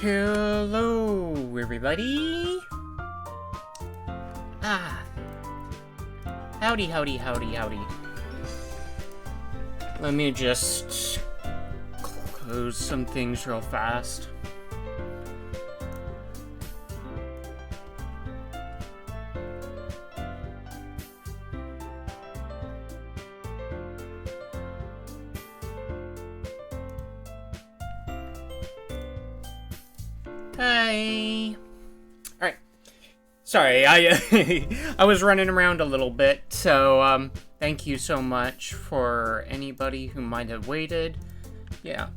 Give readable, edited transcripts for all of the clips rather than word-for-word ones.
Hello, everybody. Howdy, howdy, howdy, howdy. Let me just close some things real fast. Hi. Alright. Sorry, I was running around a little bit, so, thank you so much for anybody who might have waited. Yeah.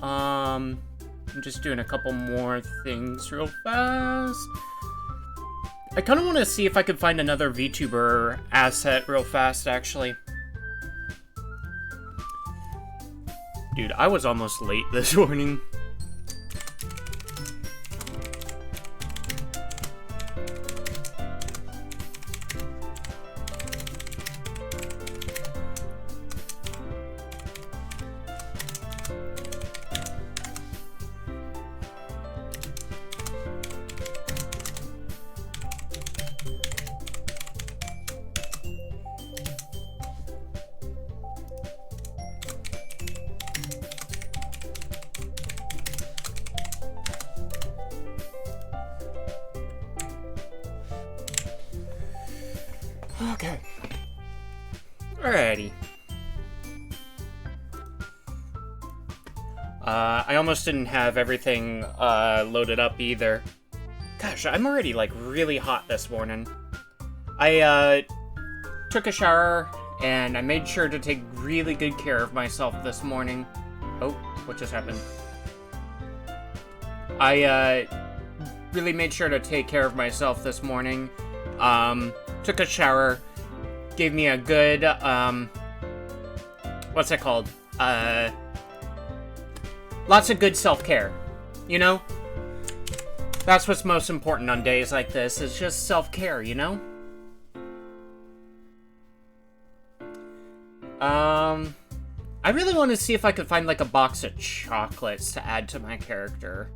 I'm just doing a couple more things real fast. I kind of want to see if I could find another VTuber asset real fast, actually. Dude, I was almost late this morning. Okay. Alrighty. I almost didn't have everything loaded up either. Gosh, I'm already like really hot this morning. I took a shower and I made sure to take really good care of myself this morning. Oh, what just happened? I really made sure to take care of myself this morning. Took a shower, gave me a good, what's it called? Lots of good self-care, you know? That's what's most important on days like this, is just self-care, you know? I really want to see if I could find, like, a box of chocolates to add to my character.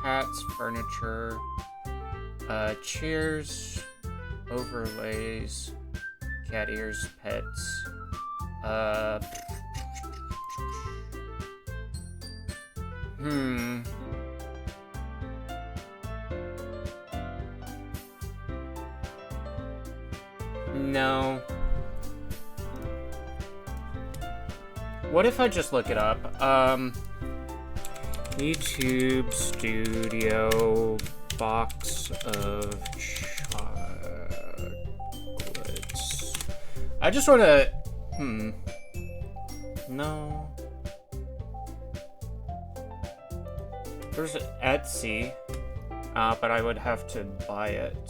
Hats, furniture, chairs, overlays, cat ears, pets, No. What if I just look it up? YouTube Studio box of chocolates. I just want to... No. There's Etsy, but I would have to buy it.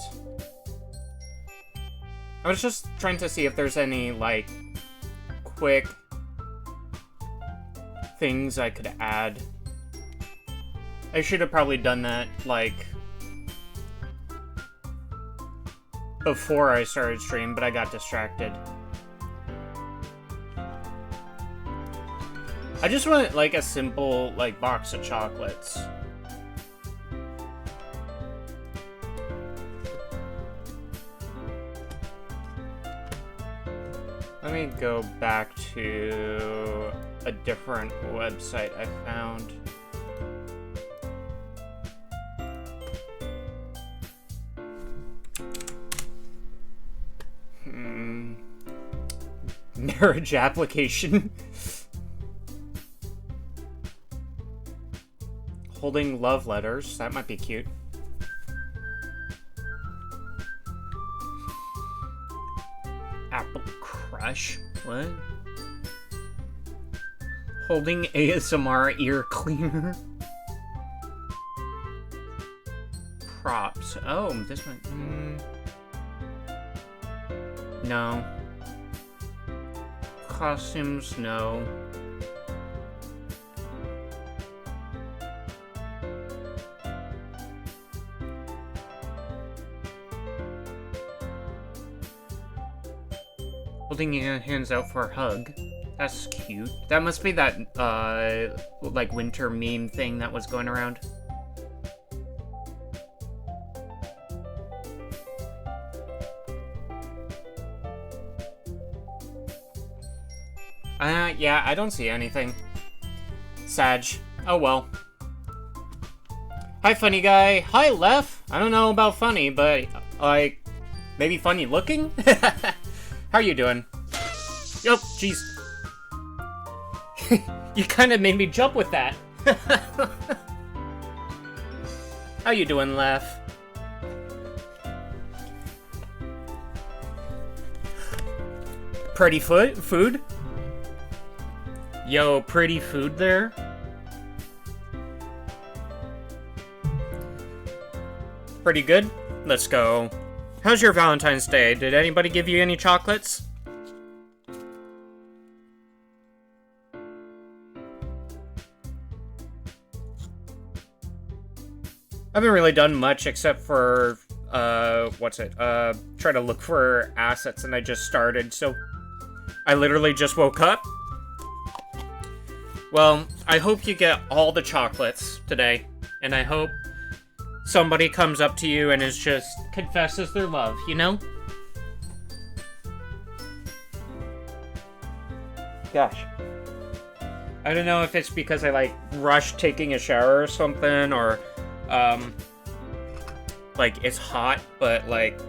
I was just trying to see if there's any, like, quick things I could add. I should have probably done that, like, before I started stream, but I got distracted. I just want, like, a simple, like, box of chocolates. Let me go back to a different website I found. Marriage application. Holding love letters. That might be cute. Apple crush. What? Holding ASMR ear cleaner. Props. Oh, this one. No. Costumes, no. Holding your hands out for a hug. That's cute. That must be that, like, winter meme thing that was going around. Yeah, I don't see anything. Sag. Oh well. Hi, funny guy. Hi, Lef. I don't know about funny, but, like, maybe funny looking? How you doing? Oh, jeez. You kind of made me jump with that. How you doing, Lef? Pretty food? Yo, pretty food there? Pretty good? Let's go. How's your Valentine's Day? Did anybody give you any chocolates? I haven't really done much except for, try to look for assets, and I just started, so I literally just woke up. Well, I hope you get all the chocolates today, and I hope somebody comes up to you and confesses their love, you know? Gosh. I don't know if it's because I, like, rushed taking a shower or something, or, like, it's hot, but, like,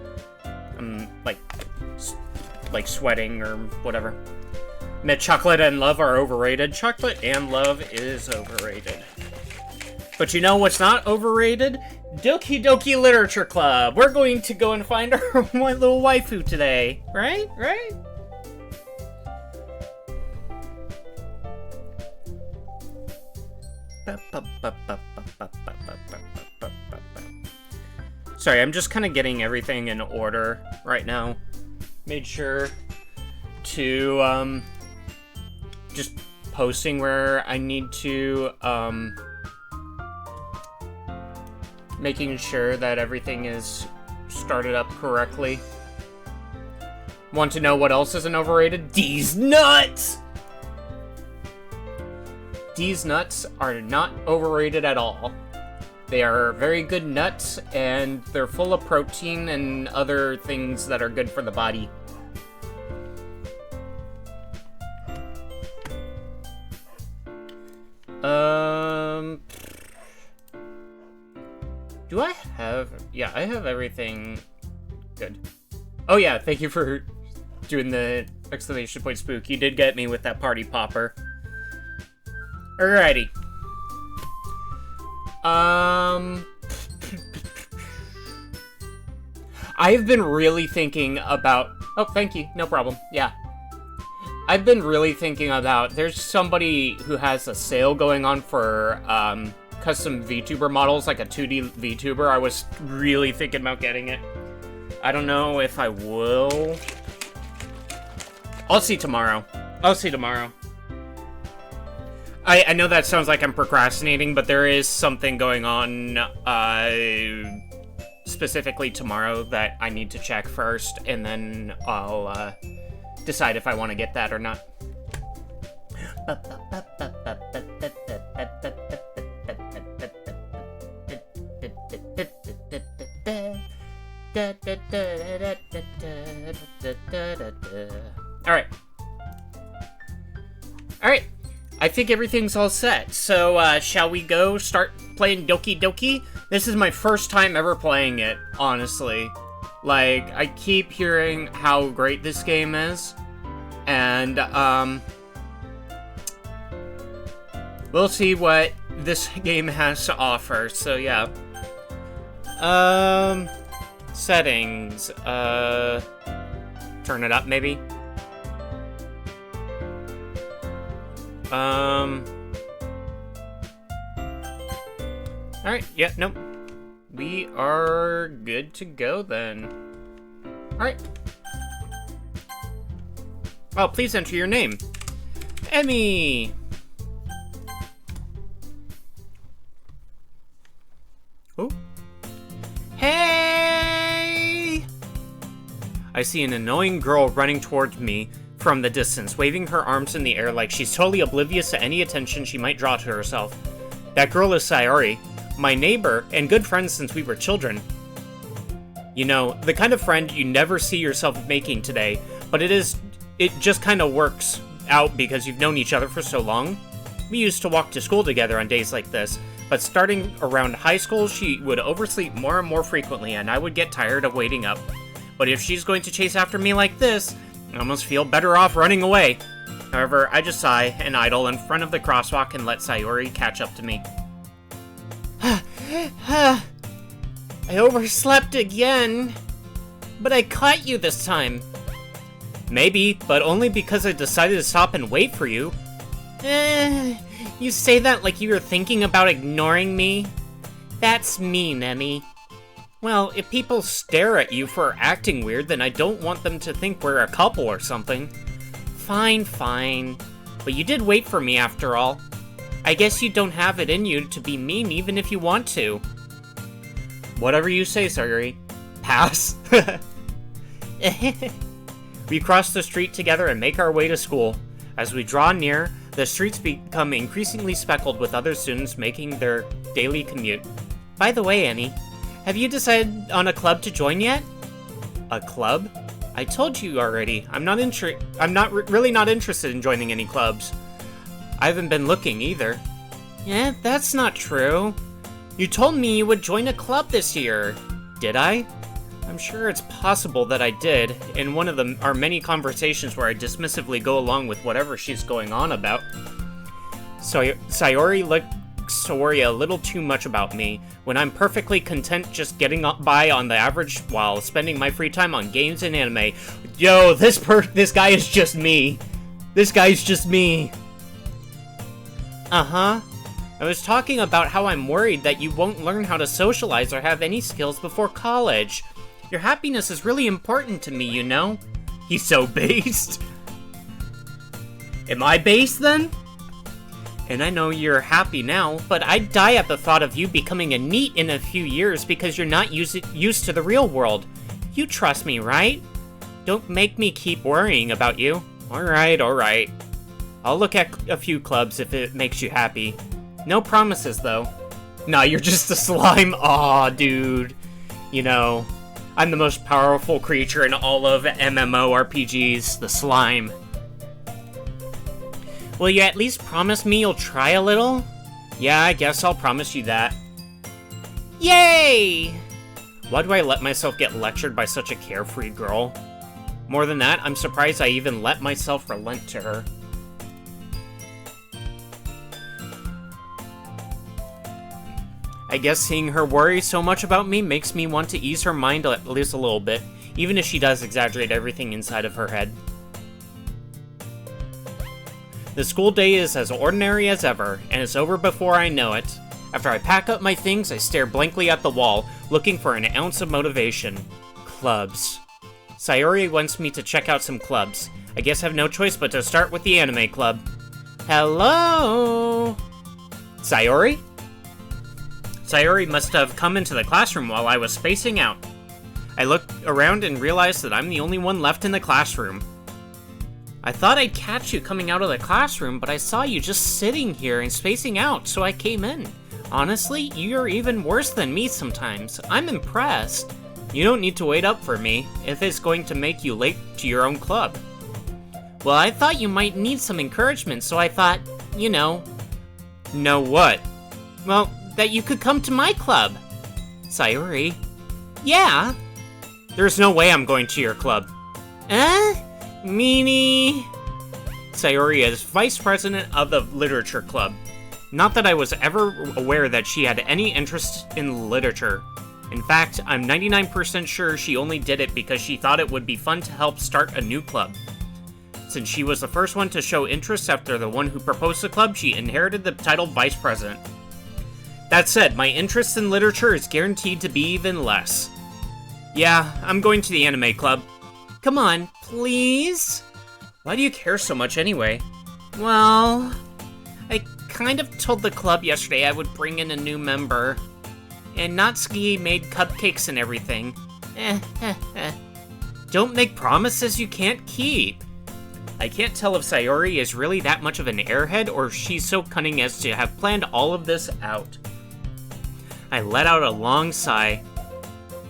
I'm, like sweating or whatever. Admit chocolate and love are overrated. Chocolate and love is overrated. But you know what's not overrated? Doki Doki Literature Club. We're going to go and find our one little waifu today. Right? Right? Sorry, I'm just kind of getting everything in order right now. Made sure to, just posting where I need to, making sure that everything is started up correctly. Want to know what else isn't overrated? These nuts! These nuts are not overrated at all. They are very good nuts, and they're full of protein and other things that are good for the body. Do I have... Yeah, I have everything good. Oh yeah, thank you for doing the exclamation point spook. You did get me with that party popper. Alrighty. I've been really thinking about... Oh, thank you. No problem. Yeah. I've been really thinking about... There's somebody who has a sale going on for, custom VTuber models, like a 2D VTuber. I was really thinking about getting it. I don't know if I will. I'll see tomorrow. I'll see tomorrow. I know that sounds like I'm procrastinating, but there is something going on, specifically tomorrow that I need to check first, and then I'll, decide if I want to get that or not. Alright. Alright. I think everything's all set. So, shall we go start playing Doki Doki? This is my first time ever playing it, honestly. Like, I keep hearing how great this game is. And, we'll see what this game has to offer. So, yeah. Settings. Turn it up, maybe? Alright, yeah, nope. We are good to go, then. Alright. Oh, please enter your name. Emmy! Oh. Hey! I see an annoying girl running towards me from the distance, waving her arms in the air like she's totally oblivious to any attention she might draw to herself. That girl is Sayori, my neighbor and good friend since we were children. You know, the kind of friend you never see yourself making today, but it just kind of works out because you've known each other for so long. We used to walk to school together on days like this, but starting around high school, she would oversleep more and more frequently, and I would get tired of waiting up. But if she's going to chase after me like this, I almost feel better off running away. However, I just sigh and idle in front of the crosswalk and let Sayori catch up to me. I overslept again. But I caught you this time. Maybe, but only because I decided to stop and wait for you. You say that like you were thinking about ignoring me? That's mean, Emmy. Well, if people stare at you for acting weird, then I don't want them to think we're a couple or something. Fine, fine. But you did wait for me after all. I guess you don't have it in you to be mean even if you want to. Whatever you say, Sayori. Pass. We cross the street together and make our way to school. As we draw near, the streets become increasingly speckled with other students making their daily commute. By the way, Annie, have you decided on a club to join yet? A club? I told you already. I'm really not interested in joining any clubs. I haven't been looking either. Yeah, that's not true. You told me you would join a club this year. Did I? I'm sure it's possible that I did, in one of our many conversations where I dismissively go along with whatever she's going on about. So Sayori likes to worry a little too much about me, when I'm perfectly content just getting by on the average while spending my free time on games and anime. Yo, this guy is just me. This guy's just me. Uh-huh. I was talking about how I'm worried that you won't learn how to socialize or have any skills before college. Your happiness is really important to me, you know? He's so based. Am I based then? And I know you're happy now, but I'd die at the thought of you becoming a NEET in a few years because you're not used to the real world. You trust me, right? Don't make me keep worrying about you. Alright. I'll look at a few clubs if it makes you happy. No promises, though. Nah, you're just a slime. Aw, dude. You know, I'm the most powerful creature in all of MMORPGs, the slime. Will you at least promise me you'll try a little? Yeah, I guess I'll promise you that. Yay! Why do I let myself get lectured by such a carefree girl? More than that, I'm surprised I even let myself relent to her. I guess seeing her worry so much about me makes me want to ease her mind at least a little bit, even if she does exaggerate everything inside of her head. The school day is as ordinary as ever, and it's over before I know it. After I pack up my things, I stare blankly at the wall, looking for an ounce of motivation. Clubs. Sayori wants me to check out some clubs. I guess I have no choice but to start with the anime club. Hello? Sayori? Sayori must have come into the classroom while I was spacing out. I looked around and realized that I'm the only one left in the classroom. I thought I'd catch you coming out of the classroom, but I saw you just sitting here and spacing out, so I came in. Honestly, you're even worse than me sometimes. I'm impressed. You don't need to wait up for me, if it's going to make you late to your own club. Well, I thought you might need some encouragement, so I thought, you know... Know what? Well, that you could come to my club. Sayori? Yeah? There's no way I'm going to your club. Meanie? Sayori is vice president of the literature club. Not that I was ever aware that she had any interest in literature. In fact, I'm 99% sure she only did it because she thought it would be fun to help start a new club. Since she was the first one to show interest after the one who proposed the club, she inherited the title vice president. That said, my interest in literature is guaranteed to be even less. Yeah, I'm going to the anime club. Come on, please? Why do you care so much anyway? Well, I kind of told the club yesterday I would bring in a new member. And Natsuki made cupcakes and everything. Don't make promises you can't keep. I can't tell if Sayori is really that much of an airhead or if she's so cunning as to have planned all of this out. I let out a long sigh.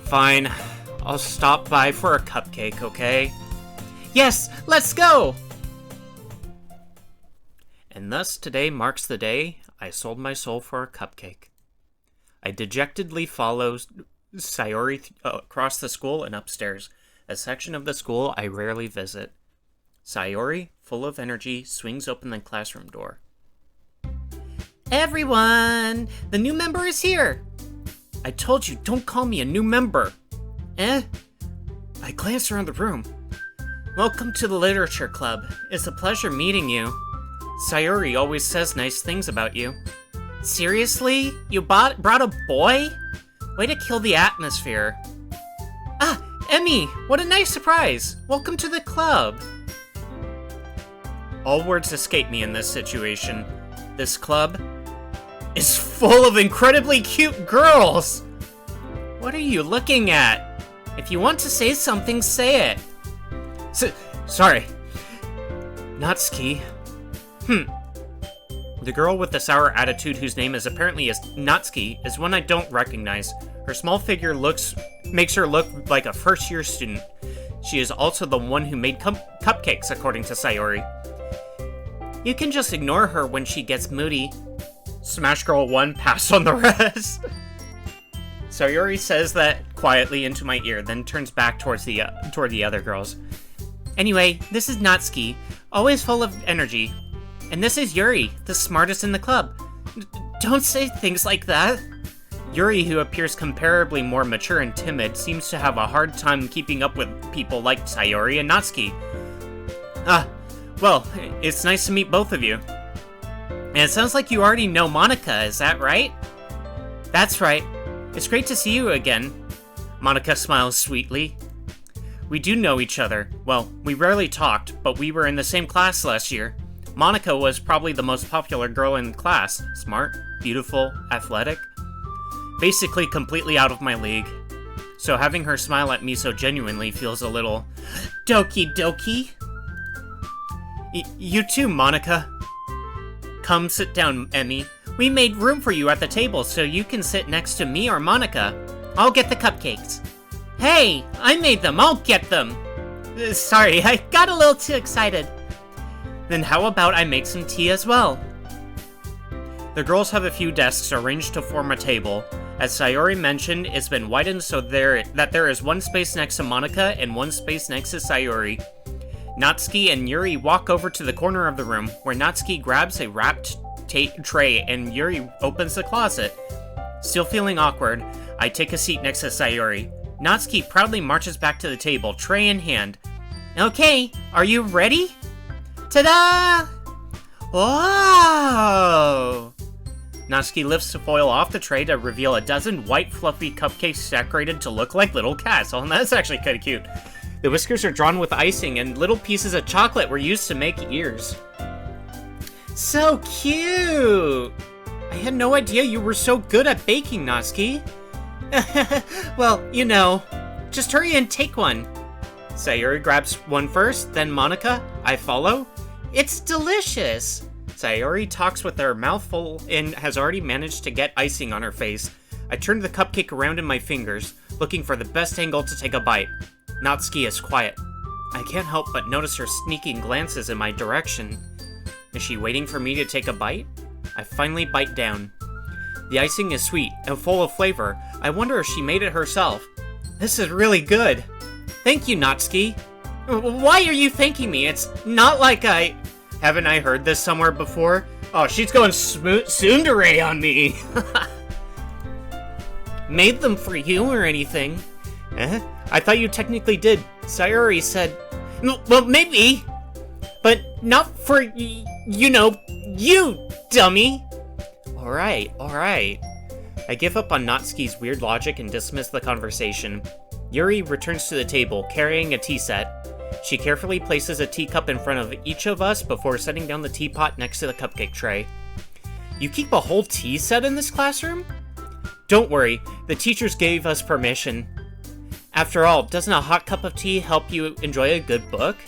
Fine, I'll stop by for a cupcake, okay? Yes, let's go! And thus today marks the day I sold my soul for a cupcake. I dejectedly follow Sayori across the school and upstairs, a section of the school I rarely visit. Sayori, full of energy, swings open the classroom door. Everyone! The new member is here! I told you, don't call me a new member! I glanced around the room. Welcome to the Literature Club. It's a pleasure meeting you. Sayori always says nice things about you. Seriously? You brought a boy? Way to kill the atmosphere. Ah, Emmy, what a nice surprise. Welcome to the club. All words escape me in this situation. This club is full of incredibly cute girls. What are you looking at? If you want to say something, say it. Sorry. Natsuki. The girl with the sour attitude whose name is apparently Natsuki is one I don't recognize. Her small figure makes her look like a first-year student. She is also the one who made cupcakes, according to Sayori. You can just ignore her when she gets moody. Smash Girl 1, pass on the rest. Sayori says that quietly into my ear, then turns back toward the other girls. Anyway, this is Natsuki, always full of energy. And this is Yuri, the smartest in the club. Don't say things like that. Yuri, who appears comparably more mature and timid, seems to have a hard time keeping up with people like Sayori and Natsuki. Well, it's nice to meet both of you. And it sounds like you already know Monika, is that right? That's right. It's great to see you again. Monika smiles sweetly. We do know each other. Well, we rarely talked, but we were in the same class last year. Monika was probably the most popular girl in the class. Smart, beautiful, athletic. Basically completely out of my league. So having her smile at me so genuinely feels a little... Doki Doki? You too, Monika. Come sit down, Emmy. We made room for you at the table so you can sit next to me or Monika. I'll get the cupcakes. Hey, I made them. I'll get them. Sorry, I got a little too excited. Then how about I make some tea as well? The girls have a few desks arranged to form a table. As Sayori mentioned, it's been widened so that there is one space next to Monika and one space next to Sayori. Natsuki and Yuri walk over to the corner of the room, where Natsuki grabs a wrapped tray and Yuri opens the closet. Still feeling awkward, I take a seat next to Sayori. Natsuki proudly marches back to the table, tray in hand. Okay, are you ready? Ta-da! Whoa! Natsuki lifts the foil off the tray to reveal a dozen white fluffy cupcakes decorated to look like little cats. Oh, that's actually kind of cute. The whiskers are drawn with icing, and little pieces of chocolate were used to make ears. So cute! I had no idea you were so good at baking, Natsuki. Well, you know. Just hurry and take one. Sayori grabs one first, then Monika. I follow. It's delicious! Sayori talks with her mouth full and has already managed to get icing on her face. I turn the cupcake around in my fingers, looking for the best angle to take a bite. Natsuki is quiet. I can't help but notice her sneaking glances in my direction. Is she waiting for me to take a bite? I finally bite down. The icing is sweet and full of flavor. I wonder if she made it herself. This is really good. Thank you, Natsuki. Why are you thanking me? It's not like I... Haven't I heard this somewhere before? Oh, she's going tsundere on me. Made them for you or anything? I thought you technically did. Sayori said... Well, maybe. But not for, you know, you, dummy. Alright. I give up on Natsuki's weird logic and dismiss the conversation. Yuri returns to the table, carrying a tea set. She carefully places a teacup in front of each of us before setting down the teapot next to the cupcake tray. You keep a whole tea set in this classroom? Don't worry, the teachers gave us permission. After all, doesn't a hot cup of tea help you enjoy a good book?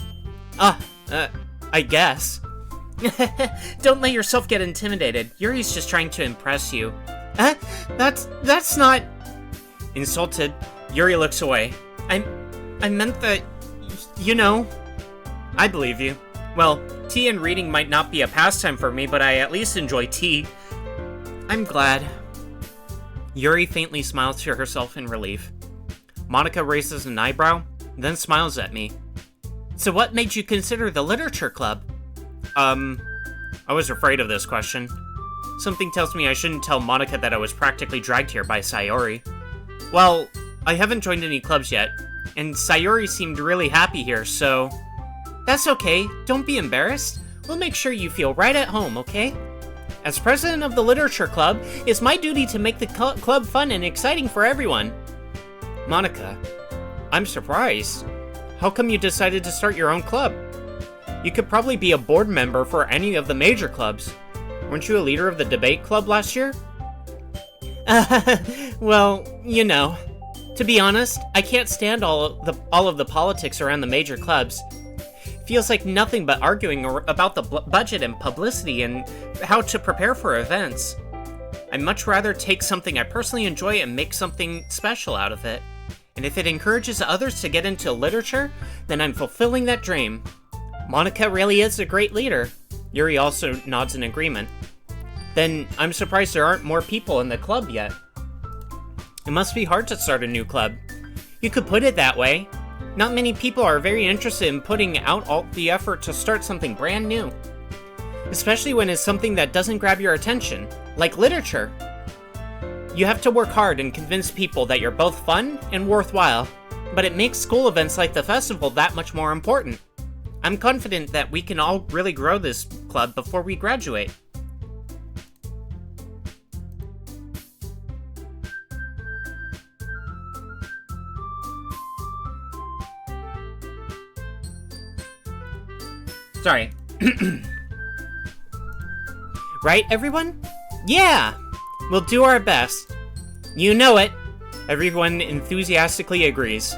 I guess. Don't let yourself get intimidated. Yuri's just trying to impress you. That's not... Insulted, Yuri looks away. I meant that... You know... I believe you. Well, tea and reading might not be a pastime for me, but I at least enjoy tea. I'm glad. Yuri faintly smiles to herself in relief. Monica raises an eyebrow, then smiles at me. So what made you consider the literature club? I was afraid of this question. Something tells me I shouldn't tell Monica that I was practically dragged here by Sayori. Well, I haven't joined any clubs yet, and Sayori seemed really happy here, so... That's okay, don't be embarrassed. We'll make sure you feel right at home, okay? As president of the literature club, it's my duty to make the club fun and exciting for everyone. Monica, I'm surprised. How come you decided to start your own club? You could probably be a board member for any of the major clubs. Weren't you a leader of the debate club last year? Well, you know. To be honest, I can't stand all of the politics around the major clubs. Feels like nothing but arguing about the budget and publicity and how to prepare for events. I'd much rather take something I personally enjoy and make something special out of it. And if it encourages others to get into literature, then I'm fulfilling that dream. Monica really is a great leader. Yuri also nods in agreement. Then I'm surprised there aren't more people in the club yet. It must be hard to start a new club. You could put it that way. Not many people are very interested in putting out all the effort to start something brand new. Especially when it's something that doesn't grab your attention, like literature. You have to work hard and convince people that you're both fun and worthwhile, but it makes school events like the festival that much more important. I'm confident that we can all really grow this club before we graduate. Sorry. Right, everyone? Yeah! We'll do our best. You know it. Everyone enthusiastically agrees.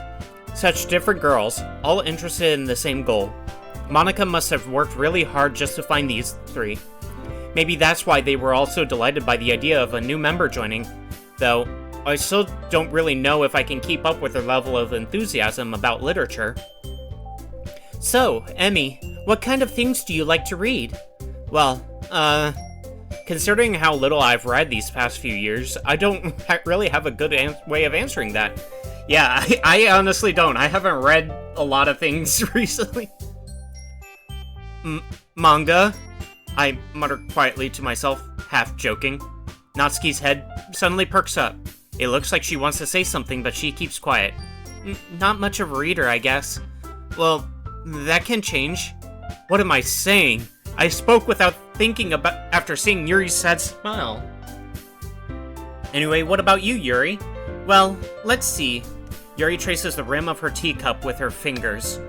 Such different girls, all interested in the same goal. Monica must have worked really hard just to find these three. Maybe that's why they were all so delighted by the idea of a new member joining. Though, I still don't really know if I can keep up with their level of enthusiasm about literature. So, Emmy, what kind of things do you like to read? Well, considering how little I've read these past few years, I don't really have a good way of answering that. Yeah, I honestly don't. I haven't read a lot of things recently. Manga? I mutter quietly to myself, half joking. Natsuki's head suddenly perks up. It looks like she wants to say something, but she keeps quiet. Not much of a reader, I guess. Well, that can change. What am I saying? I spoke without thinking about after seeing Yuri's sad smile. Anyway, what about you, Yuri? Well, let's see. Yuri traces the rim of her teacup with her fingers.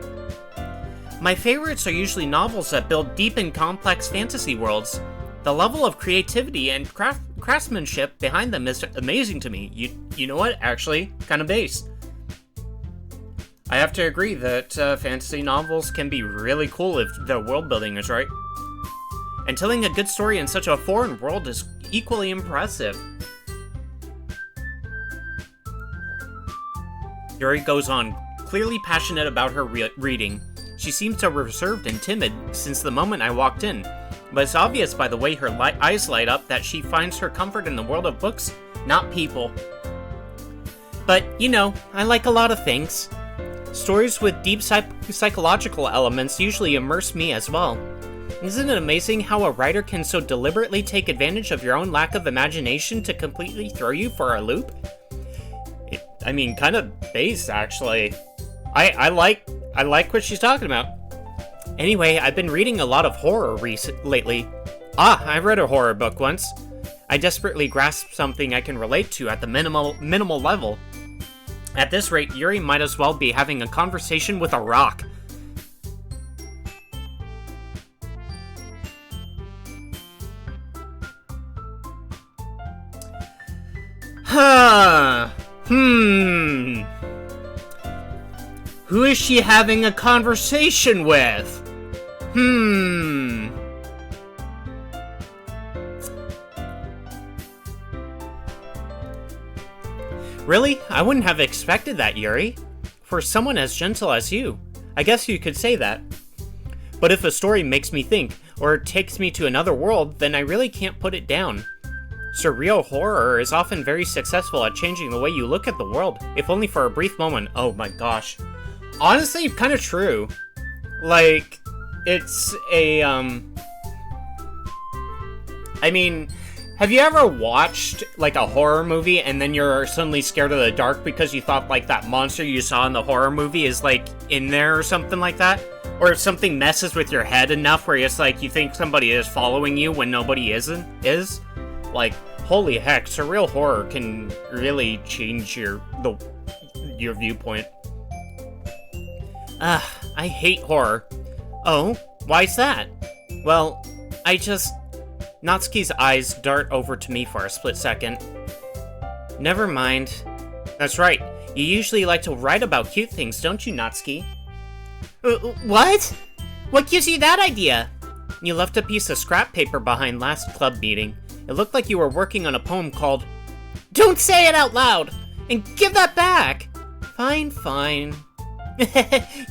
My favorites are usually novels that build deep and complex fantasy worlds. The level of creativity and craftsmanship behind them is amazing to me. You know what? Actually, kind of based. I have to agree that fantasy novels can be really cool if the world building is right. And telling a good story in such a foreign world is equally impressive. Yuri goes on, clearly passionate about her reading. She seems so reserved and timid since the moment I walked in, but it's obvious by the way her eyes light up that she finds her comfort in the world of books, not people. But, you know, I like a lot of things. Stories with deep psychological elements usually immerse me as well. Isn't it amazing how a writer can so deliberately take advantage of your own lack of imagination to completely throw you for a loop? Kind of based, actually. I like what she's talking about. Anyway, I've been reading a lot of horror lately. I read a horror book once. I desperately grasped something I can relate to at the minimal level. At this rate, Yuri might as well be having a conversation with a rock. Who is she having a conversation with? Really? I wouldn't have expected that, Yuri. For someone as gentle as you. I guess you could say that. But if a story makes me think, or takes me to another world, then I really can't put it down. Surreal horror is often very successful at changing the way you look at the world, if only for a brief moment. Oh my gosh. Honestly, kind of true. Like, it's a, I mean, have you ever watched, like, a horror movie and then you're suddenly scared of the dark because you thought, like, that monster you saw in the horror movie is, like, in there or something like that? Or if something messes with your head enough where it's like you think somebody is following you when nobody is? Like, holy heck, surreal horror can really change your viewpoint. I hate horror. Oh, why's that? Well, Natsuki's eyes dart over to me for a split second. Never mind. That's right, you usually like to write about cute things, don't you, Natsuki? What? What gives you that idea? You left a piece of scrap paper behind last club meeting. It looked like you were working on a poem called... Don't say it out loud! And give that back! Fine.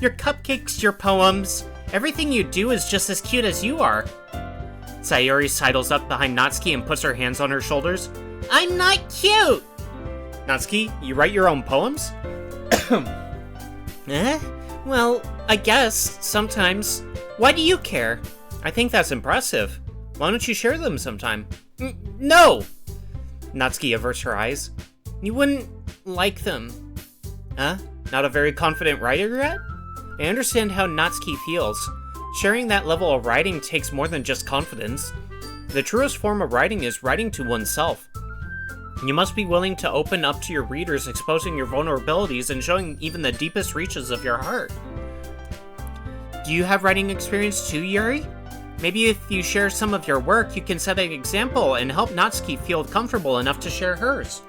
Your cupcakes, your poems, everything you do is just as cute as you are. Sayuri sidles up behind Natsuki and puts her hands on her shoulders. I'm not cute! Natsuki, you write your own poems? Well, I guess, sometimes. Why do you care? I think that's impressive. Why don't you share them sometime? No! Natsuki averts her eyes. You wouldn't like them. Huh? Not a very confident writer yet? I understand how Natsuki feels. Sharing that level of writing takes more than just confidence. The truest form of writing is writing to oneself. You must be willing to open up to your readers, exposing your vulnerabilities and showing even the deepest reaches of your heart. Do you have writing experience too, Yuri? Maybe if you share some of your work, you can set an example and help Natsuki feel comfortable enough to share hers.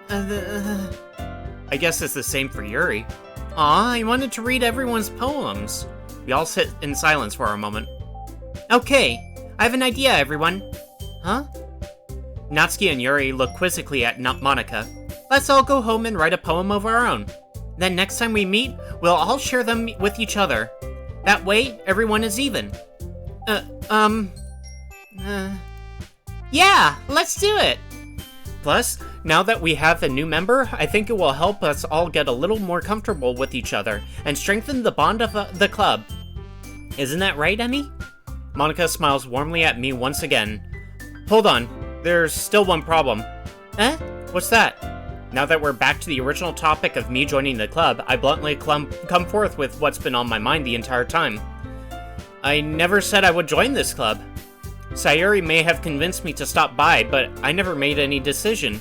I guess it's the same for Yuri. Aw, I wanted to read everyone's poems. We all sit in silence for a moment. Okay, I have an idea, everyone. Huh? Natsuki and Yuri look quizzically at Monika. Let's all go home and write a poem of our own. Then next time we meet, we'll all share them with each other. That way, everyone is even. Yeah, let's do it! Plus, now that we have a new member, I think it will help us all get a little more comfortable with each other and strengthen the bond of the club. Isn't that right, Emmy? Monika smiles warmly at me once again. Hold on, there's still one problem. What's that? Now that we're back to the original topic of me joining the club, I bluntly come forth with what's been on my mind the entire time. I never said I would join this club. Sayuri may have convinced me to stop by, but I never made any decision.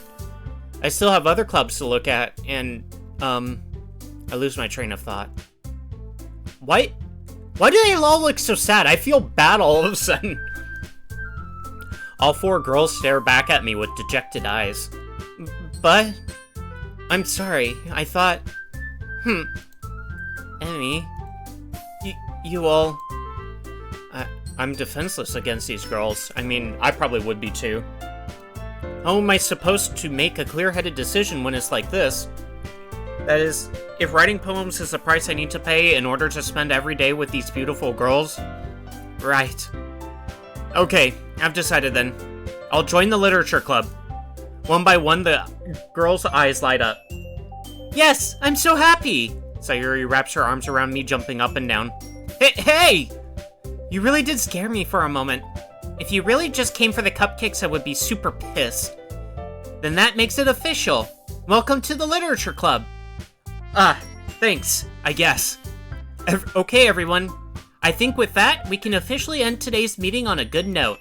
I still have other clubs to look at, and, I lose my train of thought. Why do they all look so sad? I feel bad all of a sudden. All four girls stare back at me with dejected eyes. But... I'm sorry, I thought... Emmy... You all... I'm defenseless against these girls. I mean, I probably would be too. How am I supposed to make a clear-headed decision when it's like this? That is, if writing poems is the price I need to pay in order to spend every day with these beautiful girls? Right. Okay, I've decided then. I'll join the literature club. One by one, the girls' eyes light up. Yes, I'm so happy! Sayuri wraps her arms around me, jumping up and down. Hey! You really did scare me for a moment. If you really just came for the cupcakes, I would be super pissed. Then that makes it official. Welcome to the literature club. Thanks, I guess. Okay, everyone. I think with that, we can officially end today's meeting on a good note.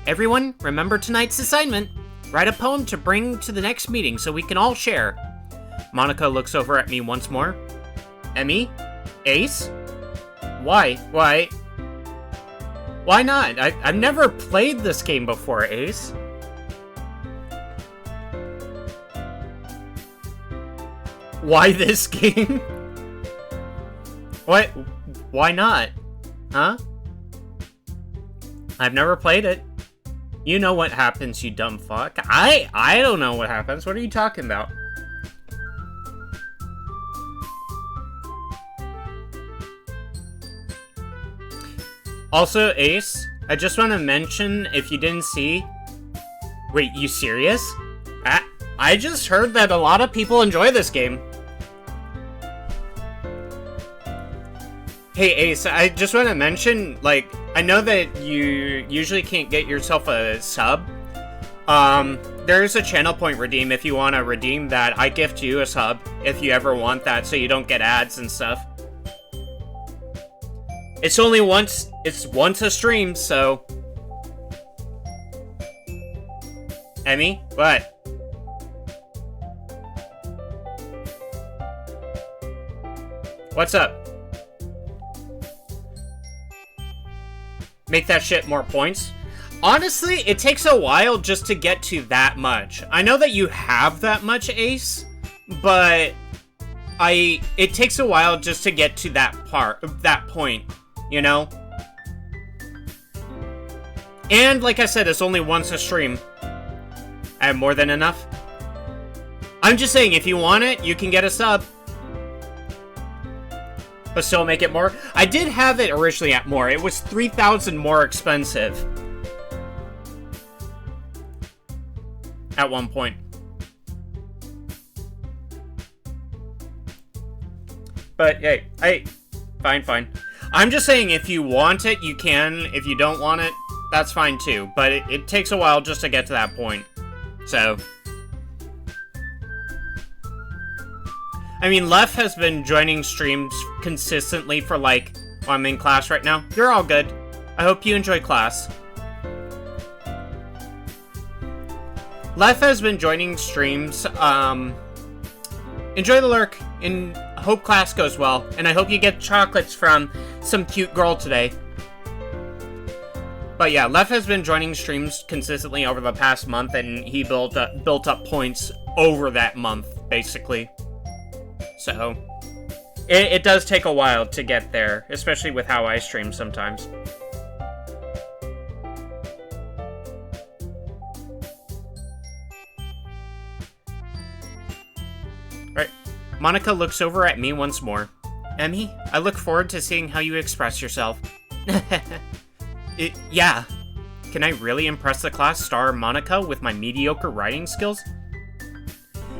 Everyone, remember tonight's assignment. Write a poem to bring to the next meeting so we can all share. Monika looks over at me once more. Emmy? Ace? Why not? I've never played this game before, Ace. Why this game? What? Why not? Huh? I've never played it. You know what happens, you dumb fuck. I don't know what happens. What are you talking about? Also, Ace, I just want to mention, if you didn't see... Wait, you serious? I just heard that a lot of people enjoy this game. Hey, Ace, I just want to mention, like, I know that you usually can't get yourself a sub. There's a channel point redeem if you want to redeem that. I gift you a sub if you ever want that so you don't get ads and stuff. It's only once a stream, so... Emmy? What? What's up? Make that shit more points? Honestly, it takes a while just to get to that much. I know that you have that much, Ace, but it takes a while just to get to that point, you know? And like I said, it's only once a stream. I have more than enough. I'm just saying, if you want it, you can get a sub. But still make it more. I did have it originally at more. It was 3,000 more expensive. At one point. But, hey, fine. I'm just saying, if you want it, you can. If you don't want it, that's fine too. But it takes a while just to get to that point. So... I mean, Lef has been joining streams consistently for, like, well, I'm in class right now. You're all good. I hope you enjoy class. Lef has been joining streams. Enjoy the lurk, and hope class goes well. And I hope you get chocolates from some cute girl today. But yeah, Lef has been joining streams consistently over the past month, and he built up points over that month, basically. So, it does take a while to get there, especially with how I stream sometimes. Alright, Monica looks over at me once more. Emmy, I look forward to seeing how you express yourself. Yeah. Can I really impress the class star Monica with my mediocre writing skills?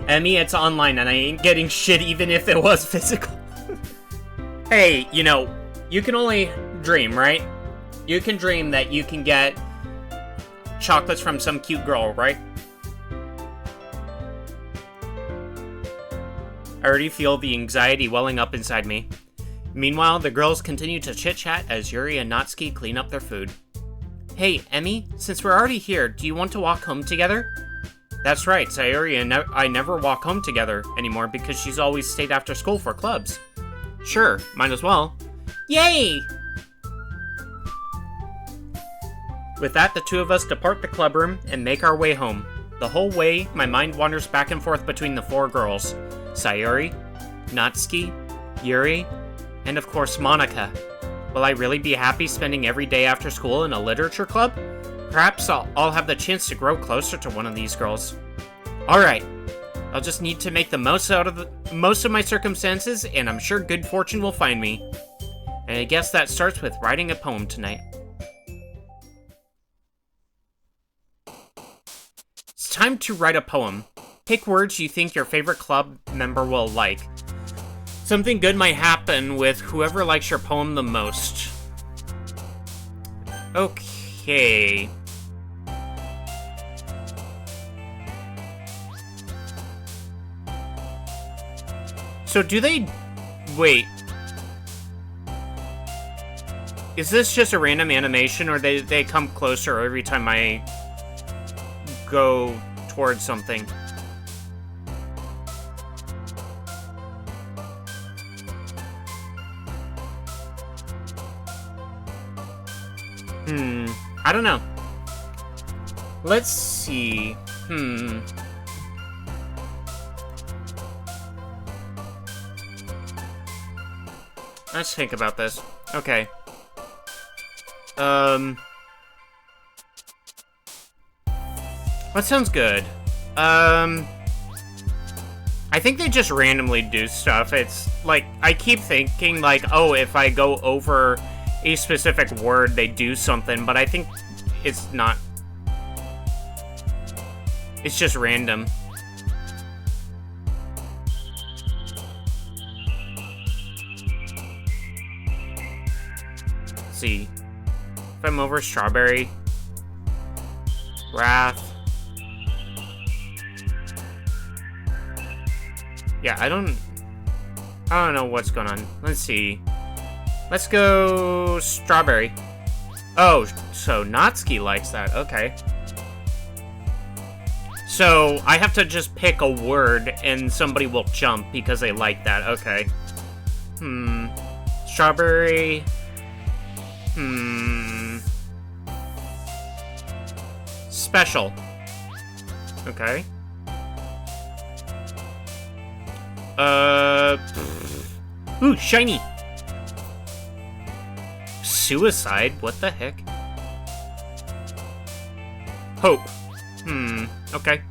Emmy, it's online and I ain't getting shit even if it was physical. Hey, you know, you can only dream, right? You can dream that you can get chocolates from some cute girl, right? I already feel the anxiety welling up inside me. Meanwhile, the girls continue to chit-chat as Yuri and Natsuki clean up their food. Hey, Emmy, since we're already here, do you want to walk home together? That's right, Sayuri and I never walk home together anymore because she's always stayed after school for clubs. Sure, might as well. Yay! With that, the two of us depart the club room and make our way home. The whole way, my mind wanders back and forth between the four girls. Sayuri, Natsuki, Yuri, and of course Monica. Will I really be happy spending every day after school in a literature club? Perhaps I'll have the chance to grow closer to one of these girls. Alright, I'll just need to make the most of my circumstances, and I'm sure good fortune will find me. And I guess that starts with writing a poem tonight. It's time to write a poem. Pick words you think your favorite club member will like. Something good might happen with whoever likes your poem the most. Okay. So do they... Wait. Is this just a random animation, or they come closer every time I go towards something? I don't know. Let's see. Let's think about this. Okay. That sounds good. I think they just randomly do stuff. It's like, I keep thinking like, oh, if I go over a specific word, they do something, but I think it's not. It's just random. Let's see. If I'm over strawberry. Wrath. Yeah, I don't know what's going on. Let's see. Let's go strawberry. Oh, so Natsuki likes that. Okay. So I have to just pick a word and somebody will jump because they like that. Okay. Strawberry. Special. Okay. Ooh, shiny. Suicide? What the heck? Hope. Okay.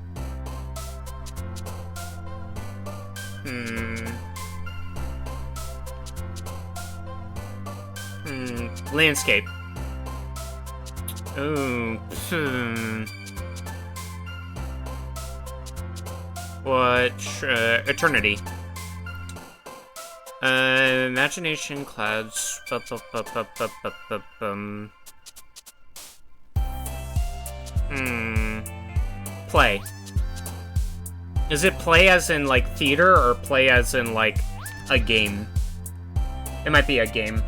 Landscape. Ooh. What? Eternity. Imagination clouds. Play. Is it play as in, like, theater, or play as in, like, a game? It might be a game.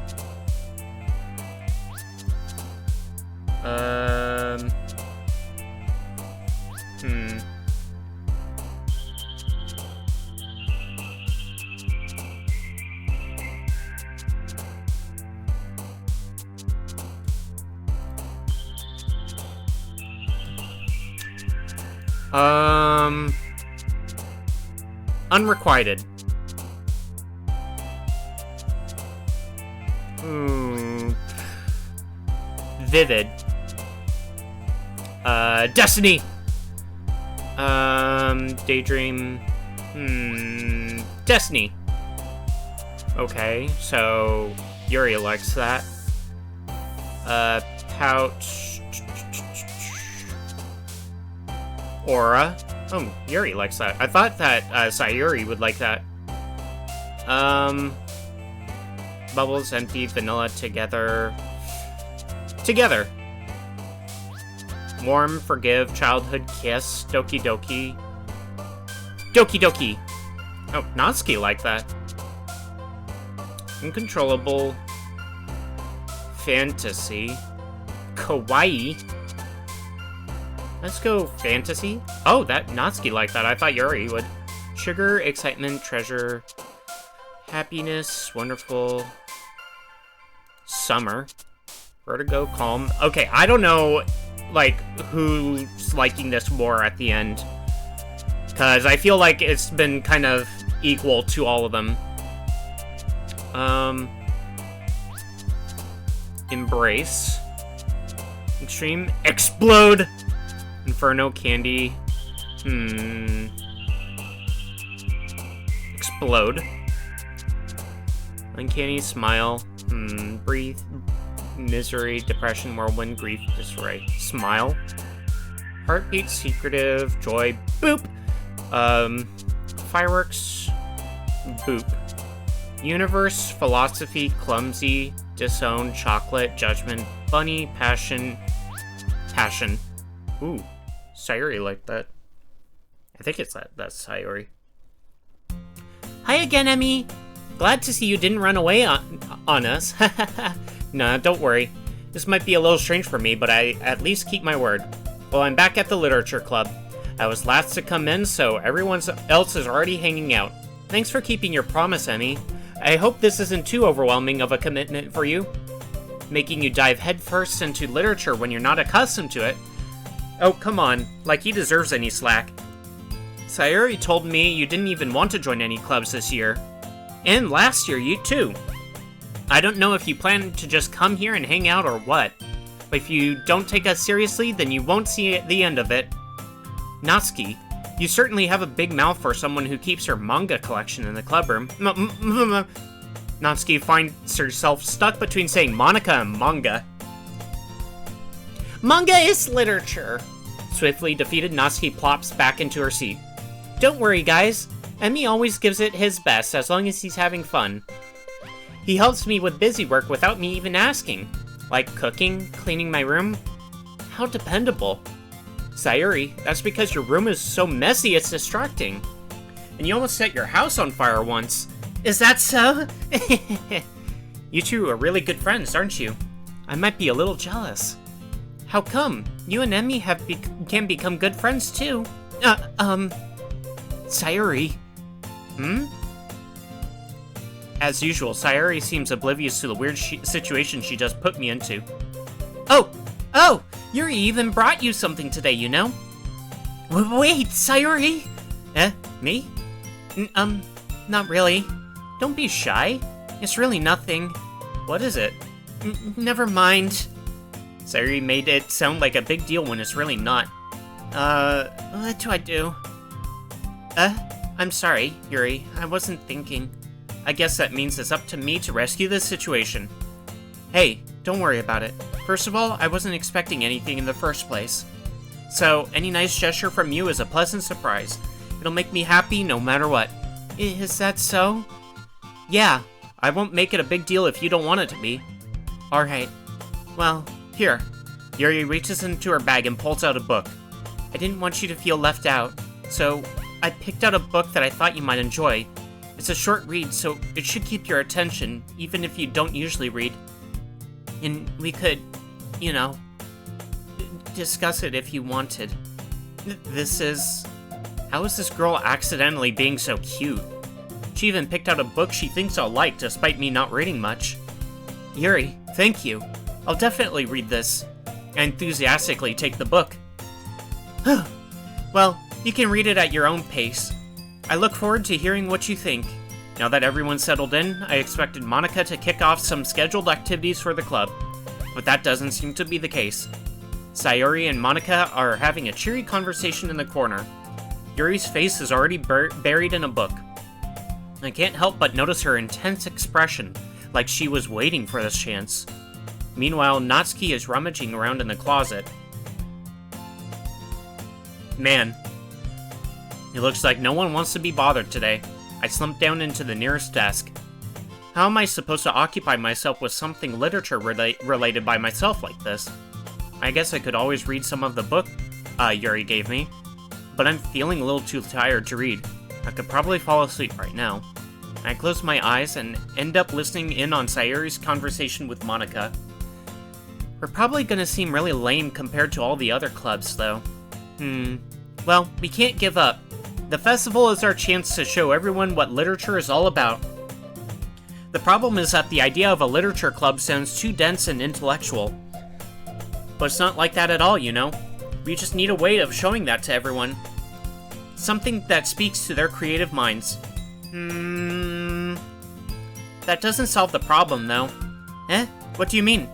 Unrequited. Vivid. Destiny. Daydream. Destiny. Okay, so Yuri likes that. Pouch. Aura. Oh, Yuri likes that. I thought that Sayuri would like that. Bubbles, empty, vanilla, together. Together. Warm, forgive, childhood kiss, Doki Doki. Doki Doki. Oh, Natsuki liked that. Uncontrollable. Fantasy. Kawaii. Let's go fantasy. Oh, that Natsuki liked that. I thought Yuri would. Sugar, excitement, treasure, happiness, wonderful, summer, vertigo, calm. Okay, I don't know, like, who's liking this more at the end, because I feel like it's been kind of equal to all of them. Embrace, extreme, explode. Inferno, candy. Explode. Uncanny, smile. Breathe. Misery, depression, whirlwind, grief, disarray. Smile. Heartbeat, secretive, joy. Boop. Fireworks. Boop. Universe, philosophy, clumsy, disown, chocolate, judgment, bunny, passion. Passion. Ooh. Sayuri liked that. I think it's that's Sayuri. Hi again, Emmy. Glad to see you didn't run away on us. Nah, don't worry. This might be a little strange for me, but I at least keep my word. Well, I'm back at the literature club. I was last to come in, so everyone else is already hanging out. Thanks for keeping your promise, Emmy. I hope this isn't too overwhelming of a commitment for you. Making you dive headfirst into literature when you're not accustomed to it. Oh, come on. Like he deserves any slack. Sayuri told me you didn't even want to join any clubs this year. And last year, you too. I don't know if you plan to just come here and hang out or what. But if you don't take us seriously, then you won't see the end of it. Natsuki, you certainly have a big mouth for someone who keeps her manga collection in the clubroom. Natsuki finds herself stuck between saying Monica and manga. Manga is literature. Swiftly defeated, Natsuki plops back into her seat. Don't worry, guys. Emmy always gives it his best as long as he's having fun. He helps me with busy work without me even asking. Like cooking, cleaning my room. How dependable. Sayuri, that's because your room is so messy it's distracting. And you almost set your house on fire once. Is that so? You two are really good friends, aren't you? I might be a little jealous. How come? You and Emmy can become good friends too. Sayuri. As usual, Sayuri seems oblivious to the weird situation she just put me into. Oh! Yuri even brought you something today, you know? Wait, Sayuri? Me? Not really. Don't be shy. It's really nothing. What is it? Never mind. Sayuri made it sound like a big deal when it's really not. What do I do? I'm sorry, Yuri. I wasn't thinking. I guess that means it's up to me to rescue this situation. Hey, don't worry about it. First of all, I wasn't expecting anything in the first place. So, any nice gesture from you is a pleasant surprise. It'll make me happy no matter what. Is that so? Yeah, I won't make it a big deal if you don't want it to be. Alright. Well, here. Yuri reaches into her bag and pulls out a book. I didn't want you to feel left out, so I picked out a book that I thought you might enjoy. It's a short read, so it should keep your attention, even if you don't usually read. And we could, you know, discuss it if you wanted. How is this girl accidentally being so cute? She even picked out a book she thinks I'll like, despite me not reading much. Yuri, thank you. I'll definitely read this. I enthusiastically take the book. Well, you can read it at your own pace. I look forward to hearing what you think. Now that everyone's settled in, I expected Monica to kick off some scheduled activities for the club, but that doesn't seem to be the case. Sayuri and Monica are having a cheery conversation in the corner. Yuri's face is already buried in a book. I can't help but notice her intense expression, like she was waiting for this chance. Meanwhile, Natsuki is rummaging around in the closet. Man, it looks like no one wants to be bothered today. I slumped down into the nearest desk. How am I supposed to occupy myself with something literature related by myself like this? I guess I could always read some of the book Yuri gave me, but I'm feeling a little too tired to read. I could probably fall asleep right now. I close my eyes and end up listening in on Sayuri's conversation with Monica. We're probably gonna seem really lame compared to all the other clubs, though. Well, we can't give up. The festival is our chance to show everyone what literature is all about. The problem is that the idea of a literature club sounds too dense and intellectual. But it's not like that at all, you know? We just need a way of showing that to everyone. Something that speaks to their creative minds. That doesn't solve the problem, though. What do you mean?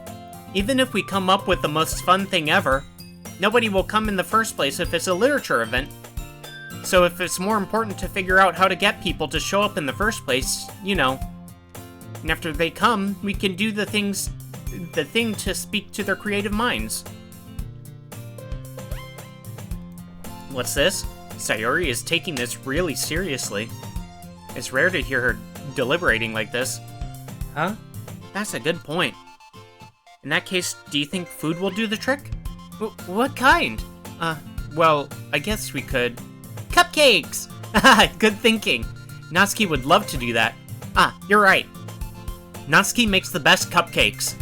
Even if we come up with the most fun thing ever, nobody will come in the first place if it's a literature event. So if it's more important to figure out how to get people to show up in the first place, you know. And after they come, we can do the thing to speak to their creative minds. What's this? Sayuri is taking this really seriously. It's rare to hear her deliberating like this. Huh? That's a good point. In that case, do you think food will do the trick? What kind? Well, I guess we could... Cupcakes! Good thinking. Natsuki would love to do that. You're right. Natsuki makes the best cupcakes.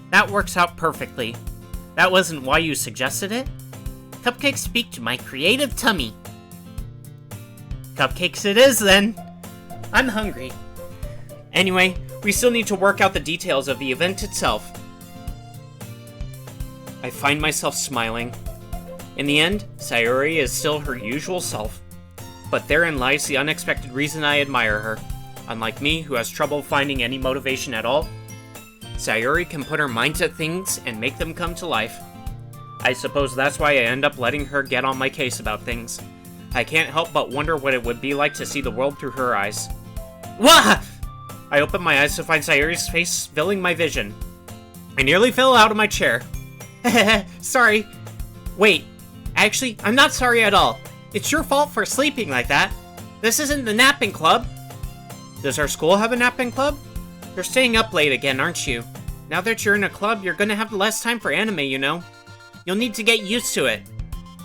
That works out perfectly. That wasn't why you suggested it? Cupcakes speak to my creative tummy. Cupcakes it is, then. I'm hungry. Anyway, we still need to work out the details of the event itself. I find myself smiling. In the end, Sayuri is still her usual self. But therein lies the unexpected reason I admire her. Unlike me, who has trouble finding any motivation at all. Sayori can put her mind to things and make them come to life. I suppose that's why I end up letting her get on my case about things. I can't help but wonder what it would be like to see the world through her eyes. Wah! I opened my eyes to find Sayori's face filling my vision. I nearly fell out of my chair. Sorry. Wait, actually, I'm not sorry at all. It's your fault for sleeping like that. This isn't the napping club. Does our school have a napping club? You're staying up late again, aren't you? Now that you're in a club, you're gonna have less time for anime, you know? You'll need to get used to it.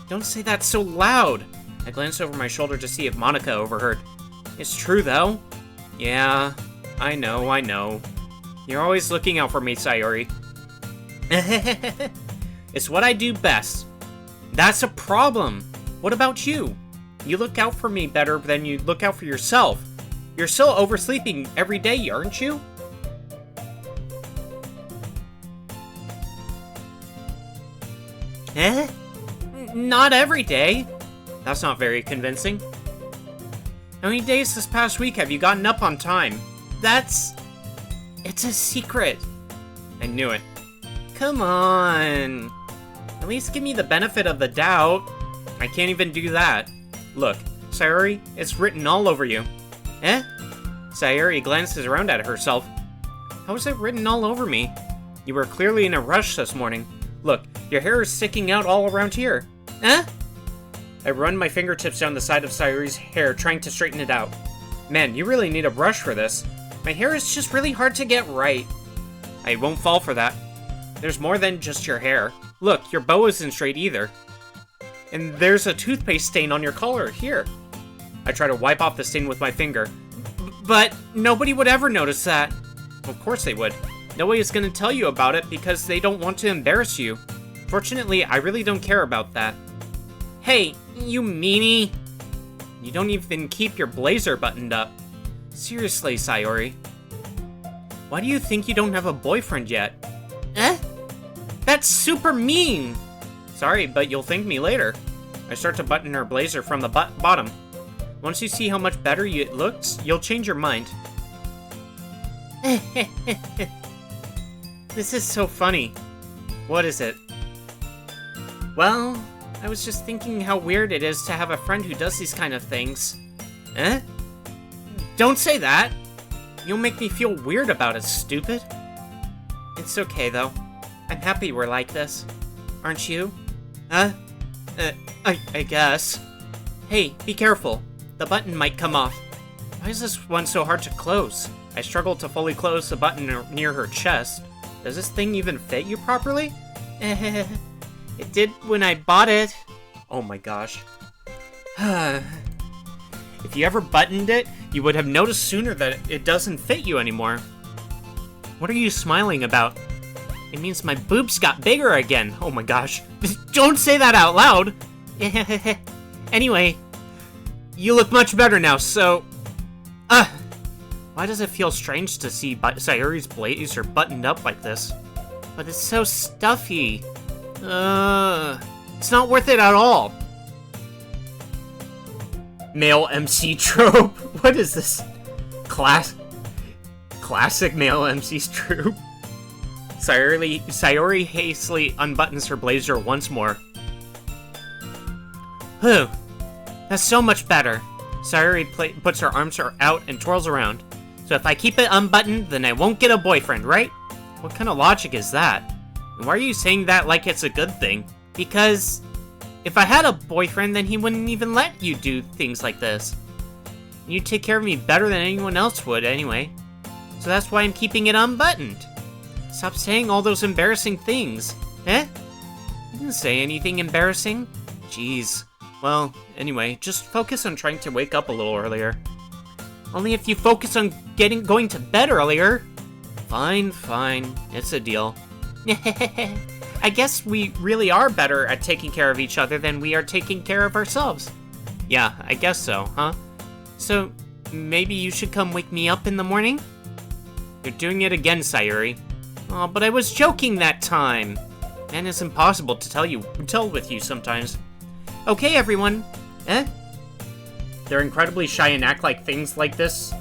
Don't say that so loud. I glanced over my shoulder to see if Monica overheard. It's true, though. Yeah, I know. You're always looking out for me, Sayori. It's what I do best. That's a problem. What about you? You look out for me better than you look out for yourself. You're still oversleeping every day, aren't you? Not every day. That's not very convincing. How many days this past week have you gotten up on time? It's a secret. I knew it. Come on. At least give me the benefit of the doubt. I can't even do that. Look, Sayori, it's written all over you. Sayori glances around at herself. How is it written all over me? You were clearly in a rush this morning. Look, your hair is sticking out all around here. I run my fingertips down the side of Sayori's hair, trying to straighten it out. Man, you really need a brush for this. My hair is just really hard to get right. I won't fall for that. There's more than just your hair. Look, your bow isn't straight either. And there's a toothpaste stain on your collar, here. I try to wipe off the stain with my finger. But nobody would ever notice that. Of course they would. Nobody is going to tell you about it because they don't want to embarrass you. Fortunately, I really don't care about that. Hey, you meanie! You don't even keep your blazer buttoned up. Seriously, Sayori. Why do you think you don't have a boyfriend yet? That's super mean! Sorry, but you'll thank me later. I start to button her blazer from the bottom. Once you see how much better it looks, you'll change your mind. This is so funny. What is it? Well, I was just thinking how weird it is to have a friend who does these kind of things. Don't say that! You'll make me feel weird about it, stupid. It's okay, though. I'm happy we're like this. Aren't you? I guess. Hey, be careful. The button might come off. Why is this one so hard to close? I struggle to fully close the button near her chest. Does this thing even fit you properly? It did when I bought it. Oh my gosh. If you ever buttoned it, you would have noticed sooner that it doesn't fit you anymore. What are you smiling about? It means my boobs got bigger again. Oh my gosh. Don't say that out loud. Anyway, you look much better now, so... Why does it feel strange to see Sayori's blazer buttoned up like this? But it's so stuffy. It's not worth it at all. Male MC trope? What is this? Classic male MC trope? Sayori hastily unbuttons her blazer once more. Whew. That's so much better. Sayori puts her arms out and twirls around. So if I keep it unbuttoned, then I won't get a boyfriend, right? What kind of logic is that? And why are you saying that like it's a good thing? Because if I had a boyfriend, then he wouldn't even let you do things like this. You'd take care of me better than anyone else would, anyway. So that's why I'm keeping it unbuttoned. Stop saying all those embarrassing things. You didn't say anything embarrassing. Jeez. Well, anyway, just focus on trying to wake up a little earlier. Only if you focus on going to bed earlier. Fine. It's a deal. I guess we really are better at taking care of each other than we are taking care of ourselves. Yeah, I guess so, huh? So, maybe you should come wake me up in the morning? You're doing it again, Sayori. Oh, but I was joking that time. Man, it's impossible to tell with you sometimes. Okay, everyone. They're incredibly shy and act like things like this.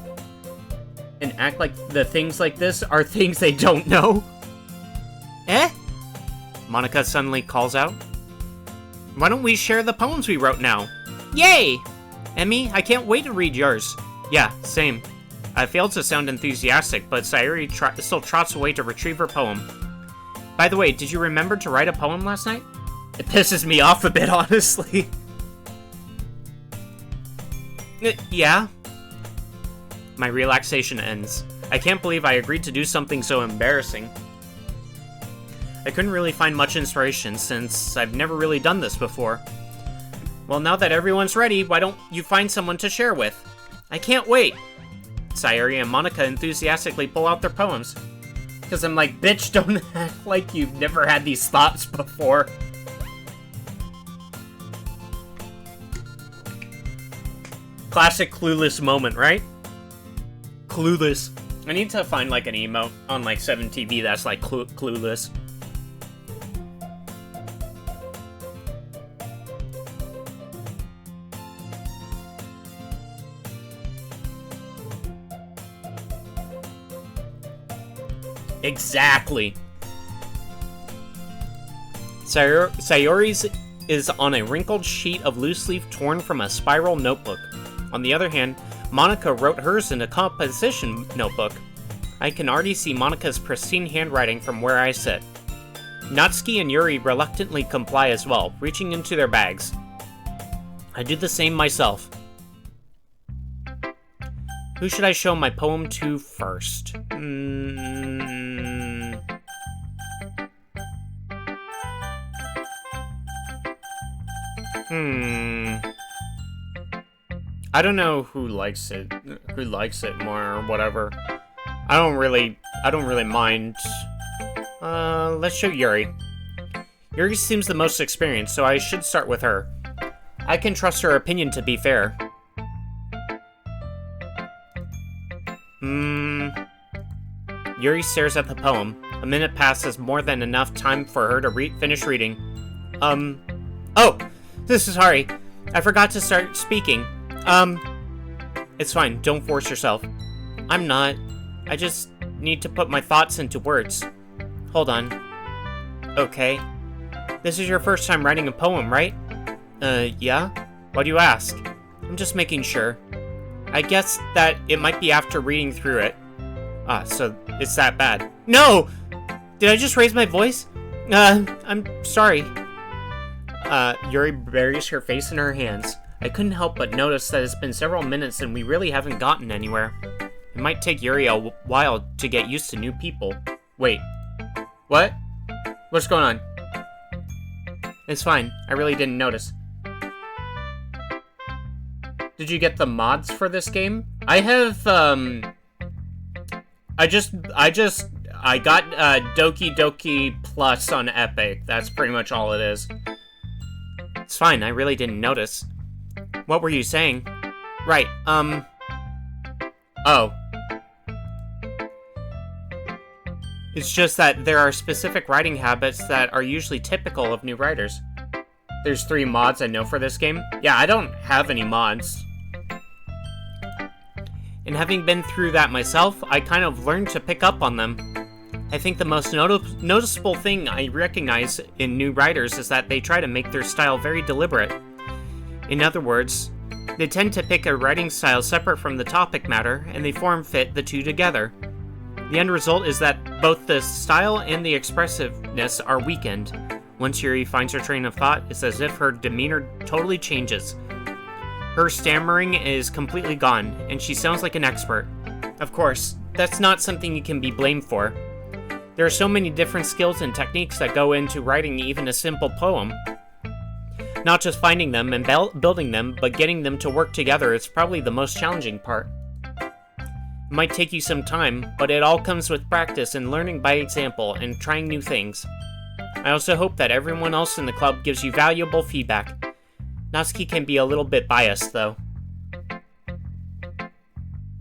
and act like the things like this are things they don't know? Eh? Monica suddenly calls out. Why don't we share the poems we wrote now? Yay! Emmy, I can't wait to read yours. Yeah, same. I failed to sound enthusiastic, but Sayuri still trots away to retrieve her poem. By the way, did you remember to write a poem last night? It pisses me off a bit, honestly. Yeah? My relaxation ends. I can't believe I agreed to do something so embarrassing. I couldn't really find much inspiration since I've never really done this before. Well, now that everyone's ready, why don't you find someone to share with? I can't wait! Sayuri and Monica enthusiastically pull out their poems. Because I'm like, bitch, don't act like you've never had these thoughts before. Classic Clueless moment, right? Clueless. I need to find like an emote on like 7TV that's like Clueless. Exactly. Sayori's is on a wrinkled sheet of loose leaf torn from a spiral notebook. On the other hand, Monica wrote hers in a composition notebook. I can already see Monica's pristine handwriting from where I sit. Natsuki and Yuri reluctantly comply as well, reaching into their bags. I do the same myself. Who should I show my poem to first? I don't know who likes it more or whatever. I don't really mind. Let's show Yuri. Yuri seems the most experienced, so I should start with her. I can trust her opinion to be fair. Yuri stares at the poem. A minute passes, more than enough time for her to finish reading. Oh! This is Hari. I forgot to start speaking. It's fine, don't force yourself. I'm not. I just need to put my thoughts into words. Hold on. Okay. This is your first time writing a poem, right? Yeah? Why do you ask? I'm just making sure. I guess that it might be after reading through it. Ah, so it's that bad. No! Did I just raise my voice? I'm sorry. Yuri buries her face in her hands. I couldn't help but notice that it's been several minutes and we really haven't gotten anywhere. It might take Yuri a while to get used to new people. Wait. What? What's going on? It's fine. I really didn't notice. Did you get the mods for this game? I have, I got, Doki Plus on Epic. That's pretty much all it is. It's fine, I really didn't notice. What were you saying? Right, oh. It's just that there are specific writing habits that are usually typical of new writers. There's 3 mods I know for this game. Yeah, I don't have any mods. And having been through that myself, I kind of learned to pick up on them. I think the most noticeable thing I recognize in new writers is that they try to make their style very deliberate. In other words, they tend to pick a writing style separate from the topic matter, and they form-fit the two together. The end result is that both the style and the expressiveness are weakened. Once Yuri finds her train of thought, it's as if her demeanor totally changes. Her stammering is completely gone, and she sounds like an expert. Of course, that's not something you can be blamed for. There are so many different skills and techniques that go into writing even a simple poem. Not just finding them and building them, but getting them to work together is probably the most challenging part. It might take you some time, but it all comes with practice and learning by example and trying new things. I also hope that everyone else in the club gives you valuable feedback. Natsuki can be a little bit biased, though.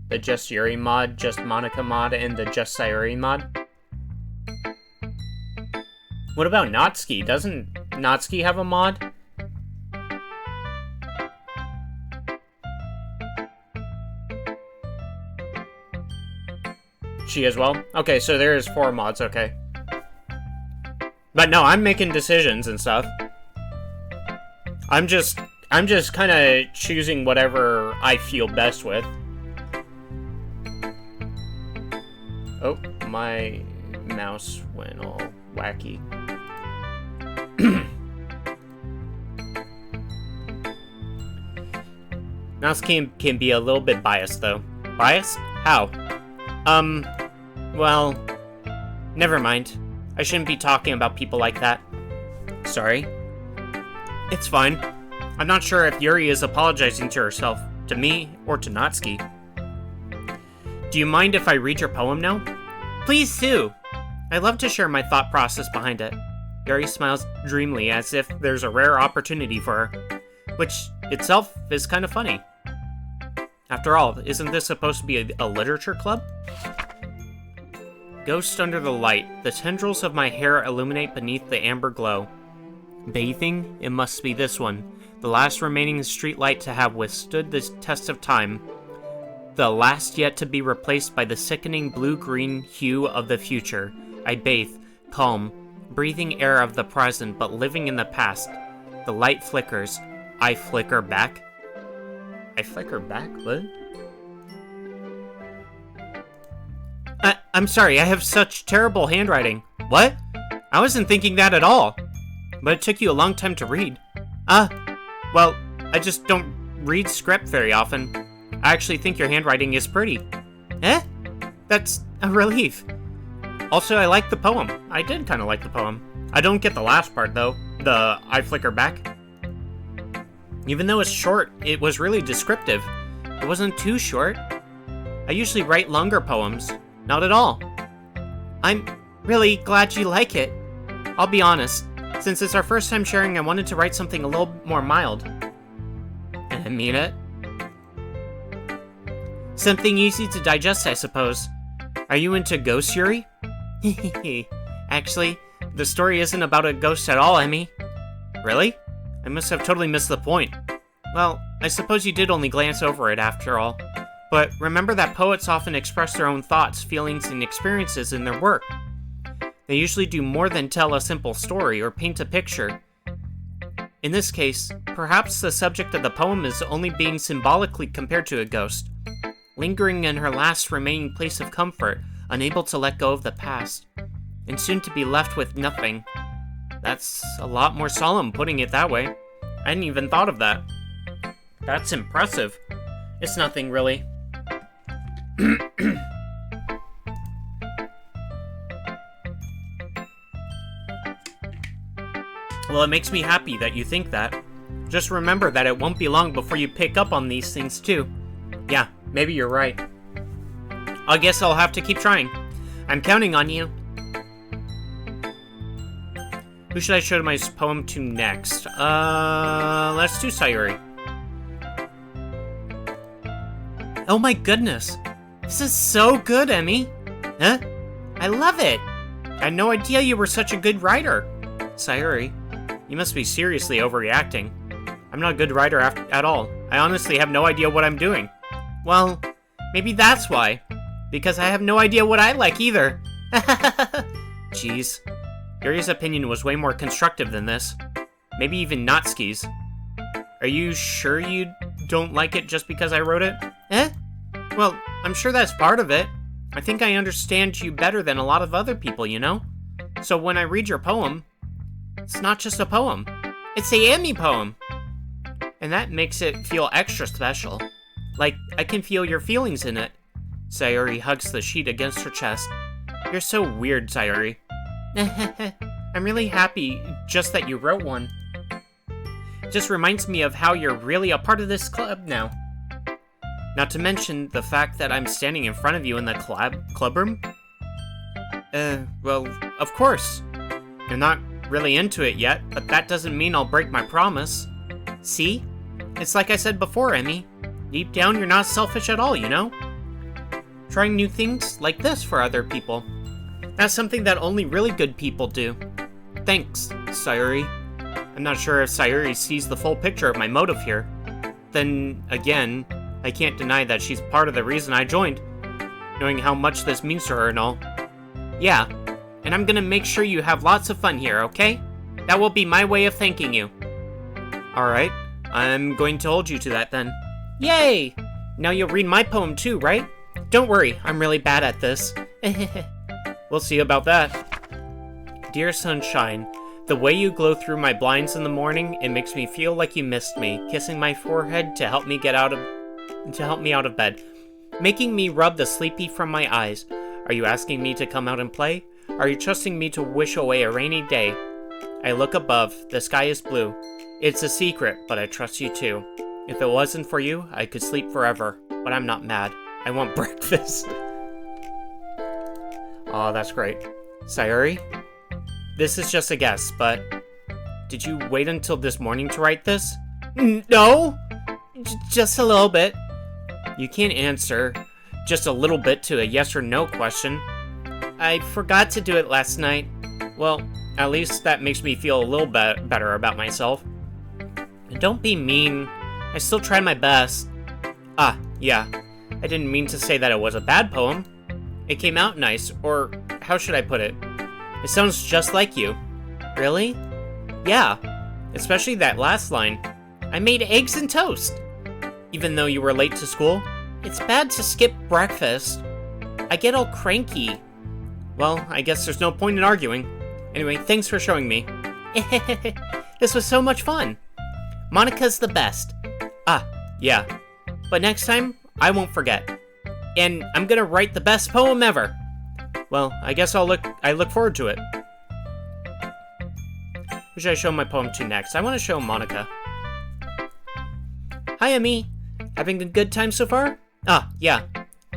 The Just Yuri mod, Just Monica mod, and the Just Sayuri mod? What about Natsuki? Doesn't Natsuki have a mod? she as well? Okay, so there's 4 mods, okay. But no, I'm making decisions and stuff. I'm just kind of choosing whatever I feel best with. Oh, my mouse went all wacky. Mouse can be a little bit biased, though. Biased? How? Well, never mind. I shouldn't be talking about people like that. Sorry. It's fine. I'm not sure if Yuri is apologizing to herself, to me, or to Natsuki. Do you mind if I read your poem now? Please do! I love to share my thought process behind it. Yuri smiles dreamily as if there's a rare opportunity for her, which itself is kind of funny. After all, isn't this supposed to be a literature club? Ghost under the light, the tendrils of my hair illuminate beneath the amber glow. Bathing? It must be this one, the last remaining streetlight to have withstood the test of time. The last yet to be replaced by the sickening blue-green hue of the future. I bathe, calm, breathing air of the present but living in the past. The light flickers. I flicker back. I flicker back? What? I'm sorry, I have such terrible handwriting. What? I wasn't thinking that at all. But it took you a long time to read. Well, I just don't read script very often. I actually think your handwriting is pretty. Eh? That's a relief. Also, I like the poem. I did kind of like the poem. I don't get the last part, though. The I flicker back. Even though it's short, it was really descriptive. It wasn't too short. I usually write longer poems. Not at all. I'm really glad you like it. I'll be honest. Since it's our first time sharing, I wanted to write something a little more mild. And I mean it. Something easy to digest, I suppose. Are you into ghosts, Yuri? Actually, the story isn't about a ghost at all, Emmy. Really? I must have totally missed the point. Well, I suppose you did only glance over it after all. But remember that poets often express their own thoughts, feelings, and experiences in their work. They usually do more than tell a simple story or paint a picture. In this case, perhaps the subject of the poem is only being symbolically compared to a ghost, lingering in her last remaining place of comfort, unable to let go of the past, and soon to be left with nothing. That's a lot more solemn, putting it that way. I hadn't even thought of that. That's impressive. It's nothing, really. Well, it makes me happy that you think that. Just remember that it won't be long before you pick up on these things, too. Yeah, maybe you're right. I guess I'll have to keep trying. I'm counting on you. Who should I show my poem to next? Let's do Sayuri. Oh my goodness. This is so good, Emmy. Huh? I love it. I had no idea you were such a good writer. Sayuri, you must be seriously overreacting. I'm not a good writer at all. I honestly have no idea what I'm doing. Well, maybe that's why. Because I have no idea what I like either. Jeez. Yuri's opinion was way more constructive than this. Maybe even Natsuki's. Are you sure you don't like it just because I wrote it? Eh? Well, I'm sure that's part of it. I think I understand you better than a lot of other people, you know? So when I read your poem, it's not just a poem. It's a Emmy poem. And that makes it feel extra special. Like, I can feel your feelings in it. Sayuri hugs the sheet against her chest. You're so weird, Sayuri. I'm really happy just that you wrote one. It just reminds me of how you're really a part of this club now. Not to mention the fact that I'm standing in front of you in the club room. Well, of course. You're not really into it yet, but that doesn't mean I'll break my promise. See? It's like I said before, Emmy. Deep down, you're not selfish at all, you know? Trying new things like this for other people. That's something that only really good people do. Thanks, Sayuri. I'm not sure if Sayuri sees the full picture of my motive here. Then, again, I can't deny that she's part of the reason I joined. knowing how much this means to her and all. Yeah, and I'm gonna make sure you have lots of fun here, okay? That will be my way of thanking you. Alright, I'm going to hold you to that then. Yay! Now you'll read my poem too, right? Don't worry, I'm really bad at this. We'll see about that. Dear sunshine, the way you glow through my blinds in the morning, it makes me feel like you missed me, kissing my forehead to help me out of bed, making me rub the sleepy from my eyes. Are you asking me to come out and play? Are you trusting me to wish away a rainy day? I look above, the sky is blue. It's a secret, but I trust you too. If it wasn't for you, I could sleep forever, but I'm not mad. I want breakfast. Oh, that's great. Sayuri? This is just a guess, but did you wait until this morning to write this? No! Just a little bit. You can't answer just a little bit to a yes or no question. I forgot to do it last night. Well, at least that makes me feel a little better about myself. And don't be mean. I still tried my best. Ah, yeah. I didn't mean to say that it was a bad poem. It came out nice, or how should I put it? It sounds just like you. Really? Yeah. Especially that last line. I made eggs and toast. Even though you were late to school, it's bad to skip breakfast. I get all cranky. Well, I guess there's no point in arguing. Anyway, thanks for showing me. This was so much fun. Monica's the best. Ah, yeah. But next time, I won't forget. And I'm gonna write the best poem ever. Well, I guess I look forward to it. Who should I show my poem to next? I want to show Monica. Hi, Emmy. Having a good time so far? Ah, yeah.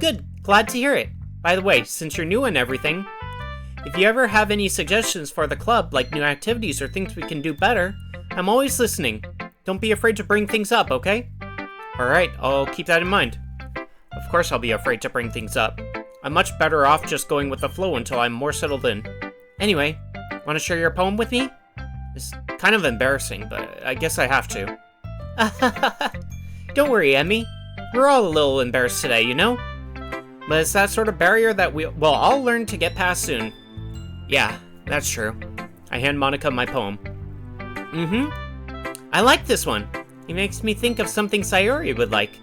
Good. Glad to hear it. By the way, since you're new and everything, if you ever have any suggestions for the club, like new activities or things we can do better, I'm always listening. Don't be afraid to bring things up, okay? Alright, I'll keep that in mind. Of course I'll be afraid to bring things up. I'm much better off just going with the flow until I'm more settled in. Anyway, want to share your poem with me? It's kind of embarrassing, but I guess I have to. Don't worry, Emmy. We're all a little embarrassed today, you know? But it's that sort of barrier that we'll all learn to get past soon. Yeah, that's true. I hand Monica my poem. I like this one. It makes me think of something Sayuri would like.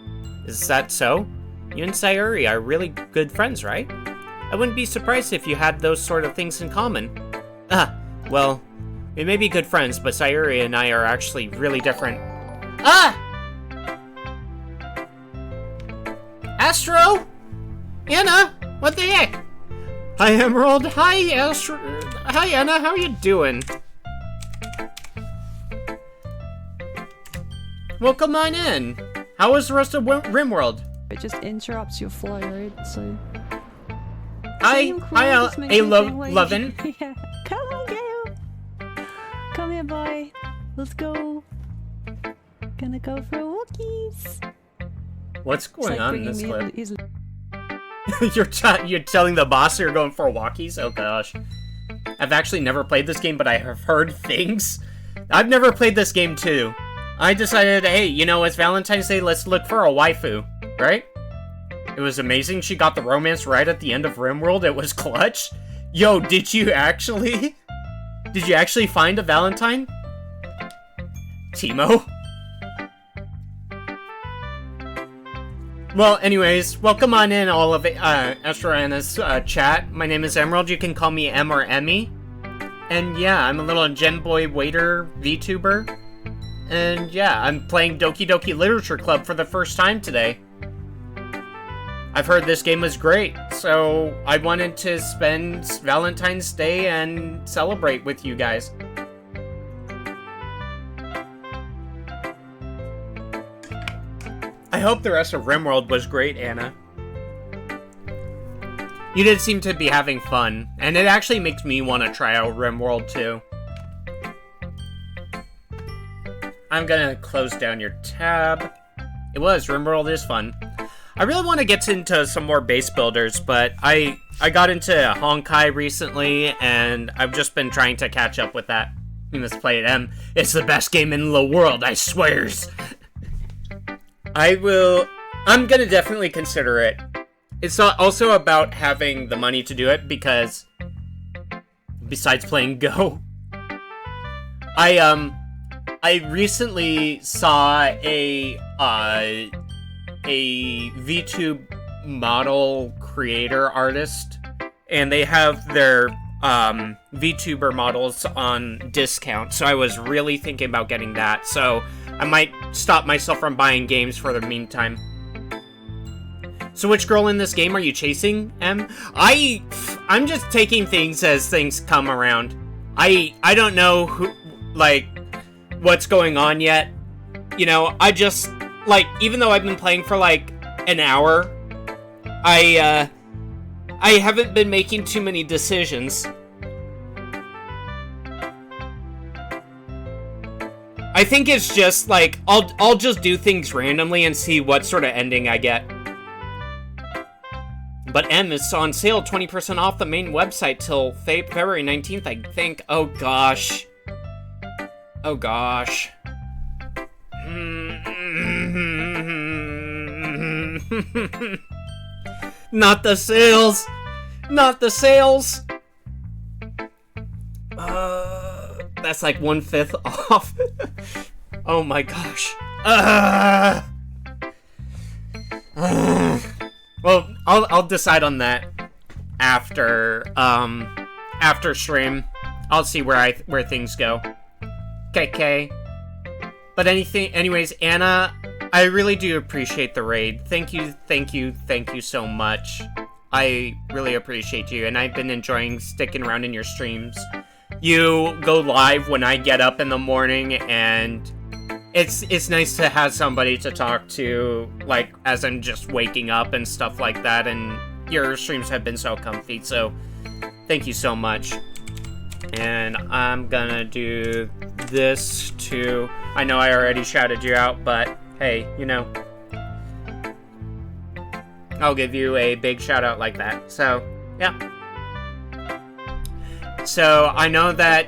Is that so? You and Sayuri are really good friends, right? I wouldn't be surprised if you had those sort of things in common. Well, we may be good friends, but Sayuri and I are actually really different. Astro? Anna? What the heck? Hi, Emerald. Hi, Astro. Hi, Anna. How you doing? Well, come on in. How was the rest of RimWorld? It just interrupts your flow, right? So. Hi, Lovin. Yeah. Come on, Gale. Come here, boy. Let's go. Gonna go for walkies. What's going on in this clip? His... You're telling the boss you're going for walkies? Oh gosh. I've actually never played this game, but I have heard things. I've never played this game too. I decided, hey, you know, it's Valentine's Day, let's look for a waifu, right? It was amazing. She got the romance right at the end of RimWorld. It was clutch. Yo, did you actually find a Valentine? Timo? Well, anyways, welcome on in all of Astroana's chat. My name is Emerald. You can call me Em or Emmy. And yeah, I'm a little Gen Boy waiter VTuber. And yeah, I'm playing Doki Doki Literature Club for the first time today. I've heard this game was great, so I wanted to spend Valentine's Day and celebrate with you guys. I hope the rest of RimWorld was great, Anna. You did seem to be having fun, and it actually makes me want to try out RimWorld too. I'm gonna close down your tab. RimWorld is fun. I really want to get into some more base builders, but I got into Honkai recently, and I've just been trying to catch up with that. You must play it, Em. It's the best game in the world, I swears. I'm gonna definitely consider it. it's also about having the money to do it, because besides playing Go, I recently saw a VTube model creator artist, and they have their VTuber models on discount, so I was really thinking about getting that, so I might stop myself from buying games for the meantime. So which girl in this game are you chasing, Em? I'm just taking things as things come around. I don't know who, like, what's going on yet. You know, I just, like, even though I've been playing for, like, an hour, I haven't been making too many decisions. I think it's just, like, I'll just do things randomly and see what sort of ending I get. But M is on sale, 20% off the main website till February 19th, I think. Oh gosh. Oh gosh. Not the sales! Not the sales! That's like 1/5 off. Oh my gosh. Well, I'll decide on that after stream. I'll see where things go. Okay. But anyways, Anna, I really do appreciate the raid. Thank you so much. I really appreciate you, and I've been enjoying sticking around in your streams. You go live when I get up in the morning, and it's nice to have somebody to talk to, like, as I'm just waking up and stuff like that, and your streams have been so comfy, so thank you so much. And I'm gonna do this too. I know I already shouted you out, but hey, you know, I'll give you a big shout out like that. So, yeah. So, I know that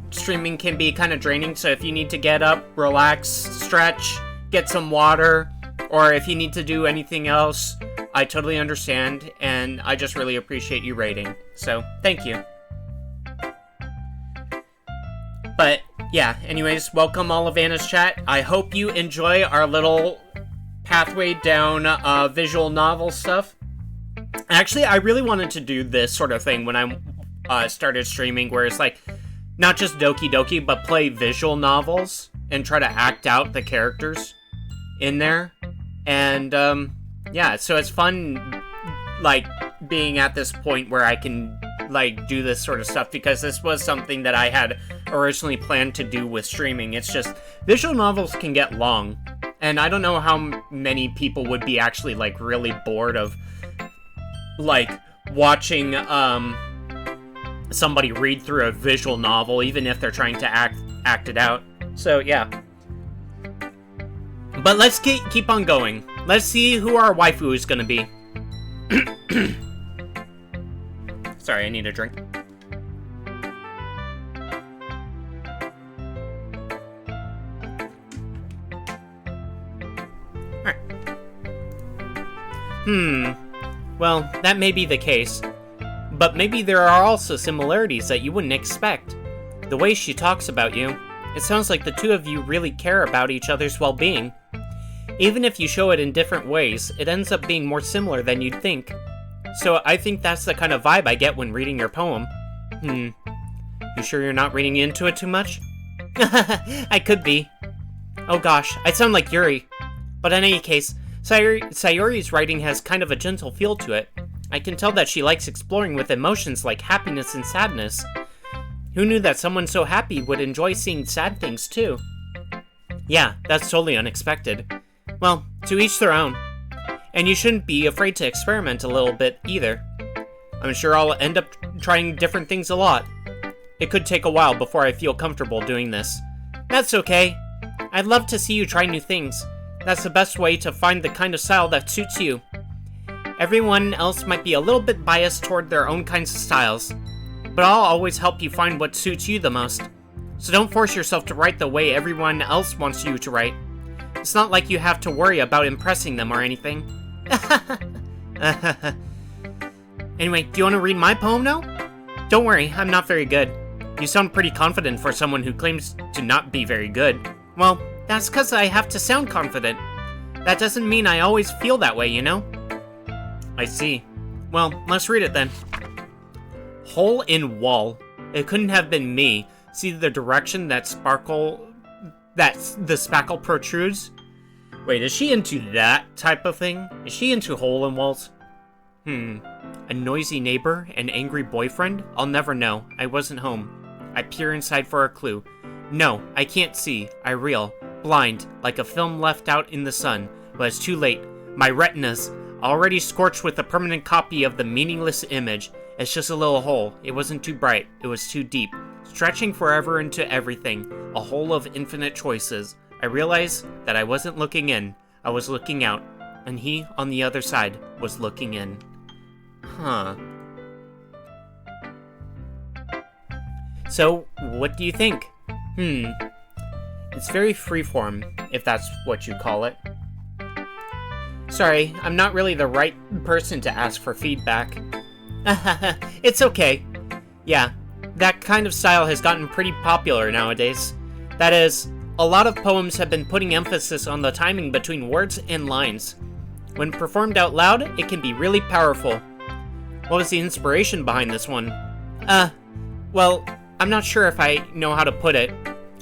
streaming can be kind of draining, so if you need to get up, relax, stretch, get some water, or if you need to do anything else, I totally understand, and I just really appreciate you raiding. So, thank you. But, yeah, anyways, welcome all of Anna's chat. I hope you enjoy our little pathway down visual novel stuff. Actually, I really wanted to do this sort of thing when I started streaming, where it's like, not just Doki Doki, but play visual novels and try to act out the characters in there. And, yeah, so it's fun, like, being at this point where I can, like, do this sort of stuff, because this was something that I had originally planned to do with streaming. It's just, visual novels can get long, and I don't know how many people would be actually, like, really bored of, like, watching, somebody read through a visual novel, even if they're trying to act it out. So, yeah. But let's keep on going. Let's see who our waifu is gonna be. Sorry, I need a drink. Alright. Well, that may be the case. But maybe there are also similarities that you wouldn't expect. The way she talks about you, it sounds like the two of you really care about each other's well-being. Even if you show it in different ways, it ends up being more similar than you'd think. So I think that's the kind of vibe I get when reading your poem. You sure you're not reading into it too much? I could be. Oh gosh, I sound like Yuri. But in any case, Sayori's writing has kind of a gentle feel to it. I can tell that she likes exploring with emotions like happiness and sadness. Who knew that someone so happy would enjoy seeing sad things too? Yeah, that's totally unexpected. Well, to each their own. And you shouldn't be afraid to experiment a little bit either. I'm sure I'll end up trying different things a lot. It could take a while before I feel comfortable doing this. That's okay. I'd love to see you try new things. That's the best way to find the kind of style that suits you. Everyone else might be a little bit biased toward their own kinds of styles, but I'll always help you find what suits you the most. So don't force yourself to write the way everyone else wants you to write. It's not like you have to worry about impressing them or anything. Anyway, do you want to read my poem now? Don't worry, I'm not very good. You sound pretty confident for someone who claims to not be very good. Well, that's because I have to sound confident. That doesn't mean I always feel that way, you know? I see. Well, let's read it then. Hole in wall. It couldn't have been me. See the direction that the spackle protrudes? Wait, is she into that type of thing? Is she into hole in walls? A noisy neighbor? An angry boyfriend? I'll never know. I wasn't home. I peer inside for a clue. No, I can't see. I reel. Blind, like a film left out in the sun. But it's too late. My retina's already scorched with a permanent copy of the meaningless image. It's just a little hole. It wasn't too bright. It was too deep. Stretching forever into everything. A hole of infinite choices. I realized that I wasn't looking in. I was looking out. And he, on the other side, was looking in. Huh. So, what do you think? It's very freeform, if that's what you call it. Sorry, I'm not really the right person to ask for feedback. It's okay. Yeah, that kind of style has gotten pretty popular nowadays. That is, a lot of poems have been putting emphasis on the timing between words and lines. When performed out loud, it can be really powerful. What was the inspiration behind this one? Well, I'm not sure if I know how to put it.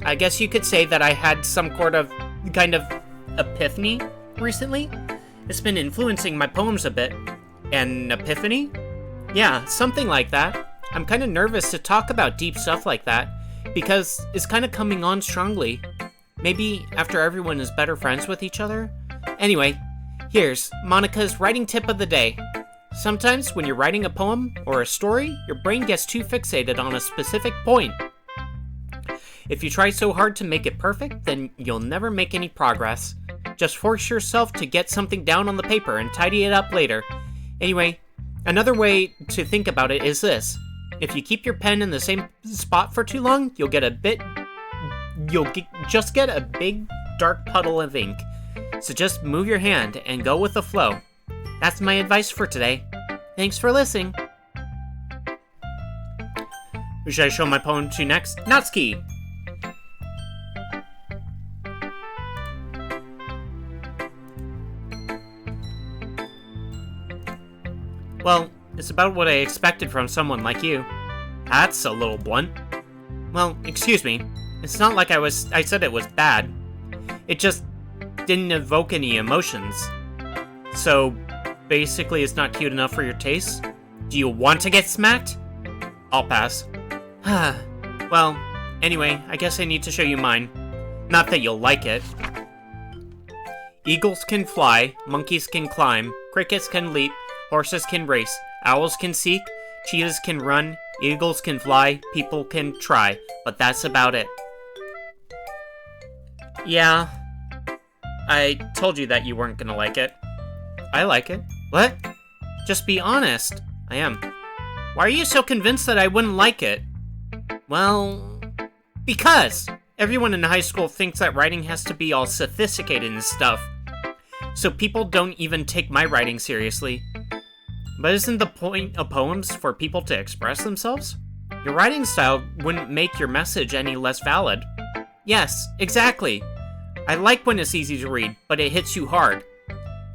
I guess you could say that I had some kind of epiphany recently. It's been influencing my poems a bit. An epiphany? Yeah, something like that. I'm kind of nervous to talk about deep stuff like that, because it's kind of coming on strongly. Maybe after everyone is better friends with each other? Anyway, here's Monica's writing tip of the day. Sometimes when you're writing a poem or a story, your brain gets too fixated on a specific point. If you try so hard to make it perfect, then you'll never make any progress. Just force yourself to get something down on the paper and tidy it up later. Anyway, another way to think about it is this. If you keep your pen in the same spot for too long, you'll just get a big dark puddle of ink. So just move your hand and go with the flow. That's my advice for today. Thanks for listening. Who should I show my poem to next? Natsuki! Well, it's about what I expected from someone like you. That's a little blunt. Well, excuse me. It's not like I said it was bad. It just didn't evoke any emotions. So, basically it's not cute enough for your taste? Do you want to get smacked? I'll pass. Well, anyway, I guess I need to show you mine. Not that you'll like it. Eagles can fly, monkeys can climb, crickets can leap, horses can race, owls can seek, cheetahs can run, eagles can fly, people can try, but that's about it. Yeah, I told you that you weren't gonna like it. I like it. What? Just be honest. I am. Why are you so convinced that I wouldn't like it? Well, because everyone in high school thinks that writing has to be all sophisticated and stuff. So people don't even take my writing seriously. But isn't the point of poems for people to express themselves? Your writing style wouldn't make your message any less valid. Yes, exactly. I like when it's easy to read, but it hits you hard.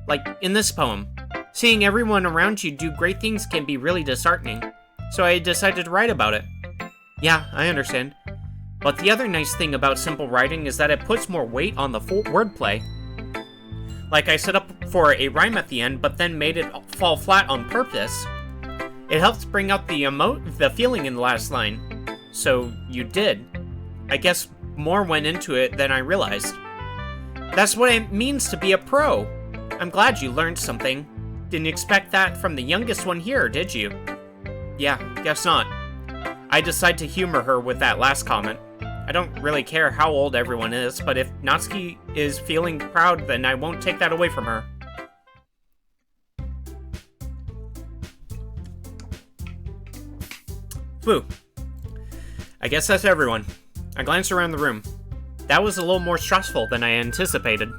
Like in this poem. Seeing everyone around you do great things can be really disheartening. So I decided to write about it. Yeah, I understand. But the other nice thing about simple writing is that it puts more weight on the wordplay. Like I set up for a rhyme at the end, but then made it fall flat on purpose. It helps bring out the feeling in the last line. So you did. I guess more went into it than I realized. That's what it means to be a pro. I'm glad you learned something. Didn't expect that from the youngest one here, did you? Yeah, guess not. I decided to humor her with that last comment. I don't really care how old everyone is, but if Natsuki is feeling proud, then I won't take that away from her. Phew. I guess that's everyone. I glanced around the room. That was a little more stressful than I anticipated.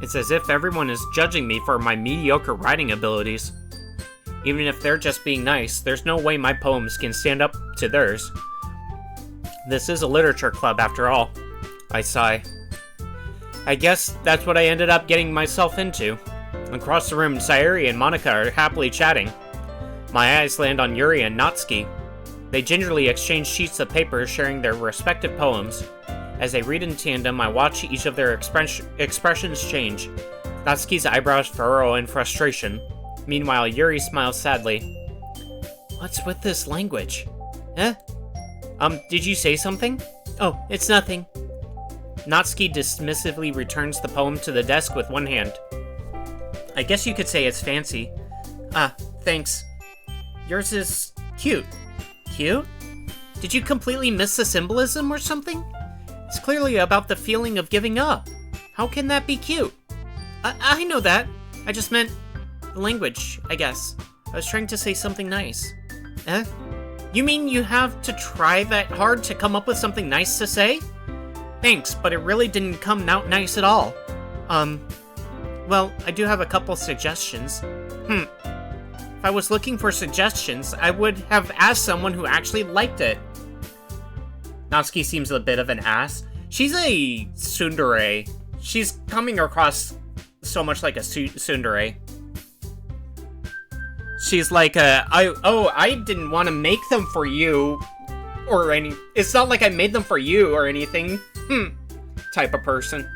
It's as if everyone is judging me for my mediocre writing abilities. Even if they're just being nice, there's no way my poems can stand up to theirs. This is a literature club after all. I sigh. I guess that's what I ended up getting myself into. Across the room, Sayuri and Monica are happily chatting. My eyes land on Yuri and Natsuki. They gingerly exchange sheets of paper, sharing their respective poems. As they read in tandem, I watch each of their expressions change. Natsuki's eyebrows furrow in frustration. Meanwhile, Yuri smiles sadly. What's with this language? Eh? Did you say something? Oh, it's nothing. Natsuki dismissively returns the poem to the desk with one hand. I guess you could say it's fancy. Ah, thanks. Yours is cute. Cute? Did you completely miss the symbolism or something? It's clearly about the feeling of giving up. How can that be cute? I know that. I just meant the language, I guess. I was trying to say something nice. Eh? You mean you have to try that hard to come up with something nice to say? Thanks, but it really didn't come out nice at all. Well, I do have a couple suggestions. If I was looking for suggestions, I would have asked someone who actually liked it. Natsuki seems a bit of an ass. She's a tsundere. She's coming across so much like a tsundere. She's like I didn't want to make them for you, or any. It's not like I made them for you or anything. Type of person.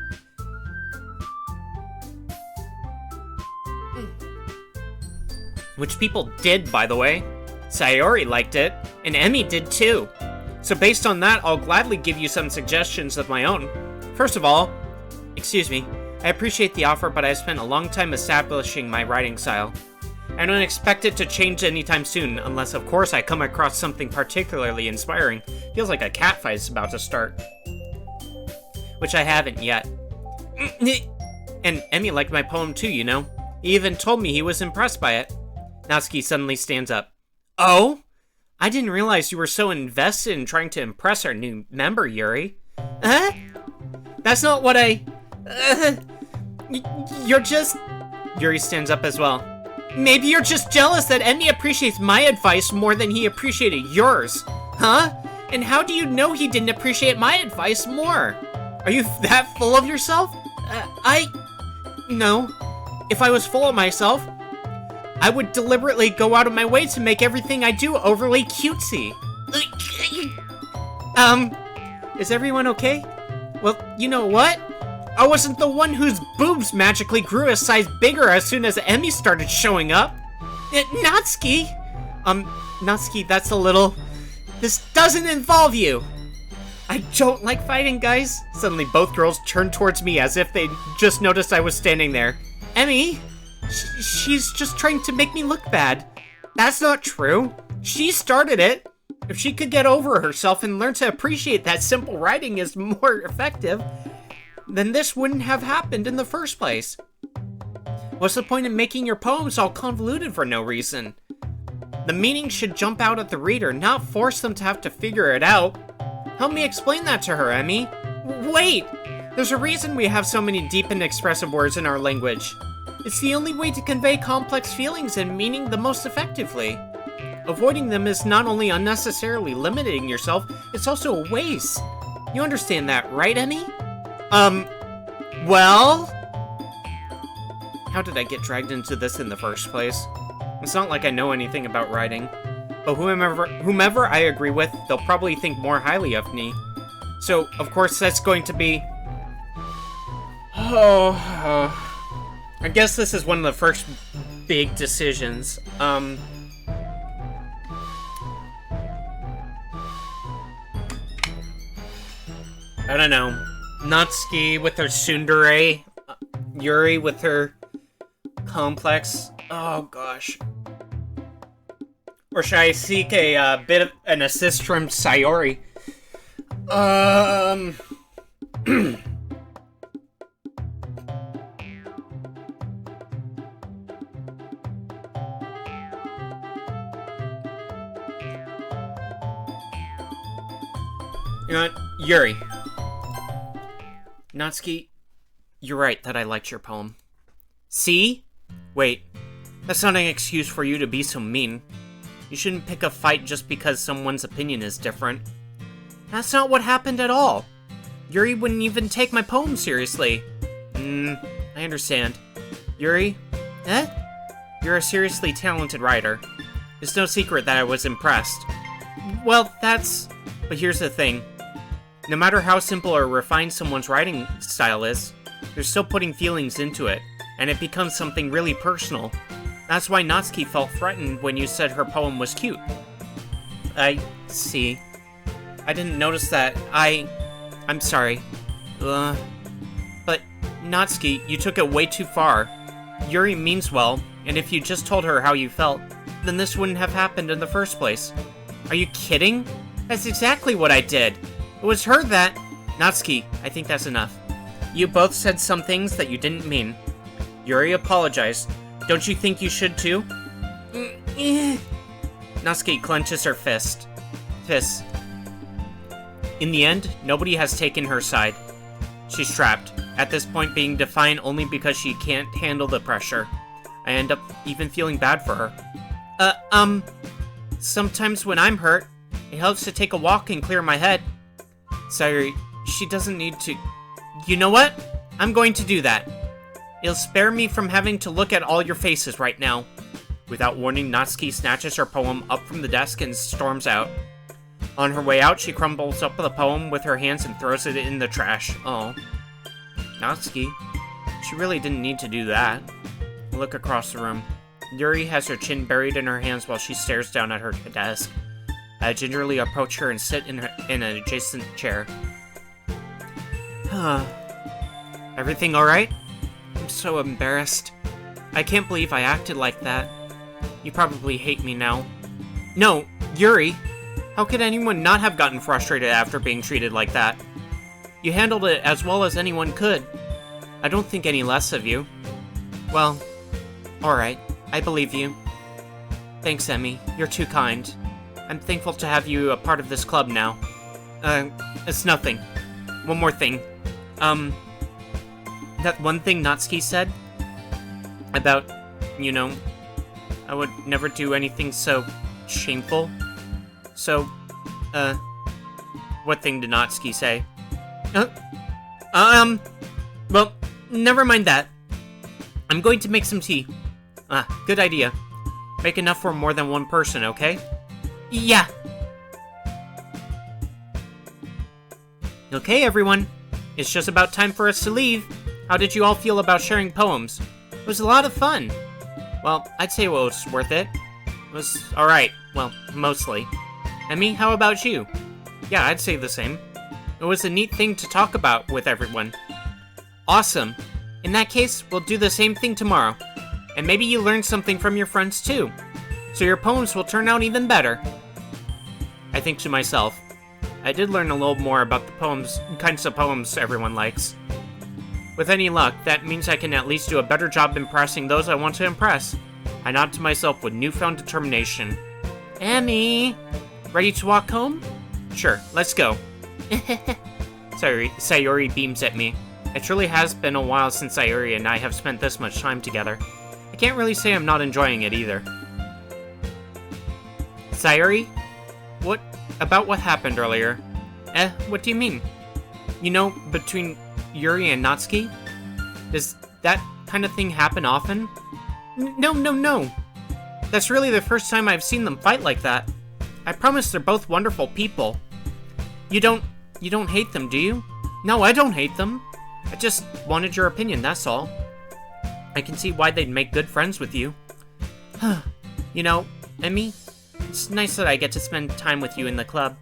Which people did, by the way. Sayori liked it, and Emmy did too. So based on that, I'll gladly give you some suggestions of my own. First of all, excuse me, I appreciate the offer, but I've spent a long time establishing my writing style. I don't expect it to change anytime soon, unless of course I come across something particularly inspiring. Feels like a catfight is about to start. Which I haven't yet. And Emmy liked my poem too, you know. He even told me he was impressed by it. Natsuki suddenly stands up. Oh? I didn't realize you were so invested in trying to impress our new member, Yuri. Huh? That's not what I... You're just... Yuri stands up as well. Maybe you're just jealous that Emmy appreciates my advice more than he appreciated yours. Huh? And how do you know he didn't appreciate my advice more? Are you that full of yourself? No. If I was full of myself, I would deliberately go out of my way to make everything I do overly cutesy. Is everyone okay? Well, you know what? I wasn't the one whose boobs magically grew a size bigger as soon as Emmy started showing up. Natsuki? Natsuki, that's a little... This doesn't involve you. I don't like fighting, guys. Suddenly both girls turned towards me as if they just noticed I was standing there. Emmy? She's just trying to make me look bad. That's not true. She started it. If she could get over herself and learn to appreciate that simple writing is more effective, then this wouldn't have happened in the first place. What's the point in making your poems all convoluted for no reason? The meaning should jump out at the reader, not force them to have to figure it out. Help me explain that to her, Emmy. Wait! There's a reason we have so many deep and expressive words in our language. It's the only way to convey complex feelings and meaning the most effectively. Avoiding them is not only unnecessarily limiting yourself, it's also a waste. You understand that, right, Emmy? Well? How did I get dragged into this in the first place? It's not like I know anything about writing. But whomever I agree with, they'll probably think more highly of me. So, of course, that's going to be... I guess this is one of the first big decisions. I don't know. Natsuki with her tsundere, Yuri with her complex. Oh gosh. Or should I seek a bit of an assist from Sayori? You know what? Yuri. Natsuki, You're right that I liked your poem. See? Wait, that's not an excuse for you to be so mean. You shouldn't pick a fight just because someone's opinion is different. That's not what happened at all. Yuri wouldn't even take my poem seriously. I understand. Yuri? You're a seriously talented writer. It's no secret that I was impressed. Well, but here's the thing. No matter how simple or refined someone's writing style is, they're still putting feelings into it, and it becomes something really personal. That's why Natsuki felt threatened when you said her poem was cute. I see. I didn't notice that. I'm sorry. But, Natsuki, you took it way too far. Yuri means well, and if you just told her how you felt, then this wouldn't have happened in the first place. Are you kidding? That's exactly what I did. It was her that... Natsuki, I think that's enough. You both said some things that you didn't mean. Yuri apologized. Don't you think you should too? Natsuki clenches her fists. In the end, nobody has taken her side. She's trapped, at this point being defiant only because she can't handle the pressure. I end up even feeling bad for her. Sometimes when I'm hurt, it helps to take a walk and clear my head. Sayuri, she doesn't need to... You know what? I'm going to do that. It'll spare me from having to look at all your faces right now. Without warning, Natsuki snatches her poem up from the desk and storms out. On her way out, she crumbles up the poem with her hands and throws it in the trash. Oh. Natsuki, she really didn't need to do that. I look across the room. Yuri has her chin buried in her hands while she stares down at her desk. I gingerly approach her and sit in an adjacent chair. Everything alright? I'm so embarrassed. I can't believe I acted like that. You probably hate me now. No, Yuri! How could anyone not have gotten frustrated after being treated like that? You handled it as well as anyone could. I don't think any less of you. Well, alright. I believe you. Thanks, Emmy. You're too kind. I'm thankful to have you a part of this club now. It's nothing. One more thing. That one thing Natsuki said about, I would never do anything so shameful. So, what thing did Natsuki say? Well, never mind that. I'm going to make some tea. Good idea. Make enough for more than one person, okay? Yeah. Okay, everyone. It's just about time for us to leave. How did you all feel about sharing poems? It was a lot of fun. Well, I'd say it was worth it. It was alright. Well, mostly. Emmy, how about you? Yeah, I'd say the same. It was a neat thing to talk about with everyone. Awesome. In that case, we'll do the same thing tomorrow. And maybe you learned something from your friends too. So your poems will turn out even better. I think to myself, I did learn a little more about the kinds of poems everyone likes. With any luck, that means I can at least do a better job impressing those I want to impress. I nod to myself with newfound determination. Emmy! Ready to walk home? Sure, let's go. Sayuri beams at me. It truly has been a while since Sayuri and I have spent this much time together. I can't really say I'm not enjoying it either. Sayuri? What about what happened earlier? What do you mean? Between Yuri and Natsuki? Does that kind of thing happen often? No. That's really the first time I've seen them fight like that. I promise they're both wonderful people. You don't hate them, do you? No, I don't hate them. I just wanted your opinion, that's all. I can see why they'd make good friends with you. Emmy, it's nice that I get to spend time with you in the club,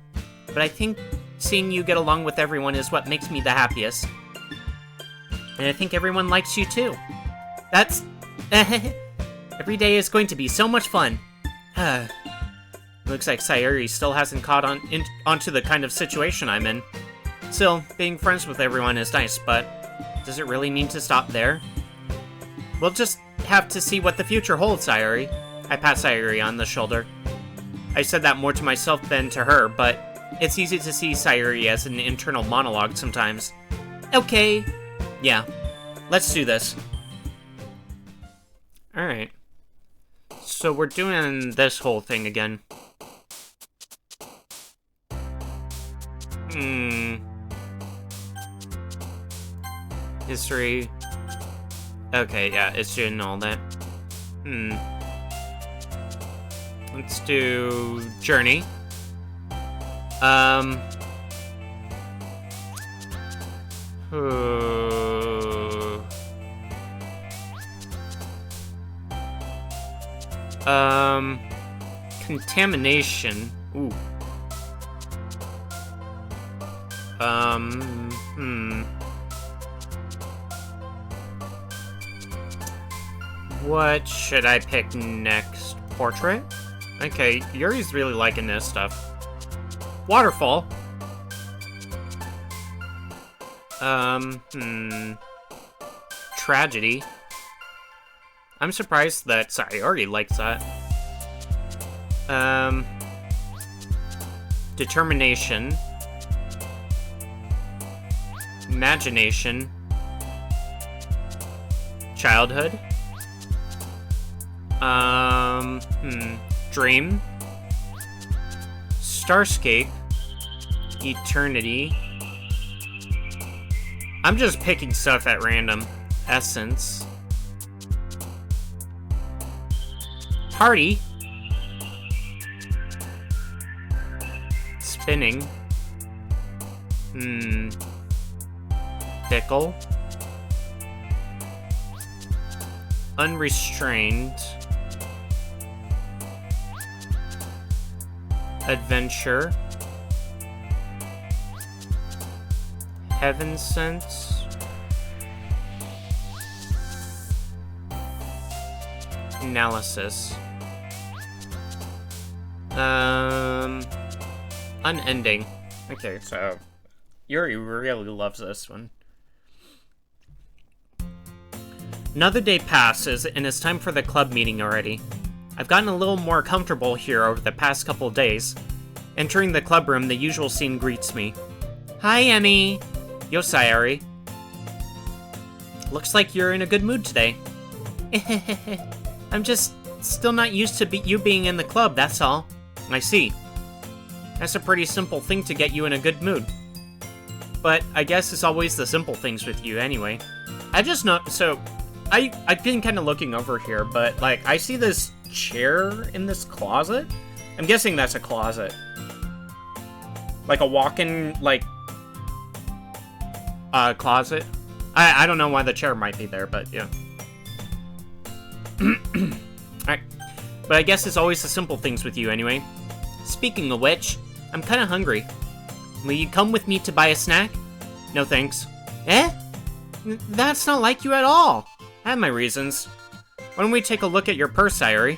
but I think seeing you get along with everyone is what makes me the happiest. And I think everyone likes you too. That's... Every day is going to be so much fun. Looks like Sayuri still hasn't caught onto the kind of situation I'm in. Still, being friends with everyone is nice, but does it really need to stop there? We'll just have to see what the future holds, Sayuri. I pat Sayuri on the shoulder. I said that more to myself than to her, but it's easy to see Sayuri as an internal monologue sometimes. Okay. Yeah. let's do this. Alright. So we're doing this whole thing again. History. Okay, yeah, it's doing all that. Let's do journey. Contamination. Ooh. What should I pick next? Portrait? Okay, Yuri's really liking this stuff. Waterfall. Tragedy. I'm surprised that Sayori likes that. Determination. Imagination. Childhood. Dream. Starscape. Eternity. I'm just picking stuff at random. Essence. Party. Spinning. Fickle. Unrestrained. Adventure. Heaven Sent. Analysis. Unending. Okay, so Yuri really loves this one. Another day passes, and it's time for the club meeting already. I've gotten a little more comfortable here over the past couple days. Entering the club room, the usual scene greets me. Hi, Emmy! Yo, Sayori. Looks like you're in a good mood today. I'm just still not used to you being in the club, that's all. I see. That's a pretty simple thing to get you in a good mood. But I guess it's always the simple things with you anyway. I just know, so I've been kind of looking over here, but like I see this chair in this closet. I'm guessing that's a closet. Like a walk-in, like, closet. I don't know why the chair might be there, but yeah. Alright. But I guess it's always the simple things with you anyway. Speaking of which, I'm kinda hungry. Will you come with me to buy a snack? No thanks. Eh? That's not like you at all. I have my reasons. Why don't we take a look at your purse, Sayori?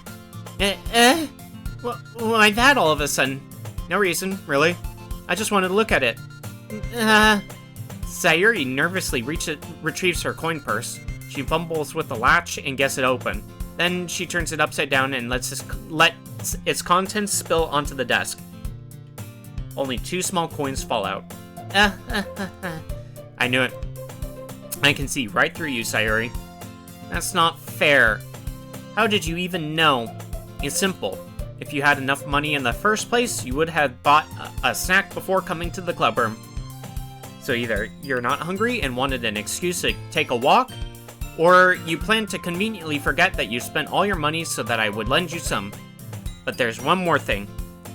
Why that all of a sudden? No reason, really. I just wanted to look at it. Sayori nervously retrieves her coin purse. She fumbles with the latch and gets it open. Then she turns it upside down and lets its contents spill onto the desk. Only 2 small coins fall out. I knew it. I can see right through you, Sayori. That's not fair. How did you even know? It's simple. If you had enough money in the first place, you would have bought a snack before coming to the club room. So either you're not hungry and wanted an excuse to take a walk, or you plan to conveniently forget that you spent all your money so that I would lend you some. But there's one more thing.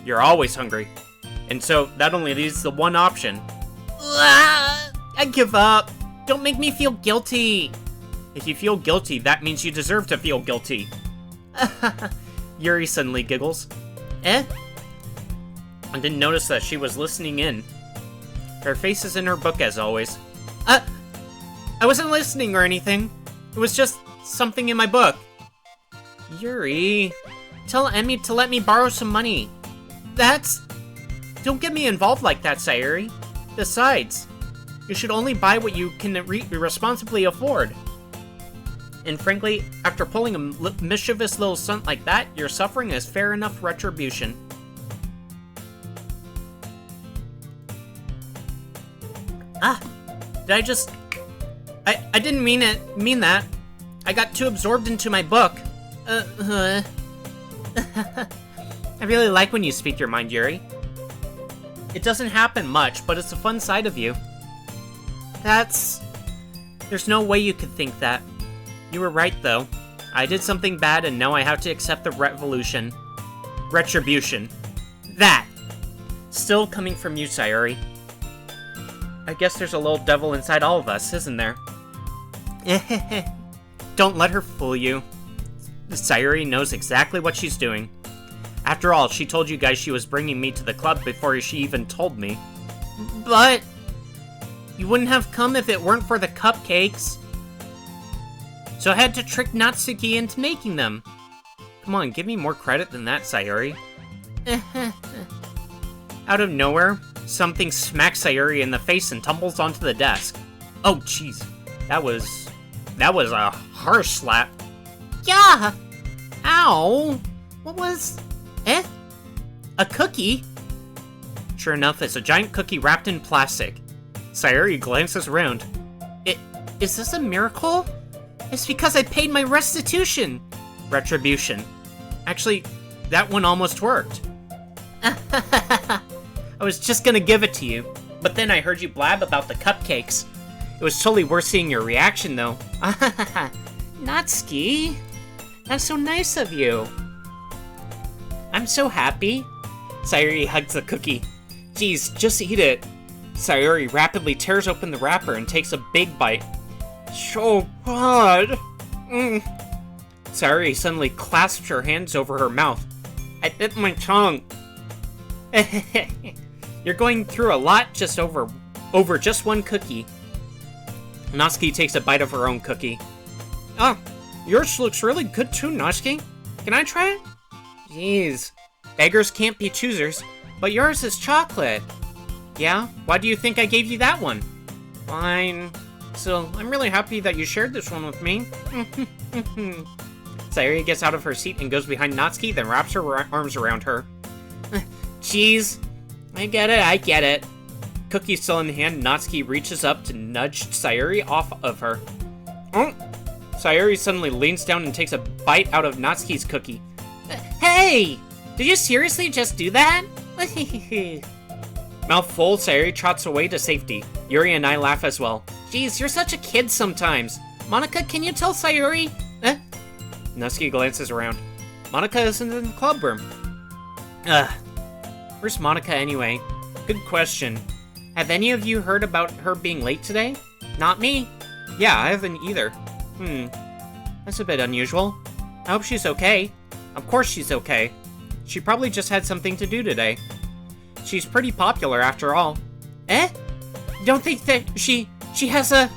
You're always hungry. And so that only leaves the one option. I give up. Don't make me feel guilty. If you feel guilty, that means you deserve to feel guilty. Yuri suddenly giggles. I didn't notice that she was listening in. Her face is in her book as always. I wasn't listening or anything. It was just something in my book. Yuri, tell Emmy to let me borrow some money. Don't get me involved like that, Sayori. Besides, you should only buy what you can responsibly afford. And frankly, after pulling a mischievous little stunt like that, your suffering is fair enough retribution. Did I just I didn't mean that. I got too absorbed into my book. I really like when you speak your mind, Yuri. It doesn't happen much, but it's a fun side of you. There's no way you could think that. You were right, though. I did something bad, and now I have to accept the retribution. That! Still coming from you, Sayuri. I guess there's a little devil inside all of us, isn't there? Don't let her fool you. Sayuri knows exactly what she's doing. After all, she told you guys she was bringing me to the club before she even told me. But... you wouldn't have come if it weren't for the cupcakes. So I had to trick Natsuki into making them. Come on, give me more credit than that, Sayuri. Out of nowhere, something smacks Sayuri in the face and tumbles onto the desk. Oh, jeez. That was a harsh slap. Yeah! Ow! What was... a cookie? Sure enough, it's a giant cookie wrapped in plastic. Sayuri glances around. Is this a miracle? It's because I paid my restitution. Retribution. Actually, that one almost worked. I was just gonna give it to you, but then I heard you blab about the cupcakes. It was totally worth seeing your reaction, though. Natsuki, that's so nice of you. I'm so happy. Sayuri hugs the cookie. Geez, just eat it. Sayuri rapidly tears open the wrapper and takes a big bite. So good. Sayuri suddenly clasps her hands over her mouth. I bit my tongue. You're going through a lot just over just one cookie. Natsuki takes a bite of her own cookie. Oh, yours looks really good too, Natsuki. Can I try it? Jeez. Beggars can't be choosers, but yours is chocolate. Yeah? Why do you think I gave you that one? Fine. So, I'm really happy that you shared this one with me. Sayuri gets out of her seat and goes behind Natsuki, then wraps her arms around her. Jeez. I get it. Cookie still in hand, Natsuki reaches up to nudge Sayuri off of her. Sayuri suddenly leans down and takes a bite out of Natsuki's cookie. Hey! Did you seriously just do that? Mouth full, Sayuri trots away to safety. Yuri and I laugh as well. Geez, you're such a kid sometimes. Monika, can you tell Sayuri? Natsuki glances around. Monika isn't in the club room. Where's Monika anyway? Good question. Have any of you heard about her being late today? Not me. Yeah, I haven't either. That's a bit unusual. I hope she's okay. Of course she's okay. She probably just had something to do today. She's pretty popular after all. Don't think that she has a...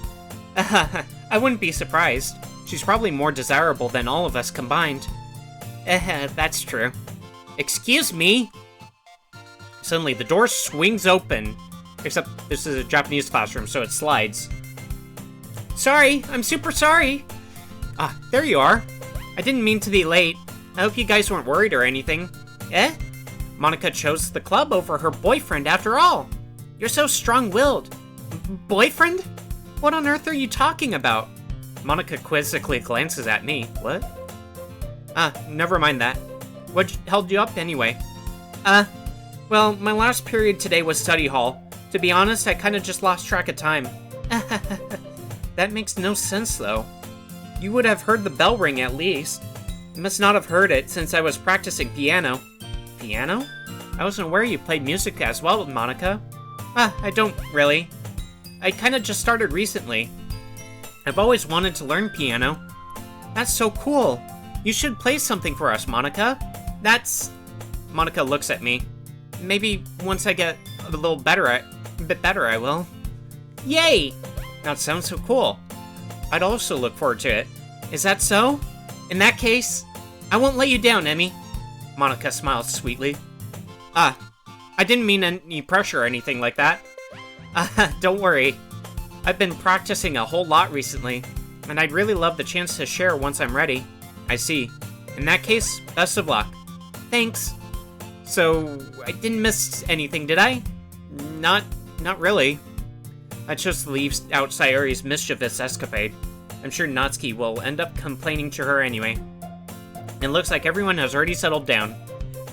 I wouldn't be surprised. She's probably more desirable than all of us combined. That's true. Excuse me? Suddenly, the door swings open. Except this is a Japanese classroom, so it slides. Sorry, I'm super sorry. There you are. I didn't mean to be late. I hope you guys weren't worried or anything. Monika chose the club over her boyfriend after all. You're so strong-willed. Boyfriend? What on earth are you talking about? Monika quizzically glances at me. What? Never mind that. What held you up anyway? Well, my last period today was study hall. To be honest, I kinda just lost track of time. That makes no sense, though. You would have heard the bell ring at least. You must not have heard it since I was practicing piano. Piano? I wasn't aware you played music as well, Monika. I don't really. I kinda just started recently. I've always wanted to learn piano. That's so cool. You should play something for us, Monika. Monika looks at me. Maybe once I get a bit better, I will. Yay! That sounds so cool. I'd also look forward to it. Is that so? In that case, I won't let you down, Emmy. Monika smiles sweetly. I didn't mean any pressure or anything like that. Don't worry. I've been practicing a whole lot recently, and I'd really love the chance to share once I'm ready. I see. In that case, best of luck. Thanks. So, I didn't miss anything, did I? Not really. Let's just leave out Sayori's mischievous escapade. I'm sure Natsuki will end up complaining to her anyway. It looks like everyone has already settled down.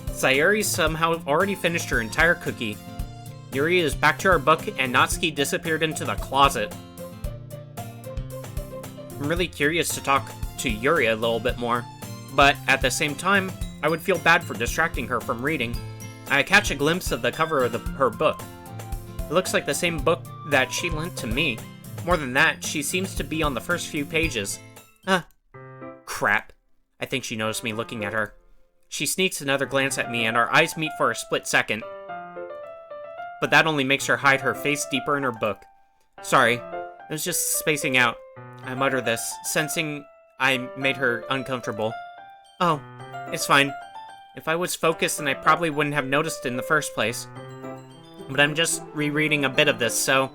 Sayori somehow already finished her entire cookie. Yuri is back to her book, and Natsuki disappeared into the closet. I'm really curious to talk to Yuri a little bit more, but at the same time, I would feel bad for distracting her from reading. I catch a glimpse of the cover of her book. It looks like the same book that she lent to me. More than that, she seems to be on the first few pages. Crap. I think she noticed me looking at her. She sneaks another glance at me, and our eyes meet for a split second. But that only makes her hide her face deeper in her book. Sorry, I was just spacing out. I mutter this, sensing I made her uncomfortable. Oh, it's fine. If I was focused, then I probably wouldn't have noticed in the first place. But I'm just rereading a bit of this, so...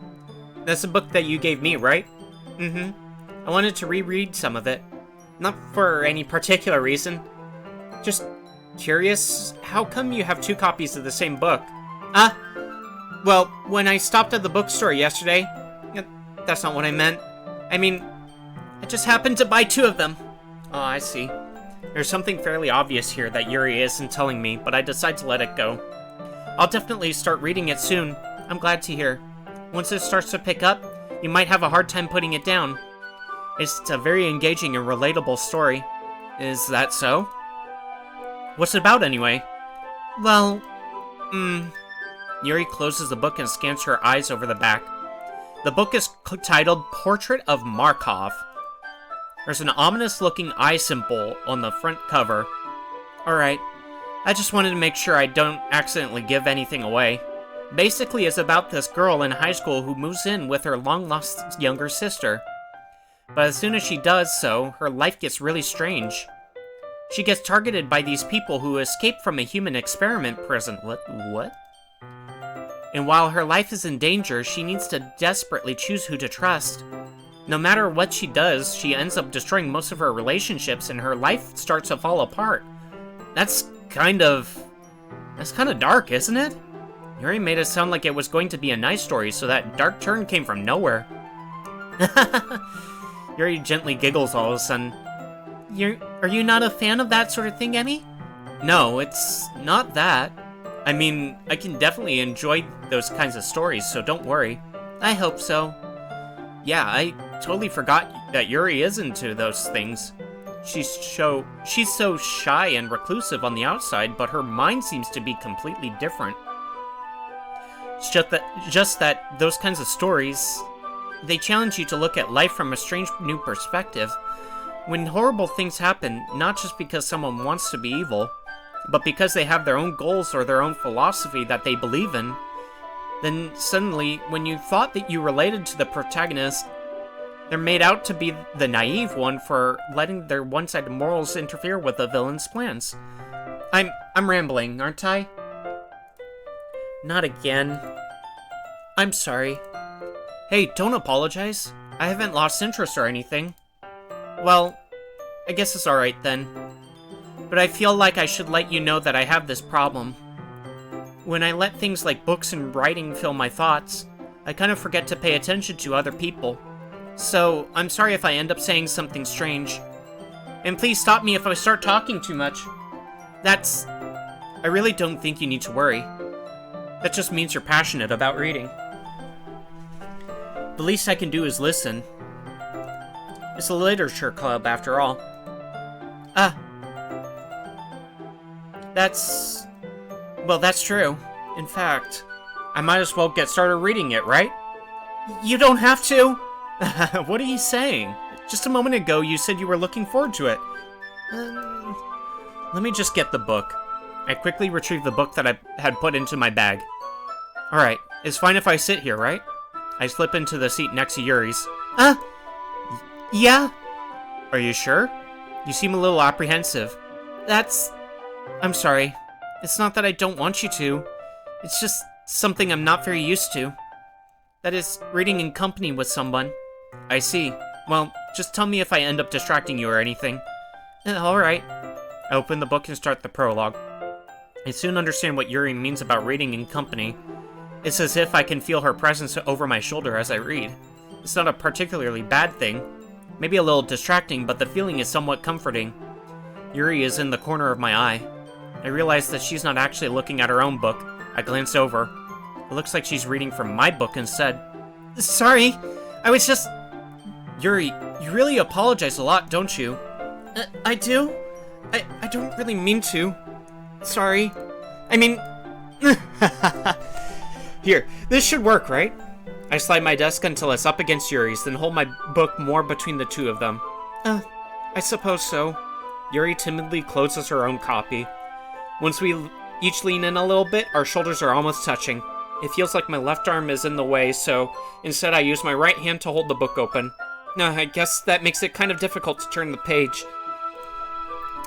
That's a book that you gave me, right? Mm-hmm. I wanted to reread some of it. Not for any particular reason. Just curious, how come you have 2 copies of the same book? Well, when I stopped at the bookstore yesterday... That's not what I meant. I mean, I just happened to buy 2 of them. Oh, I see. There's something fairly obvious here that Yuri isn't telling me, but I decide to let it go. I'll definitely start reading it soon. I'm glad to hear. Once it starts to pick up, you might have a hard time putting it down. It's a very engaging and relatable story. Is that so? What's it about, anyway? Well, Yuri closes the book and scans her eyes over the back. The book is titled Portrait of Markov. There's an ominous-looking eye symbol on the front cover. Alright, I just wanted to make sure I don't accidentally give anything away. Basically, it's about this girl in high school who moves in with her long-lost younger sister. But as soon as she does so, her life gets really strange. She gets targeted by these people who escaped from a human experiment prison. What? And while her life is in danger, she needs to desperately choose who to trust. No matter what she does, she ends up destroying most of her relationships and her life starts to fall apart. That's kind of dark, isn't it? Yuri made it sound like it was going to be a nice story, so that dark turn came from nowhere. Yuri gently giggles all of a sudden. Are you not a fan of that sort of thing, Emmy? No, it's not that. I mean, I can definitely enjoy those kinds of stories, so don't worry. I hope so. Yeah, I totally forgot that Yuri is into those things. She's so shy and reclusive on the outside, but her mind seems to be completely different. It's just that those kinds of stories, they challenge you to look at life from a strange new perspective. When horrible things happen, not just because someone wants to be evil, but because they have their own goals or their own philosophy that they believe in, then suddenly, when you thought that you related to the protagonist, they're made out to be the naive one for letting their one-sided morals interfere with the villain's plans. I'm rambling, aren't I? Not again. I'm sorry. Hey, don't apologize. I haven't lost interest or anything. Well, I guess it's alright then. But I feel like I should let you know that I have this problem. When I let things like books and writing fill my thoughts, I kind of forget to pay attention to other people. So, I'm sorry if I end up saying something strange. And please stop me if I start talking too much. I really don't think you need to worry. That just means you're passionate about reading. The least I can do is listen. It's a literature club, after all. That's true. In fact, I might as well get started reading it, right? You don't have to! What are you saying? Just a moment ago, you said you were looking forward to it. Let me just get the book. I quickly retrieved the book that I had put into my bag. Alright, it's fine if I sit here, right? I slip into the seat next to Yuri's. Yeah? Are you sure? You seem a little apprehensive. I'm sorry. It's not that I don't want you to. It's just something I'm not very used to. That is, reading in company with someone. I see. Well, just tell me if I end up distracting you or anything. Alright. I open the book and start the prologue. I soon understand what Yuri means about reading in company. It's as if I can feel her presence over my shoulder as I read. It's not a particularly bad thing. Maybe a little distracting, but the feeling is somewhat comforting. Yuri is in the corner of my eye. I realize that she's not actually looking at her own book. I glance over. It looks like she's reading from my book instead. Sorry, I was just... Yuri, you really apologize a lot, don't you? I do? I don't really mean to. Sorry. I mean... Here, this should work, right? I slide my desk until it's up against Yuri's, then hold my book more between the two of them. I suppose so. Yuri timidly closes her own copy. Once we each lean in a little bit, our shoulders are almost touching. It feels like my left arm is in the way, so instead I use my right hand to hold the book open. I guess that makes it kind of difficult to turn the page.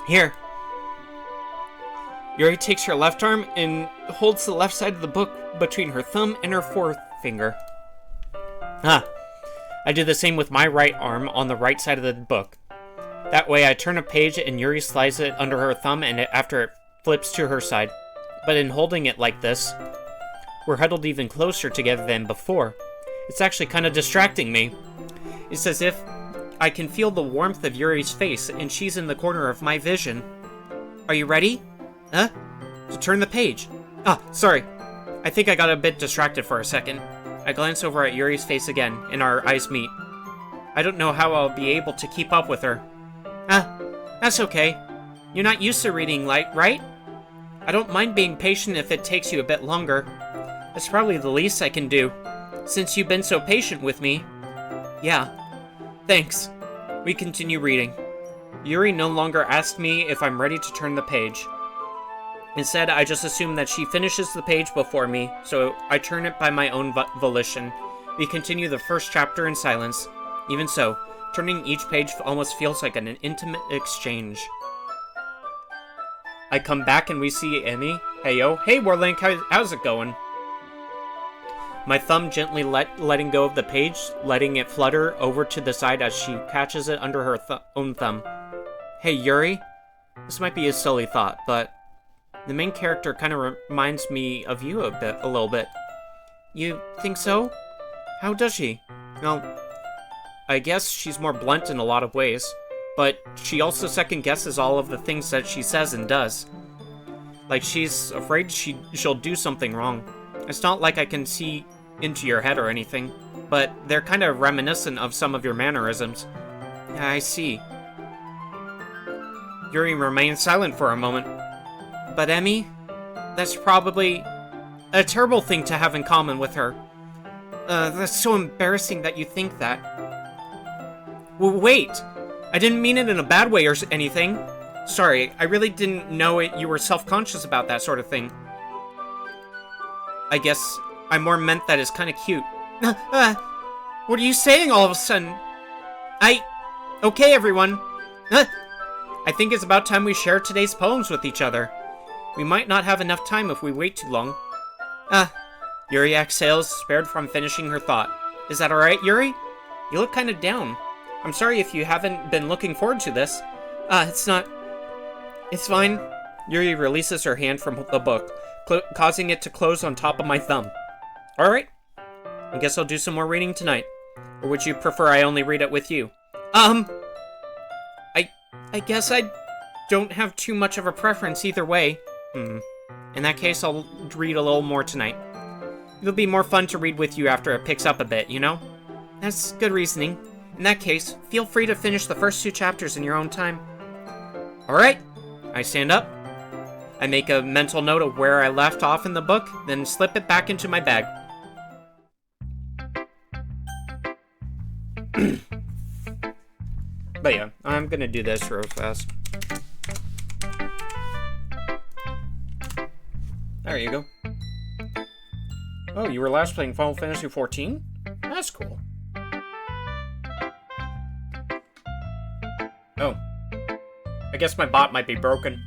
Here. Yuri takes her left arm and holds the left side of the book between her thumb and her forefinger. I do the same with my right arm on the right side of the book. That way I turn a page and Yuri slides it under her thumb and after it flips to her side. But in holding it like this, we're huddled even closer together than before. It's actually kind of distracting me. It's as if I can feel the warmth of Yuri's face and she's in the corner of my vision. Are you ready? To turn the page. Sorry. I think I got a bit distracted for a second. I glance over at Yuri's face again, and our eyes meet. I don't know how I'll be able to keep up with her. That's okay. You're not used to reading light, right? I don't mind being patient if it takes you a bit longer. That's probably the least I can do, since you've been so patient with me. Yeah. Thanks. We continue reading. Yuri no longer asks me if I'm ready to turn the page. Instead, I just assume that she finishes the page before me, so I turn it by my own volition. We continue the first chapter in silence. Even so, turning each page almost feels like an intimate exchange. I come back and we see Emmy. Hey yo, hey Warlink, how's it going? My thumb gently letting go of the page, letting it flutter over to the side as she catches it under her own thumb. Hey Yuri? This might be a silly thought, but the main character kind of reminds me of you a little bit. You think so? How does she? Well, I guess she's more blunt in a lot of ways, but she also second guesses all of the things that she says and does. Like she's afraid she'll do something wrong. It's not like I can see into your head or anything, but they're kind of reminiscent of some of your mannerisms. I see. Yuri remains silent for a moment. But Emmy, that's probably a terrible thing to have in common with her. That's so embarrassing that you think that. Wait! I didn't mean it in a bad way or anything. Sorry, I really didn't know you were self-conscious about that sort of thing. I guess I more meant that it's kind of cute. What are you saying all of a sudden? Okay, everyone. I think it's about time we share today's poems with each other. We might not have enough time if we wait too long. Yuri exhales, spared from finishing her thought. Is that alright, Yuri? You look kind of down. I'm sorry if you haven't been looking forward to this. It's not... It's fine. Yuri releases her hand from the book, causing it to close on top of my thumb. Alright. I guess I'll do some more reading tonight. Or would you prefer I only read it with you? I guess I don't have too much of a preference either way. In that case, I'll read a little more tonight. It'll be more fun to read with you after it picks up a bit, you know? That's good reasoning. In that case, feel free to finish the first 2 chapters in your own time. Alright. I stand up. I make a mental note of where I left off in the book, then slip it back into my bag. But yeah, I'm gonna do this real fast. There you go. Oh, you were last playing Final Fantasy XIV? That's cool. Oh. I guess my bot might be broken.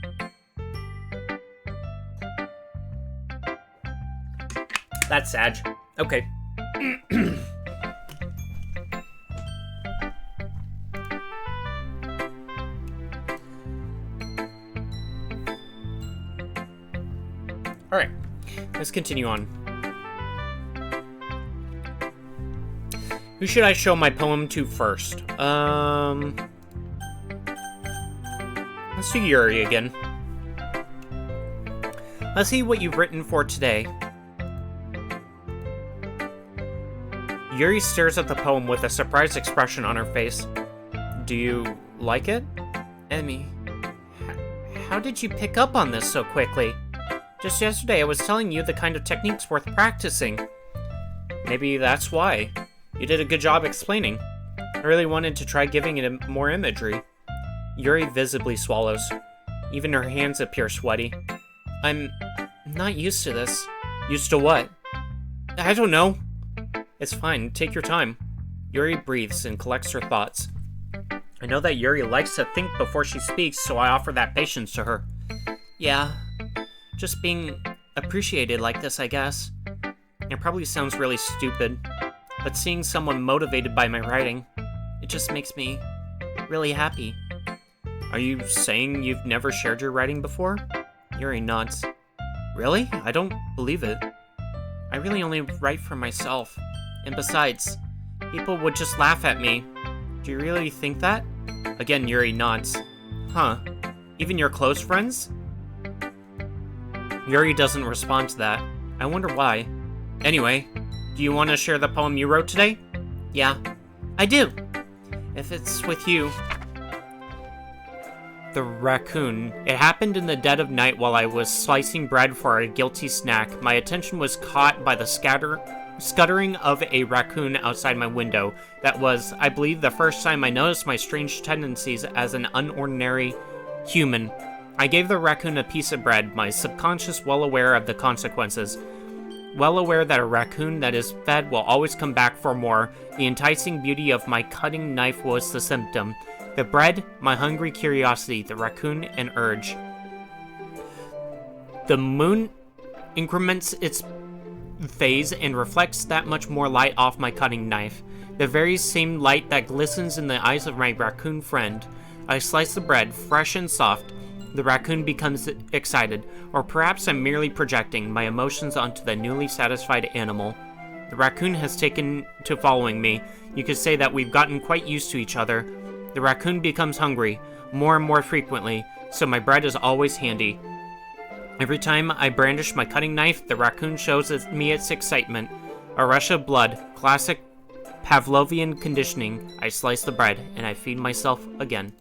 That's sad. Okay. Alright, let's continue on. Who should I show my poem to first? Let's do Yuri again. Let's see what you've written for today. Yuri stares at the poem with a surprised expression on her face. Do you like it? Emmy, how did you pick up on this so quickly? Just yesterday I was telling you the kind of techniques worth practicing. Maybe that's why. You did a good job explaining. I really wanted to try giving it more imagery. Yuri visibly swallows. Even her hands appear sweaty. I'm not used to this. Used to what? I don't know. It's fine, take your time. Yuri breathes and collects her thoughts. I know that Yuri likes to think before she speaks, so I offer that patience to her. Yeah, just being appreciated like this, I guess. It probably sounds really stupid, but seeing someone motivated by my writing, it just makes me really happy. Are you saying you've never shared your writing before? Yuri nods. Really? I don't believe it. I really only write for myself. And besides, people would just laugh at me. Do you really think that? Again, Yuri nods. Huh. Even your close friends? Yuri doesn't respond to that. I wonder why. Anyway, do you want to share the poem you wrote today? Yeah, I do. If it's with you. The raccoon. It happened in the dead of night while I was slicing bread for a guilty snack. My attention was caught by the scuttering of a raccoon outside my window. That was, I believe, the first time I noticed my strange tendencies as an unordinary human. I gave the raccoon a piece of bread, my subconscious well aware of the consequences. Well aware that a raccoon that is fed will always come back for more, the enticing beauty of my cutting knife was the symptom. The bread, my hungry curiosity, the raccoon, an urge. The moon increments its phase and reflects that much more light off my cutting knife. The very same light that glistens in the eyes of my raccoon friend. I slice the bread, fresh and soft. The raccoon becomes excited, or perhaps I'm merely projecting my emotions onto the newly satisfied animal. The raccoon has taken to following me. You could say that we've gotten quite used to each other. The raccoon becomes hungry, more and more frequently, so my bread is always handy. Every time I brandish my cutting knife, the raccoon shows me its excitement. A rush of blood, classic Pavlovian conditioning. I slice the bread, and I feed myself again.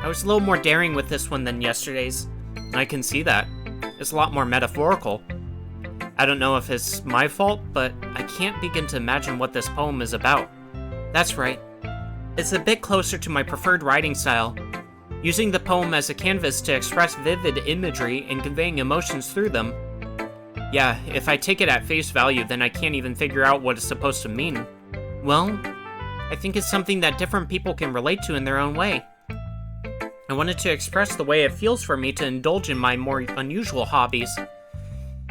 I was a little more daring with this one than yesterday's. I can see that. It's a lot more metaphorical. I don't know if it's my fault, but I can't begin to imagine what this poem is about. That's right. It's a bit closer to my preferred writing style, using the poem as a canvas to express vivid imagery and conveying emotions through them. Yeah, if I take it at face value, then I can't even figure out what it's supposed to mean. Well, I think it's something that different people can relate to in their own way. I wanted to express the way it feels for me to indulge in my more unusual hobbies.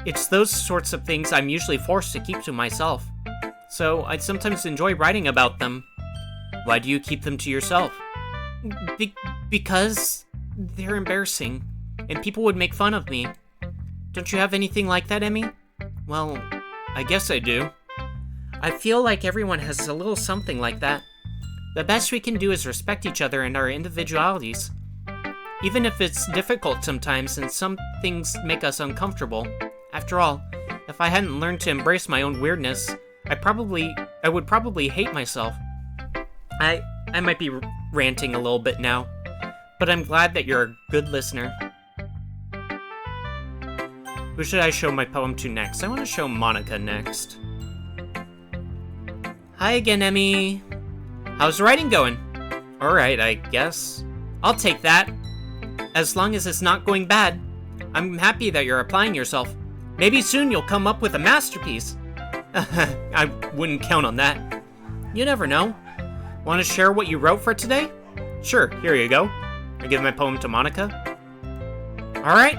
It's those sorts of things I'm usually forced to keep to myself. So I'd sometimes enjoy writing about them. Why do you keep them to yourself? Because they're embarrassing, and people would make fun of me. Don't you have anything like that, Emmy? Well, I guess I do. I feel like everyone has a little something like that. The best we can do is respect each other and our individualities. Even if it's difficult sometimes and some things make us uncomfortable. After all, if I hadn't learned to embrace my own weirdness, I would probably hate myself. I might be ranting a little bit now, but I'm glad that you're a good listener. Who should I show my poem to next? I want to show Monica next. Hi again, Emmy. How's writing going? Alright, I guess. I'll take that. As long as it's not going bad. I'm happy that you're applying yourself. Maybe soon you'll come up with a masterpiece. I wouldn't count on that. You never know. Want to share what you wrote for today? Sure, here you go. I give my poem to Monica. Alright.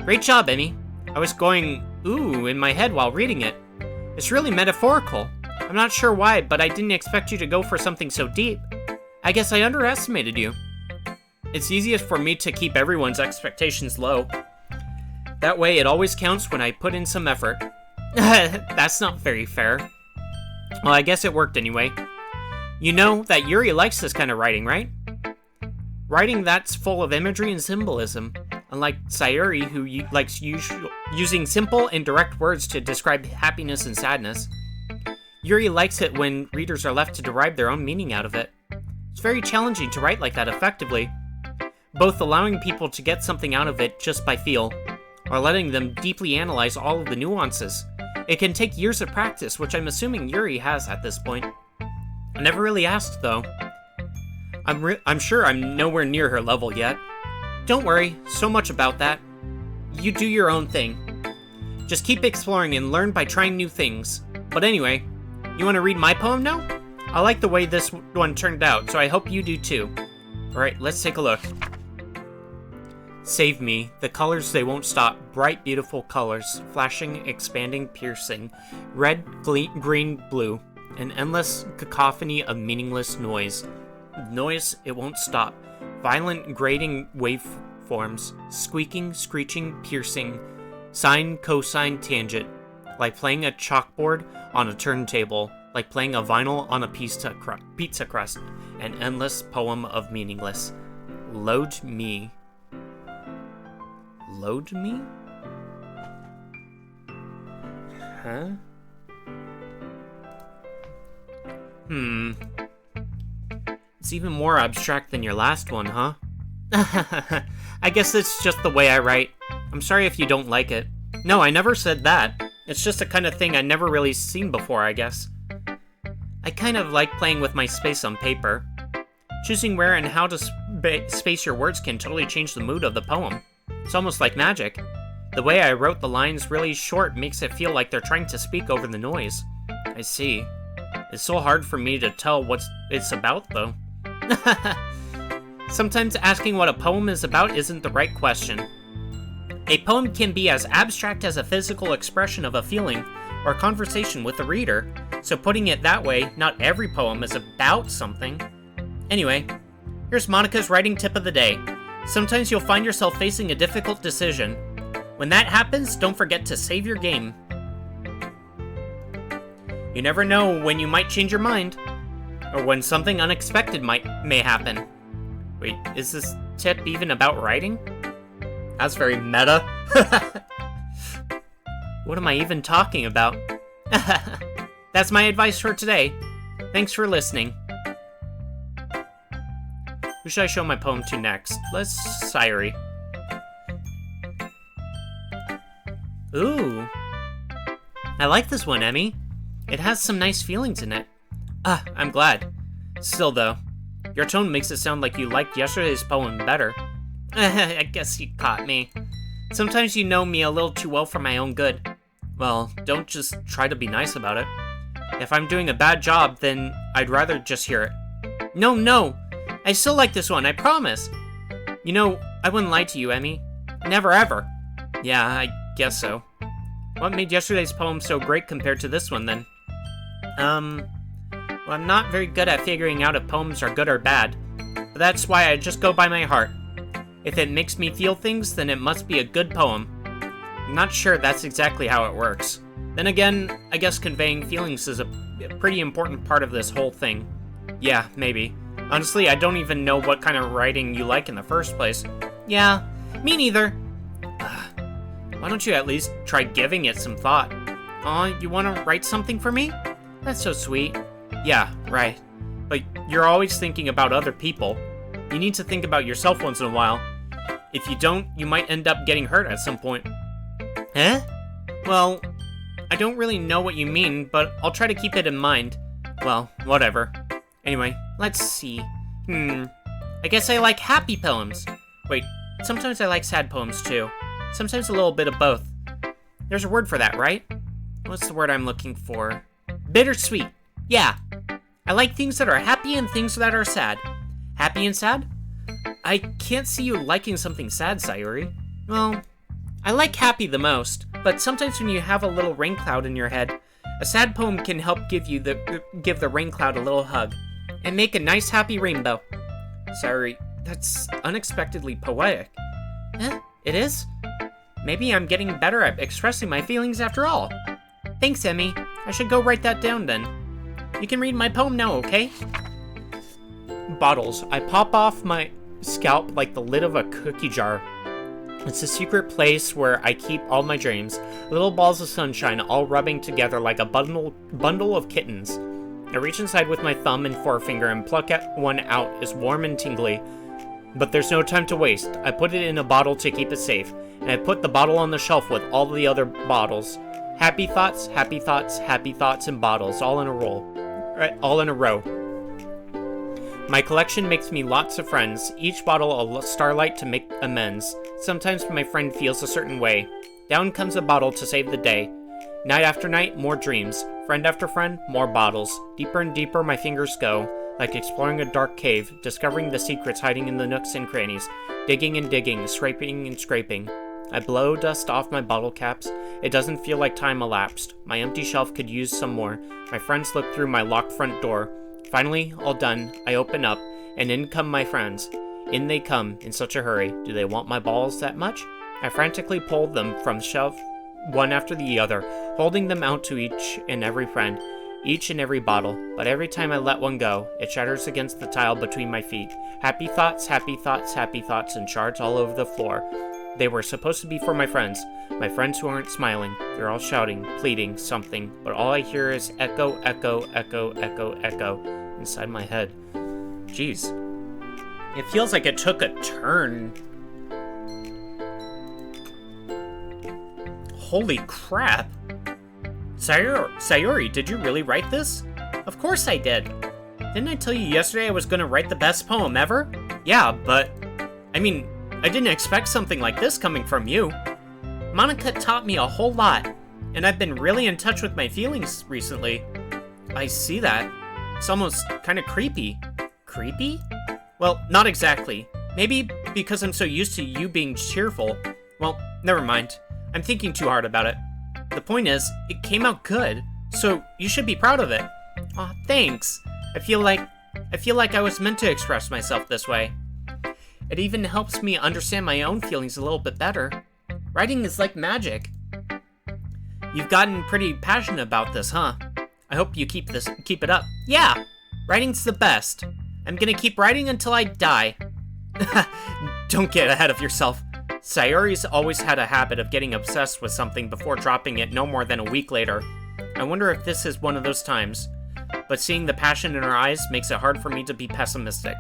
Great job, Emmy. I was going, ooh, in my head while reading it. It's really metaphorical. I'm not sure why, but I didn't expect you to go for something so deep. I guess I underestimated you. It's easiest for me to keep everyone's expectations low. That way, it always counts when I put in some effort. That's not very fair. Well, I guess it worked anyway. You know that Yuri likes this kind of writing, right? Writing that's full of imagery and symbolism. Unlike Sayuri, who likes using simple and direct words to describe happiness and sadness, Yuri likes it when readers are left to derive their own meaning out of it. It's very challenging to write like that effectively, both allowing people to get something out of it just by feel, or letting them deeply analyze all of the nuances. It can take years of practice, which I'm assuming Yuri has at this point. I never really asked, though. I'm sure I'm nowhere near her level yet. Don't worry so much about that. You do your own thing. Just keep exploring and learn by trying new things. But anyway, you want to read my poem now? I like the way this one turned out, so I hope you do too. Alright, let's take a look. Save me. The colors, they won't stop. Bright, beautiful colors. Flashing, expanding, piercing. Red, green, blue. An endless cacophony of meaningless noise. Noise, it won't stop. Violent, grating waveforms. Squeaking, screeching, piercing. Sine, cosine, tangent. Like playing a chalkboard on a turntable. Like playing a vinyl on a pizza crust. An endless poem of meaningless. Load me. Load me? Huh? It's even more abstract than your last one, huh? I guess it's just the way I write. I'm sorry if you don't like it. No, I never said that. It's just the kind of thing I never really seen before, I guess. I kind of like playing with my space on paper. Choosing where and how to space your words can totally change the mood of the poem. It's almost like magic. The way I wrote the lines really short makes it feel like they're trying to speak over the noise. I see. It's so hard for me to tell what it's about, though. Sometimes asking what a poem is about isn't the right question. A poem can be as abstract as a physical expression of a feeling or a conversation with the reader, so putting it that way, not every poem is about something. Anyway, here's Monica's writing tip of the day. Sometimes you'll find yourself facing a difficult decision. When that happens, don't forget to save your game. You never know when you might change your mind, or when something unexpected may happen. Wait, is this tip even about writing? That's very meta. What am I even talking about? That's my advice for today. Thanks for listening. Who should I show my poem to next? Let's Sayuri. Ooh. I like this one, Emmy. It has some nice feelings in it. I'm glad. Still, though, your tone makes it sound like you liked yesterday's poem better. I guess you caught me. Sometimes you know me a little too well for my own good. Well, don't just try to be nice about it. If I'm doing a bad job, then I'd rather just hear it. No. I still like this one, I promise. You know, I wouldn't lie to you, Emmy. Never ever. Yeah, I guess so. What made yesterday's poem so great compared to this one, then? Well, I'm not very good at figuring out if poems are good or bad, but that's why I just go by my heart. If it makes me feel things, then it must be a good poem. I'm not sure that's exactly how it works. Then again, I guess conveying feelings is a pretty important part of this whole thing. Yeah, maybe. Honestly, I don't even know what kind of writing you like in the first place. Yeah, me neither. Why don't you at least try giving it some thought? Aw, you want to write something for me? That's so sweet. Yeah, right. But you're always thinking about other people. You need to think about yourself once in a while. If you don't, you might end up getting hurt at some point. Eh? Well, I don't really know what you mean, but I'll try to keep it in mind. Well, whatever. Anyway, let's see. I guess I like happy poems. Wait, sometimes I like sad poems too. Sometimes a little bit of both. There's a word for that, right? What's the word I'm looking for? Bittersweet. Yeah. I like things that are happy and things that are sad. Happy and sad? I can't see you liking something sad, Sayuri. Well, I like happy the most, but sometimes when you have a little rain cloud in your head, a sad poem can help give the rain cloud a little hug and make a nice happy rainbow. Sorry, that's unexpectedly poetic. Eh? It is? Maybe I'm getting better at expressing my feelings after all. Thanks, Emmy. I should go write that down then. You can read my poem now, okay? Bottles. I pop off my scalp like the lid of a cookie jar. It's a secret place where I keep all my dreams. Little balls of sunshine all rubbing together like a bundle of kittens. I reach inside with my thumb and forefinger and pluck one out. It's warm and tingly. But there's no time to waste. I put it in a bottle to keep it safe. And I put the bottle on the shelf with all the other bottles. Happy thoughts, happy thoughts, happy thoughts, and bottles all in a row. My collection makes me lots of friends, each bottle a starlight to make amends. Sometimes my friend feels a certain way. Down comes a bottle to save the day. Night after night, more dreams. Friend after friend, more bottles. Deeper and deeper my fingers go, like exploring a dark cave, discovering the secrets hiding in the nooks and crannies. Digging and digging, scraping and scraping. I blow dust off my bottle caps. It doesn't feel like time elapsed. My empty shelf could use some more. My friends look through my locked front door. Finally, all done, I open up, and in come my friends. In they come, in such a hurry. Do they want my balls that much? I frantically pull them from the shelf, one after the other, holding them out to each and every friend, each and every bottle. But every time I let one go, it shatters against the tile between my feet. Happy thoughts, happy thoughts, happy thoughts, and shards all over the floor. They were supposed to be for my friends who aren't smiling. They're all shouting, pleading, something, but all I hear is echo, echo, echo, echo, echo inside my head. Jeez. It feels like it took a turn. Holy crap. Sayori, did you really write this? Of course I did. Didn't I tell you yesterday I was gonna write the best poem ever? Yeah, but... I mean, I didn't expect something like this coming from you. Monica taught me a whole lot, and I've been really in touch with my feelings recently. I see that. It's almost kind of creepy. Creepy? Well, not exactly. Maybe because I'm so used to you being cheerful. Well, never mind. I'm thinking too hard about it. The point is, it came out good, so you should be proud of it. Aw, thanks. I feel like I was meant to express myself this way. It even helps me understand my own feelings a little bit better. Writing is like magic. You've gotten pretty passionate about this, huh? I hope you keep it up. Yeah! Writing's the best. I'm gonna keep writing until I die. Don't get ahead of yourself. Sayori's always had a habit of getting obsessed with something before dropping it no more than a week later. I wonder if this is one of those times. But seeing the passion in her eyes makes it hard for me to be pessimistic.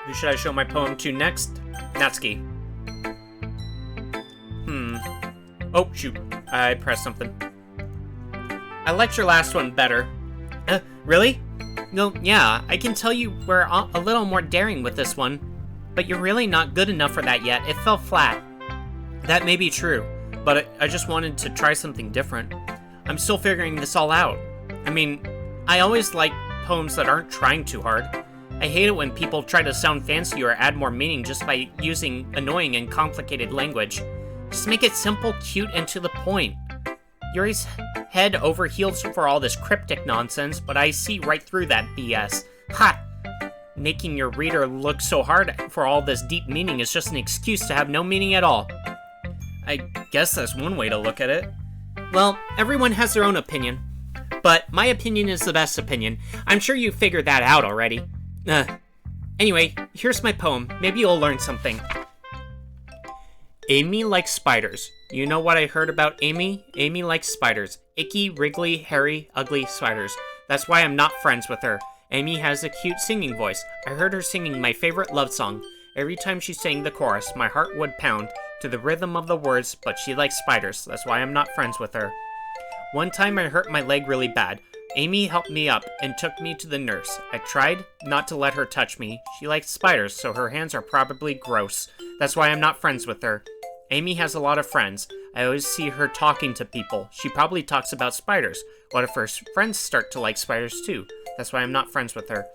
Who should I show my poem to next? Natsuki. Oh, shoot. I pressed something. I liked your last one better. Really? No, yeah, I can tell you we're a little more daring with this one. But you're really not good enough for that yet. It fell flat. That may be true, but I just wanted to try something different. I'm still figuring this all out. I mean, I always like poems that aren't trying too hard. I hate it when people try to sound fancy or add more meaning just by using annoying and complicated language. Just make it simple, cute, and to the point. Yuri's head over heels for all this cryptic nonsense, but I see right through that BS. Ha! Making your reader look so hard for all this deep meaning is just an excuse to have no meaning at all. I guess that's one way to look at it. Well, everyone has their own opinion, but my opinion is the best opinion. I'm sure you figured that out already. Anyway, here's my poem. Maybe you'll learn something. Amy likes spiders. You know what I heard about Amy? Amy likes spiders. Icky, wriggly, hairy, ugly spiders. That's why I'm not friends with her. Amy has a cute singing voice. I heard her singing my favorite love song. Every time she sang the chorus, my heart would pound to the rhythm of the words, but she likes spiders. That's why I'm not friends with her. One time I hurt my leg really bad. Amy helped me up and took me to the nurse. I tried not to let her touch me. She likes spiders, so her hands are probably gross. That's why I'm not friends with her. Amy has a lot of friends. I always see her talking to people. She probably talks about spiders. What if her friends start to like spiders too? That's why I'm not friends with her.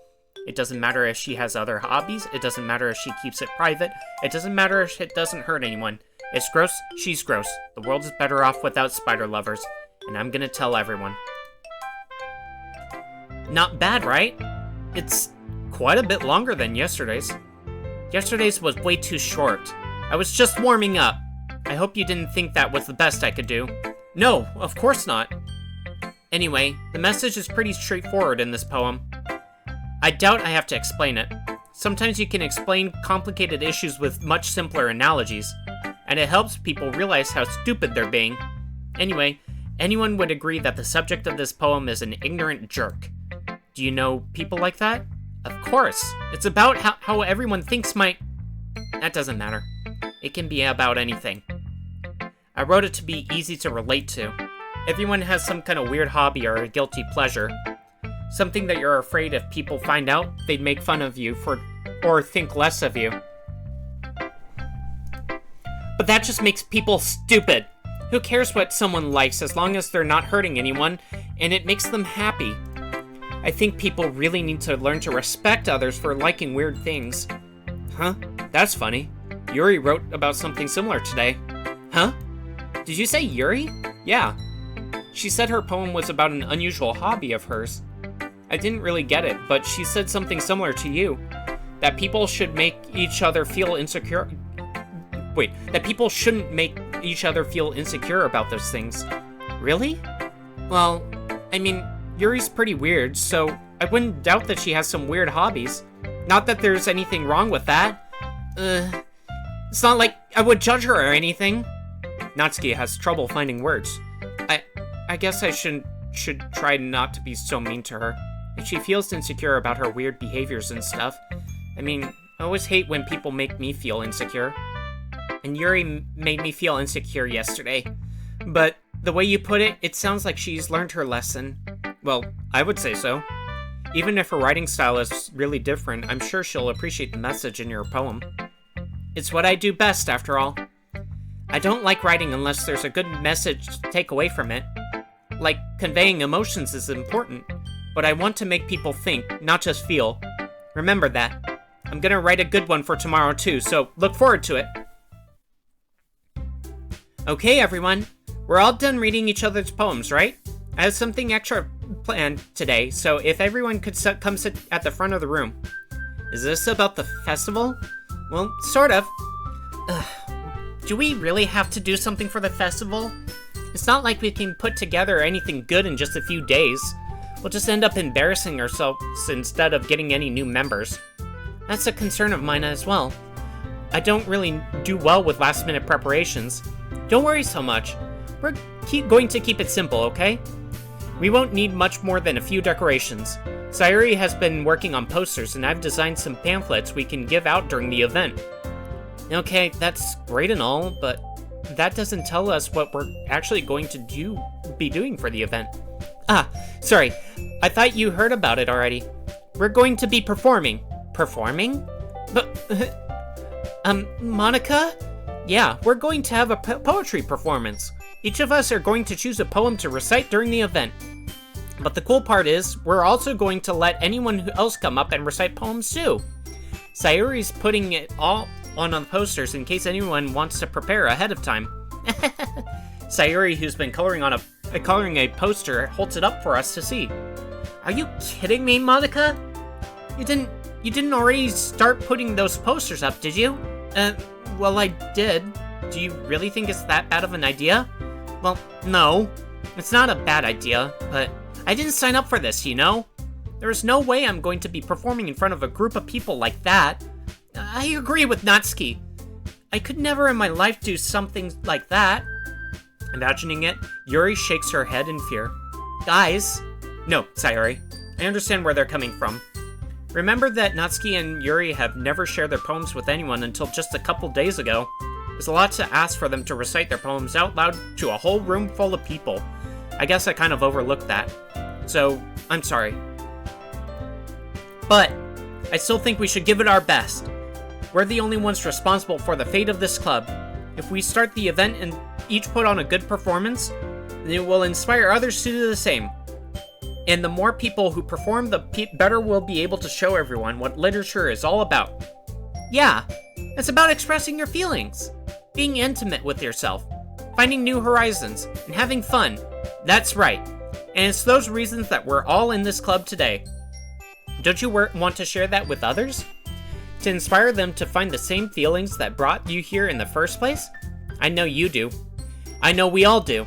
It doesn't matter if she has other hobbies. It doesn't matter if she keeps it private. It doesn't matter if it doesn't hurt anyone. It's gross. She's gross. The world is better off without spider lovers. And I'm gonna tell everyone. Not bad, right? It's quite a bit longer than yesterday's. Yesterday's was way too short. I was just warming up. I hope you didn't think that was the best I could do. No, of course not. Anyway, the message is pretty straightforward in this poem. I doubt I have to explain it. Sometimes you can explain complicated issues with much simpler analogies, and it helps people realize how stupid they're being. Anyway, anyone would agree that the subject of this poem is an ignorant jerk. Do you know people like that? Of course. It's about how everyone thinks That doesn't matter. It can be about anything. I wrote it to be easy to relate to. Everyone has some kind of weird hobby or a guilty pleasure. Something that you're afraid if people find out, they'd make fun of you or think less of you. But that just makes people stupid. Who cares what someone likes as long as they're not hurting anyone and it makes them happy? I think people really need to learn to respect others for liking weird things. Huh? That's funny. Yuri wrote about something similar today. Huh? Did you say Yuri? Yeah. She said her poem was about an unusual hobby of hers. I didn't really get it, but she said something similar to you. That people should make each other feel insecure. Wait, that people shouldn't make each other feel insecure about those things. Really? Well, I mean, Yuri's pretty weird, so I wouldn't doubt that she has some weird hobbies. Not that there's anything wrong with that. It's not like I would judge her or anything. Natsuki has trouble finding words. I guess I should try not to be so mean to her. If she feels insecure about her weird behaviors and stuff. I mean, I always hate when people make me feel insecure. And Yuri made me feel insecure yesterday. But the way you put it, it sounds like she's learned her lesson. Well, I would say so. Even if her writing style is really different, I'm sure she'll appreciate the message in your poem. It's what I do best, after all. I don't like writing unless there's a good message to take away from it. Like, conveying emotions is important, but I want to make people think, not just feel. Remember that. I'm gonna write a good one for tomorrow too, so look forward to it. Okay, everyone. We're all done reading each other's poems, right? I have something extra planned today, so if everyone could come sit at the front of the room. Is this about the festival? Well, sort of. Do we really have to do something for the festival? It's not like we can put together anything good in just a few days. We'll just end up embarrassing ourselves instead of getting any new members. That's a concern of mine as well. I don't really do well with last-minute preparations. Don't worry so much. We're going to keep it simple, okay? We won't need much more than a few decorations. Sayuri has been working on posters, and I've designed some pamphlets we can give out during the event. Okay, that's great and all, but that doesn't tell us what we're actually going to be doing for the event. Ah, sorry. I thought you heard about it already. We're going to be performing. Performing? But, Monica? Yeah, we're going to have a poetry performance. Each of us are going to choose a poem to recite during the event. But the cool part is, we're also going to let anyone else come up and recite poems too. Sayuri's putting it all on the posters in case anyone wants to prepare ahead of time. Sayuri, who's been coloring a poster, holds it up for us to see. Are you kidding me, Monica? You didn't already start putting those posters up, did you? Well, I did. Do you really think it's that bad of an idea? Well, no. It's not a bad idea, but I didn't sign up for this, you know? There's no way I'm going to be performing in front of a group of people like that. I agree with Natsuki. I could never in my life do something like that. Imagining it, Yuri shakes her head in fear. Guys. No, Sayuri. I understand where they're coming from. Remember that Natsuki and Yuri have never shared their poems with anyone until just a couple days ago. It's a lot to ask for them to recite their poems out loud to a whole room full of people. I guess I kind of overlooked that. So, I'm sorry. But, I still think we should give it our best. We're the only ones responsible for the fate of this club. If we start the event and each put on a good performance, then it will inspire others to do the same. And the more people who perform, the better we'll be able to show everyone what literature is all about. Yeah, it's about expressing your feelings, being intimate with yourself, finding new horizons, and having fun. That's right. And it's those reasons that we're all in this club today. Don't you want to share that with others? To inspire them to find the same feelings that brought you here in the first place? I know you do. I know we all do.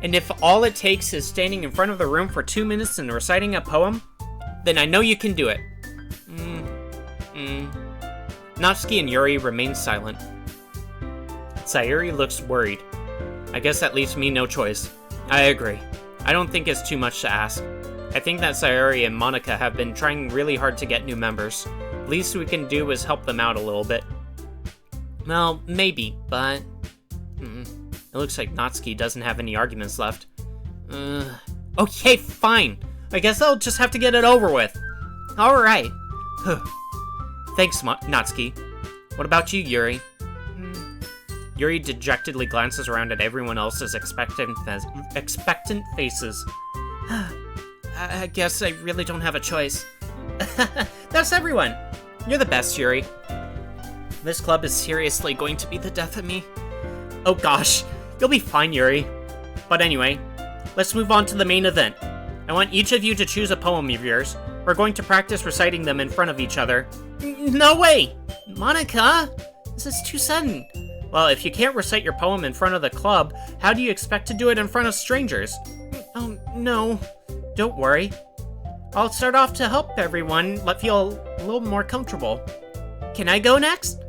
And if all it takes is standing in front of the room for 2 minutes and reciting a poem, then I know you can do it. Natsuki and Yuri remain silent. Sayuri looks worried. I guess that leaves me no choice. I agree. I don't think it's too much to ask. I think that Sayuri and Monica have been trying really hard to get new members. Least we can do is help them out a little bit. Well, maybe, but... It looks like Natsuki doesn't have any arguments left. Okay, fine. I guess I'll just have to get it over with. Alright. Thanks, Natsuki. What about you, Yuri? Yuri dejectedly glances around at everyone else's expectant faces. I guess I really don't have a choice. That's everyone. You're the best, Yuri. This club is seriously going to be the death of me. Oh gosh, you'll be fine, Yuri. But anyway, let's move on to the main event. I want each of you to choose a poem of yours. We're going to practice reciting them in front of each other. No way! Monica! This is too sudden. Well, if you can't recite your poem in front of the club, how do you expect to do it in front of strangers? Oh, no. Don't worry. I'll start off to help everyone feel a little more comfortable. Can I go next?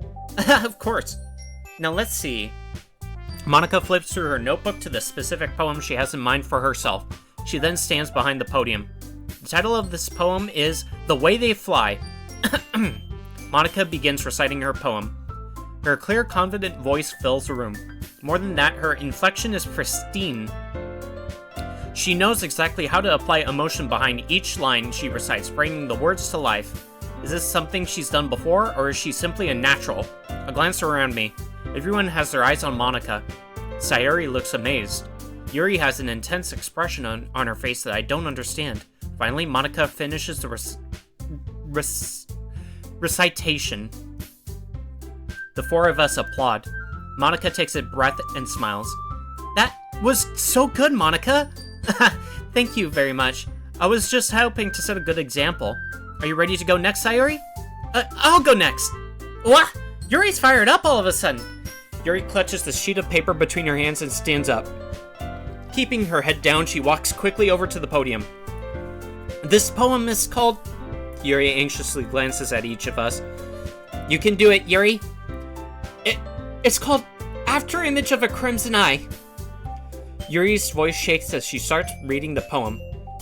Of course. Now let's see. Monica flips through her notebook to the specific poem she has in mind for herself. She then stands behind the podium. The title of this poem is The Way They Fly. Monica begins reciting her poem. Her clear, confident voice fills the room. More than that, her inflection is pristine. She knows exactly how to apply emotion behind each line she recites, bringing the words to life. Is this something she's done before, or is she simply a natural? I glance around me. Everyone has their eyes on Monica. Sayuri looks amazed. Yuri has an intense expression on her face that I don't understand. Finally, Monica finishes the recitation. The four of us applaud. Monica takes a breath and smiles. That was so good, Monica! Thank you very much. I was just hoping to set a good example. Are you ready to go next, Sayuri? I'll go next. What? Yuri's fired up all of a sudden. Yuri clutches the sheet of paper between her hands and stands up. Keeping her head down, she walks quickly over to the podium. This poem is called... Yuri anxiously glances at each of us. You can do it, Yuri. It's called After Image of a Crimson Eye. Yuri's voice shakes as she starts reading the poem.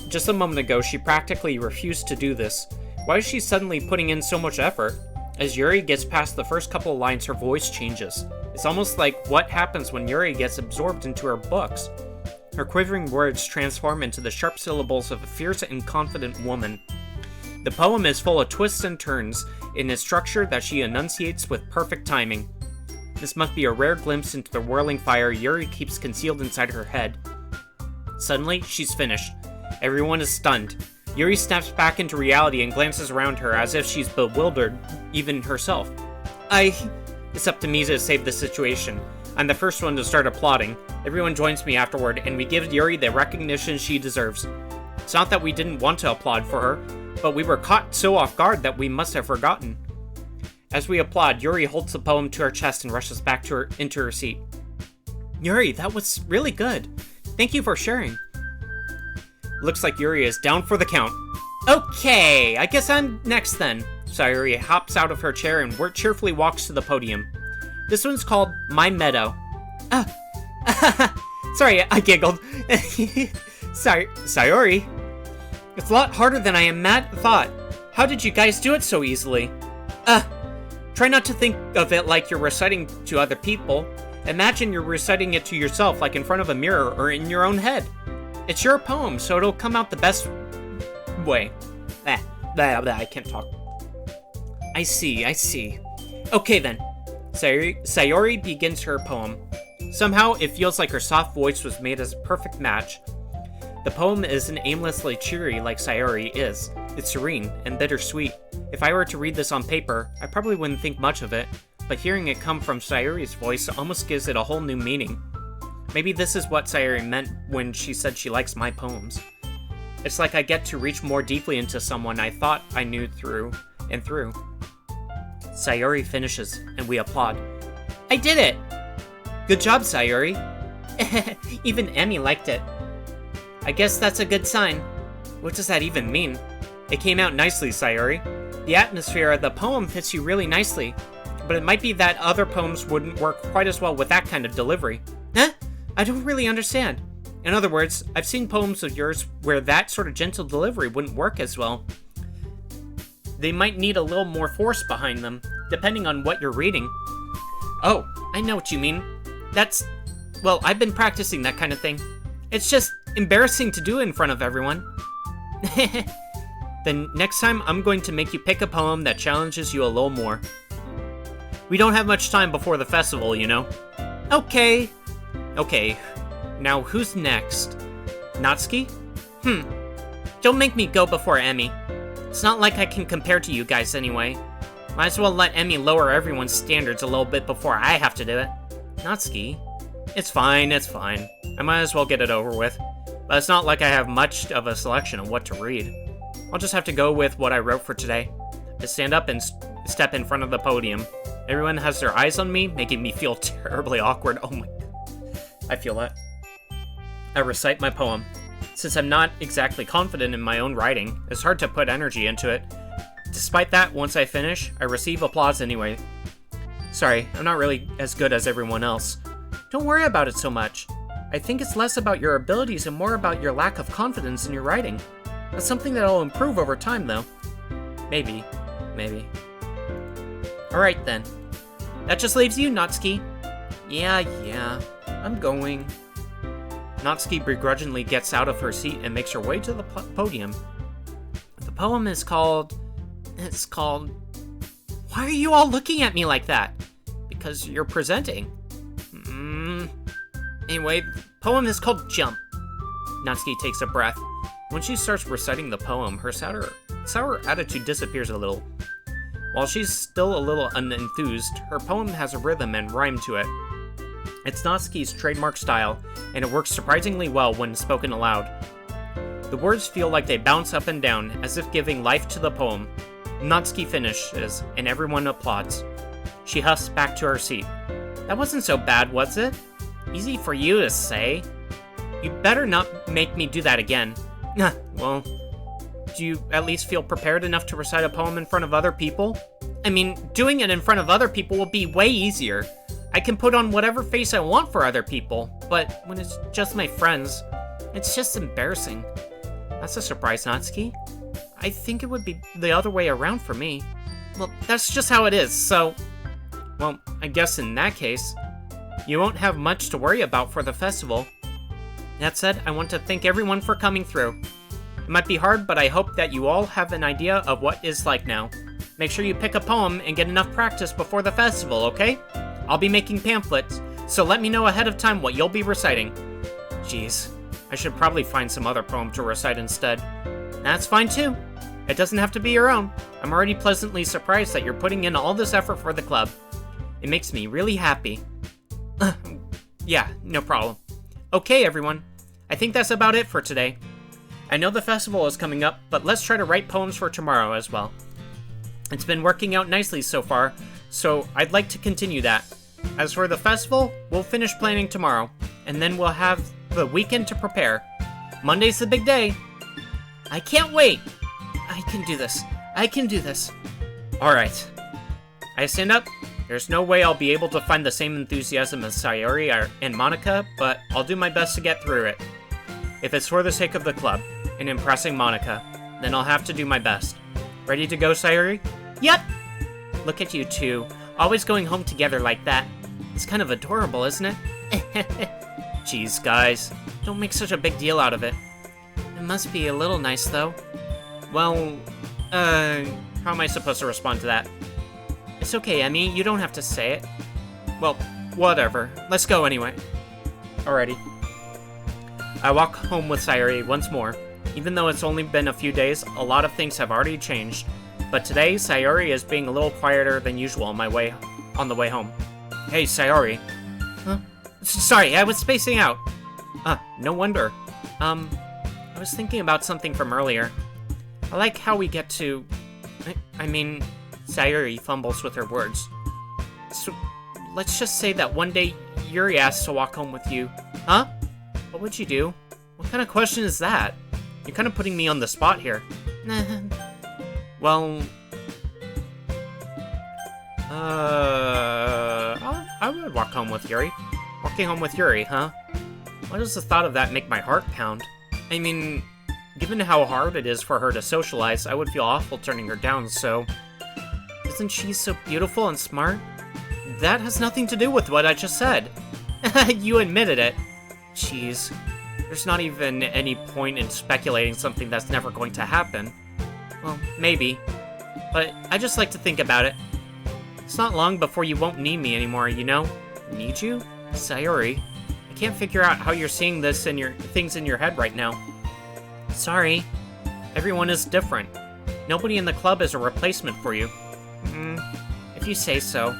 Just a moment ago, she practically refused to do this. Why is she suddenly putting in so much effort? As Yuri gets past the first couple of lines, her voice changes. It's almost like what happens when Yuri gets absorbed into her books. Her quivering words transform into the sharp syllables of a fierce and confident woman. The poem is full of twists and turns in a structure that she enunciates with perfect timing. This must be a rare glimpse into the whirling fire Yuri keeps concealed inside her head. Suddenly, she's finished. Everyone is stunned. Yuri snaps back into reality and glances around her as if she's bewildered, even herself. It's up to me to save the situation. I'm the first one to start applauding. Everyone joins me afterward, and we give Yuri the recognition she deserves. It's not that we didn't want to applaud for her, but we were caught so off guard that we must have forgotten. As we applaud, Yuri holds the poem to her chest and rushes back into her seat. Yuri, that was really good. Thank you for sharing. Looks like Yuri is down for the count. Okay, I guess I'm next then. Sayuri hops out of her chair and cheerfully walks to the podium. This one's called My Meadow. Sorry, I giggled. Sayuri. It's a lot harder than I thought. How did you guys do it so easily? Try not to think of it like you're reciting to other people. Imagine you're reciting it to yourself, like in front of a mirror or in your own head. It's your poem, so it'll come out the best way. I can't talk. I see. Okay then. Sayuri begins her poem. Somehow, it feels like her soft voice was made as a perfect match. The poem isn't aimlessly cheery like Sayuri is. It's serene and bittersweet. If I were to read this on paper, I probably wouldn't think much of it, but hearing it come from Sayuri's voice almost gives it a whole new meaning. Maybe this is what Sayuri meant when she said she likes my poems. It's like I get to reach more deeply into someone I thought I knew through and through. Sayuri finishes, and we applaud. I did it! Good job, Sayuri. Even Emmy liked it. I guess that's a good sign. What does that even mean? It came out nicely, Sayuri. The atmosphere of the poem fits you really nicely, but it might be that other poems wouldn't work quite as well with that kind of delivery. Huh? I don't really understand. In other words, I've seen poems of yours where that sort of gentle delivery wouldn't work as well. They might need a little more force behind them, depending on what you're reading. Oh, I know what you mean. Well, I've been practicing that kind of thing. It's just embarrassing to do in front of everyone. Then next time, I'm going to make you pick a poem that challenges you a little more. We don't have much time before the festival, you know. Okay. Now, who's next? Natsuki? Don't make me go before Emmy. It's not like I can compare to you guys anyway. Might as well let Emmy lower everyone's standards a little bit before I have to do it. Natsuki? It's fine. I might as well get it over with. But it's not like I have much of a selection of what to read. I'll just have to go with what I wrote for today. I stand up and step in front of the podium. Everyone has their eyes on me, making me feel terribly awkward. Oh my god. I feel that. I recite my poem. Since I'm not exactly confident in my own writing, it's hard to put energy into it. Despite that, once I finish, I receive applause anyway. Sorry, I'm not really as good as everyone else. Don't worry about it so much. I think it's less about your abilities and more about your lack of confidence in your writing. That's something that'll improve over time, though. Maybe. Alright then. That just leaves you, Natsuki. Yeah, I'm going. Natsuki begrudgingly gets out of her seat and makes her way to the podium. The poem is called... Why are you all looking at me like that? Because you're presenting. Anyway, the poem is called Jump. Natsuki takes a breath. When she starts reciting the poem, her sour attitude disappears a little. While she's still a little unenthused, her poem has a rhythm and rhyme to it. It's Natsuki's trademark style, and it works surprisingly well when spoken aloud. The words feel like they bounce up and down, as if giving life to the poem. Natsuki finishes, and everyone applauds. She huffs back to her seat. That wasn't so bad, was it? Easy for you to say. You better not make me do that again. Well, do you at least feel prepared enough to recite a poem in front of other people? I mean, doing it in front of other people will be way easier. I can put on whatever face I want for other people, but when it's just my friends, it's just embarrassing. That's a surprise, Natsuki. I think it would be the other way around for me. Well, that's just how it is, so... Well, I guess in that case, you won't have much to worry about for the festival. That said, I want to thank everyone for coming through. It might be hard, but I hope that you all have an idea of what it's like now. Make sure you pick a poem and get enough practice before the festival, okay? I'll be making pamphlets, so let me know ahead of time what you'll be reciting. Jeez, I should probably find some other poem to recite instead. That's fine too. It doesn't have to be your own. I'm already pleasantly surprised that you're putting in all this effort for the club. It makes me really happy. Yeah, no problem. Okay, everyone. I think that's about it for today. I know the festival is coming up, but let's try to write poems for tomorrow as well. It's been working out nicely so far, so I'd like to continue that. As for the festival, we'll finish planning tomorrow, and then we'll have the weekend to prepare. Monday's the big day. I can't wait. I can do this. Alright. I stand up. There's no way I'll be able to find the same enthusiasm as Sayuri and Monica, but I'll do my best to get through it. If it's for the sake of the club, and impressing Monica, then I'll have to do my best. Ready to go, Sayuri? Yep! Look at you two, always going home together like that. It's kind of adorable, isn't it? Jeez, guys, don't make such a big deal out of it. It must be a little nice, though. Well, how am I supposed to respond to that? It's okay, Emmy, you don't have to say it. Well, whatever. Let's go anyway. Alrighty. I walk home with Sayuri once more. Even though it's only been a few days, a lot of things have already changed. But today, Sayuri is being a little quieter than usual on the way home. Hey, Sayuri. Huh? Sorry, I was spacing out. No wonder. I was thinking about something from earlier. I like how we get to... Sayuri fumbles with her words. let's just say that one day Yuri asked to walk home with you. Huh? What would you do? What kind of question is that? You're kind of putting me on the spot here. Well... I would walk home with Yuri. Walking home with Yuri, huh? Why does the thought of that make my heart pound? I mean, given how hard it is for her to socialize, I would feel awful turning her down, so... Isn't she so beautiful and smart? That has nothing to do with what I just said. You admitted it. Jeez. There's not even any point in speculating something that's never going to happen. Well, maybe. But I just like to think about it. It's not long before you won't need me anymore, you know? Need you? Sayori. I can't figure out how you're seeing this in your things in your head right now. Sorry. Everyone is different. Nobody in the club is a replacement for you. If you say so.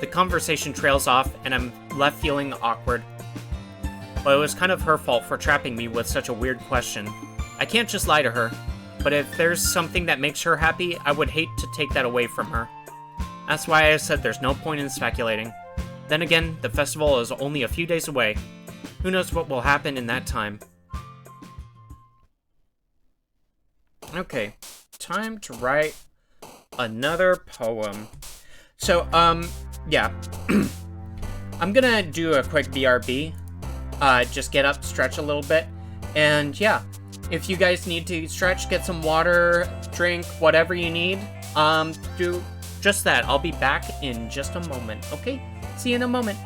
The conversation trails off, and I'm left feeling awkward. But it was kind of her fault for trapping me with such a weird question. I can't just lie to her. But if there's something that makes her happy, I would hate to take that away from her. That's why I said there's no point in speculating. Then again, the festival is only a few days away. Who knows what will happen in that time. Okay, time to write another poem. So, yeah. I'm gonna do a quick BRB. Just get up, stretch a little bit. And yeah, if you guys need to stretch, get some water, drink, whatever you need, do just that. I'll be back in just a moment, okay? See you in a moment.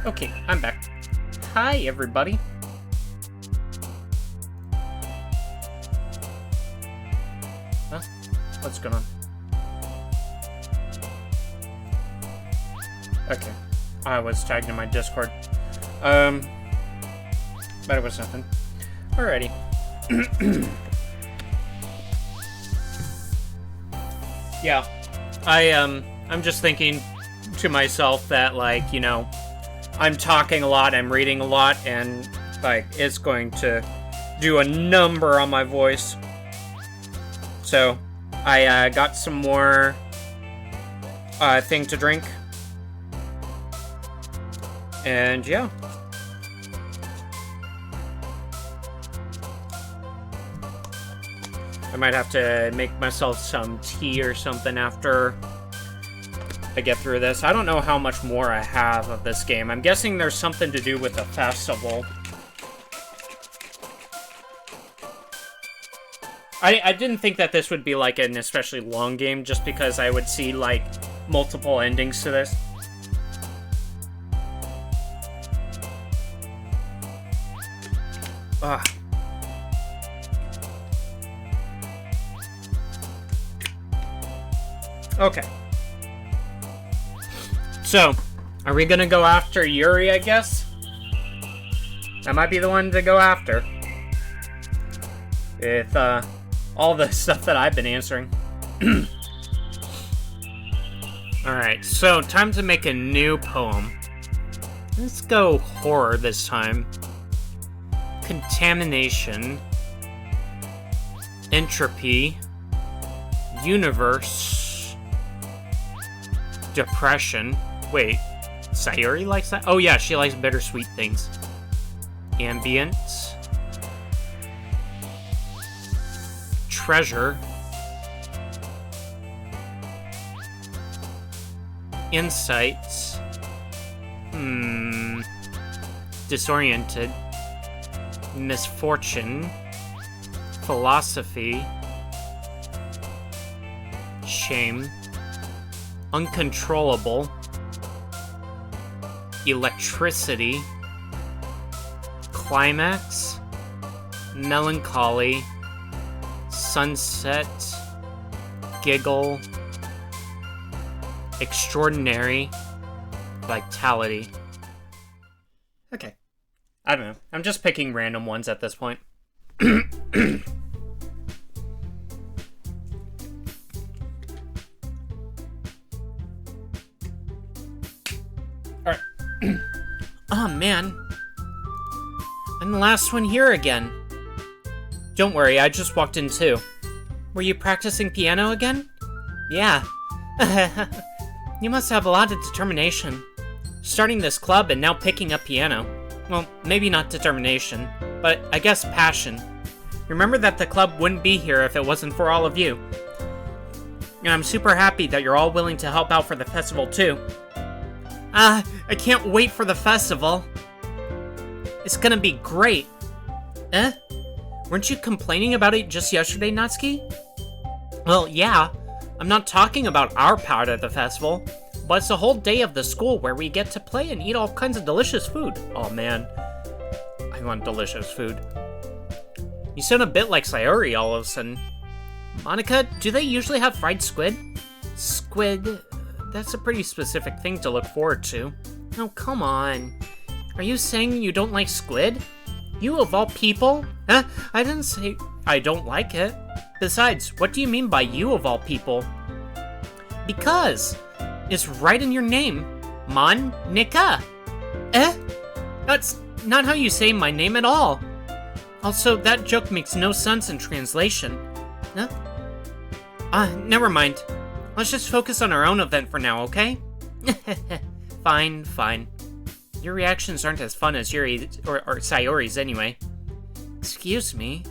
Okay, I'm back. Hi, everybody. Huh? What's going on? Okay. I was tagged in my Discord. But it was nothing. Alrighty. Yeah. I'm just thinking to myself that, like, you know, I'm talking a lot, I'm reading a lot, and, like, it's going to do a number on my voice. So, I got some more thing to drink. And, yeah. I might have to make myself some tea or something after I get through this. I don't know how much more I have of this game. I'm guessing there's something to do with the festival. I didn't think that this would be like an especially long game, just because I would see like multiple endings to this. Ugh. Okay. So, are we gonna go after Yuri, I guess? That might be the one to go after. With, all the stuff that I've been answering. Alright, so time to make a new poem. Let's go horror this time. Contamination. Entropy. Universe. Depression. Wait, Sayuri likes that? Oh yeah, she likes bittersweet things. Ambience. Treasure. Insights. Disoriented. Misfortune. Philosophy. Shame. Uncontrollable. Electricity. Climax. Melancholy. Sunset. Giggle. Extraordinary. Vitality. Okay. I don't know. I'm just picking random ones at this point. Alright. Oh man. I'm the last one here again. Don't worry, I just walked in too. Were you practicing piano again? Yeah. You must have a lot of determination. Starting this club and now picking up piano. Well, maybe not determination, but I guess passion. Remember that the club wouldn't be here if it wasn't for all of you. And I'm super happy that you're all willing to help out for the festival too. I can't wait for the festival. It's gonna be great. Eh? Weren't you complaining about it just yesterday, Natsuki? Well, yeah. I'm not talking about our part of the festival, but it's a whole day of the school where we get to play and eat all kinds of delicious food. Oh man. I want delicious food. You sound a bit like Sayuri all of a sudden. Monica, do they usually have fried squid? Squid? That's a pretty specific thing to look forward to. Oh, come on. Are you saying you don't like squid? You of all people? Huh? I didn't say I don't like it. Besides, what do you mean by you of all people? Because it's right in your name. Monica. Eh? That's not how you say my name at all. Also, that joke makes no sense in translation. Huh? Never mind. Let's just focus on our own event for now, okay? Fine, fine. Your reactions aren't as fun as Yuri or Sayori's anyway. Excuse me?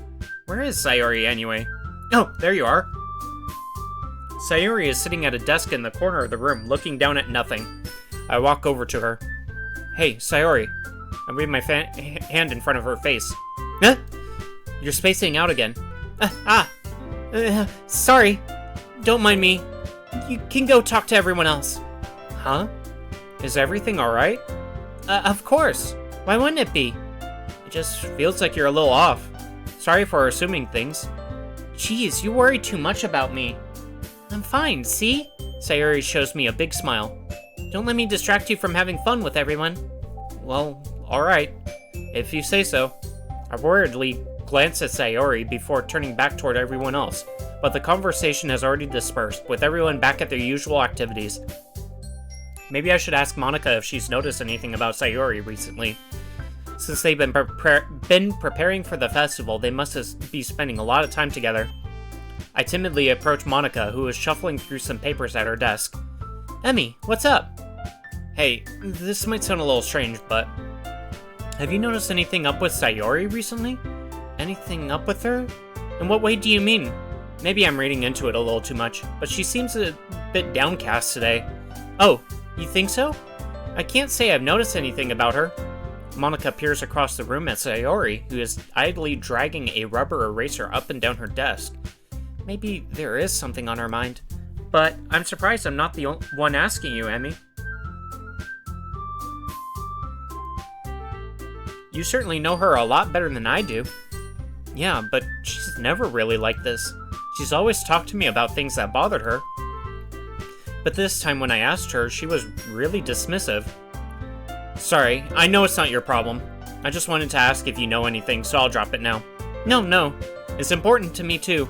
Where is Sayori anyway? Oh, there you are. Sayori is sitting at a desk in the corner of the room, looking down at nothing. I walk over to her. Hey, Sayori. I wave my hand in front of her face. Huh? You're spacing out again. Sorry. Don't mind me. You can go talk to everyone else. Huh? Is everything alright? Of course. Why wouldn't it be? It just feels like you're a little off. Sorry for assuming things. Jeez, you worry too much about me. I'm fine, see? Sayori shows me a big smile. Don't let me distract you from having fun with everyone. Well, alright. If you say so. I worriedly glance at Sayori before turning back toward everyone else, but the conversation has already dispersed, with everyone back at their usual activities. Maybe I should ask Monica if she's noticed anything about Sayori recently. Since they've been preparing for the festival, they must be spending a lot of time together. I timidly approach Monica, who is shuffling through some papers at her desk. Emmy, what's up? Hey, this might sound a little strange, but have you noticed anything up with Sayori recently? Anything up with her? In what way do you mean? Maybe I'm reading into it a little too much, but she seems a bit downcast today. Oh, you think so? I can't say I've noticed anything about her. Monica peers across the room at Sayori, who is idly dragging a rubber eraser up and down her desk. Maybe there is something on her mind. But I'm surprised I'm not the one asking you, Emmy. You certainly know her a lot better than I do. Yeah, but she's never really like this. She's always talked to me about things that bothered her. But this time when I asked her, she was really dismissive. Sorry, I know it's not your problem. I just wanted to ask if you know anything, so I'll drop it now. No. It's important to me too.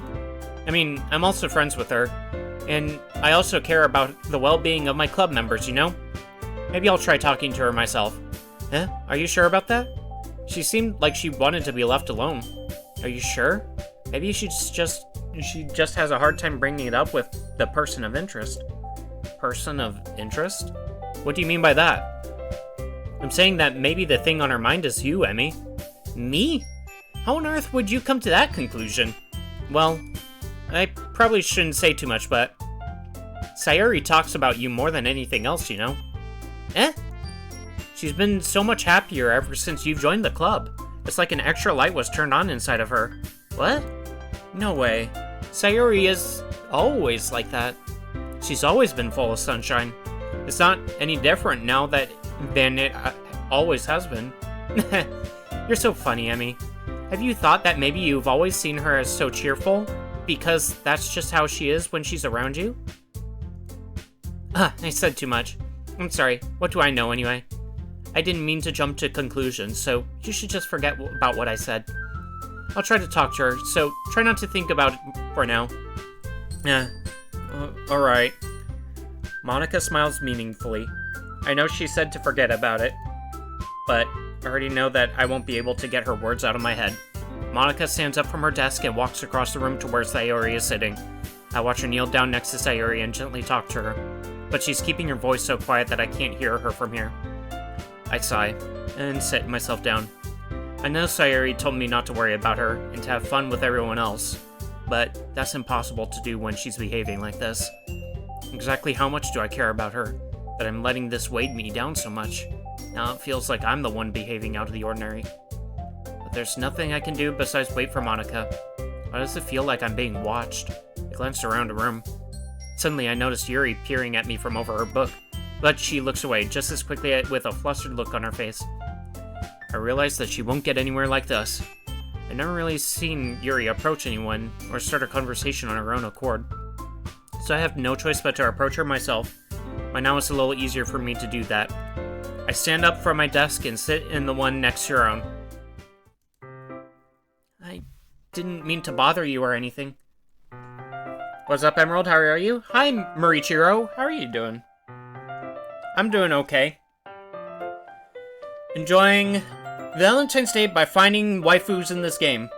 I mean, I'm also friends with her. And I also care about the well-being of my club members, you know? Maybe I'll try talking to her myself. Huh? Are you sure about that? She seemed like she wanted to be left alone. Are you sure? Maybe she just has a hard time bringing it up with the person of interest. Person of interest? What do you mean by that? I'm saying that maybe the thing on her mind is you, Emmy. Me? How on earth would you come to that conclusion? Well, I probably shouldn't say too much, but Sayori talks about you more than anything else, you know? Eh? She's been so much happier ever since you've joined the club. It's like an extra light was turned on inside of her. What? No way. Sayori is always like that. She's always been full of sunshine. It's not any different now than it always has been. You're so funny, Emmy. Have you thought that maybe you've always seen her as so cheerful? Because that's just how she is when she's around you? I said too much. I'm sorry. What do I know anyway? I didn't mean to jump to conclusions, so you should just forget about what I said. I'll try to talk to her, so try not to think about it for now. Alright. Monica smiles meaningfully. I know she said to forget about it, but I already know that I won't be able to get her words out of my head. Monica stands up from her desk and walks across the room to where Sayori is sitting. I watch her kneel down next to Sayori and gently talk to her, but she's keeping her voice so quiet that I can't hear her from here. I sigh, and sit myself down. I know Sayori told me not to worry about her, and to have fun with everyone else, but that's impossible to do when she's behaving like this. Exactly how much do I care about her, that I'm letting this weigh me down so much? Now it feels like I'm the one behaving out of the ordinary. But there's nothing I can do besides wait for Monica. Why does it feel like I'm being watched? I glanced around the room. Suddenly I noticed Yuri peering at me from over her book, but she looks away just as quickly with a flustered look on her face. I realize that she won't get anywhere like this. I've never really seen Yuri approach anyone or start a conversation on her own accord, so I have no choice but to approach her myself. By now it's a little easier for me to do that. I stand up from my desk and sit in the one next to her own. I didn't mean to bother you or anything. What's up, Emerald? How are you? Hi, Marichiro. How are you doing? I'm doing okay. Enjoying Valentine's Day by finding waifus in this game.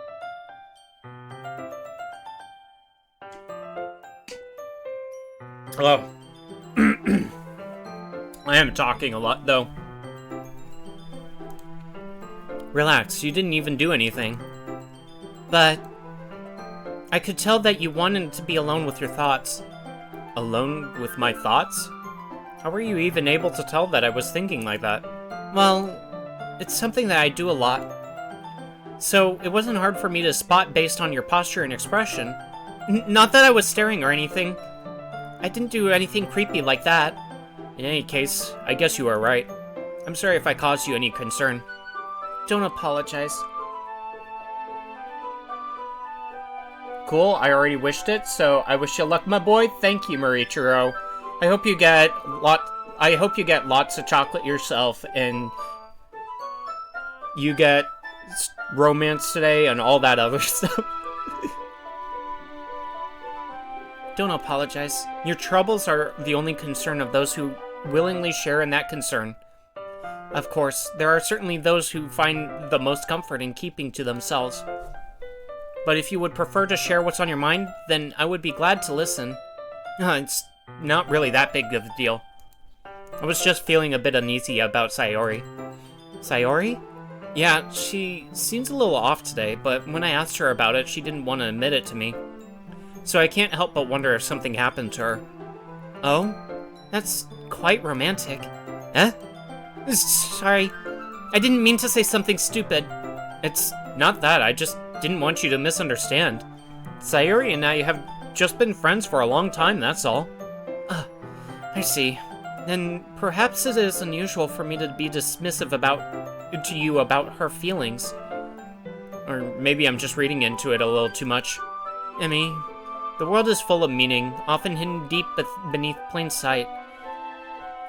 Hello. I am talking a lot, though. Relax, you didn't even do anything. But I could tell that you wanted to be alone with your thoughts. Alone with my thoughts? How were you even able to tell that I was thinking like that? Well, it's something that I do a lot. So it wasn't hard for me to spot based on your posture and expression. Not that I was staring or anything. I didn't do anything creepy like that. In any case, I guess you are right. I'm sorry if I caused you any concern. Don't apologize. Cool, I already wished it, so I wish you luck, my boy. Thank you, Marichiro. I hope you get lots of chocolate yourself, and you get romance today and all that other stuff. Don't apologize. Your troubles are the only concern of those who willingly share in that concern. Of course, there are certainly those who find the most comfort in keeping to themselves. But if you would prefer to share what's on your mind, then I would be glad to listen. It's not really that big of a deal. I was just feeling a bit uneasy about Sayori. Sayori? Yeah, she seems a little off today, but when I asked her about it, she didn't want to admit it to me. So I can't help but wonder if something happened to her. Oh? That's quite romantic. Eh? Sorry. I didn't mean to say something stupid. It's not that, I just didn't want you to misunderstand. Sayori and I have just been friends for a long time, that's all. I see. Then perhaps it is unusual for me to be dismissive to you about her feelings. Or maybe I'm just reading into it a little too much. Emmy, the world is full of meaning, often hidden deep beneath plain sight.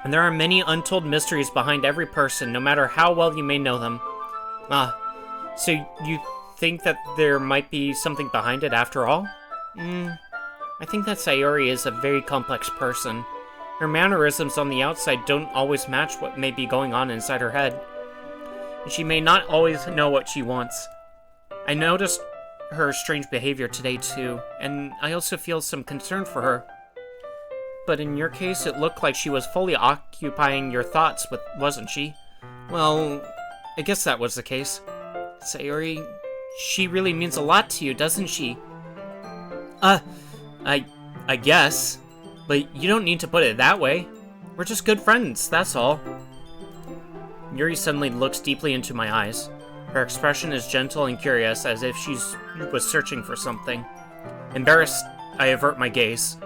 And there are many untold mysteries behind every person, no matter how well you may know them. So you think that there might be something behind it after all? I think that Sayori is a very complex person. Her mannerisms on the outside don't always match what may be going on inside her head. And she may not always know what she wants. I noticed her strange behavior today too, and I also feel some concern for her. But in your case, it looked like she was fully occupying your thoughts, wasn't she? Well, I guess that was the case. Sayori, she really means a lot to you, doesn't she? I guess. But you don't need to put it that way. We're just good friends, that's all. Yuri suddenly looks deeply into my eyes. Her expression is gentle and curious, as if she was searching for something. Embarrassed, I avert my gaze.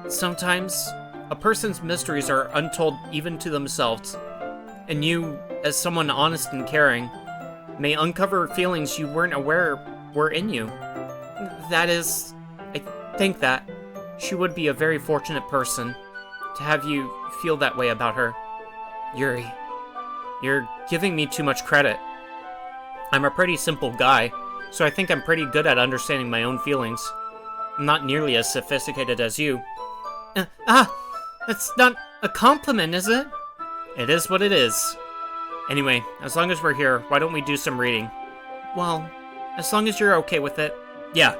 Sometimes, a person's mysteries are untold even to themselves. And you, as someone honest and caring, may uncover feelings you weren't aware were in you. That is, I think that she would be a very fortunate person to have you feel that way about her. Yuri, you're giving me too much credit. I'm a pretty simple guy, so I think I'm pretty good at understanding my own feelings. I'm not nearly as sophisticated as you. That's not a compliment, is it? It is what it is. Anyway, as long as we're here, why don't we do some reading? Well, as long as you're okay with it. Yeah,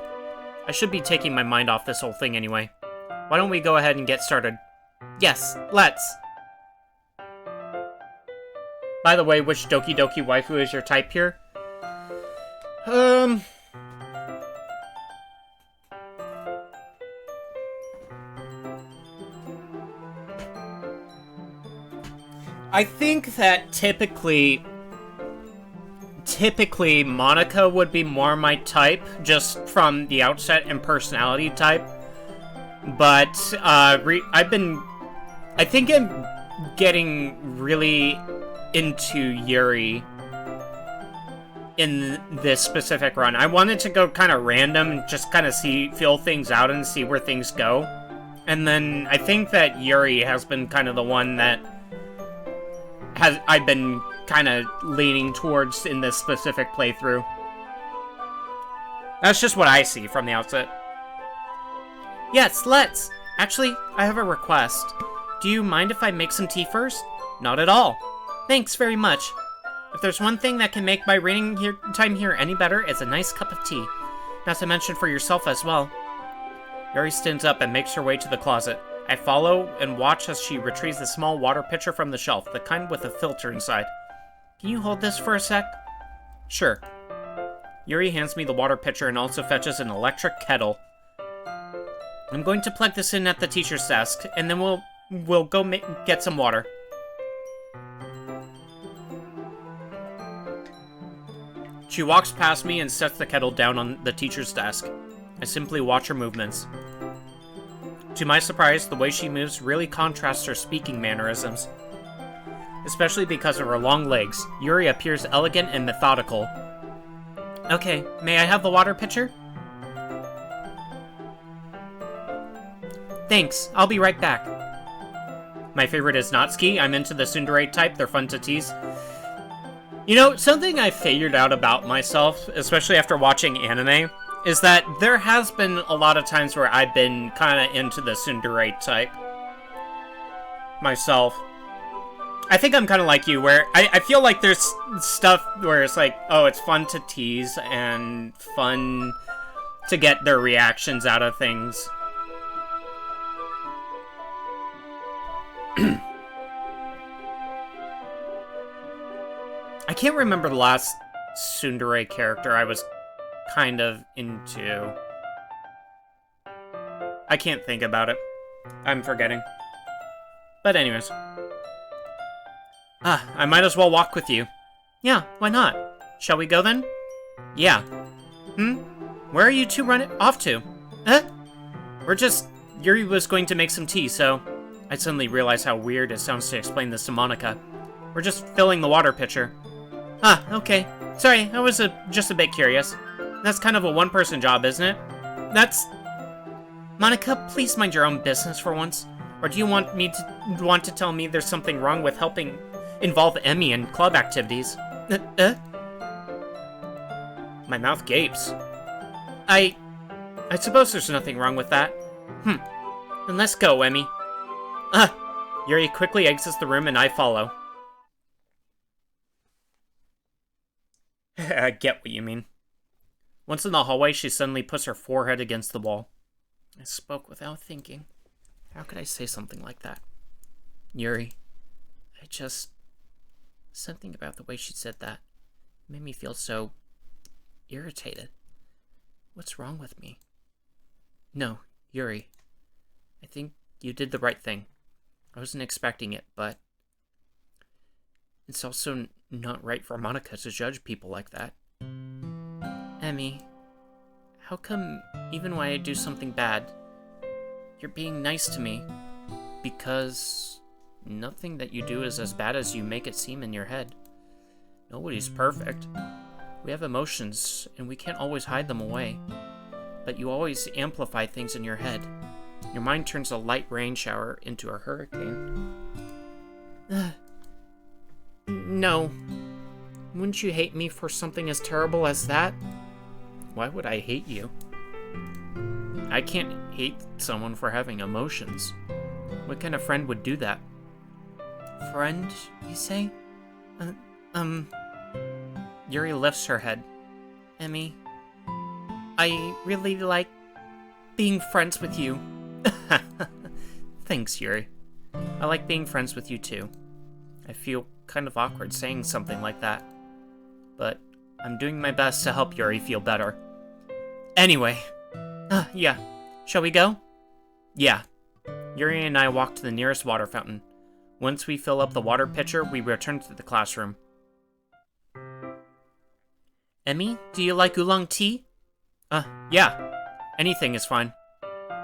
I should be taking my mind off this whole thing anyway. Why don't we go ahead and get started? Yes, let's! By the way, which Doki Doki waifu is your type here? I think that typically Monica would be more my type, just from the outset and personality type. But, I think I'm getting really into Yuri in this specific run. I wanted to go kind of random, just kind of feel things out and see where things go. And then I think that Yuri has been kind of the one that I've been kind of leaning towards in this specific playthrough. That's just what I see from the outset. Yes, let's! Actually, I have a request. Do you mind if I make some tea first? Not at all. Thanks very much. If there's one thing that can make my reading time here any better, it's a nice cup of tea. Not to mention for yourself as well. Yuri stands up and makes her way to the closet. I follow and watch as she retrieves the small water pitcher from the shelf, the kind with a filter inside. Can you hold this for a sec? Sure. Yuri hands me the water pitcher and also fetches an electric kettle. I'm going to plug this in at the teacher's desk, and then we'll go get some water. She walks past me and sets the kettle down on the teacher's desk. I simply watch her movements. To my surprise, the way she moves really contrasts her speaking mannerisms. especially because of her long legs. Yuri appears elegant and methodical. Okay, may I have the water pitcher? Thanks, I'll be right back. My favorite is Natsuki. I'm into the tsundere type, they're fun to tease. You know, something I figured out about myself, especially after watching anime, is that there has been a lot of times where I've been kind of into the tsundere type myself. I think I'm kind of like you, where I feel like there's stuff where it's like, oh, it's fun to tease and fun to get their reactions out of things. I can't remember the last tsundere character I was kind of into. I can't think about it. I'm forgetting. But anyways. I might as well walk with you. Yeah, why not? Shall we go then? Yeah. Where are you two running off to? Yuri was going to make some tea, so... I suddenly realized how weird it sounds to explain this to Monica. We're just filling the water pitcher. Okay. Sorry, I was just a bit curious. That's kind of a one-person job, isn't it? Monica, please mind your own business for once. Or do you want to tell me there's something wrong with helping involve Emmy in club activities? My mouth gapes. I suppose there's nothing wrong with that. Then let's go, Emmy. Yuri quickly exits the room and I follow. I get what you mean. Once in the hallway, she suddenly puts her forehead against the wall. I spoke without thinking. How could I say something like that? Yuri, something about the way she said that made me feel so irritated. What's wrong with me? No, Yuri. I think you did the right thing. I wasn't expecting it, but it's also not right for Monica to judge people like that. Emmy, how come even when I do something bad, you're being nice to me? Because nothing that you do is as bad as you make it seem in your head. Nobody's perfect. We have emotions, and we can't always hide them away. But you always amplify things in your head. Your mind turns a light rain shower into a hurricane. No. Wouldn't you hate me for something as terrible as that? Why would I hate you? I can't hate someone for having emotions. What kind of friend would do that? Friend, you say? Yuri lifts her head. Emmy, I really like being friends with you. Thanks, Yuri. I like being friends with you too. I feel kind of awkward saying something like that. But I'm doing my best to help Yuri feel better. Anyway. Yeah. Shall we go? Yeah. Yuri and I walk to the nearest water fountain. Once we fill up the water pitcher, we return to the classroom. Emmy, do you like oolong tea? Yeah. Anything is fine.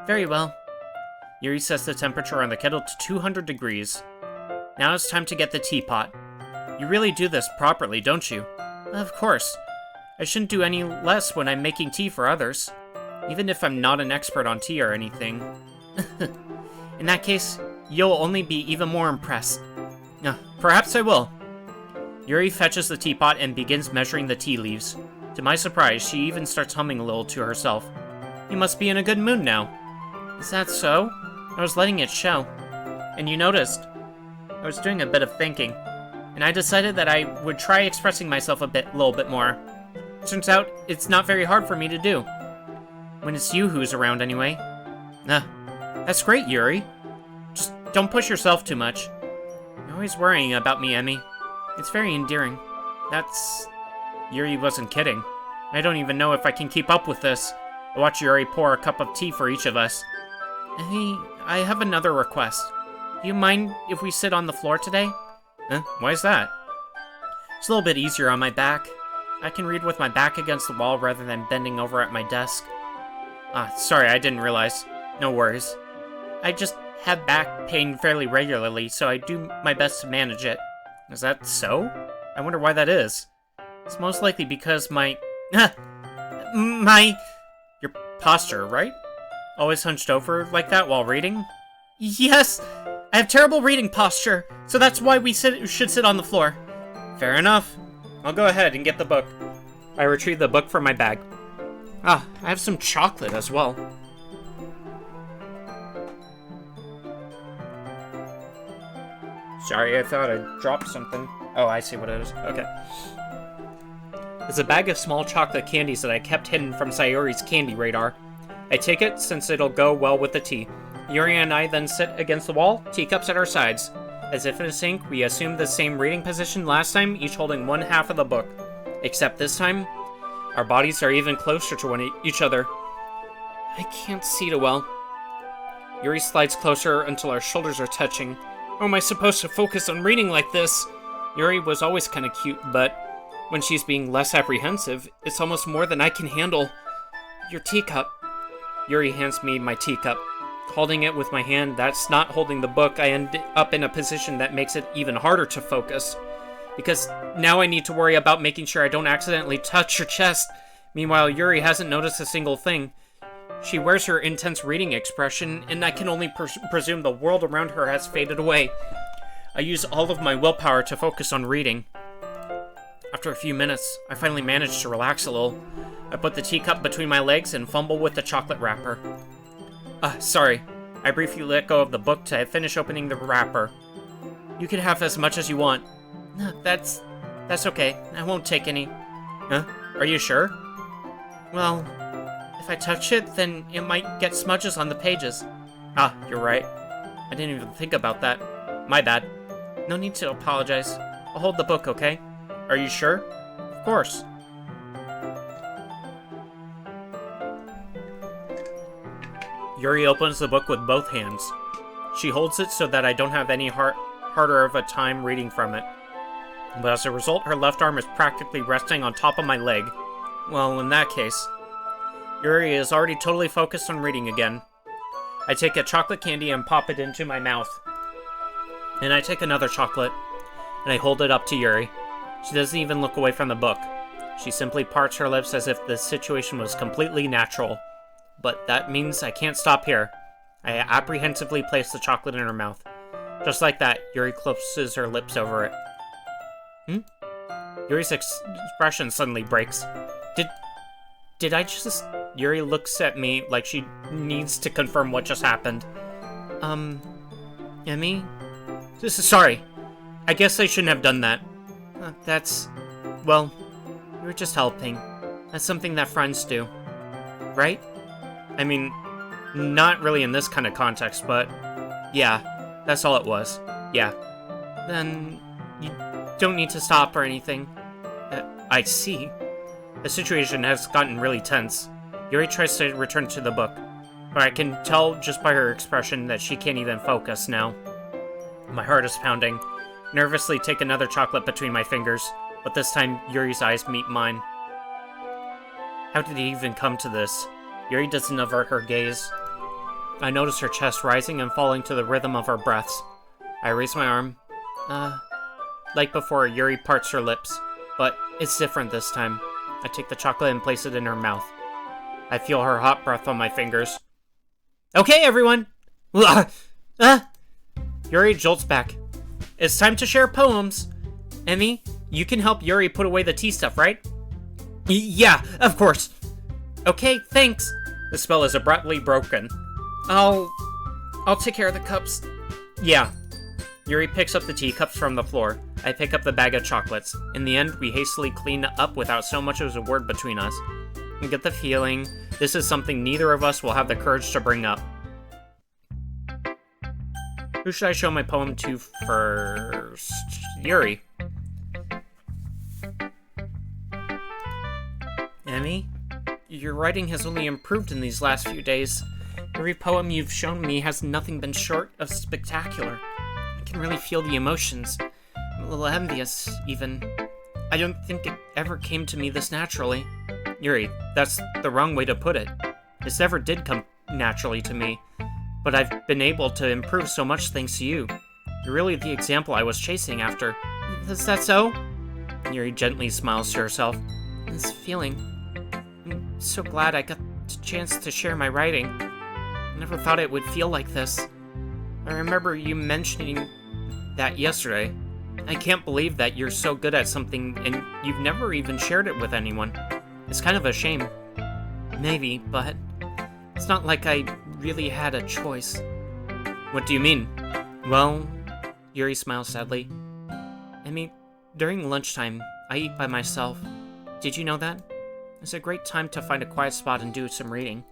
Very well. Yuri sets the temperature on the kettle to 200 degrees. Now it's time to get the teapot. You really do this properly, don't you? Of course. I shouldn't do any less when I'm making tea for others. Even if I'm not an expert on tea or anything. In that case, you'll only be even more impressed. Perhaps I will. Yuri fetches the teapot and begins measuring the tea leaves. To my surprise, she even starts humming a little to herself. You must be in a good mood now. Is that so? I was letting it show. And you noticed. I was doing a bit of thinking. And I decided that I would try expressing myself a little bit more. Turns out, it's not very hard for me to do. When it's you who's around anyway. That's great, Yuri. Just don't push yourself too much. You're always worrying about me, Emmy. It's very endearing. Yuri wasn't kidding. I don't even know if I can keep up with this. I watch Yuri pour a cup of tea for each of us. Emmy, I have another request. Do you mind if we sit on the floor today? Why is that? It's a little bit easier on my back. I can read with my back against the wall rather than bending over at my desk. Sorry, I didn't realize. No worries. I just have back pain fairly regularly, so I do my best to manage it. Is that so? I wonder why that is. It's most likely because my... Your posture, right? Always hunched over like that while reading? Yes! I have terrible reading posture, so that's why we should sit on the floor. Fair enough. I'll go ahead and get the book. I retrieve the book from my bag. Ah, I have some chocolate as well. Sorry, I thought I dropped something. Oh, I see what it is. Okay. It's a bag of small chocolate candies that I kept hidden from Sayori's candy radar. I take it since it'll go well with the tea. Yuri and I then sit against the wall, teacups at our sides. As if in sync, we assumed the same reading position last time, each holding one half of the book. Except this time, our bodies are even closer to each other. I can't see too well. Yuri slides closer until our shoulders are touching. How am I supposed to focus on reading like this? Yuri was always kind of cute, but when she's being less apprehensive, it's almost more than I can handle. Your teacup. Yuri hands me my teacup. Holding it with my hand that's not holding the book, I end up in a position that makes it even harder to focus. Because now I need to worry about making sure I don't accidentally touch her chest. Meanwhile, Yuri hasn't noticed a single thing. She wears her intense reading expression, and I can only presume the world around her has faded away. I use all of my willpower to focus on reading. After a few minutes, I finally manage to relax a little. I put the teacup between my legs and fumble with the chocolate wrapper. Sorry. I briefly let go of the book to finish opening the wrapper. You can have as much as you want. That's okay. I won't take any. Huh? Are you sure? Well, if I touch it, then it might get smudges on the pages. Ah, you're right. I didn't even think about that. My bad. No need to apologize. I'll hold the book, okay? Are you sure? Of course. Yuri opens the book with both hands. She holds it so that I don't have any harder of a time reading from it. But as a result, her left arm is practically resting on top of my leg. Well, in that case, Yuri is already totally focused on reading again. I take a chocolate candy and pop it into my mouth. And I take another chocolate, and I hold it up to Yuri. She doesn't even look away from the book. She simply parts her lips as if the situation was completely natural. But that means I can't stop here. I apprehensively place the chocolate in her mouth. Just like that, Yuri closes her lips over it. Yuri's expression suddenly breaks. Did I just... Yuri looks at me like she needs to confirm what just happened. Emmy? Sorry. I guess I shouldn't have done that. Well, you were just helping. That's something that friends do. Right? I mean, not really in this kind of context, but yeah, that's all it was. Yeah. Then you don't need to stop or anything. I see. The situation has gotten really tense. Yuri tries to return to the book, but I can tell just by her expression that she can't even focus now. My heart is pounding. Nervously take another chocolate between my fingers, but this time Yuri's eyes meet mine. How did it even come to this? Yuri doesn't avert her gaze. I notice her chest rising and falling to the rhythm of her breaths. I raise my arm. Like before, Yuri parts her lips, but it's different this time. I take the chocolate and place it in her mouth. I feel her hot breath on my fingers. Okay, everyone! Yuri jolts back. It's time to share poems. Emmy, you can help Yuri put away the tea stuff, right? Yeah, of course. Okay, thanks. The spell is abruptly broken. I'll take care of the cups. Yeah. Yuri picks up the teacups from the floor. I pick up the bag of chocolates. In the end, we hastily clean up without so much as a word between us. I get the feeling this is something neither of us will have the courage to bring up. Who should I show my poem to first? Yuri. Emmy? Your writing has only improved in these last few days. Every poem you've shown me has nothing been short of spectacular. I can really feel the emotions. I'm a little envious, even. I don't think it ever came to me this naturally. Yuri, that's the wrong way to put it. This never did come naturally to me, but I've been able to improve so much thanks to you. You're really the example I was chasing after. Is that so? Yuri gently smiles to herself. This feeling. I'm so glad I got the chance to share my writing. I never thought it would feel like this. I remember you mentioning that yesterday. I can't believe that you're so good at something and you've never even shared it with anyone. It's kind of a shame. Maybe, but it's not like I really had a choice. What do you mean? Well, Yuri smiles sadly. I mean, during lunchtime, I eat by myself. Did you know that? It's a great time to find a quiet spot and do some reading.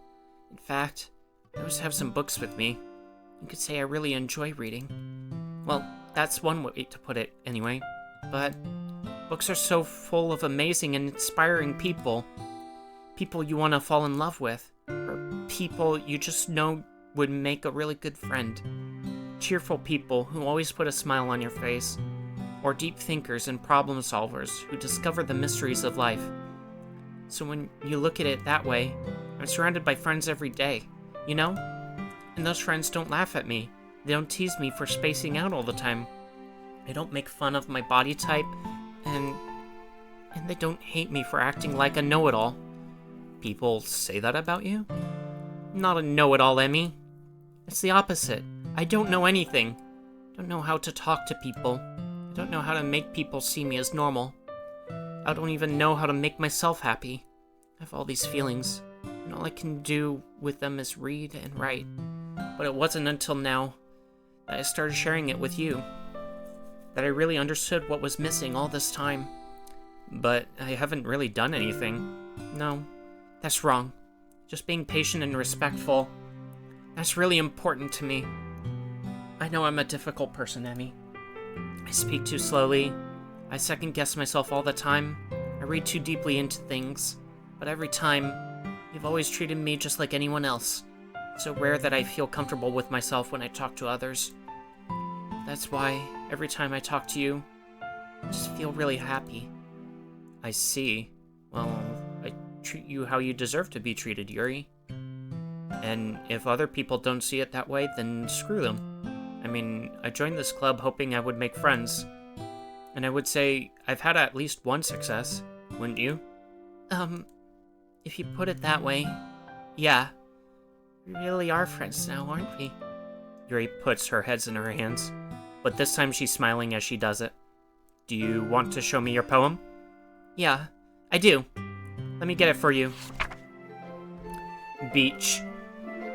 In fact, I always have some books with me. You could say I really enjoy reading. Well, that's one way to put it, anyway. But books are so full of amazing and inspiring people. People you want to fall in love with. Or people you just know would make a really good friend. Cheerful people who always put a smile on your face. Or deep thinkers and problem solvers who discover the mysteries of life. So when you look at it that way, I'm surrounded by friends every day, you know? And those friends don't laugh at me. They don't tease me for spacing out all the time. They don't make fun of my body type, and they don't hate me for acting like a know-it-all. People say that about you? Not a know-it-all, Emmy. It's the opposite. I don't know anything. I don't know how to talk to people. I don't know how to make people see me as normal. I don't even know how to make myself happy. I have all these feelings, and all I can do with them is read and write. But it wasn't until now that I started sharing it with you that I really understood what was missing all this time. But I haven't really done anything. No, that's wrong. Just being patient and respectful. That's really important to me. I know I'm a difficult person, Emmy. I speak too slowly. I second-guess myself all the time. I read too deeply into things. But every time, you've always treated me just like anyone else. So rare that I feel comfortable with myself when I talk to others. That's why, every time I talk to you, I just feel really happy. I see. Well, I treat you how you deserve to be treated, Yuri. And if other people don't see it that way, then screw them. I mean, I joined this club hoping I would make friends. And I would say I've had at least one success, wouldn't you? If you put it that way, yeah. We really are friends now, aren't we? Yuri puts her heads in her hands, but this time she's smiling as she does it. Do you want to show me your poem? Yeah, I do. Let me get it for you. Beach.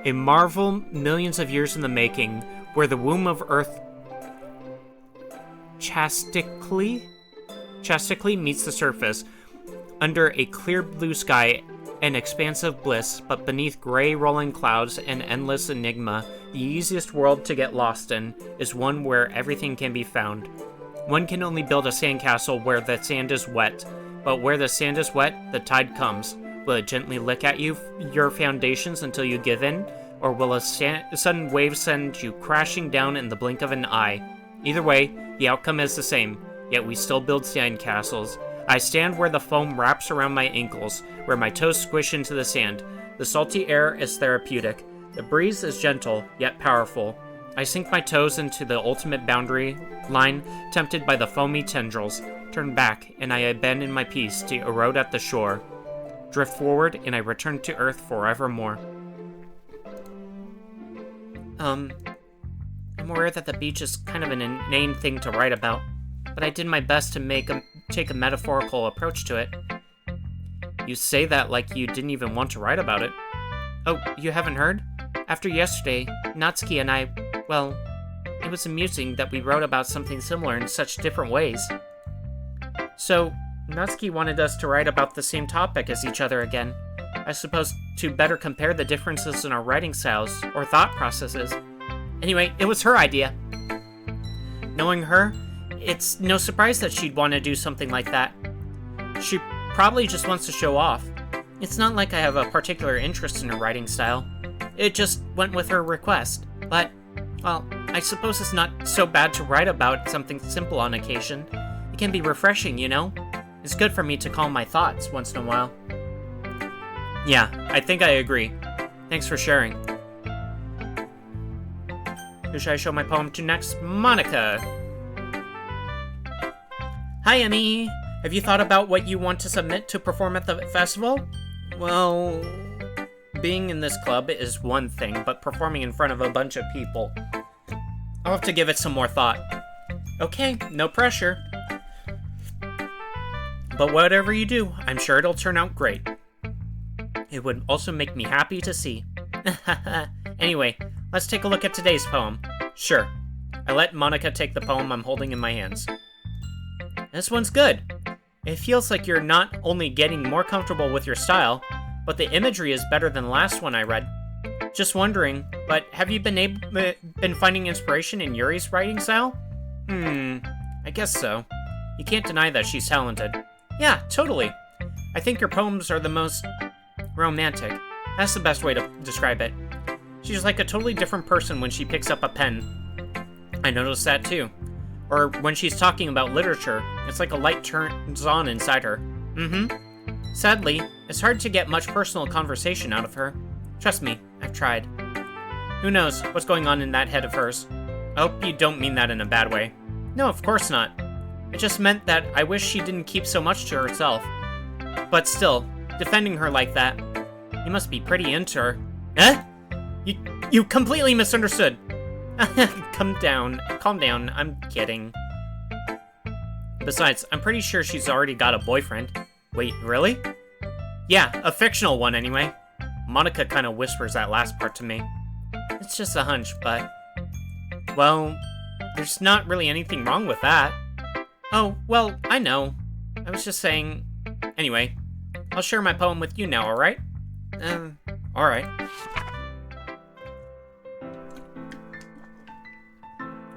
A marvel millions of years in the making, where the womb of Earth chastically meets the surface, under a clear blue sky and expansive bliss, but beneath gray rolling clouds and endless enigma, the easiest world to get lost in is one where everything can be found. One can only build a sandcastle where the sand is wet, but where the sand is wet, the tide comes. Will it gently lick at your foundations until you give in, or will a sudden wave send you crashing down in the blink of an eye? Either way, the outcome is the same, yet we still build sandcastles. I stand where the foam wraps around my ankles, where my toes squish into the sand. The salty air is therapeutic. The breeze is gentle, yet powerful. I sink my toes into the ultimate boundary line, tempted by the foamy tendrils. Turn back, and I abandon my peace to erode at the shore. Drift forward, and I return to Earth forevermore. I'm aware that the beach is kind of an inane thing to write about, but I did my best to take a metaphorical approach to it. You say that like you didn't even want to write about it. Oh, you haven't heard? After yesterday, Natsuki and I, well, it was amusing that we wrote about something similar in such different ways. So, Natsuki wanted us to write about the same topic as each other again. I suppose to better compare the differences in our writing styles or thought processes. Anyway, it was her idea. Knowing her, it's no surprise that she'd want to do something like that. She probably just wants to show off. It's not like I have a particular interest in her writing style. It just went with her request. But, well, I suppose it's not so bad to write about something simple on occasion. It can be refreshing, you know? It's good for me to calm my thoughts once in a while. Yeah, I think I agree. Thanks for sharing. Who should I show my poem to next? Monica! Hi, Emmy. Have you thought about what you want to submit to perform at the festival? Well, being in this club is one thing, but performing in front of a bunch of people, I'll have to give it some more thought. Okay, no pressure. But whatever you do, I'm sure it'll turn out great. It would also make me happy to see. Anyway, let's take a look at today's poem. Sure. I let Monica take the poem I'm holding in my hands. This one's good. It feels like you're not only getting more comfortable with your style, but the imagery is better than the last one I read. Just wondering, but have you been finding inspiration in Yuri's writing style? I guess so. You can't deny that she's talented. Yeah, totally. I think your poems are the most romantic. That's the best way to describe it. She's like a totally different person when she picks up a pen. I noticed that too. Or when she's talking about literature, it's like a light turns on inside her. Sadly, it's hard to get much personal conversation out of her. Trust me, I've tried. Who knows what's going on in that head of hers? I hope you don't mean that in a bad way. No, of course not. It just meant that I wish she didn't keep so much to herself. But still, defending her like that, you must be pretty into her. Eh? You completely misunderstood. Calm down, I'm kidding. Besides, I'm pretty sure she's already got a boyfriend. Wait, really? Yeah, a fictional one anyway. Monica kind of whispers that last part to me. It's just a hunch, but... Well, there's not really anything wrong with that. Oh, well, I know. I was just saying... Anyway, I'll share my poem with you now, alright? Alright.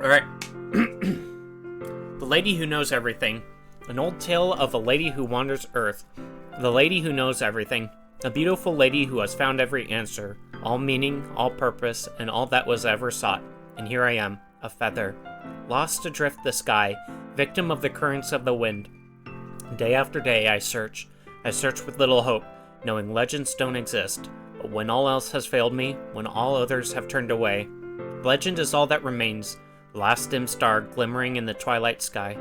Alright. The Lady Who Knows Everything. An old tale of a lady who wanders Earth. The lady who knows everything. A beautiful lady who has found every answer. All meaning, all purpose, and all that was ever sought. And here I am, a feather. Lost adrift the sky, victim of the currents of the wind. Day after day I search. I search with little hope, knowing legends don't exist. But when all else has failed me, when all others have turned away, legend is all that remains. The last dim star glimmering in the twilight sky.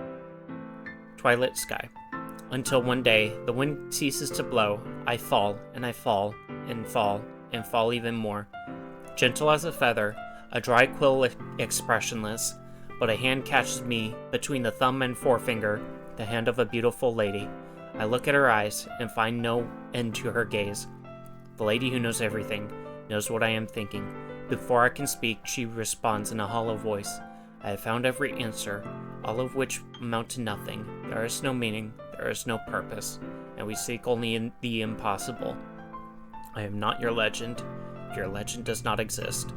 Until one day, the wind ceases to blow, I fall, and I fall, and fall, and fall even more. Gentle as a feather, a dry quill expressionless, but a hand catches me between the thumb and forefinger, the hand of a beautiful lady. I look at her eyes, and find no end to her gaze. The lady who knows everything, knows what I am thinking. Before I can speak, she responds in a hollow voice. I have found every answer, all of which amount to nothing. There is no meaning, there is no purpose, and we seek only in the impossible. I am not your legend does not exist.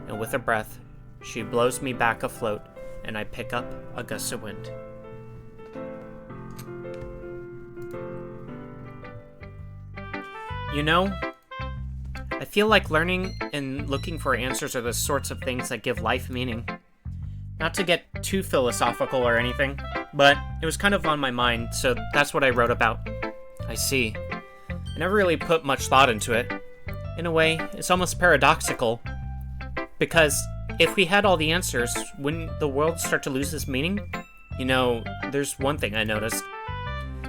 And with a breath, she blows me back afloat, and I pick up a gust of wind. You know, I feel like learning and looking for answers are the sorts of things that give life meaning. Not to get too philosophical or anything, but it was kind of on my mind, so that's what I wrote about. I see. I never really put much thought into it. In a way, it's almost paradoxical. Because if we had all the answers, wouldn't the world start to lose its meaning? You know, there's one thing I noticed.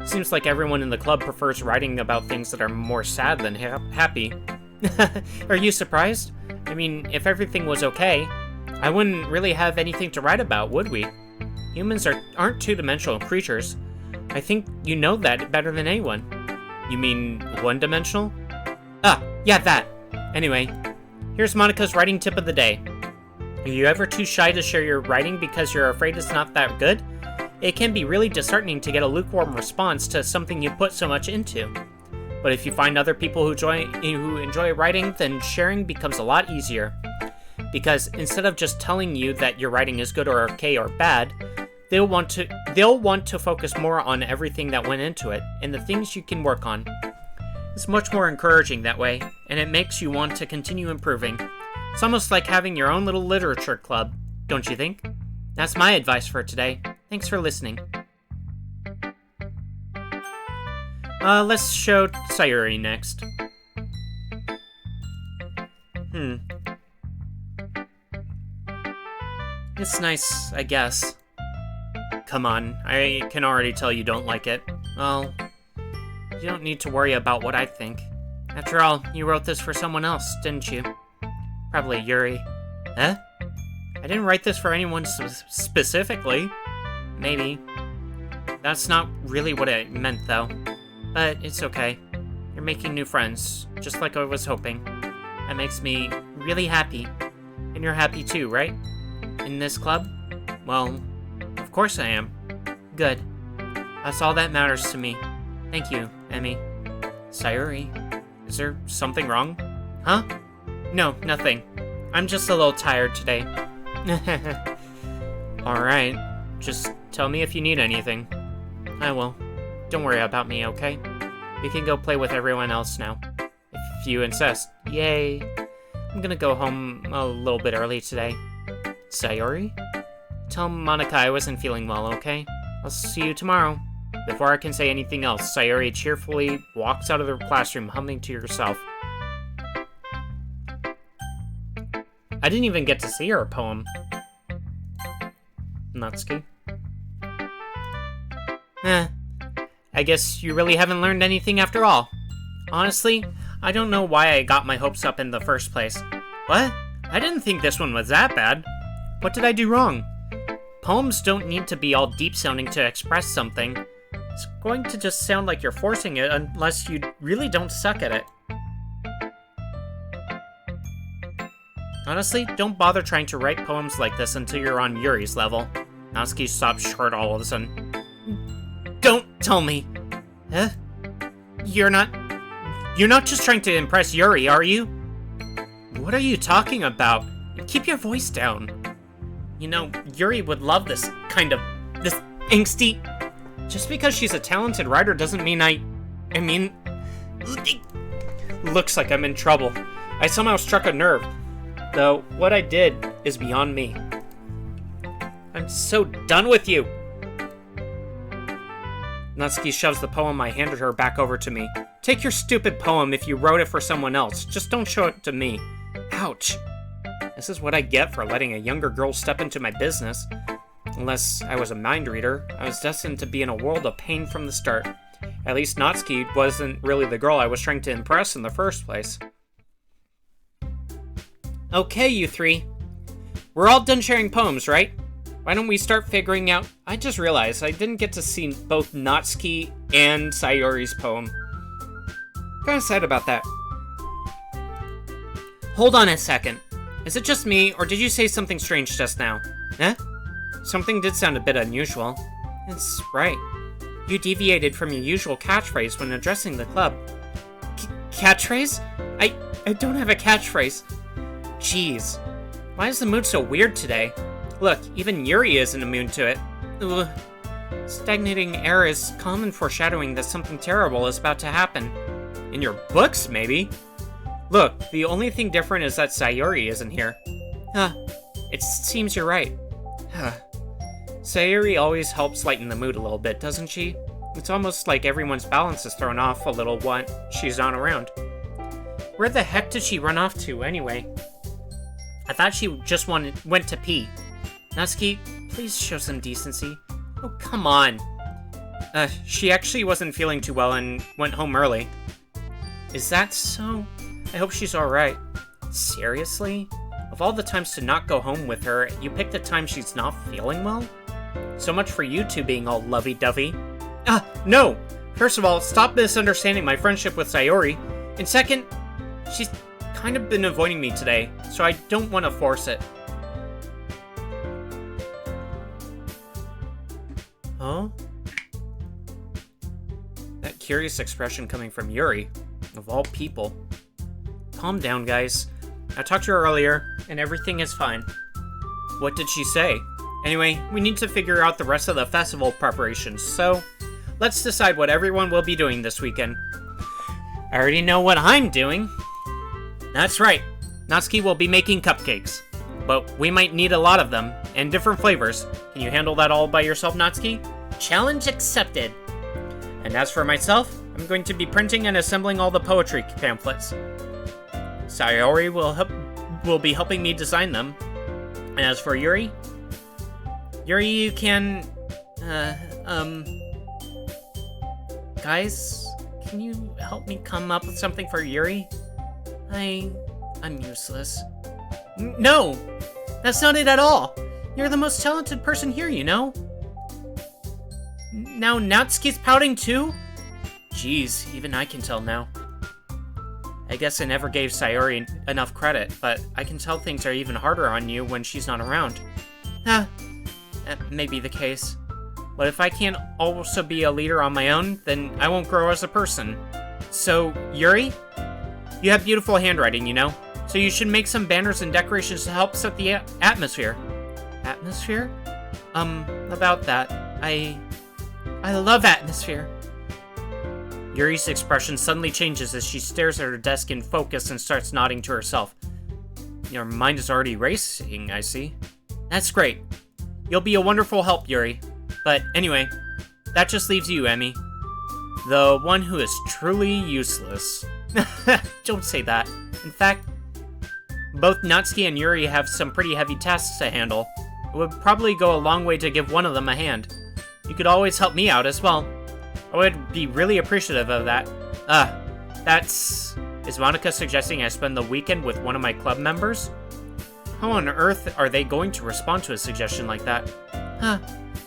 Seems like everyone in the club prefers writing about things that are more sad than happy. Are you surprised? I mean, if everything was okay, I wouldn't really have anything to write about, would we? Humans aren't two-dimensional creatures. I think you know that better than anyone. You mean one-dimensional? Ah, yeah, that. Anyway, here's Monica's writing tip of the day. Are you ever too shy to share your writing because you're afraid it's not that good? It can be really disheartening to get a lukewarm response to something you put so much into. But if you find other people who enjoy writing, then sharing becomes a lot easier. Because instead of just telling you that your writing is good or okay or bad, they'll want to focus more on everything that went into it and the things you can work on. It's much more encouraging that way, and it makes you want to continue improving. It's almost like having your own little literature club, don't you think? That's my advice for today. Thanks for listening. Let's show Sayuri next. It's nice, I guess. come on. I can already tell you don't like it. Well, you don't need to worry about what I think. After all, you wrote this for someone else, didn't you? Probably Yuri. Huh? I didn't write this for anyone specifically. Maybe. That's not really what I meant, though. But it's okay. You're making new friends, just like I was hoping. That makes me really happy. And you're happy too, right? In this club? Well, of course I am. Good. That's all that matters to me. Thank you, Emmy. Sayuri, is there something wrong? Huh? No, nothing. I'm just a little tired today. Alright, just tell me if you need anything. I will. Don't worry about me, okay? We can go play with everyone else now. If you insist. Yay. I'm gonna go home a little bit early today. Sayuri? Tell Monica I wasn't feeling well, okay? I'll see you tomorrow. Before I can say anything else, Sayuri cheerfully walks out of the classroom humming to herself. I didn't even get to see her poem. Natsuki. I guess you really haven't learned anything after all. Honestly, I don't know why I got my hopes up in the first place. What? I didn't think this one was that bad. What did I do wrong? Poems don't need to be all deep-sounding to express something. It's going to just sound like you're forcing it unless you really don't suck at it. Honestly, don't bother trying to write poems like this until you're on Yuri's level. Natsuki stopped short all of a sudden. Don't tell me! Huh? You're not just trying to impress Yuri, are you? What are you talking about? Keep your voice down. You know, Yuri would love this angsty... Just because she's a talented writer doesn't mean I mean... Looks like I'm in trouble. I somehow struck a nerve. Though, what I did is beyond me. I'm so done with you! Natsuki shoves the poem I handed her back over to me. Take your stupid poem if you wrote it for someone else. Just don't show it to me. Ouch. This is what I get for letting a younger girl step into my business. Unless I was a mind reader, I was destined to be in a world of pain from the start. At least Natsuki wasn't really the girl I was trying to impress in the first place. Okay, you three. We're all done sharing poems, right? Why don't we start figuring out... I just realized I didn't get to see both Natsuki and Sayori's poem. Kinda sad about that. Hold on a second. Is it just me, or did you say something strange just now? Huh? Something did sound a bit unusual. That's right. You deviated from your usual catchphrase when addressing the club. Catchphrase? I don't have a catchphrase. Jeez. Why is the mood so weird today? Look, even Yuri isn't immune to it. Ugh. Stagnating air is common foreshadowing that something terrible is about to happen. In your books, maybe? Look, the only thing different is that Sayuri isn't here. It seems you're right. Sayuri always helps lighten the mood a little bit, doesn't she? It's almost like everyone's balance is thrown off a little when she's not around. Where the heck did she run off to, anyway? I thought she just went to pee. Natsuki, please show some decency. Oh, come on. She actually wasn't feeling too well and went home early. Is that so? I hope she's alright. Seriously? Of all the times to not go home with her, you picked a time she's not feeling well? So much for you two being all lovey-dovey. No! First of all, stop misunderstanding my friendship with Sayori. And second, she's kind of been avoiding me today, so I don't want to force it. Huh? That curious expression coming from Yuri, of all people. Calm down, guys. I talked to her earlier, and everything is fine. What did she say? Anyway, we need to figure out the rest of the festival preparations, so let's decide what everyone will be doing this weekend. I already know what I'm doing. That's right. Natsuki will be making cupcakes. But we might need a lot of them, and different flavors. Can you handle that all by yourself, Natsuki? Challenge accepted. And as for myself, I'm going to be printing and assembling all the poetry pamphlets. Sayori will be helping me design them. And as for Yuri, you can Uh, um... Guys, can you help me come up with something for Yuri? I'm useless. No! That's not it at all! You're the most talented person here, you know? Now Natsuki's pouting too? Jeez, even I can tell now. I guess I never gave Sayori enough credit, but I can tell things are even harder on you when she's not around. That may be the case. But if I can't also be a leader on my own, then I won't grow as a person. So, Yuri? You have beautiful handwriting, you know? So you should make some banners and decorations to help set the atmosphere. Atmosphere? About that. I love atmosphere. Yuri's expression suddenly changes as she stares at her desk in focus and starts nodding to herself. Your mind is already racing, I see. That's great. You'll be a wonderful help, Yuri. But anyway, that just leaves you, Emmy. The one who is truly useless. Don't say that. In fact, both Natsuki and Yuri have some pretty heavy tasks to handle. It would probably go a long way to give one of them a hand. You could always help me out as well. I would be really appreciative of that. Is Monica suggesting I spend the weekend with one of my club members? How on earth are they going to respond to a suggestion like that?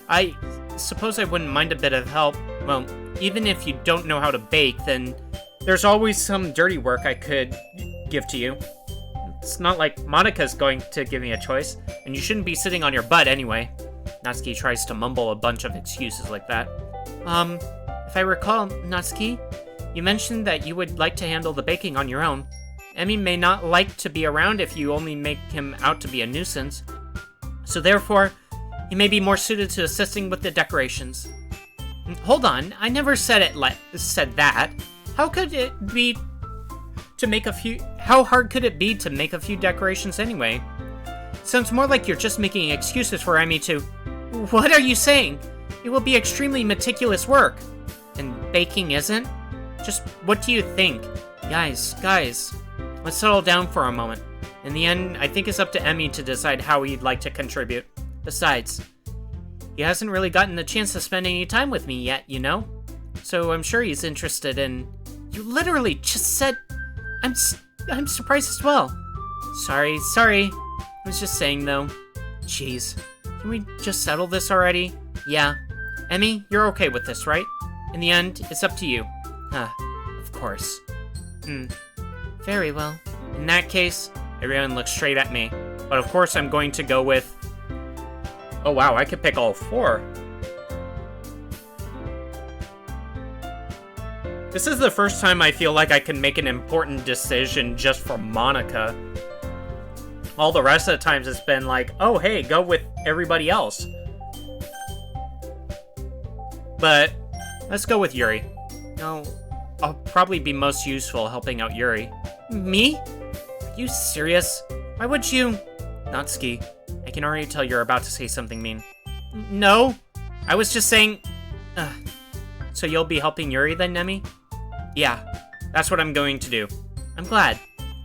I suppose I wouldn't mind a bit of help. Well, even if you don't know how to bake, then there's always some dirty work I could give to you. It's not like Monica's going to give me a choice, and you shouldn't be sitting on your butt anyway. Natsuki tries to mumble a bunch of excuses like that. If I recall, Natsuki, you mentioned that you would like to handle the baking on your own. Emmy may not like to be around if you only make him out to be a nuisance. So therefore, he may be more suited to assisting with the decorations. Hold on, I never said that. How could it be to make a few... How hard could it be to make a few decorations anyway? Sounds more like you're just making excuses for Emmy to... What are you saying? It will be extremely meticulous work. And baking isn't? Just what do you think? Guys, let's settle down for a moment. In the end, I think it's up to Emmy to decide how he'd like to contribute. Besides, he hasn't really gotten the chance to spend any time with me yet, you know? So I'm sure he's interested in... You literally just said... I'm surprised as well. Sorry. I was just saying, though. Jeez. Can we just settle this already? Yeah. Emmy, you're okay with this, right? In the end, it's up to you. Of course. Very well. In that case, everyone looks straight at me. But of course I'm going to go with... Oh wow, I could pick all four. This is the first time I feel like I can make an important decision just for Monica. All the rest of the times it's been like, oh hey, go with everybody else. But let's go with Yuri. No, I'll probably be most useful helping out Yuri. Me? Are you serious? Why would you? Natsuki, I can already tell you're about to say something mean. No, I was just saying... So you'll be helping Yuri then, Nemi? Yeah, that's what I'm going to do. I'm glad.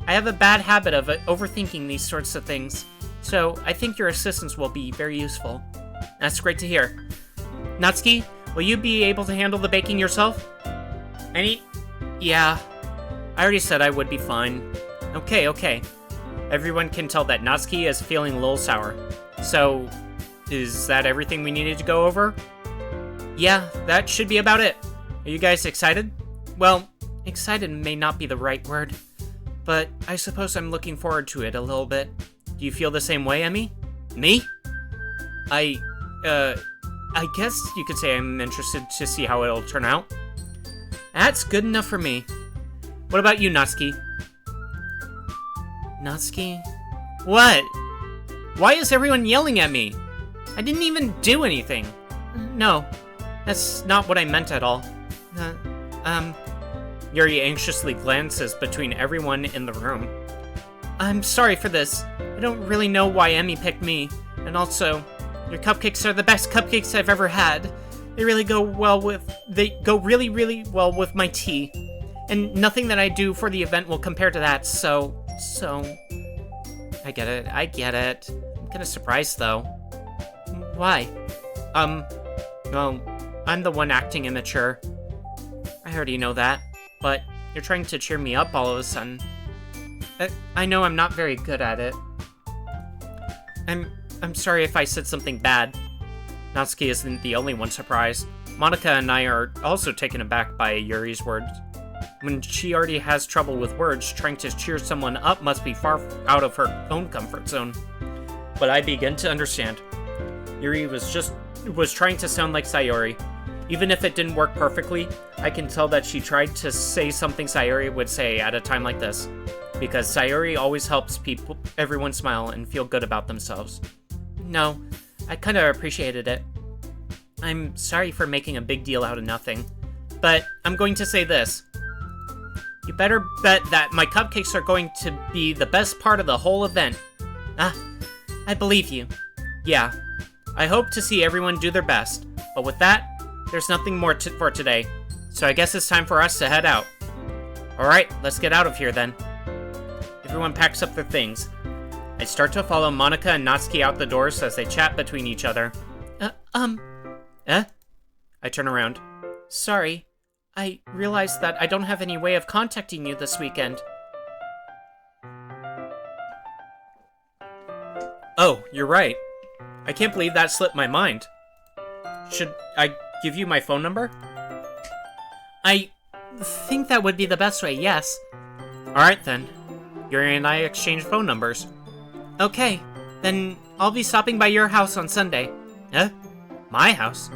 I have a bad habit of overthinking these sorts of things, so I think your assistance will be very useful. That's great to hear. Natsuki, will you be able to handle the baking yourself? Yeah. I already said I would be fine. Okay. Everyone can tell that Natsuki is feeling a little sour. So, is that everything we needed to go over? Yeah, that should be about it. Are you guys excited? Well, excited may not be the right word, but I suppose I'm looking forward to it a little bit. Do you feel the same way, Emmy? Me? I guess you could say I'm interested to see how it'll turn out. That's good enough for me. What about you, Natsuki? Natsuki? What? Why is everyone yelling at me? I didn't even do anything. No, that's not what I meant at all. Yuri anxiously glances between everyone in the room. I'm sorry for this. I don't really know why Emmy picked me. And also, your cupcakes are the best cupcakes I've ever had. They really go really, really well with my tea. And nothing that I do for the event will compare to that, so... I get it. I'm kinda surprised, though. Why? Well, I'm the one acting immature. I already know that, but you're trying to cheer me up all of a sudden. I know I'm not very good at it. I'm sorry if I said something bad. Natsuki isn't the only one surprised. Monica and I are also taken aback by Yuri's words. When she already has trouble with words, trying to cheer someone up must be far out of her own comfort zone. But I begin to understand. Yuri was trying to sound like Sayori. Even if it didn't work perfectly, I can tell that she tried to say something Sayori would say at a time like this. Because Sayori always helps everyone smile and feel good about themselves. No, I kinda appreciated it. I'm sorry for making a big deal out of nothing. But I'm going to say this. You better bet that my cupcakes are going to be the best part of the whole event. I believe you. Yeah, I hope to see everyone do their best. But with that, there's nothing more for today. So I guess it's time for us to head out. Alright, let's get out of here then. Everyone packs up their things. I start to follow Monica and Natsuki out the doors as they chat between each other. I turn around. Sorry, I realized that I don't have any way of contacting you this weekend. Oh, you're right. I can't believe that slipped my mind. Should I give you my phone number? I think that would be the best way, yes. Alright then. Yuri and I exchange phone numbers. Okay, then I'll be stopping by your house on Sunday. My house?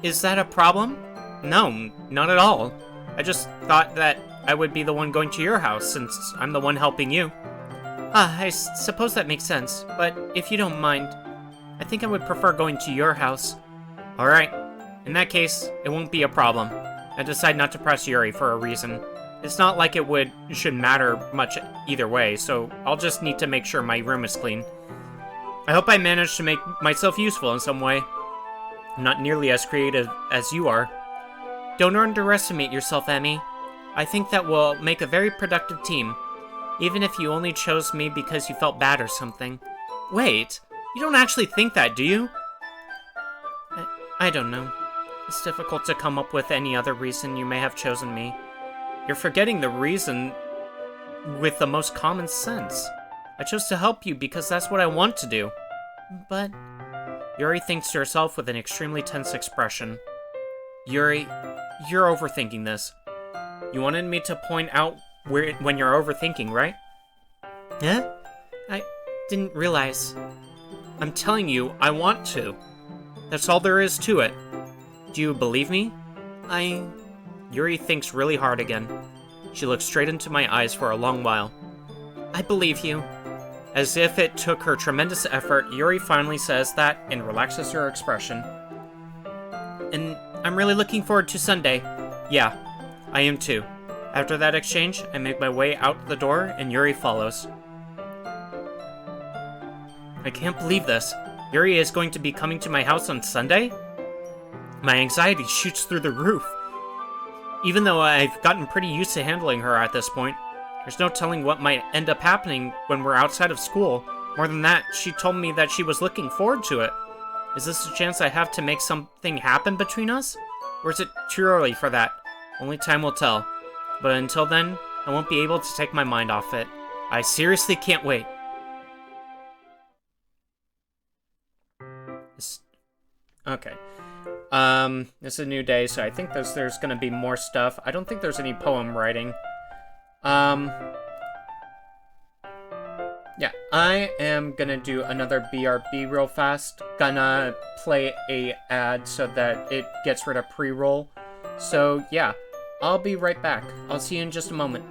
Is that a problem? No, not at all. I just thought that I would be the one going to your house since I'm the one helping you. I suppose that makes sense, but if you don't mind, I think I would prefer going to your house. Alright, in that case, it won't be a problem. I decide not to press Yuri for a reason. It's not like it should matter much either way, so I'll just need to make sure my room is clean. I hope I managed to make myself useful in some way. I'm not nearly as creative as you are. Don't underestimate yourself, Emmy. I think that we'll make a very productive team, even if you only chose me because you felt bad or something. Wait, you don't actually think that, do you? I don't know. It's difficult to come up with any other reason you may have chosen me. You're forgetting the reason with the most common sense. I chose to help you because that's what I want to do. But... Yuri thinks to herself with an extremely tense expression. Yuri, you're overthinking this. You wanted me to point out when you're overthinking, right? Yeah? I didn't realize. I'm telling you, I want to. That's all there is to it. Do you believe me? Yuri thinks really hard again. She looks straight into my eyes for a long while. I believe you. As if it took her tremendous effort, Yuri finally says that and relaxes her expression. And I'm really looking forward to Sunday. Yeah, I am too. After that exchange, I make my way out the door and Yuri follows. I can't believe this. Yuri is going to be coming to my house on Sunday? My anxiety shoots through the roof. Even though I've gotten pretty used to handling her at this point, there's no telling what might end up happening when we're outside of school. More than that, she told me that she was looking forward to it. Is this a chance I have to make something happen between us? Or is it too early for that? Only time will tell. But until then, I won't be able to take my mind off it. I seriously can't wait. Okay. It's a new day, so I think there's gonna be more stuff. I don't think there's any poem writing. Yeah, I am gonna do another BRB real fast. Gonna play a ad so that it gets rid of pre-roll. So, yeah, I'll be right back. I'll see you in just a moment.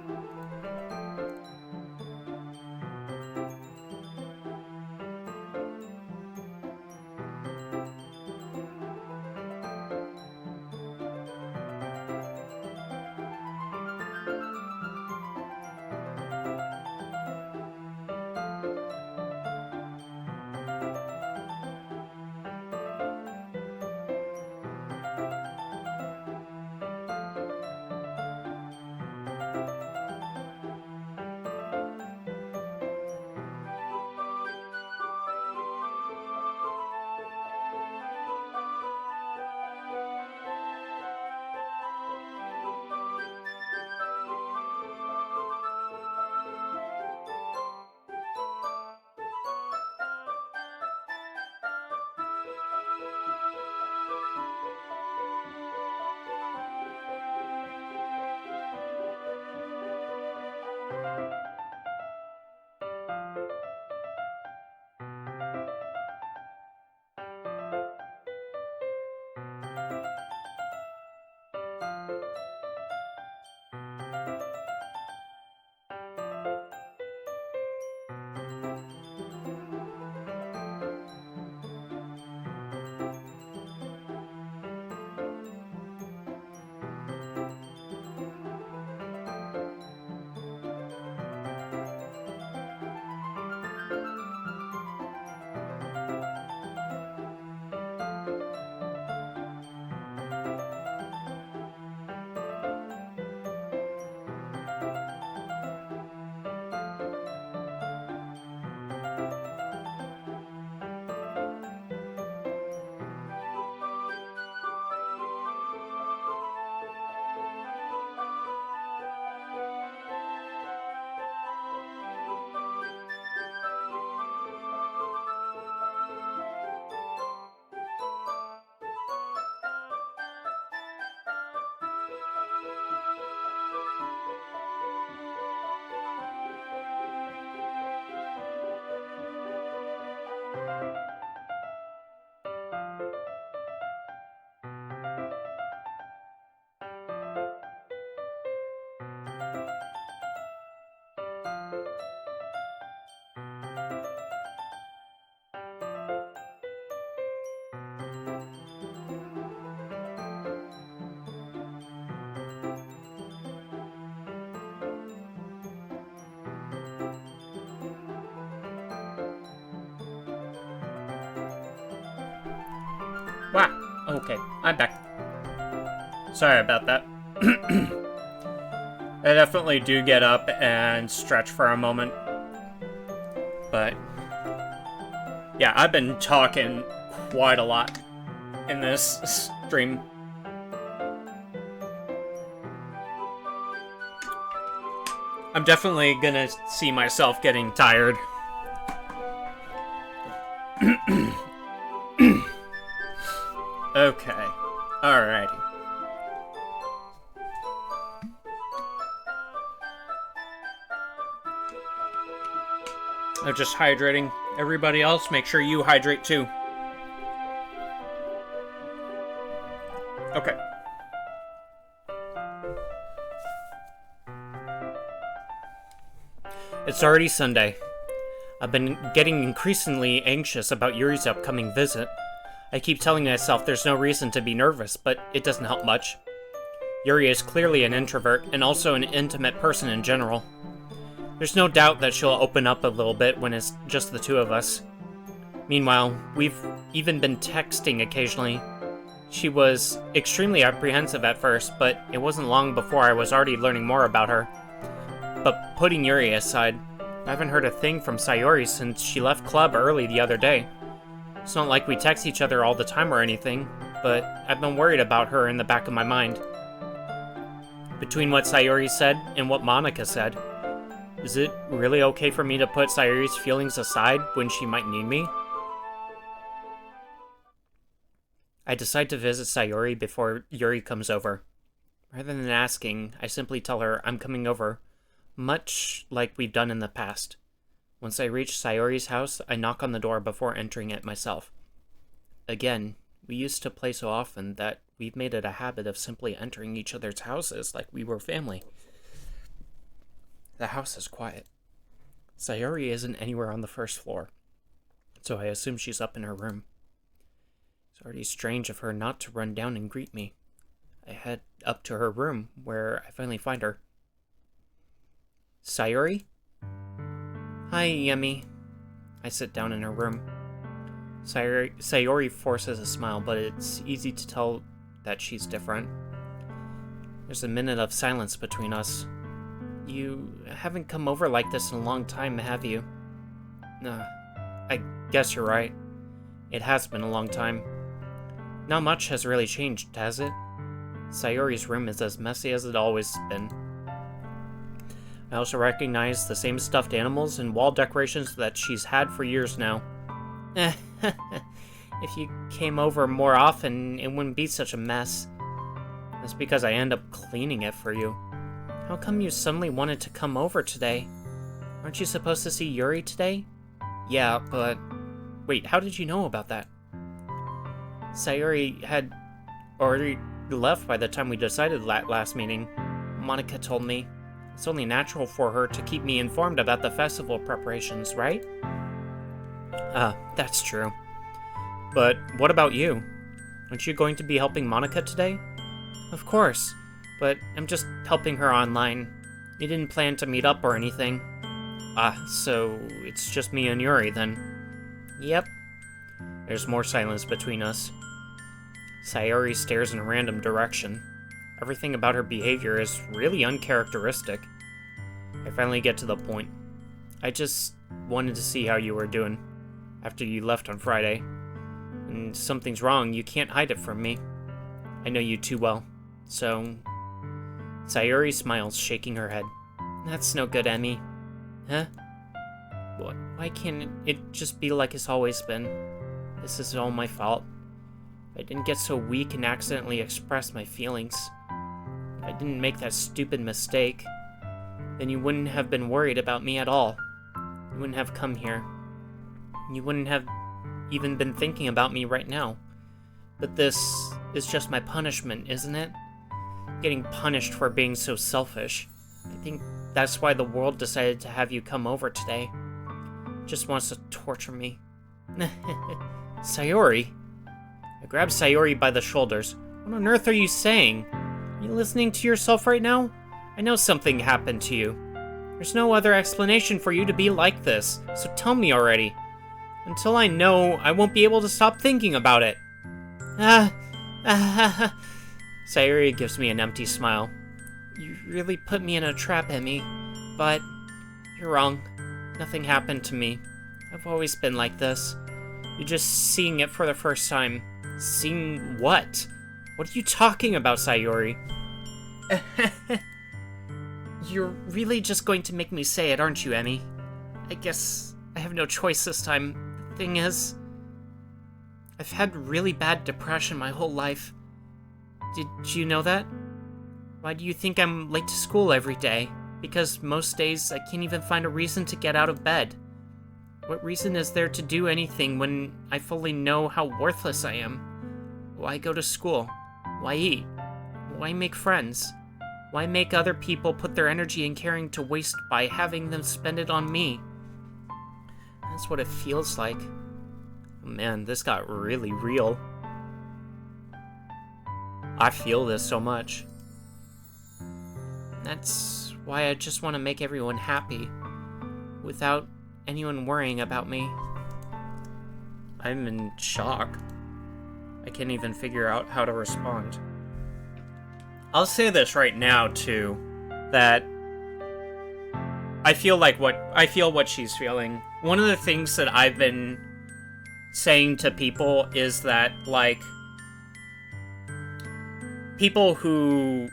Wow. Okay, I'm back. Sorry about that. I definitely do get up and stretch for a moment. But yeah, I've been talking quite a lot in this stream. I'm definitely gonna see myself getting tired. Okay. Alrighty. I'm just hydrating. Everybody else, make sure you hydrate too. Okay. It's already Sunday. I've been getting increasingly anxious about Yuri's upcoming visit. I keep telling myself there's no reason to be nervous, but it doesn't help much. Yuri is clearly an introvert, and also an intimate person in general. There's no doubt that she'll open up a little bit when it's just the two of us. Meanwhile, we've even been texting occasionally. She was extremely apprehensive at first, but it wasn't long before I was already learning more about her. But putting Yuri aside, I haven't heard a thing from Sayori since she left club early the other day. It's not like we text each other all the time or anything, but I've been worried about her in the back of my mind. Between what Sayori said and what Monica said, is it really okay for me to put Sayori's feelings aside when she might need me? I decide to visit Sayori before Yuri comes over. Rather than asking, I simply tell her I'm coming over, much like we've done in the past. Once I reach Sayori's house, I knock on the door before entering it myself. Again, we used to play so often that we've made it a habit of simply entering each other's houses like we were family. The house is quiet. Sayori isn't anywhere on the first floor, so I assume she's up in her room. It's already strange of her not to run down and greet me. I head up to her room, where I finally find her. Sayori? Hi, Yemi. I sit down in her room. Sayori forces a smile, but it's easy to tell that she's different. There's a minute of silence between us. You haven't come over like this in a long time, have you? I guess you're right. It has been a long time. Not much has really changed, has it? Sayori's room is as messy as it always been. I also recognize the same stuffed animals and wall decorations that she's had for years now. If you came over more often, it wouldn't be such a mess. That's because I end up cleaning it for you. How come you suddenly wanted to come over today? Aren't you supposed to see Yuri today? Yeah, but... Wait, how did you know about that? Sayori had already left by the time we decided that last meeting. Monica told me. It's only natural for her to keep me informed about the festival preparations, right? That's true. But what about you? Aren't you going to be helping Monica today? Of course, but I'm just helping her online. You didn't plan to meet up or anything. So it's just me and Yuri then. Yep. There's more silence between us. Sayori stares in a random direction. Everything about her behavior is really uncharacteristic. I finally get to the point. I just wanted to see how you were doing after you left on Friday. And something's wrong, you can't hide it from me. I know you too well, so... Sayori smiles, shaking her head. That's no good, Emmy. Huh? What? Why can't it just be like it's always been? This is all my fault. I didn't get so weak and accidentally express my feelings. If I didn't make that stupid mistake, then you wouldn't have been worried about me at all. You wouldn't have come here. You wouldn't have even been thinking about me right now. But this is just my punishment, isn't it? Getting punished for being so selfish. I think that's why the world decided to have you come over today. It just wants to torture me. Sayori? I grab Sayori by the shoulders. What on earth are you saying? Are you listening to yourself right now? I know something happened to you. There's no other explanation for you to be like this, so tell me already. Until I know, I won't be able to stop thinking about it. Sayuri gives me an empty smile. You really put me in a trap, Emmy, but you're wrong. Nothing happened to me. I've always been like this. You're just seeing it for the first time. Seeing what? What are you talking about, Sayuri? You're really just going to make me say it, aren't you, Emmy? I guess I have no choice this time. The thing is, I've had really bad depression my whole life. Did you know that? Why do you think I'm late to school every day? Because most days I can't even find a reason to get out of bed. What reason is there to do anything when I fully know how worthless I am? Why go to school? Why eat? Why make friends? Why make other people put their energy and caring to waste by having them spend it on me? That's what it feels like. Oh man, this got really real. I feel this so much. That's why I just want to make everyone happy, without anyone worrying about me. I'm in shock. I can't even figure out how to respond. I'll say this right now, too, that I feel what she's feeling. One of the things that I've been saying to people is that, like, people who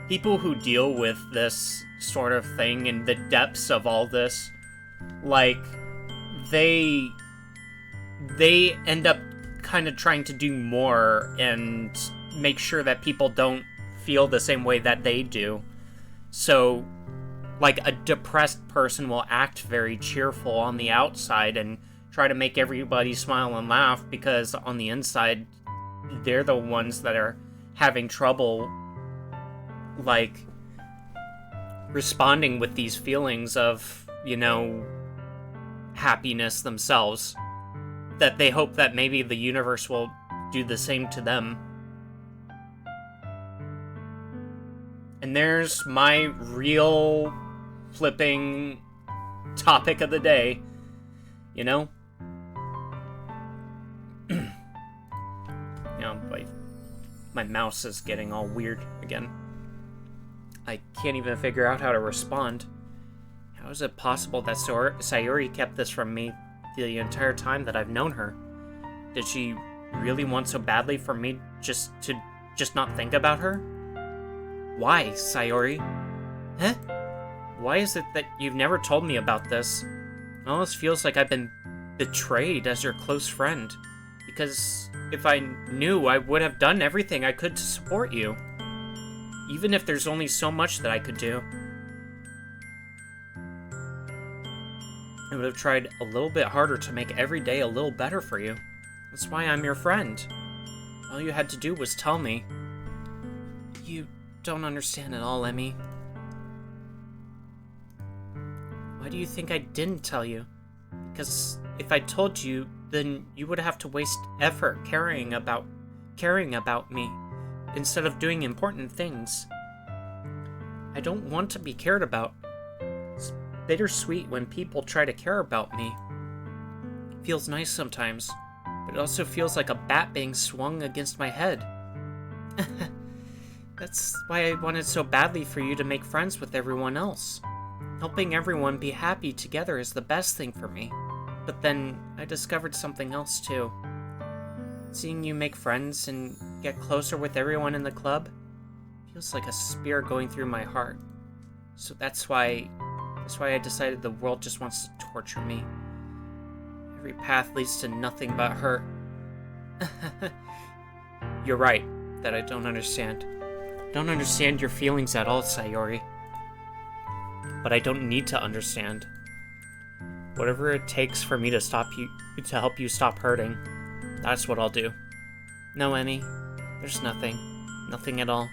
deal with this sort of thing and the depths of all this, like, they end up kind of trying to do more and make sure that people don't feel the same way that they do. So, like, a depressed person will act very cheerful on the outside and try to make everybody smile and laugh, because on the inside, they're the ones that are having trouble, like, responding with these feelings of, you know, happiness themselves. That they hope that maybe the universe will do the same to them. And there's my real flipping topic of the day, you know? You know, my mouse is getting all weird again. I can't even figure out how to respond. How is it possible that Sayuri kept this from me the entire time that I've known her? Did she really want so badly for me just not think about her? Why, Sayuri? Huh? Why is it that you've never told me about this? It almost feels like I've been betrayed as your close friend. Because if I knew, I would have done everything I could to support you. Even if there's only so much that I could do. I would have tried a little bit harder to make every day a little better for you. That's why I'm your friend. All you had to do was tell me. You don't understand at all, Emmy. Why do you think I didn't tell you? Because if I told you, then you would have to waste effort caring about me, instead of doing important things. I don't want to be cared about. It's bittersweet when people try to care about me. It feels nice sometimes, but it also feels like a bat being swung against my head. That's why I wanted so badly for you to make friends with everyone else. Helping everyone be happy together is the best thing for me. But then I discovered something else too. Seeing you make friends and get closer with everyone in the club feels like a spear going through my heart. So that's why I decided the world just wants to torture me. Every path leads to nothing but hurt. You're right, that I don't understand. I don't understand your feelings at all, Sayuri. But I don't need to understand. Whatever it takes for me to help you stop hurting, that's what I'll do. No, Emmy, there's nothing. Nothing at all.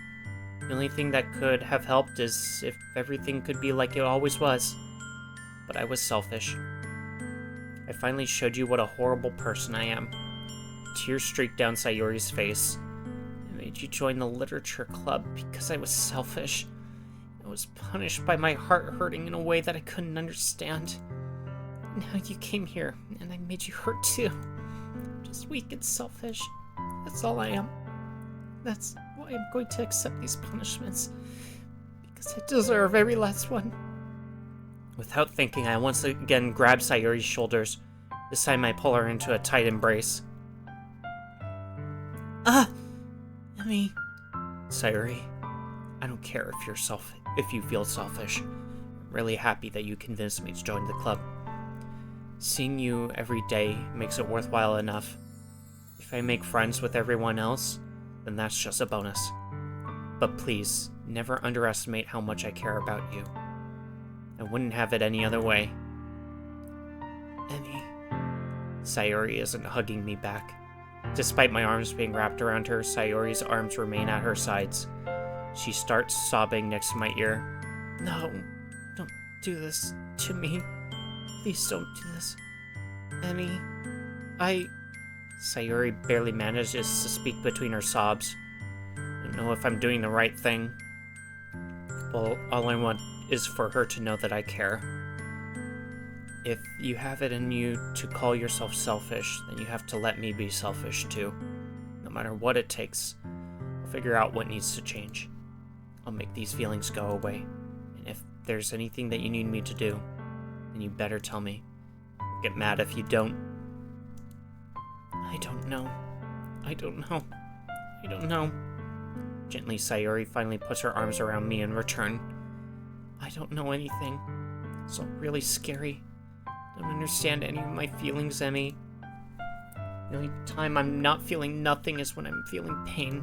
The only thing that could have helped is if everything could be like it always was. But I was selfish. I finally showed you what a horrible person I am. Tears streaked down Sayuri's face. I made you join the literature club because I was selfish. I was punished by my heart hurting in a way that I couldn't understand. Now you came here, and I made you hurt too. Just weak and selfish. That's all I am. That's why I'm going to accept these punishments. Because I deserve every last one. Without thinking, I once again grab Sayuri's shoulders. This time I pull her into a tight embrace. Emi. Sayuri, I don't care if you feel selfish. I'm really happy that you convinced me to join the club. Seeing you every day makes it worthwhile enough. If I make friends with everyone else, then that's just a bonus. But please, never underestimate how much I care about you. I wouldn't have it any other way. Emi. Sayuri isn't hugging me back. Despite my arms being wrapped around her, Sayuri's arms remain at her sides. She starts sobbing next to my ear. No, don't do this to me. Please don't do this. Emi, Sayuri barely manages to speak between her sobs. I don't know if I'm doing the right thing. Well, all I want is for her to know that I care. If you have it in you to call yourself selfish, then you have to let me be selfish too. No matter what it takes, I'll figure out what needs to change. I'll make these feelings go away. And if there's anything that you need me to do, then you better tell me. I'll get mad if you don't. I don't know. Gently, Sayuri finally puts her arms around me in return. I don't know anything. It's all really scary. Don't understand any of my feelings, Emi. The only time I'm not feeling nothing is when I'm feeling pain.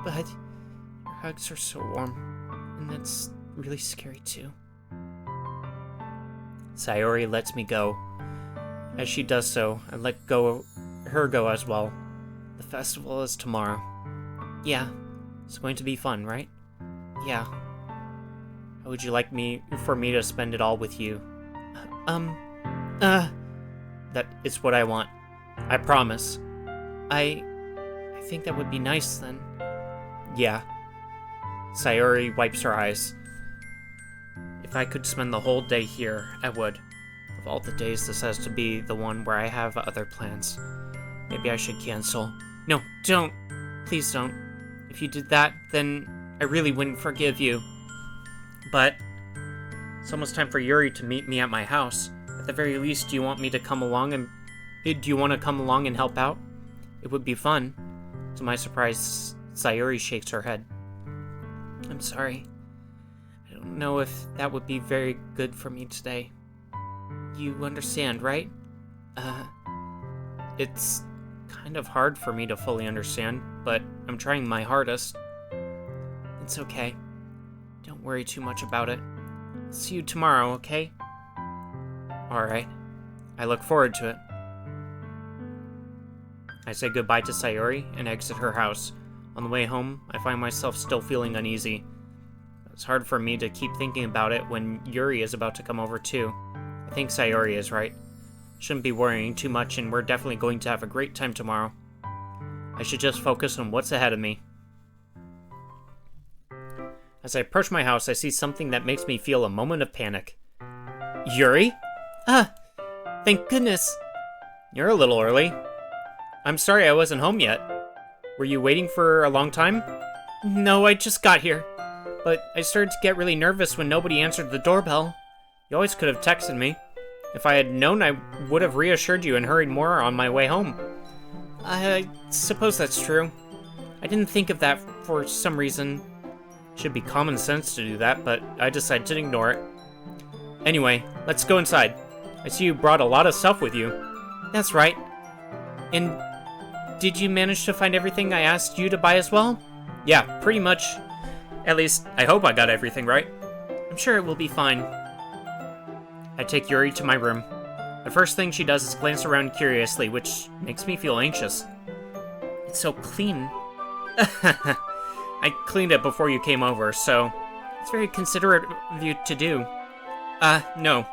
But your hugs are so warm, and that's really scary too. Sayuri lets me go. As she does so, I let her go as well. The festival is tomorrow. Yeah, it's going to be fun, right? Yeah. How would you like for me to spend it all with you? That is what I want. I promise. I think that would be nice then. Yeah. Sayuri wipes her eyes. If I could spend the whole day here, I would. Of all the days, this has to be the one where I have other plans. Maybe I should cancel. No, don't. Please don't. If you did that, then I really wouldn't forgive you. But it's almost time for Yuri to meet me at my house. At the very least, do you want to come along and help out? It would be fun. To my surprise, Sayuri shakes her head. I'm sorry. I don't know if that would be very good for me today. You understand, right? It's kind of hard for me to fully understand, but I'm trying my hardest. It's okay. Don't worry too much about it. See you tomorrow, okay? Alright. I look forward to it. I say goodbye to Sayuri and exit her house. On the way home, I find myself still feeling uneasy. It's hard for me to keep thinking about it when Yuri is about to come over too. I think Sayuri is right. Shouldn't be worrying too much, and we're definitely going to have a great time tomorrow. I should just focus on what's ahead of me. As I approach my house, I see something that makes me feel a moment of panic. Yuri? Thank goodness. You're a little early. I'm sorry I wasn't home yet. Were you waiting for a long time? No, I just got here. But I started to get really nervous when nobody answered the doorbell. You always could have texted me. If I had known, I would have reassured you and hurried more on my way home. I suppose that's true. I didn't think of that for some reason. Should be common sense to do that, but I decided to ignore it. Anyway, let's go inside. I see you brought a lot of stuff with you. That's right. And did you manage to find everything I asked you to buy as well? Yeah, pretty much. At least, I hope I got everything right. I'm sure it will be fine. I take Yuri to my room. The first thing she does is glance around curiously, which makes me feel anxious. It's so clean. I cleaned it before you came over, so it's very considerate of you to do. No.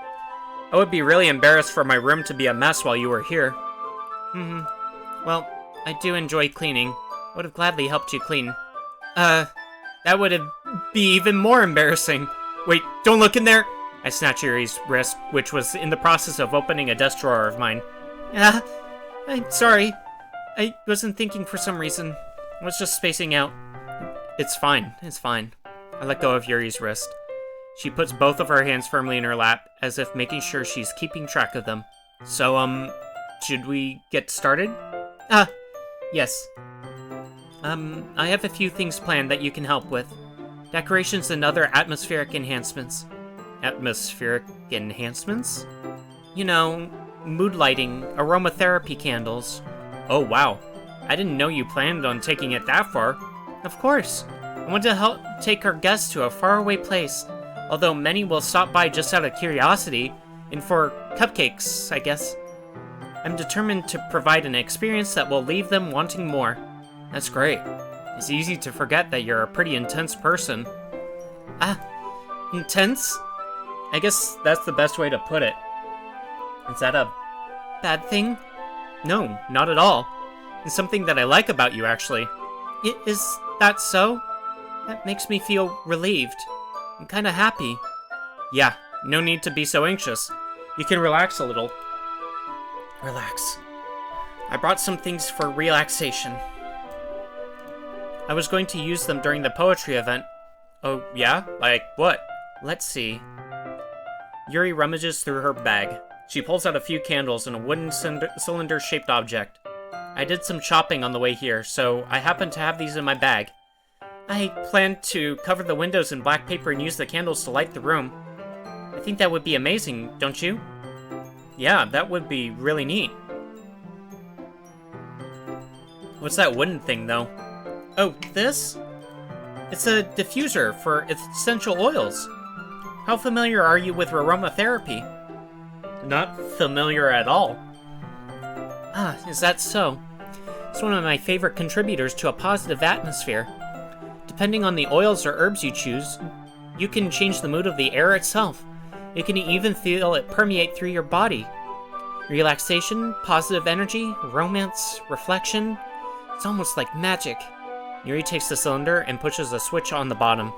I would be really embarrassed for my room to be a mess while you were here. Well, I do enjoy cleaning. I would have gladly helped you clean. That would be even more embarrassing. Wait, don't look in there! I snatch Yuri's wrist, which was in the process of opening a desk drawer of mine. I'm sorry. I wasn't thinking for some reason. I was just spacing out. It's fine. It's fine. I let go of Yuri's wrist. She puts both of her hands firmly in her lap, as if making sure she's keeping track of them. So, should we get started? Yes. I have a few things planned that you can help with. Decorations and other atmospheric enhancements. Atmospheric enhancements? You know, mood lighting, aromatherapy candles. Oh, wow. I didn't know you planned on taking it that far. Of course. I want to help take our guests to a faraway place, although many will stop by just out of curiosity, and for cupcakes, I guess. I'm determined to provide an experience that will leave them wanting more. That's great. It's easy to forget that you're a pretty intense person. Intense? I guess that's the best way to put it. Is that a bad thing? No, not at all. It's something that I like about you, actually. Is that so? That makes me feel relieved. I'm kinda happy. Yeah, no need to be so anxious. You can relax a little. Relax. I brought some things for relaxation. I was going to use them during the poetry event. Oh, yeah? Like what? Let's see. Yuri rummages through her bag. She pulls out a few candles and a wooden cylinder-shaped object. I did some shopping on the way here, so I happen to have these in my bag. I plan to cover the windows in black paper and use the candles to light the room. I think that would be amazing, don't you? Yeah, that would be really neat. What's that wooden thing, though? Oh, this? It's a diffuser for essential oils. How familiar are you with aromatherapy? Not familiar at all. Is that so? It's one of my favorite contributors to a positive atmosphere. Depending on the oils or herbs you choose, you can change the mood of the air itself. You can even feel it permeate through your body. Relaxation, positive energy, romance, reflection. It's almost like magic. Yuri takes the cylinder and pushes a switch on the bottom.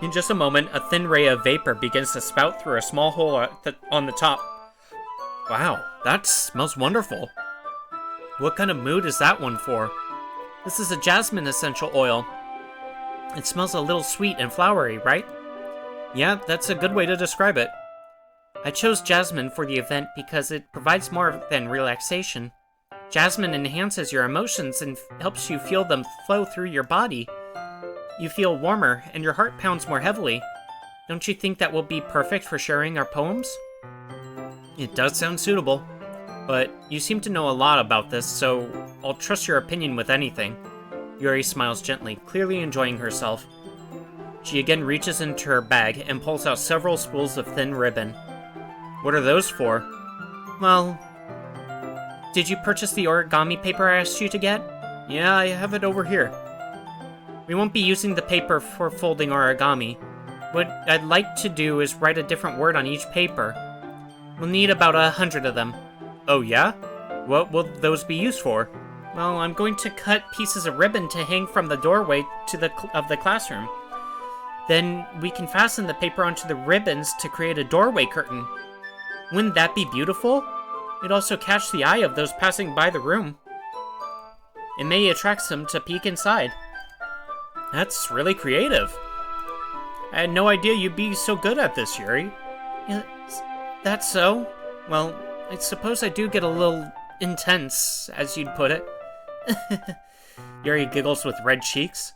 In just a moment, a thin ray of vapor begins to spout through a small hole on the top. Wow, that smells wonderful. What kind of mood is that one for? This is a jasmine essential oil. It smells a little sweet and flowery, right? Yeah, that's a good way to describe it. I chose jasmine for the event because it provides more than relaxation. Jasmine enhances your emotions and helps you feel them flow through your body. You feel warmer and your heart pounds more heavily. Don't you think that will be perfect for sharing our poems? It does sound suitable, but you seem to know a lot about this, so I'll trust your opinion with anything. Yuri smiles gently, clearly enjoying herself. She again reaches into her bag and pulls out several spools of thin ribbon. What are those for? Well, did you purchase the origami paper I asked you to get? Yeah, I have it over here. We won't be using the paper for folding origami. What I'd like to do is write a different word on each paper. We'll need about 100 of them. Oh yeah? What will those be used for? Well, I'm going to cut pieces of ribbon to hang from the doorway of the classroom. Then we can fasten the paper onto the ribbons to create a doorway curtain. Wouldn't that be beautiful? It'd also catch the eye of those passing by the room. It may attract them to peek inside. That's really creative. I had no idea you'd be so good at this, Yuri. Is that so? Well, I suppose I do get a little intense, as you'd put it. Yuri giggles with red cheeks.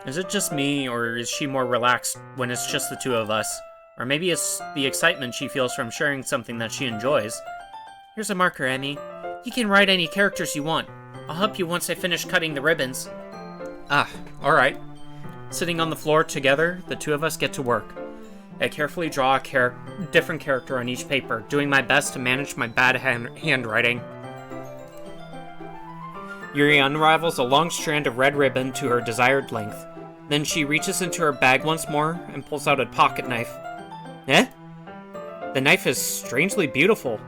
Is it just me, or is she more relaxed when it's just the two of us? Or maybe it's the excitement she feels from sharing something that she enjoys. Here's a marker, Emmy. You can write any characters you want. I'll help you once I finish cutting the ribbons. Alright. Sitting on the floor together, the two of us get to work. I carefully draw a different character on each paper, doing my best to manage my bad handwriting. Yuri unravels a long strand of red ribbon to her desired length. Then she reaches into her bag once more and pulls out a pocket knife. Eh? The knife is strangely beautiful.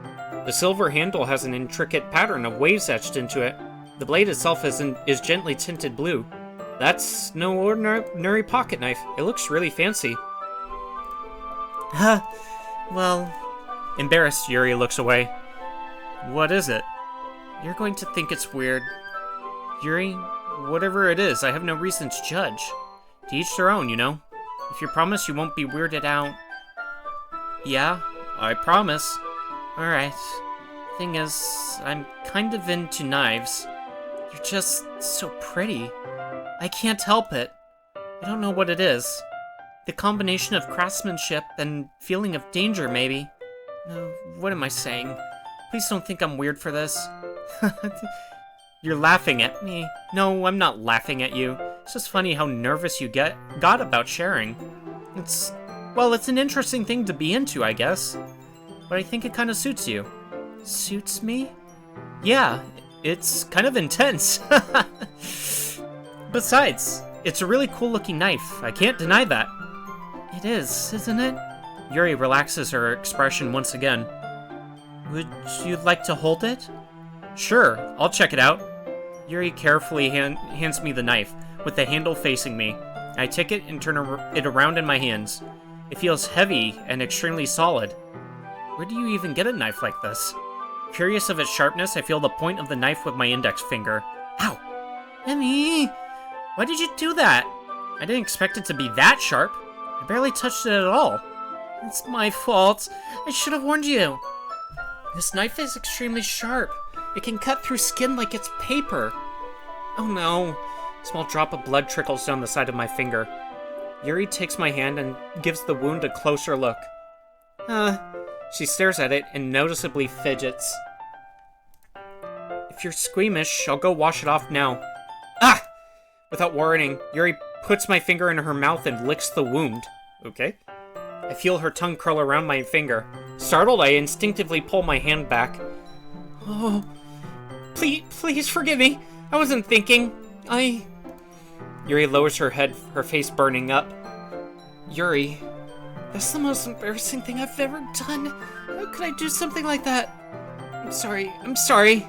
The silver handle has an intricate pattern of waves etched into it. The blade itself is gently tinted blue. That's no ordinary pocket knife. It looks really fancy. Well... Embarrassed, Yuri looks away. What is it? You're going to think it's weird. Yuri, whatever it is, I have no reason to judge. To each their own, you know? If you promise you won't be weirded out... Yeah, I promise. Alright. Thing is, I'm kind of into knives. You're just so pretty. I can't help it. I don't know what it is. The combination of craftsmanship and feeling of danger, maybe. What am I saying? Please don't think I'm weird for this. You're laughing at me. No, I'm not laughing at you. It's just funny how nervous you got about sharing. It's an interesting thing to be into, I guess. But I think it kind of suits you. Suits me? Yeah, it's kind of intense. Besides, it's a really cool looking knife. I can't deny that. It is, isn't it? Yuri relaxes her expression once again. Would you like to hold it? Sure, I'll check it out. Yuri carefully hands me the knife, with the handle facing me. I take it and turn it around in my hands. It feels heavy and extremely solid. Where do you even get a knife like this? Curious of its sharpness, I feel the point of the knife with my index finger. Ow! Emmy! Why did you do that? I didn't expect it to be that sharp. I barely touched it at all. It's my fault. I should have warned you. This knife is extremely sharp. It can cut through skin like it's paper. Oh no. A small drop of blood trickles down the side of my finger. Yuri takes my hand and gives the wound a closer look. She stares at it and noticeably fidgets. If you're squeamish, I'll go wash it off now. Ah! Without warning, Yuri puts my finger in her mouth and licks the wound. Okay. I feel her tongue curl around my finger. Startled, I instinctively pull my hand back. Oh, please forgive me. I wasn't thinking. Yuri lowers her head, her face burning up. Yuri, that's the most embarrassing thing I've ever done. How could I do something like that? I'm sorry.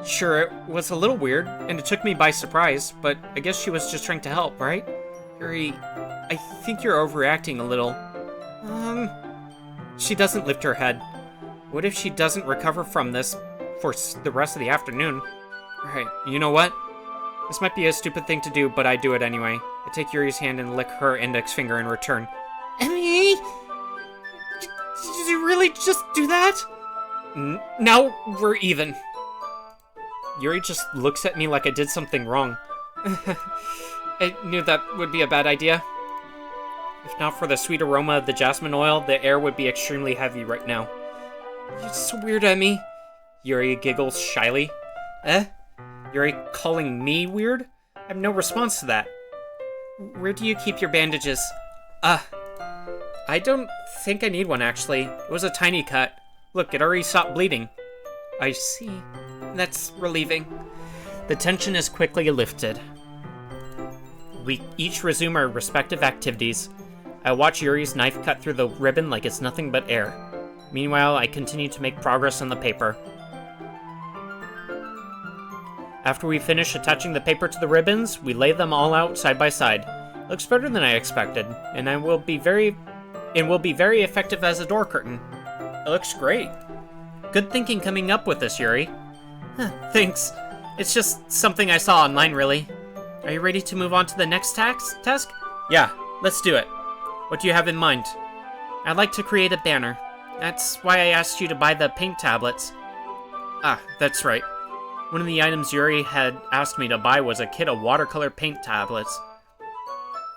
Sure, it was a little weird, and it took me by surprise, but I guess she was just trying to help, right? Yuri, I think you're overreacting a little. She doesn't lift her head. What if she doesn't recover from this for the rest of the afternoon? Alright, you know what? This might be a stupid thing to do, but I do it anyway. I take Yuri's hand and lick her index finger in return. Emmy! Did you really just do that? Now we're even. Yuri just looks at me like I did something wrong. I knew that would be a bad idea. If not for the sweet aroma of the jasmine oil, the air would be extremely heavy right now. You're so weird, Emmy. Yuri giggles shyly. Yuri calling me weird? I have no response to that. Where do you keep your bandages? I don't think I need one, actually. It was a tiny cut. Look, it already stopped bleeding. I see. That's relieving. The tension is quickly lifted. We each resume our respective activities. I watch Yuri's knife cut through the ribbon like it's nothing but air. Meanwhile, I continue to make progress on the paper. After we finish attaching the paper to the ribbons, we lay them all out side by side. Looks better than I expected, and will be very effective as a door curtain. It looks great. Good thinking coming up with this, Yuri. Thanks. It's just something I saw online, really. Are you ready to move on to the next task? Yeah, let's do it. What do you have in mind? I'd like to create a banner. That's why I asked you to buy the paint tablets. That's right. One of the items Yuri had asked me to buy was a kit of watercolor paint tablets.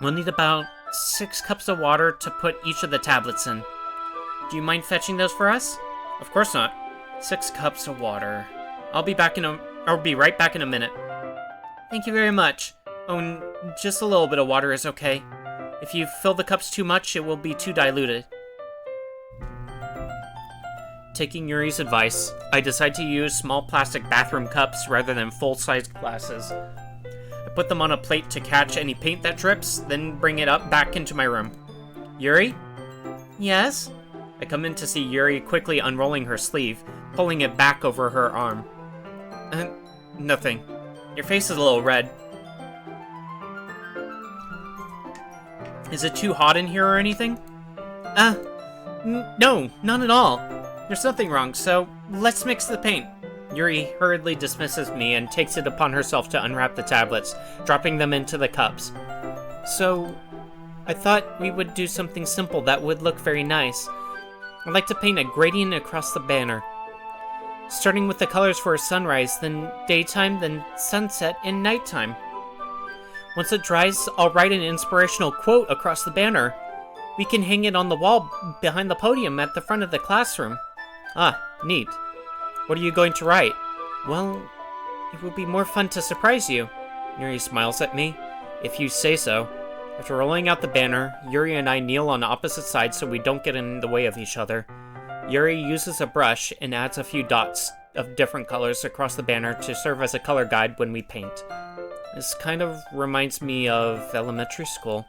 We'll need about 6 cups of water to put each of the tablets in. Do you mind fetching those for us? Of course not. 6 cups of water. I'll be right back in a minute. Thank you very much. Oh, and just a little bit of water is okay. If you fill the cups too much, it will be too diluted. Taking Yuri's advice, I decide to use small plastic bathroom cups rather than full-sized glasses. I put them on a plate to catch any paint that drips, then bring it up back into my room. Yuri? Yes? I come in to see Yuri quickly unrolling her sleeve, pulling it back over her arm. Nothing. Your face is a little red. Is it too hot in here or anything? No, not at all. There's nothing wrong, so let's mix the paint. Yuri hurriedly dismisses me and takes it upon herself to unwrap the tablets, dropping them into the cups. So, I thought we would do something simple that would look very nice. I'd like to paint a gradient across the banner, starting with the colors for sunrise, then daytime, then sunset, and nighttime. Once it dries, I'll write an inspirational quote across the banner. We can hang it on the wall behind the podium at the front of the classroom. Ah, neat. What are you going to write? Well, it would be more fun to surprise you. Yuri smiles at me. If you say so. After rolling out the banner, Yuri and I kneel on opposite sides so we don't get in the way of each other. Yuri uses a brush and adds a few dots of different colors across the banner to serve as a color guide when we paint. This kind of reminds me of elementary school.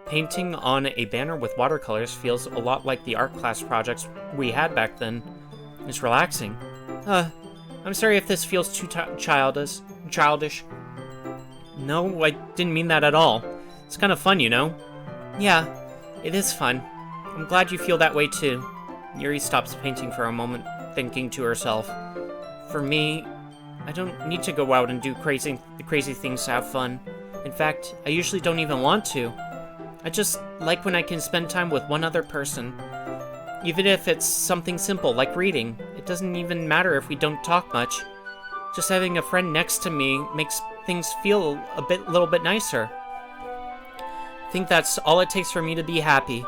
Painting on a banner with watercolors feels a lot like the art class projects we had back then. It's relaxing. I'm sorry if this feels too childish. No, I didn't mean that at all. It's kind of fun, you know? Yeah, it is fun. I'm glad you feel that way too. Yuri stops painting for a moment, thinking to herself. For me, I don't need to go out and do crazy things to have fun. In fact, I usually don't even want to. I just like when I can spend time with one other person. Even if it's something simple like reading, it doesn't even matter if we don't talk much. Just having a friend next to me makes things feel a little bit nicer. I think that's all it takes for me to be happy.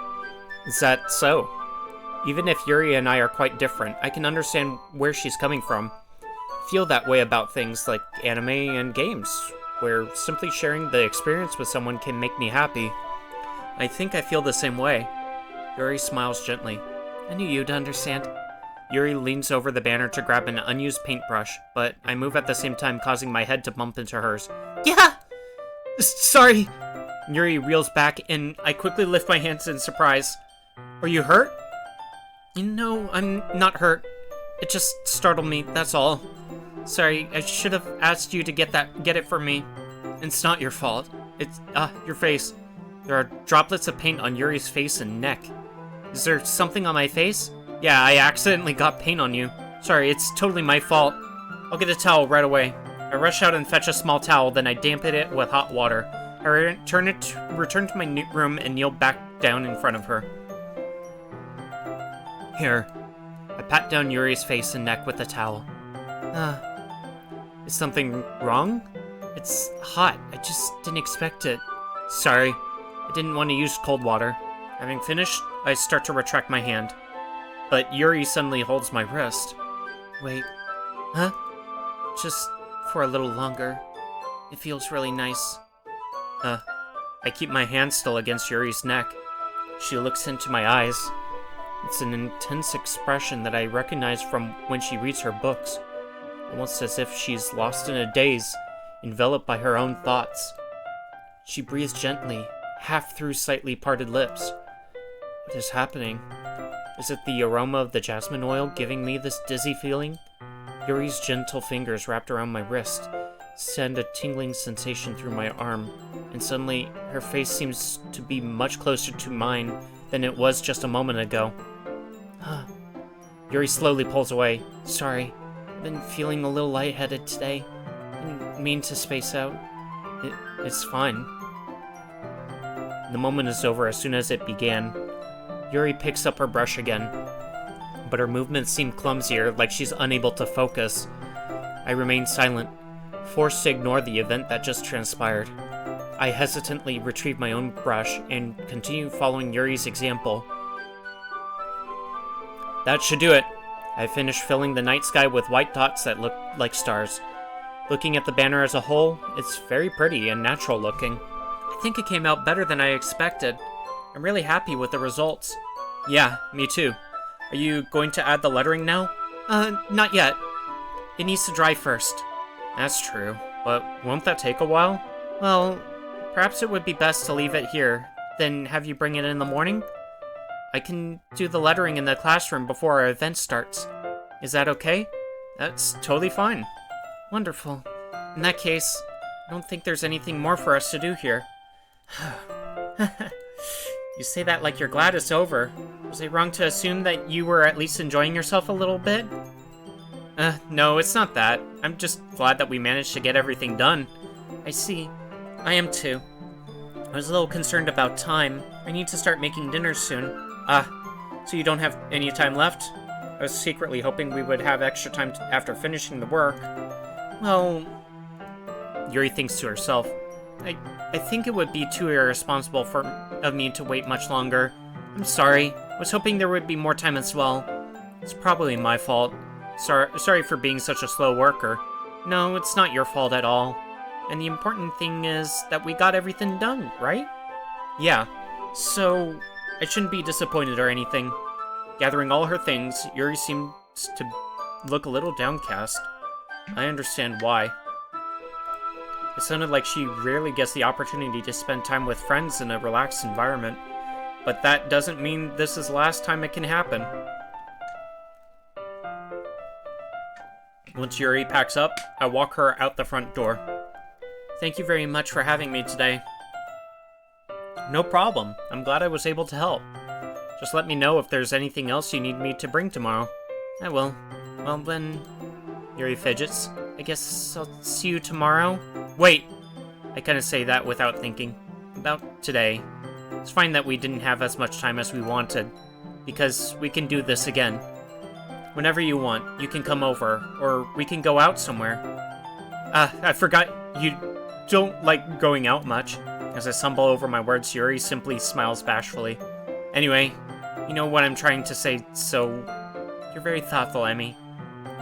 Is that so? Even if Yuri and I are quite different, I can understand where she's coming from. I feel that way about things like anime and games, where simply sharing the experience with someone can make me happy. I think I feel the same way. Yuri smiles gently. I knew you'd understand. Yuri leans over the banner to grab an unused paintbrush, but I move at the same time, causing my head to bump into hers. Yeah! Sorry! Yuri reels back, and I quickly lift my hands in surprise. Are you hurt? No, I'm not hurt. It just startled me, that's all. Sorry, I should have asked you to get it for me. It's not your fault. It's, your face. There are droplets of paint on Yuri's face and neck. Is there something on my face? Yeah, I accidentally got paint on you. Sorry, it's totally my fault. I'll get a towel right away. I rush out and fetch a small towel, then I dampen it with hot water. I return to my room and kneel back down in front of her. Here. I pat down Yuri's face and neck with the towel. Is something wrong? It's hot. I just didn't expect it. Sorry. I didn't want to use cold water. Having finished, I start to retract my hand. But Yuri suddenly holds my wrist. Wait. Huh? Just for a little longer. It feels really nice. I keep my hand still against Yuri's neck. She looks into my eyes. It's an intense expression that I recognize from when she reads her books. Almost as if she's lost in a daze, enveloped by her own thoughts. She breathes gently, half through slightly parted lips. What is happening? Is it the aroma of the jasmine oil giving me this dizzy feeling? Yuri's gentle fingers wrapped around my wrist send a tingling sensation through my arm, and suddenly her face seems to be much closer to mine than it was just a moment ago. Yuri slowly pulls away. Sorry, I've been feeling a little lightheaded today. Didn't mean to space out. It's fine. The moment is over as soon as it began. Yuri picks up her brush again, but her movements seem clumsier, like she's unable to focus. I remain silent, forced to ignore the event that just transpired. I hesitantly retrieve my own brush and continue following Yuri's example. That should do it. I finish filling the night sky with white dots that look like stars. Looking at the banner as a whole, it's very pretty and natural looking. I think it came out better than I expected. I'm really happy with the results. Yeah, me too. Are you going to add the lettering now? Not yet. It needs to dry first. That's true, but won't that take a while? Well, perhaps it would be best to leave it here, then have you bring it in the morning? I can do the lettering in the classroom before our event starts. Is that okay? That's totally fine. Wonderful. In that case, I don't think there's anything more for us to do here. You say that like you're glad it's over. Was I wrong to assume that you were at least enjoying yourself a little bit? No, it's not that. I'm just glad that we managed to get everything done. I see. I am too. I was a little concerned about time. I need to start making dinner soon. So you don't have any time left? I was secretly hoping we would have extra time after finishing the work. Well, Yuri thinks to herself. I think it would be too irresponsible of me to wait much longer. I'm sorry. I was hoping there would be more time as well. It's probably my fault. Sorry for being such a slow worker. No, it's not your fault at all. And the important thing is that we got everything done, right? Yeah. So, I shouldn't be disappointed or anything. Gathering all her things, Yuri seems to look a little downcast. I understand why. It sounded like she rarely gets the opportunity to spend time with friends in a relaxed environment. But that doesn't mean this is the last time it can happen. Once Yuri packs up, I walk her out the front door. Thank you very much for having me today. No problem. I'm glad I was able to help. Just let me know if there's anything else you need me to bring tomorrow. I will. Well then... Yuri fidgets. I guess I'll see you tomorrow? Wait! I kinda say that without thinking. About today. It's fine that we didn't have as much time as we wanted, because we can do this again. Whenever you want, you can come over, or we can go out somewhere. I forgot you don't like going out much. As I stumble over my words, Yuri simply smiles bashfully. Anyway, you know what I'm trying to say, so... You're very thoughtful, Emmy.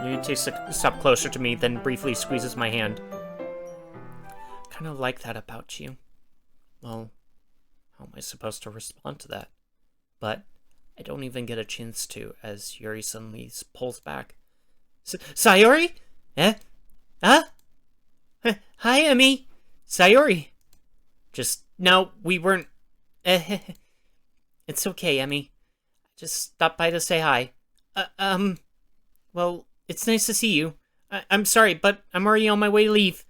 Yuri takes a step closer to me, then briefly squeezes my hand. Kind of like that about you. Well, how am I supposed to respond to that? But I don't even get a chance to, as Yuri suddenly pulls back. Sayori? Eh? Huh? Hi, Emmy. Sayori. No, we weren't... It's okay, Emmy. Just stopped by to say hi. Well, it's nice to see you. I'm sorry, but I'm already on my way to leave.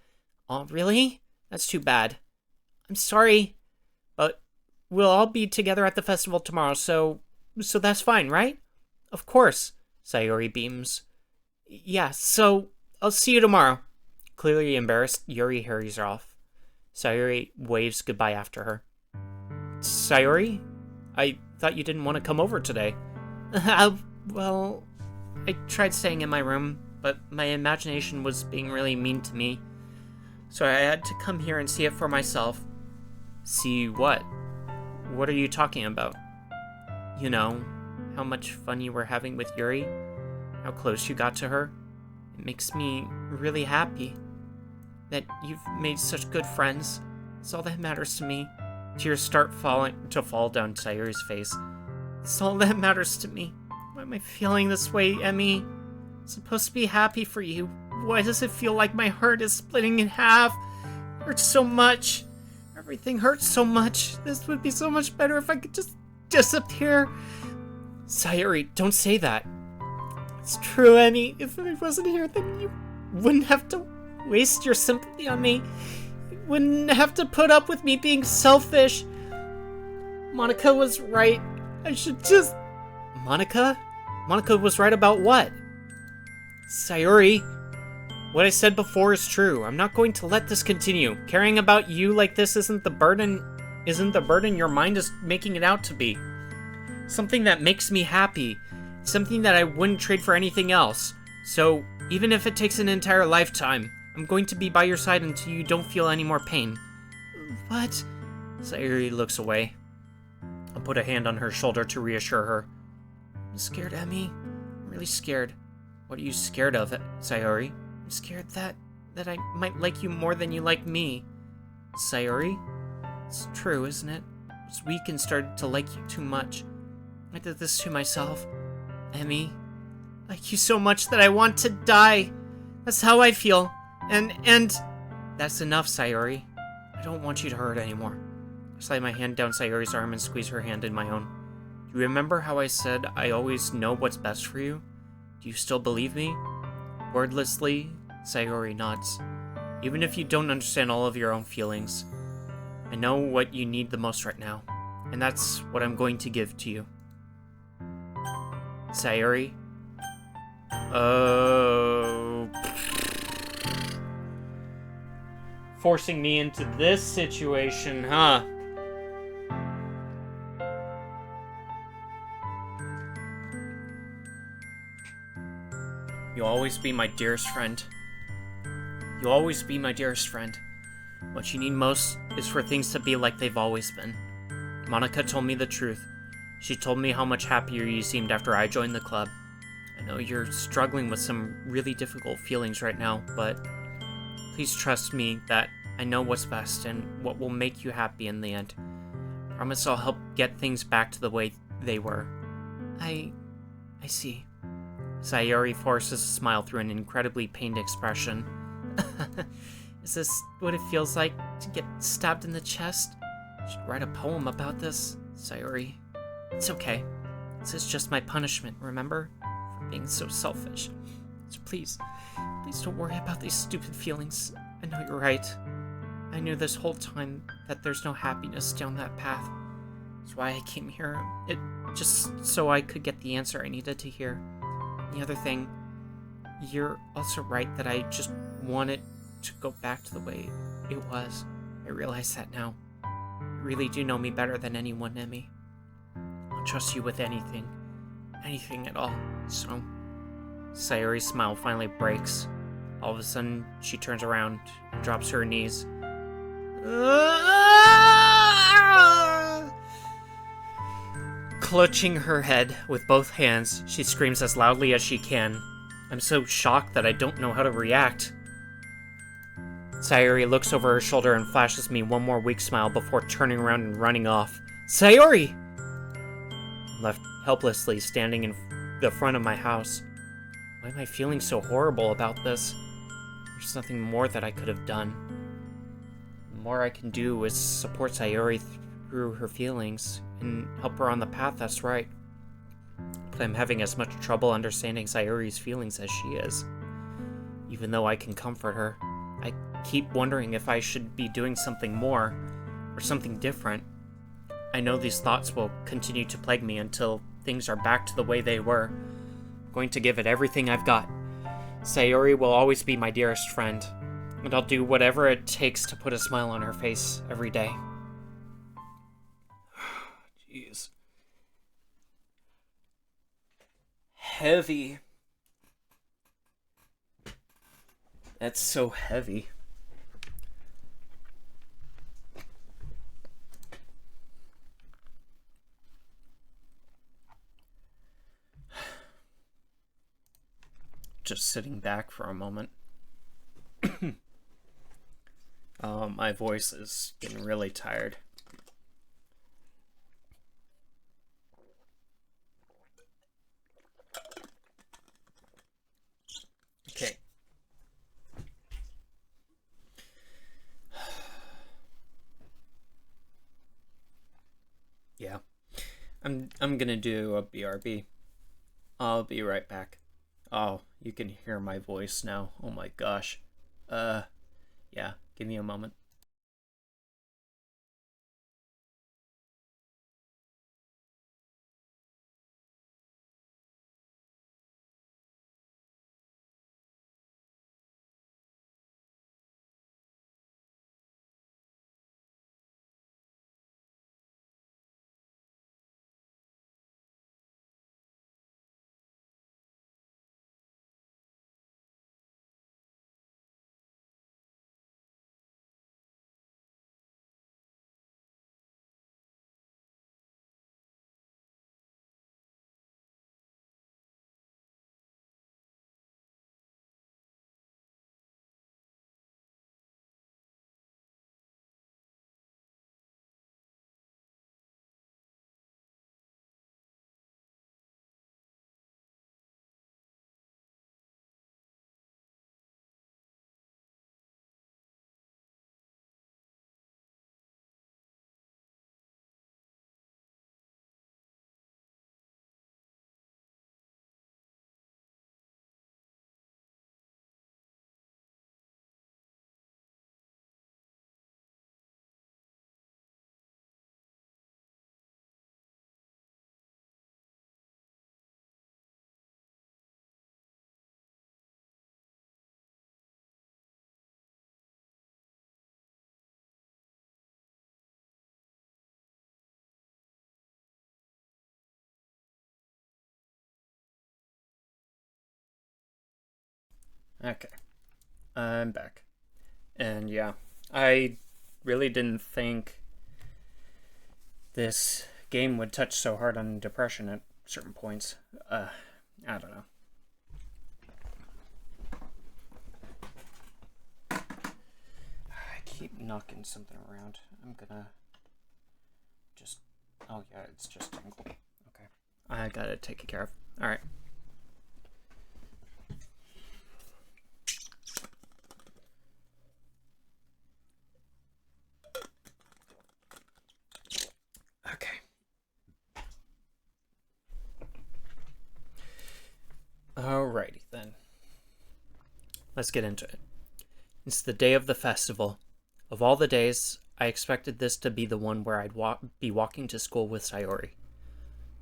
Oh, really? That's too bad. I'm sorry, but we'll all be together at the festival tomorrow, so that's fine, right? Of course, Sayori beams. Yeah, so I'll see you tomorrow. Clearly embarrassed, Yuri hurries off. Sayori waves goodbye after her. Sayori? I thought you didn't want to come over today. Well, I tried staying in my room, but my imagination was being really mean to me. So I had to come here and see it for myself. See what? What are you talking about? You know, how much fun you were having with Yuri? How close you got to her? It makes me really happy. That you've made such good friends. It's all that matters to me. Tears start to fall down Sayori's face. It's all that matters to me. Why am I feeling this way, Emmy? I'm supposed to be happy for you. Why does it feel like my heart is splitting in half? It hurts so much. Everything hurts so much. This would be so much better if I could just disappear. Sayori, don't say that. It's true, Emmy. If I wasn't here, then you wouldn't have to waste your sympathy on me. You wouldn't have to put up with me being selfish. Monica was right. I should just... Monica? Monica was right about what? Sayori, what I said before is true. I'm not going to let this continue. Caring about you like this isn't the burden your mind is making it out to be. Something that makes me happy. Something that I wouldn't trade for anything else. So, even if it takes an entire lifetime, I'm going to be by your side until you don't feel any more pain. What? Sayori looks away. I'll put a hand on her shoulder to reassure her. I'm scared, Emmy. I'm really scared. What are you scared of, Sayori? I'm scared that I might like you more than you like me. Sayori? It's true, isn't it? I was weak and started to like you too much. I did this to myself. Emmy, I like you so much that I want to die. That's how I feel. And that's enough, Sayori. I don't want you to hurt anymore. I slide my hand down Sayori's arm and squeeze her hand in my own. Do you remember how I said I always know what's best for you? Do you still believe me? Wordlessly, Sayori nods. Even if you don't understand all of your own feelings, I know what you need the most right now, and that's what I'm going to give to you. Sayori? forcing me into this situation, huh? You'll always be my dearest friend. You'll always be my dearest friend. What you need most is for things to be like they've always been. Monica told me the truth. She told me how much happier you seemed after I joined the club. I know you're struggling with some really difficult feelings right now, but please trust me that I know what's best and what will make you happy in the end. Promise I'll help get things back to the way they were. I see. Sayori forces a smile through an incredibly pained expression. Is this what it feels like to get stabbed in the chest? I should write a poem about this, Sayori. It's okay. This is just my punishment, remember? For being so selfish. So please don't worry about these stupid feelings. I know you're right. I knew this whole time that there's no happiness down that path. That's why I came here. It just so I could get the answer I needed to hear. The other thing, you're also right that I just wanted to go back to the way it was. I realize that now. You really do know me better than anyone, Nemi. I'll trust you with anything. Anything at all. So, Sayori's smile finally breaks. All of a sudden, she turns around and drops to her knees. Clutching her head with both hands, she screams as loudly as she can. I'm so shocked that I don't know how to react. Sayori looks over her shoulder and flashes me one more weak smile before turning around and running off. Sayori! I'm left helplessly standing in the front of my house. Why am I feeling so horrible about this? There's nothing more that I could have done. The more I can do is support Sayori through her feelings and help her on the path that's right. But I'm having as much trouble understanding Sayori's feelings as she is. Even though I can comfort her, I keep wondering if I should be doing something more, or something different. I know these thoughts will continue to plague me until things are back to the way they were. I'm going to give it everything I've got. Sayori will always be my dearest friend, and I'll do whatever it takes to put a smile on her face every day. Jeez. Heavy. That's so heavy. Just sitting back for a moment. My voice is getting really tired. Okay. Yeah. I'm gonna do a BRB. I'll be right back. Oh, you can hear my voice now. Oh my gosh. Yeah, give me a moment. Okay, I'm back. And yeah, I really didn't think this game would touch so hard on depression at certain points. I don't know. I keep knocking something around. I'm gonna just... Oh yeah, it's just tangled. Okay. I gotta take it care of. Alright. Okay. Alrighty then. Let's get into it. It's the day of the festival. Of all the days, I expected this to be the one where I'd be walking to school with Sayori.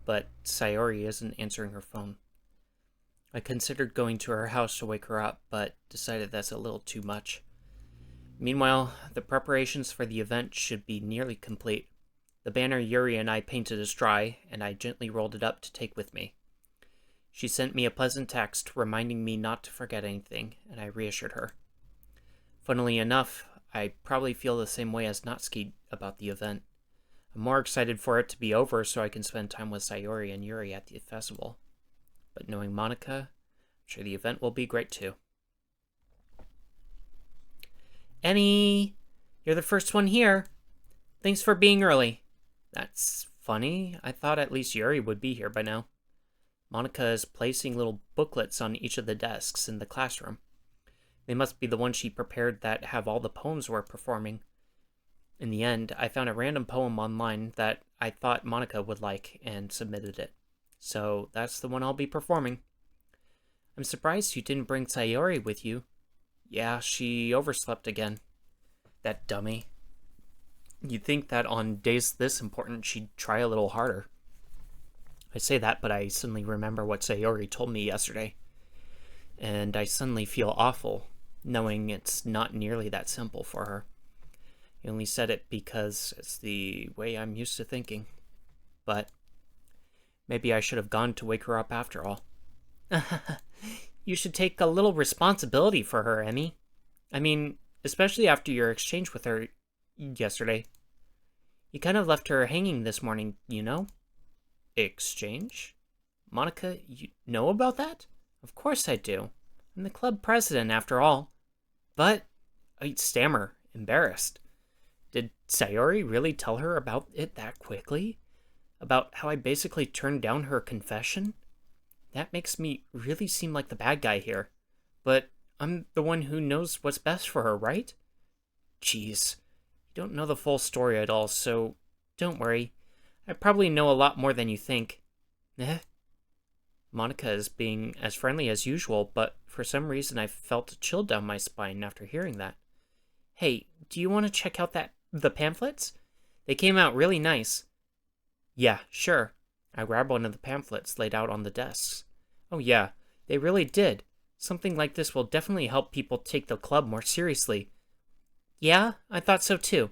But Sayori isn't answering her phone. I considered going to her house to wake her up, but decided that's a little too much. Meanwhile, the preparations for the event should be nearly complete. The banner Yuri and I painted is dry, and I gently rolled it up to take with me. She sent me a pleasant text reminding me not to forget anything, and I reassured her. Funnily enough, I probably feel the same way as Natsuki about the event. I'm more excited for it to be over so I can spend time with Sayori and Yuri at the festival. But knowing Monica, I'm sure the event will be great too. Annie, you're the first one here. Thanks for being early. That's funny. I thought at least Yuri would be here by now. Monica is placing little booklets on each of the desks in the classroom. They must be the ones she prepared that have all the poems we're performing. In the end, I found a random poem online that I thought Monica would like and submitted it. So that's the one I'll be performing. I'm surprised you didn't bring Sayori with you. Yeah, she overslept again. That dummy. You'd think that on days this important she'd try a little harder. I say that, but I suddenly remember what Sayori told me yesterday. And I suddenly feel awful, knowing it's not nearly that simple for her. I only said it because it's the way I'm used to thinking. But maybe I should have gone to wake her up after all. You should take a little responsibility for her, Emmy. I mean, especially after your exchange with her yesterday. You kind of left her hanging this morning, you know? Exchange? Monica, you know about that? Of course I do. I'm the club president, after all. But, I'd stammer, embarrassed. Did Sayori really tell her about it that quickly? About how I basically turned down her confession? That makes me really seem like the bad guy here. But I'm the one who knows what's best for her, right? Jeez. You don't know the full story at all, so don't worry. I probably know a lot more than you think. Monica is being as friendly as usual, but for some reason I felt a chill down my spine after hearing that. Hey, do you want to check out the pamphlets? They came out really nice. Yeah, sure. I grabbed one of the pamphlets laid out on the desks. Oh yeah, they really did. Something like this will definitely help people take the club more seriously. Yeah, I thought so too.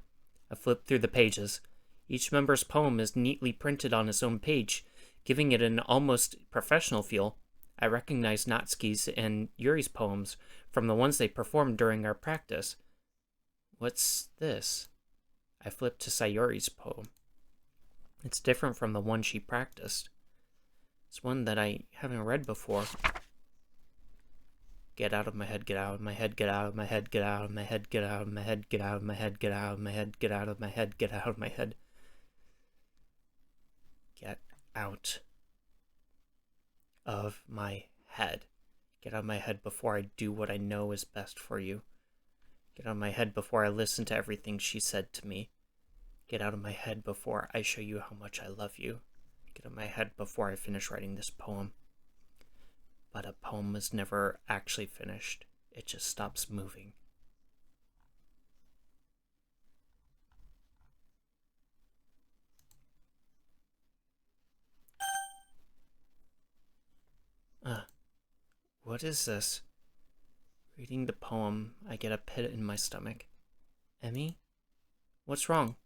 I flipped through the pages. Each member's poem is neatly printed on its own page, giving it an almost professional feel. I recognized Natsuki's and Yuri's poems from the ones they performed during our practice. What's this? I flipped to Sayori's poem. It's different from the one she practiced. It's one that I haven't read before. Get out of my head, get out of my head, get out of my head, get out of my head, get out of my head, get out of my head, get out of my head, get out of my head, get out of my head. Get out of my head. Get out of my head before I do what I know is best for you. Get out of my head before I listen to everything she said to me. Get out of my head before I show you how much I love you. Get out of my head before I finish writing this poem. But a poem is never actually finished. It just stops moving. What is this? Reading the poem, I get a pit in my stomach. Emmy? What's wrong?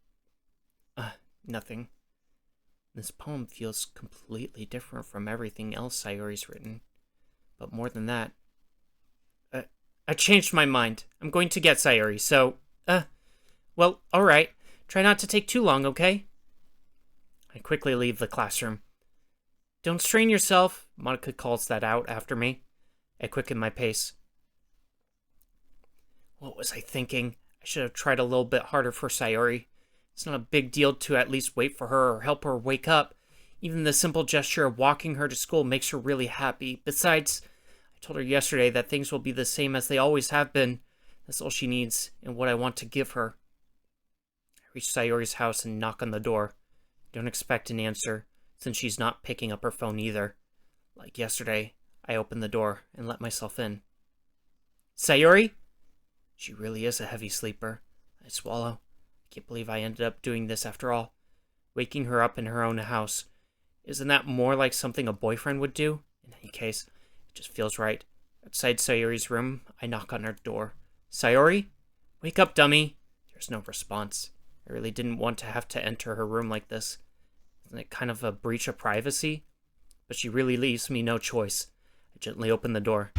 Nothing. This poem feels completely different from everything else Sayori's written. But more than that, I changed my mind. I'm going to get Sayuri, so, well, alright. Try not to take too long, okay? I quickly leave the classroom. Don't strain yourself, Monica calls that out after me. I quicken my pace. What was I thinking? I should have tried a little bit harder for Sayuri. It's not a big deal to at least wait for her or help her wake up. Even the simple gesture of walking her to school makes her really happy. Besides, I told her yesterday that things will be the same as they always have been. That's all she needs and what I want to give her. I reach Sayuri's house and knock on the door. Don't expect an answer, since she's not picking up her phone either. Like yesterday, I open the door and let myself in. Sayuri? She really is a heavy sleeper. I swallow. I can't believe I ended up doing this after all. Waking her up in her own house. Isn't that more like something a boyfriend would do? In any case, it just feels right. Outside Sayuri's room, I knock on her door. Sayuri? Wake up, dummy. There's no response. I really didn't want to have to enter her room like this. Isn't it kind of a breach of privacy? But she really leaves me no choice. I gently open the door.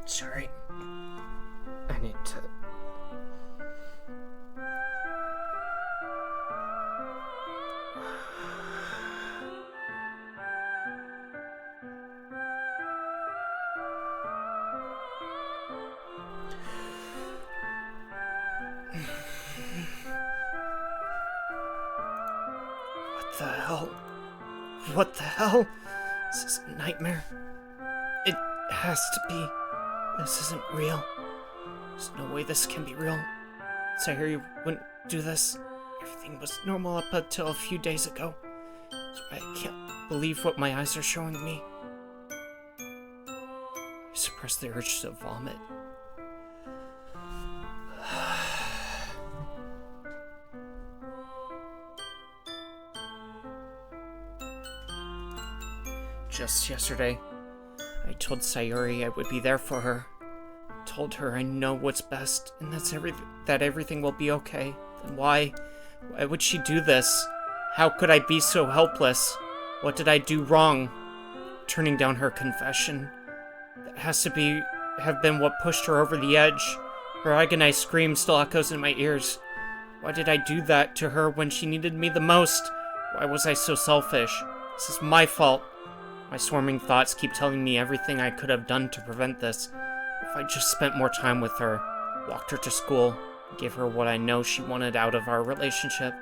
Sorry. I need to... What the hell? What the hell? Is this a nightmare? It has to be. This isn't real. There's no way this can be real. Sayuri wouldn't do this. Everything was normal up until a few days ago. So I can't believe what my eyes are showing me. I suppress the urge to vomit. Just yesterday, I told Sayuri I would be there for her. I told her I know what's best and that everything will be okay. Then why would she do this? How could I be so helpless? What did I do wrong? Turning down her confession. That has to have been what pushed her over the edge. Her agonized scream still echoes in my ears. Why did I do that to her when she needed me the most? Why was I so selfish? This is my fault. My swarming thoughts keep telling me everything I could have done to prevent this. If I just spent more time with her, walked her to school, gave her what I know she wanted out of our relationship,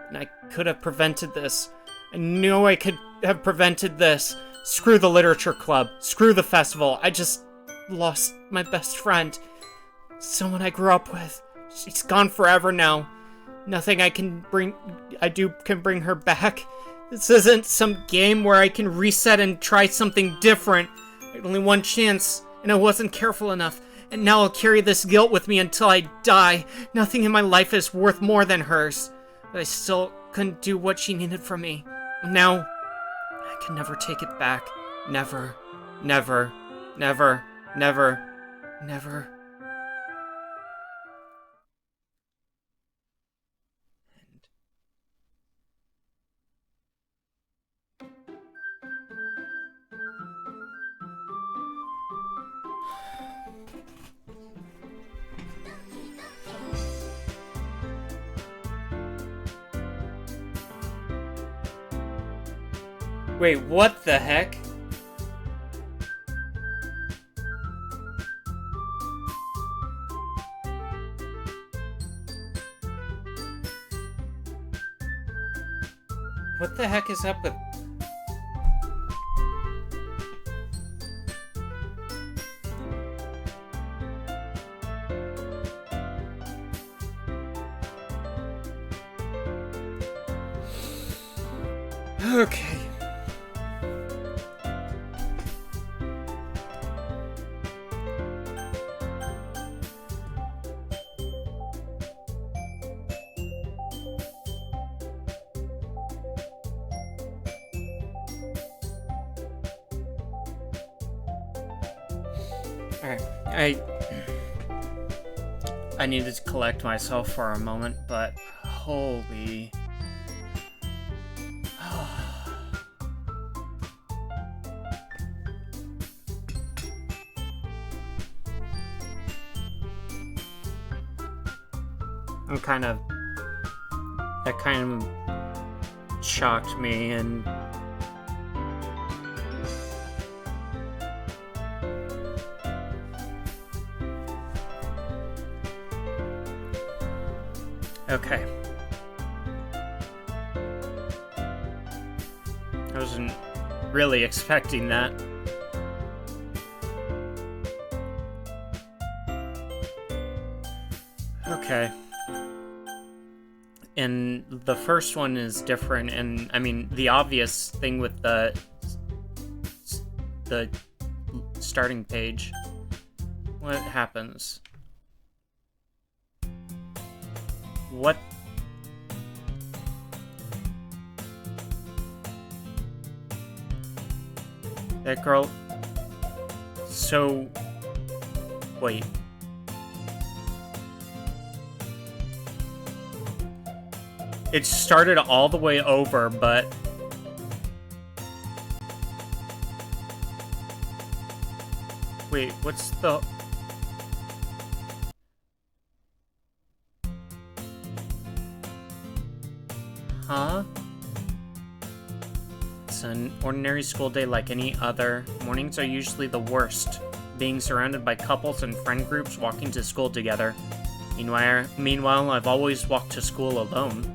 and I could have prevented this. I knew I could have prevented this. Screw the literature club. Screw the festival. I just lost my best friend. Someone I grew up with. She's gone forever now. Nothing can bring her back. This isn't some game where I can reset and try something different. I had only one chance, and I wasn't careful enough. And now I'll carry this guilt with me until I die. Nothing in my life is worth more than hers. But I still couldn't do what she needed from me. Now, I can never take it back. Never. Never. Never. Never. Never. Wait, what the heck? What the heck is up with... Okay. Alright, I needed to collect myself for a moment, but holy... that kind of shocked me, and okay. I wasn't really expecting that. Okay. And the first one is different, and I mean, the obvious thing with the starting page. What happens? What? That girl... So... Wait. It started all the way over, but... Wait, what's the... Huh? It's an ordinary school day like any other. Mornings are usually the worst, being surrounded by couples and friend groups walking to school together. Meanwhile, I've always walked to school alone.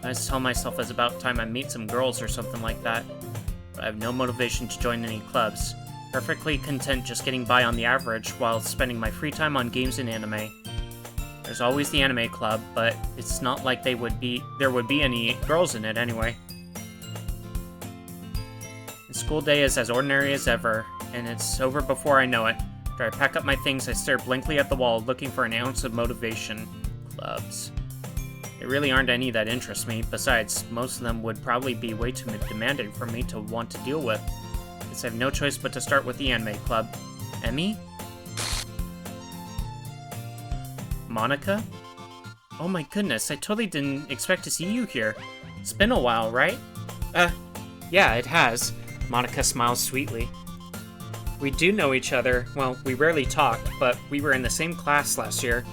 I just tell myself it's about time I meet some girls or something like that. But I have no motivation to join any clubs. Perfectly content just getting by on the average while spending my free time on games and anime. There's always the anime club, but it's not like there would be any girls in it anyway. The school day is as ordinary as ever, and it's over before I know it. After I pack up my things, I stare blankly at the wall, looking for an ounce of motivation. Clubs. There really aren't any that interest me. Besides, most of them would probably be way too demanding for me to want to deal with. Guess I have no choice but to start with the anime club. Emmy? Monica? Oh my goodness, I totally didn't expect to see you here. It's been a while, right? Yeah, it has. Monica smiles sweetly. We do know each other. Well, we rarely talked, but we were in the same class last year.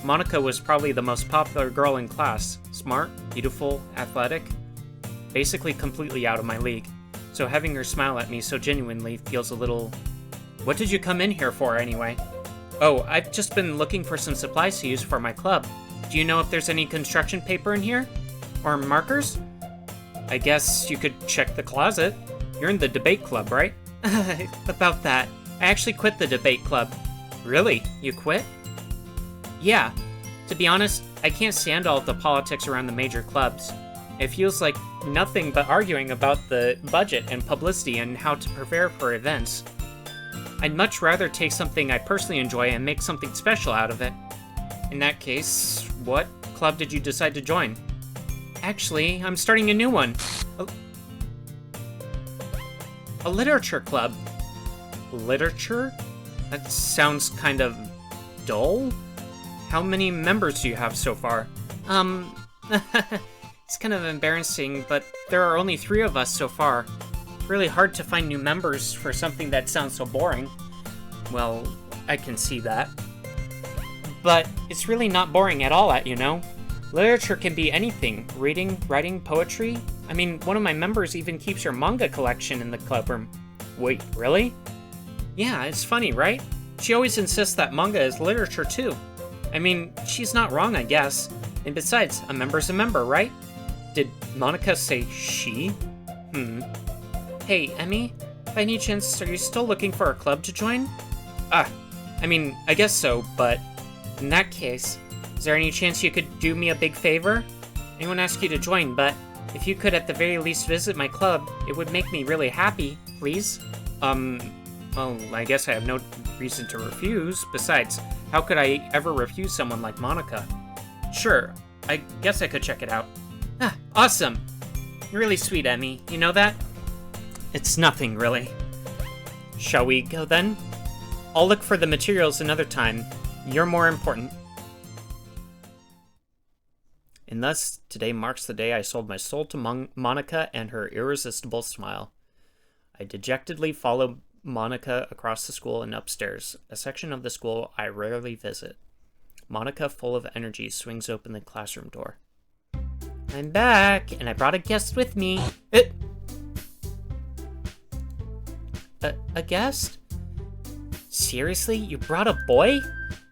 Monica was probably the most popular girl in class. Smart, beautiful, athletic. Basically completely out of my league. So having her smile at me so genuinely feels a little... What did you come in here for, anyway? Oh, I've just been looking for some supplies to use for my club. Do you know if there's any construction paper in here? Or markers? I guess you could check the closet. You're in the debate club, right? About that. I actually quit the debate club. Really? You quit? Yeah. To be honest, I can't stand all of the politics around the major clubs. It feels like nothing but arguing about the budget and publicity and how to prepare for events. I'd much rather take something I personally enjoy and make something special out of it. In that case, what club did you decide to join? Actually, I'm starting a new one. A literature club. Literature? That sounds kind of dull. How many members do you have so far? It's kind of embarrassing, but there are only 3 of us so far. It's really hard to find new members for something that sounds so boring. Well, I can see that. But it's really not boring at all, you know? Literature can be anything. Reading, writing, poetry. I mean, one of my members even keeps her manga collection in the club room. Wait, really? Yeah, it's funny, right? She always insists that manga is literature too. I mean, she's not wrong, I guess. And besides, a member's a member, right? Did Monica say she? Hey, Emmy? By any chance, are you still looking for a club to join? I mean, I guess so, but... In that case, is there any chance you could do me a big favor? Anyone ask you to join, but If you could at the very least visit my club, it would make me really happy, please. Well, I guess I have no reason to refuse. Besides, how could I ever refuse someone like Monica? Sure, I guess I could check it out. Ah, awesome! You're really sweet, Emmy. You know that? It's nothing, really. Shall we go then? I'll look for the materials another time. You're more important. And thus, today marks the day I sold my soul to Monica and her irresistible smile. I dejectedly follow Monica across the school and upstairs, a section of the school I rarely visit. Monica, full of energy, swings open the classroom door. I'm back, and I brought a guest with me. A guest? Seriously? You brought a boy?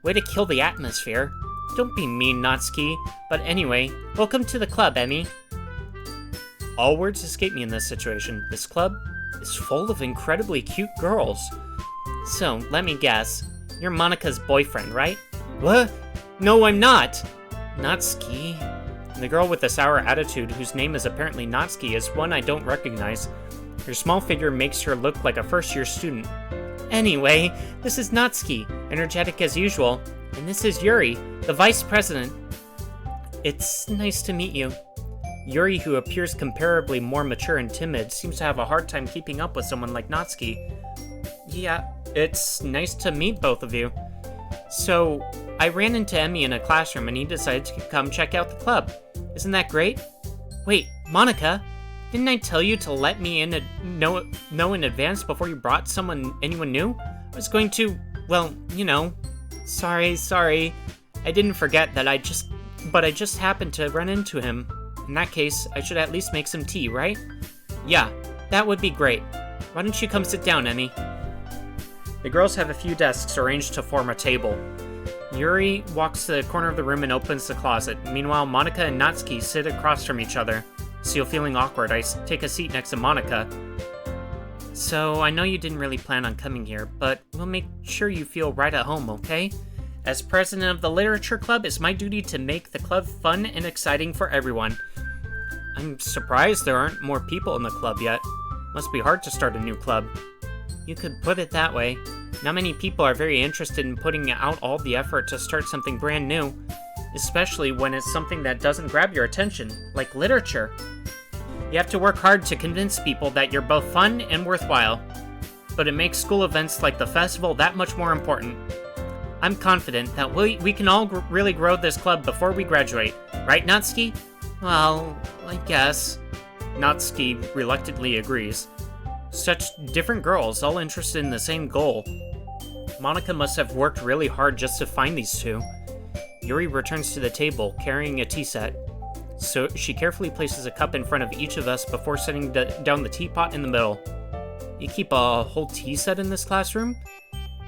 Way to kill the atmosphere. Don't be mean, Natsuki. But anyway, welcome to the club, Emmy. All words escape me in this situation. This club is full of incredibly cute girls. So, let me guess. You're Monica's boyfriend, right? What? No, I'm not! Natsuki. The girl with the sour attitude, whose name is apparently Natsuki, is one I don't recognize. Her small figure makes her look like a first-year student. Anyway, this is Natsuki, energetic as usual, and this is Yuri, the vice president. It's nice to meet you. Yuri, who appears comparably more mature and timid, seems to have a hard time keeping up with someone like Natsuki. Yeah, it's nice to meet both of you. So, I ran into Emmy in a classroom and he decided to come check out the club. Isn't that great? Wait, Monica? Didn't I tell you to let me know in advance before you brought anyone new? I was going to, well, you know. Sorry. I didn't forget that I just happened to run into him. In that case, I should at least make some tea, right? Yeah, that would be great. Why don't you come sit down, Emmy? The girls have a few desks arranged to form a table. Yuri walks to the corner of the room and opens the closet. Meanwhile, Monica and Natsuki sit across from each other. Still feeling awkward, I take a seat next to Monica. So, I know you didn't really plan on coming here, but we'll make sure you feel right at home, okay? As president of the Literature Club, it's my duty to make the club fun and exciting for everyone. I'm surprised there aren't more people in the club yet. Must be hard to start a new club. You could put it that way. Not many people are very interested in putting out all the effort to start something brand new, especially when it's something that doesn't grab your attention, like literature. You have to work hard to convince people that you're both fun and worthwhile, but it makes school events like the festival that much more important. I'm confident that we can all really grow this club before we graduate, right, Natsuki? Well, I guess. Natsuki reluctantly agrees. Such different girls, all interested in the same goal. Monica must have worked really hard just to find these two. Yuri returns to the table, carrying a tea set. So she carefully places a cup in front of each of us before setting down the teapot in the middle. You keep a whole tea set in this classroom?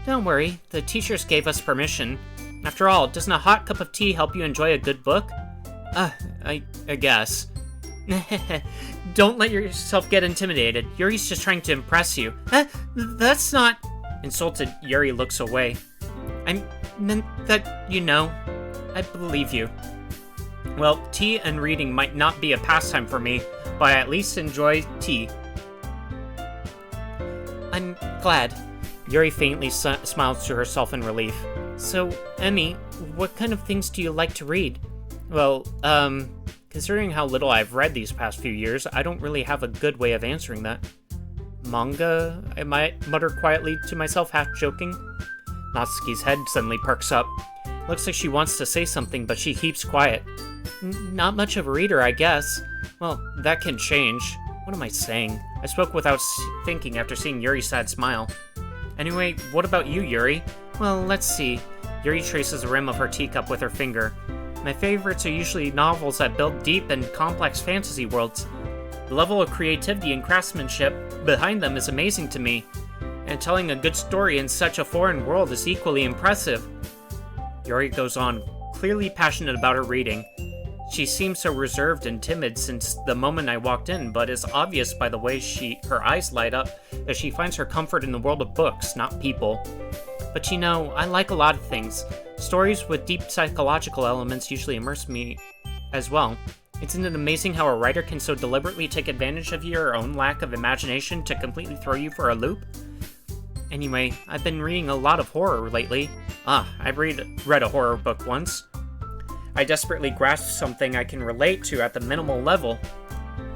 Don't worry, the teachers gave us permission. After all, doesn't a hot cup of tea help you enjoy a good book? I guess. Don't let yourself get intimidated. Yuri's just trying to impress you. That's not... Insulted, Yuri looks away. I meant that, you know, I believe you. Well, tea and reading might not be a pastime for me, but I at least enjoy tea. I'm glad. Yuri faintly smiles to herself in relief. So, Emmy, what kind of things do you like to read? Well, considering how little I've read these past few years, I don't really have a good way of answering that. Manga? I might mutter quietly to myself, half joking. Natsuki's head suddenly perks up. Looks like she wants to say something, but she keeps quiet. Not much of a reader, I guess. Well, that can change. What am I saying? I spoke without thinking after seeing Yuri's sad smile. Anyway, what about you, Yuri? Well, let's see. Yuri traces the rim of her teacup with her finger. My favorites are usually novels that build deep and complex fantasy worlds. The level of creativity and craftsmanship behind them is amazing to me, and telling a good story in such a foreign world is equally impressive. Yuri goes on, clearly passionate about her reading. She seems so reserved and timid since the moment I walked in, but it's obvious by the way her eyes light up that she finds her comfort in the world of books, not people. But you know, I like a lot of things. Stories with deep psychological elements usually immerse me as well. Isn't it amazing how a writer can so deliberately take advantage of your own lack of imagination to completely throw you for a loop? Anyway, I've been reading a lot of horror lately. I read a horror book once. I desperately grasped something I can relate to at the minimal level.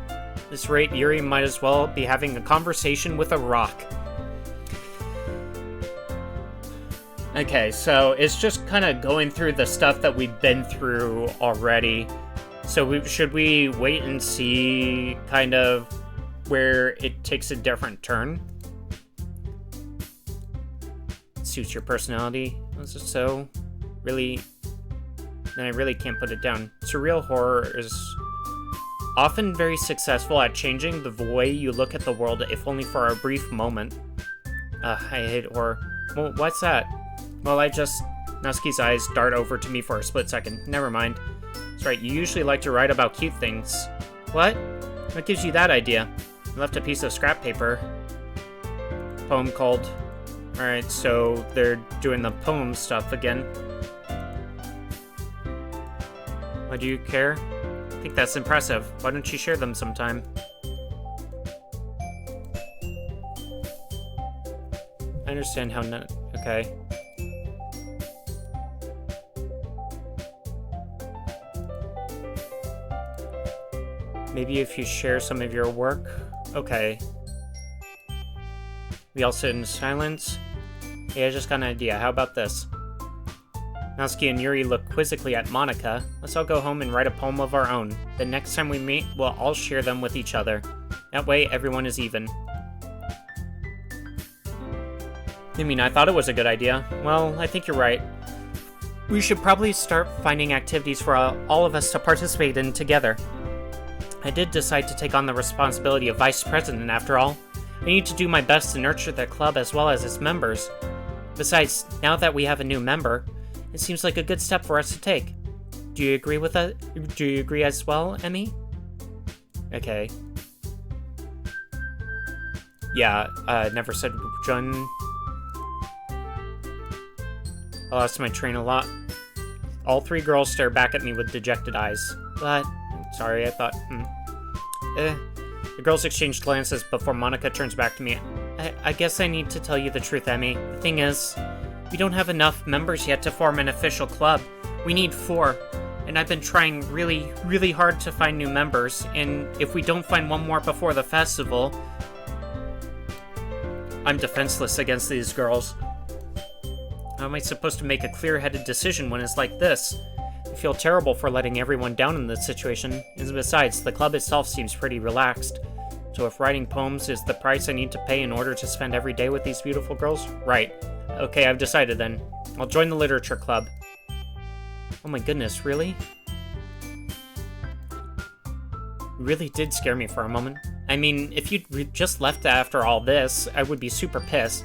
At this rate, Yuri might as well be having a conversation with a rock. Okay, so it's just kind of going through the stuff that we've been through already. So should we wait and see kind of where it takes a different turn? Suits your personality. So, really, then I really can't put it down. Surreal horror is often very successful at changing the way you look at the world, if only for a brief moment. I hate horror. Well, what's that? Well, Natsuki's eyes dart over to me for a split second. Never mind. That's right, you usually like to write about cute things. What? What gives you that idea? I left a piece of scrap paper. Poem called... Alright, so they're doing the poem stuff again. Why do you care? I think that's impressive. Why don't you share them sometime? I understand how not... Okay. Maybe if you share some of your work? Okay. We all sit in silence. Hey, I just got an idea. How about this? Natsuki and Yuri look quizzically at Monika. Let's all go home and write a poem of our own. The next time we meet, we'll all share them with each other. That way, everyone is even. I mean, I thought it was a good idea. Well, I think you're right. We should probably start finding activities for all of us to participate in together. I did decide to take on the responsibility of vice president after all. I need to do my best to nurture the club as well as its members. Besides, now that we have a new member, it seems like a good step for us to take. Do you agree with that? Do you agree as well, Emmy? Okay. Yeah, never said Jun. I lost my train a lot. All three girls stare back at me with dejected eyes. But, sorry, I thought, The girls exchange glances before Monika turns back to me. I guess I need to tell you the truth, Emmy. The thing is, we don't have enough members yet to form an official club. We need 4. And I've been trying really, really hard to find new members. And if we don't find one more before the festival, I'm defenseless against these girls. How am I supposed to make a clear-headed decision when it's like this? I feel terrible for letting everyone down in this situation, and besides, the club itself seems pretty relaxed. So if writing poems is the price I need to pay in order to spend every day with these beautiful girls? Right. Okay, I've decided then. I'll join the literature club. Oh my goodness, really? You really did scare me for a moment. I mean, if you'd just left after all this, I would be super pissed.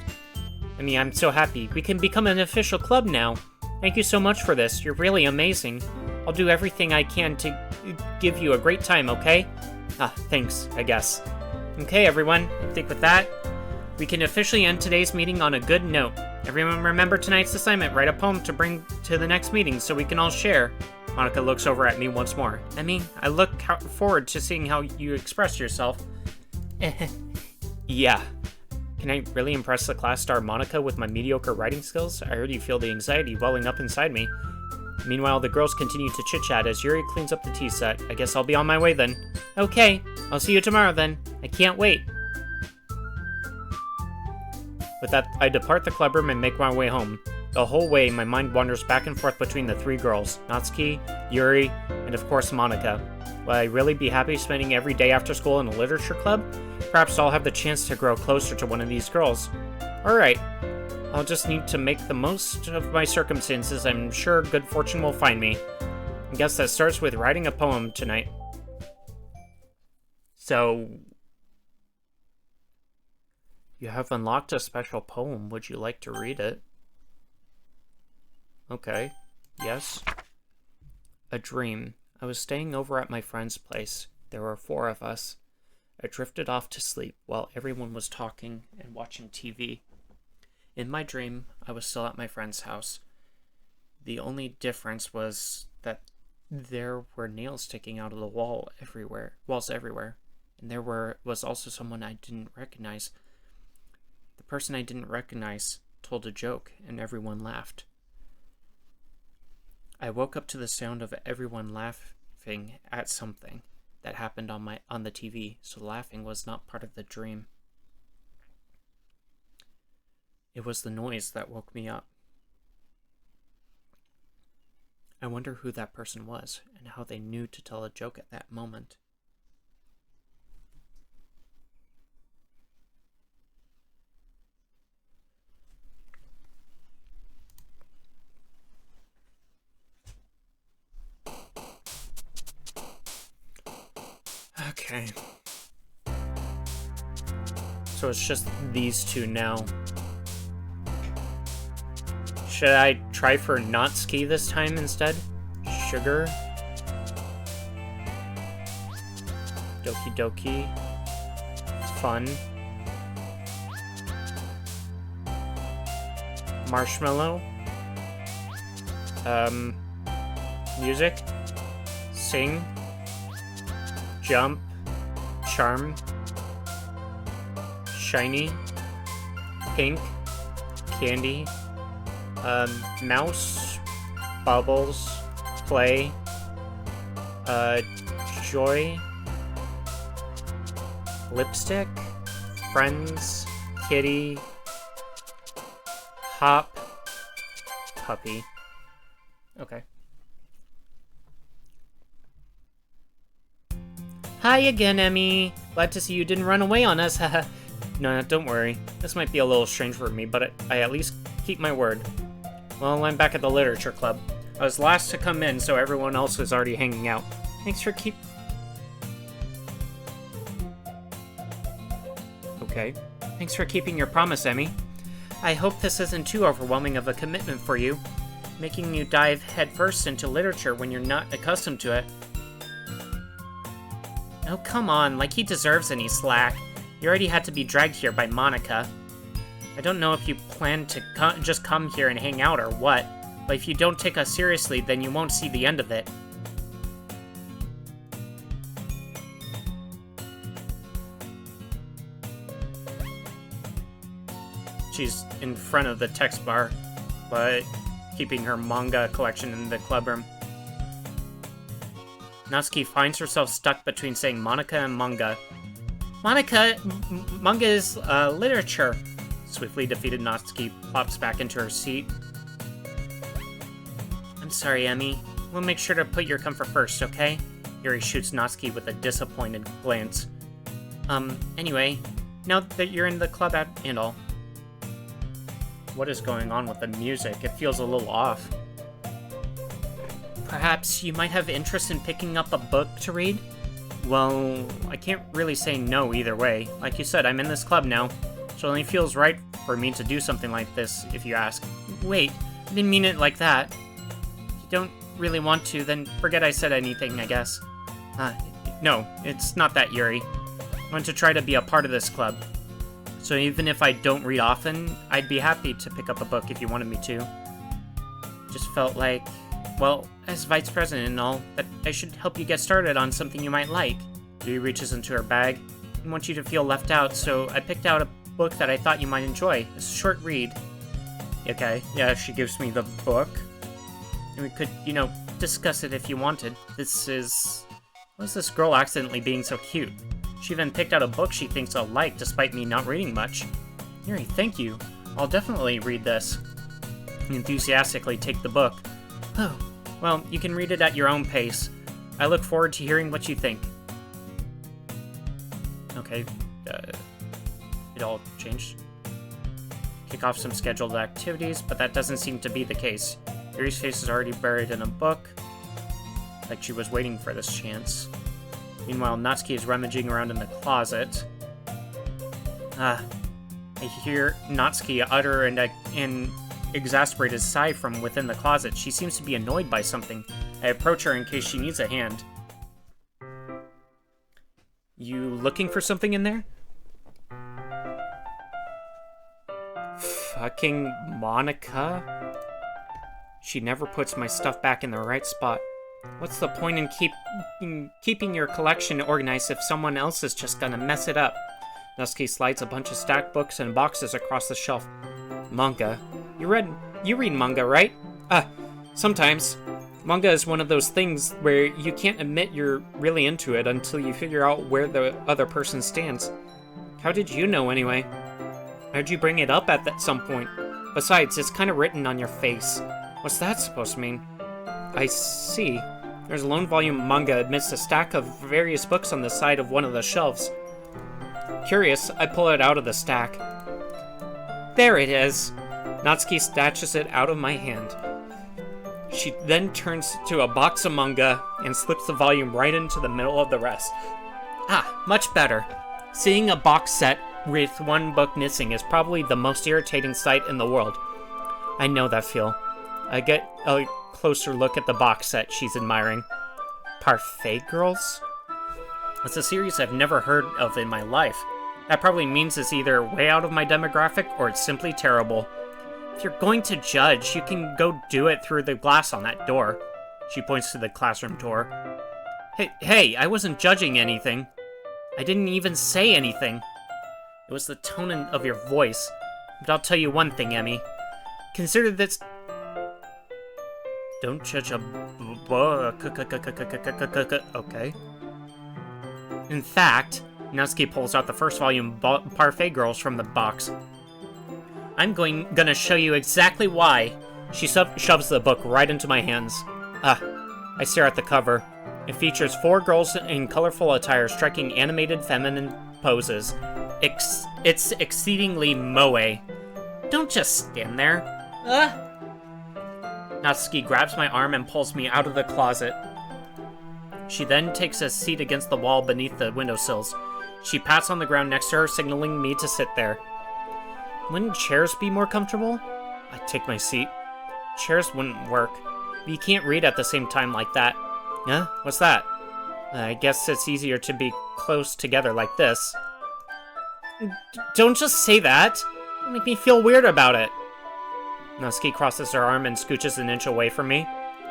I mean, I'm so happy. We can become an official club now. Thank you so much for this. You're really amazing. I'll do everything I can to give you a great time, okay? Thanks, I guess. Okay, everyone. I think with that, we can officially end today's meeting on a good note. Everyone remember tonight's assignment. Write a poem to bring to the next meeting so we can all share. Monika looks over at me once more. Emmy, I look forward to seeing how you express yourself. Yeah. Can I really impress the class star Monika with my mediocre writing skills? I already feel the anxiety welling up inside me. Meanwhile, the girls continue to chit-chat as Yuri cleans up the tea set. I guess I'll be on my way then. Okay, I'll see you tomorrow then. I can't wait. With that, I depart the clubroom and make my way home. The whole way, my mind wanders back and forth between the 3 girls, Natsuki, Yuri, and of course Monika. Will I really be happy spending every day after school in a literature club? Perhaps I'll have the chance to grow closer to one of these girls. Alright, I'll just need to make the most of my circumstances. I'm sure good fortune will find me. I guess that starts with writing a poem tonight. So, you have unlocked a special poem. Would you like to read it? Okay, yes. A dream. I was staying over at my friend's place. There were 4 of us. I drifted off to sleep while everyone was talking and watching TV. In my dream, I was still at my friend's house. The only difference was that There were nails sticking out of the walls everywhere. And was also someone I didn't recognize. The person I didn't recognize told a joke, and everyone laughed. I woke up to the sound of everyone laughing at something that happened on the TV, so laughing was not part of the dream. It was the noise that woke me up. I wonder who that person was and how they knew to tell a joke at that moment. Okay. So it's just these two now. Should I try for Natsuki this time instead? Sugar? Doki Doki. It's fun. Marshmallow. Music. Sing. Jump. Charm. Shiny. Pink. Candy. Mouse. Bubbles. Play. Joy. Lipstick. Friends. Kitty. Hop. Puppy. Okay. Hi again, Emmy. Glad to see you didn't run away on us, haha. No, don't worry. This might be a little strange for me, but I at least keep my word. Well, I'm back at the literature club. I was last to come in, so everyone else was already hanging out. Thanks for Okay. Thanks for keeping your promise, Emmy. I hope this isn't too overwhelming of a commitment for you, making you dive headfirst into literature when you're not accustomed to it. Oh, come on, like he deserves any slack. You already had to be dragged here by Monica. I don't know if you plan to just come here and hang out or what, but if you don't take us seriously, then you won't see the end of it. She's in front of the text bar, but keeping her manga collection in the club room. Natsuki finds herself stuck between saying Monica and manga. Monica, manga is literature. Swiftly defeated, Natsuki plops back into her seat. I'm sorry, Emmy. We'll make sure to put your comfort first, okay? Yuri shoots Natsuki with a disappointed glance. Anyway, now that you're in the club and all. What is going on with the music? It feels a little off. Perhaps you might have interest in picking up a book to read? Well, I can't really say no either way. Like you said, I'm in this club now, so it only feels right for me to do something like this, if you ask. Wait, I didn't mean it like that. If you don't really want to, then forget I said anything, I guess. No, it's not that, Yuri. I want to try to be a part of this club. So even if I don't read often, I'd be happy to pick up a book if you wanted me to. Just felt like, well, as vice president and all, that I should help you get started on something you might like. Yuri reaches into her bag. I didn't want you to feel left out, so I picked out a book that I thought you might enjoy. A short read. Okay, yeah, she gives me the book. And we could, discuss it if you wanted. Why is this girl accidentally being so cute? She even picked out a book she thinks I'll like, despite me not reading much. Yuri, thank you. I'll definitely read this. Enthusiastically take the book. Oh, well, you can read it at your own pace. I look forward to hearing what you think. Okay, it all changed. Kick off some scheduled activities, but that doesn't seem to be the case. Yuri's face is already buried in a book, like she was waiting for this chance. Meanwhile, Natsuki is rummaging around in the closet. I hear Natsuki utter an exasperated sigh from within the closet. She seems to be annoyed by something. I approach her in case she needs a hand. You looking for something in there? Fucking Monica? She never puts my stuff back in the right spot. What's the point in keeping your collection organized if someone else is just gonna mess it up? Natsuki slides a bunch of stacked books and boxes across the shelf. Manga. You read manga, right? Sometimes. Manga is one of those things where you can't admit you're really into it until you figure out where the other person stands. How did you know, anyway? How'd you bring it up at some point? Besides, it's kind of written on your face. What's that supposed to mean? I see. There's a lone volume manga amidst a stack of various books on the side of one of the shelves. Curious, I pull it out of the stack. There it is! Natsuki snatches it out of my hand. She then turns to a box of manga and slips the volume right into the middle of the rest. Much better. Seeing a box set with one book missing is probably the most irritating sight in the world. I know that feel. I get a closer look at the box set she's admiring. Parfait Girls? It's a series I've never heard of in my life. That probably means it's either way out of my demographic or it's simply terrible. If you're going to judge, you can go do it through the glass on that door. She points to the classroom door. Hey, I wasn't judging anything. I didn't even say anything. It was the tone of your voice. But I'll tell you one thing, Emmy. Consider this... Don't judge a book. Okay. In fact, Natsuki pulls out the first volume Parfait Girls from the box. I'm gonna show you exactly why. She shoves the book right into my hands. I stare at the cover. It features 4 girls in colorful attire striking animated feminine poses. It's exceedingly moe. Don't just stand there. Natsuki grabs my arm and pulls me out of the closet. She then takes a seat against the wall beneath the windowsills. She pats on the ground next to her, signaling me to sit there. Wouldn't chairs be more comfortable? I take my seat. Chairs wouldn't work. You can't read at the same time like that. Huh? What's that? I guess it's easier to be close together like this. Don't just say that! You make me feel weird about it. Natsuki crosses her arm and scooches an inch away from me.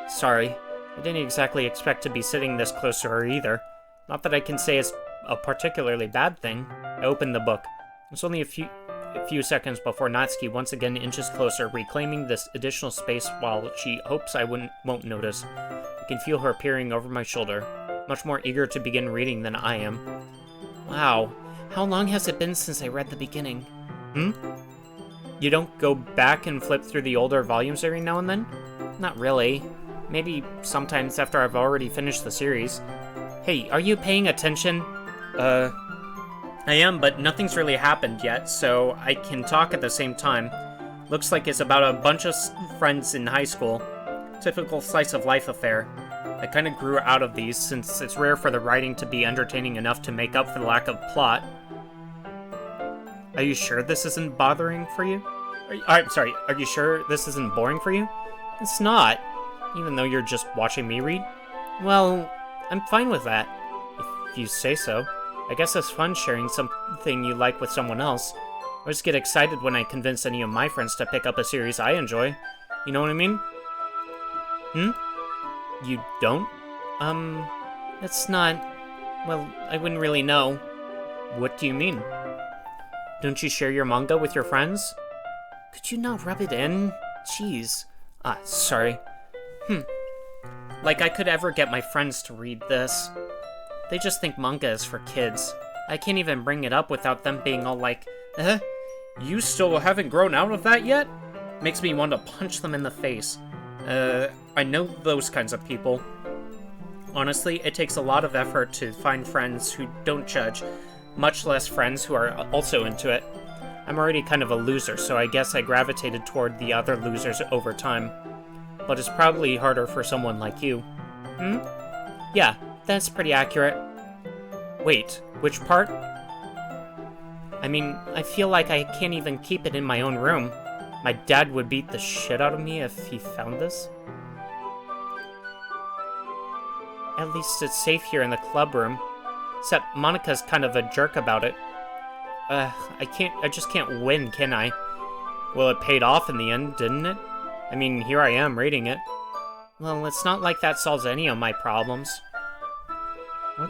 Sorry. I didn't exactly expect to be sitting this close to her either. Not that I can say it's a particularly bad thing. I open the book. It's only a few seconds before Natsuki once again inches closer, reclaiming this additional space while she hopes I won't notice. I can feel her peering over my shoulder, much more eager to begin reading than I am. Wow, how long has it been since I read the beginning? You don't go back and flip through the older volumes every now and then? Not really. Maybe sometimes after I've already finished the series. Hey, are you paying attention? I am, but nothing's really happened yet, so I can talk at the same time. Looks like it's about a bunch of friends in high school. Typical slice-of-life affair. I kinda grew out of these, since it's rare for the writing to be entertaining enough to make up for the lack of plot. Are you sure this isn't bothering for you? Are you sure this isn't boring for you? It's not, even though you're just watching me read. Well, I'm fine with that, if you say so. I guess it's fun sharing something you like with someone else. I always get excited when I convince any of my friends to pick up a series I enjoy. You know what I mean? You don't? It's not... Well, I wouldn't really know. What do you mean? Don't you share your manga with your friends? Could you not rub it in? Jeez. Sorry. Like I could ever get my friends to read this. They just think manga is for kids. I can't even bring it up without them being all like, you still haven't grown out of that yet? Makes me want to punch them in the face. I know those kinds of people. Honestly, it takes a lot of effort to find friends who don't judge, much less friends who are also into it. I'm already kind of a loser, so I guess I gravitated toward the other losers over time. But it's probably harder for someone like you. Yeah, that's pretty accurate. Wait, which part? I mean, I feel like I can't even keep it in my own room. My dad would beat the shit out of me if he found this. At least it's safe here in the club room. Except Monica's kind of a jerk about it. I just can't win, can I? Well, it paid off in the end, didn't it? I mean, here I am, reading it. Well, it's not like that solves any of my problems. Are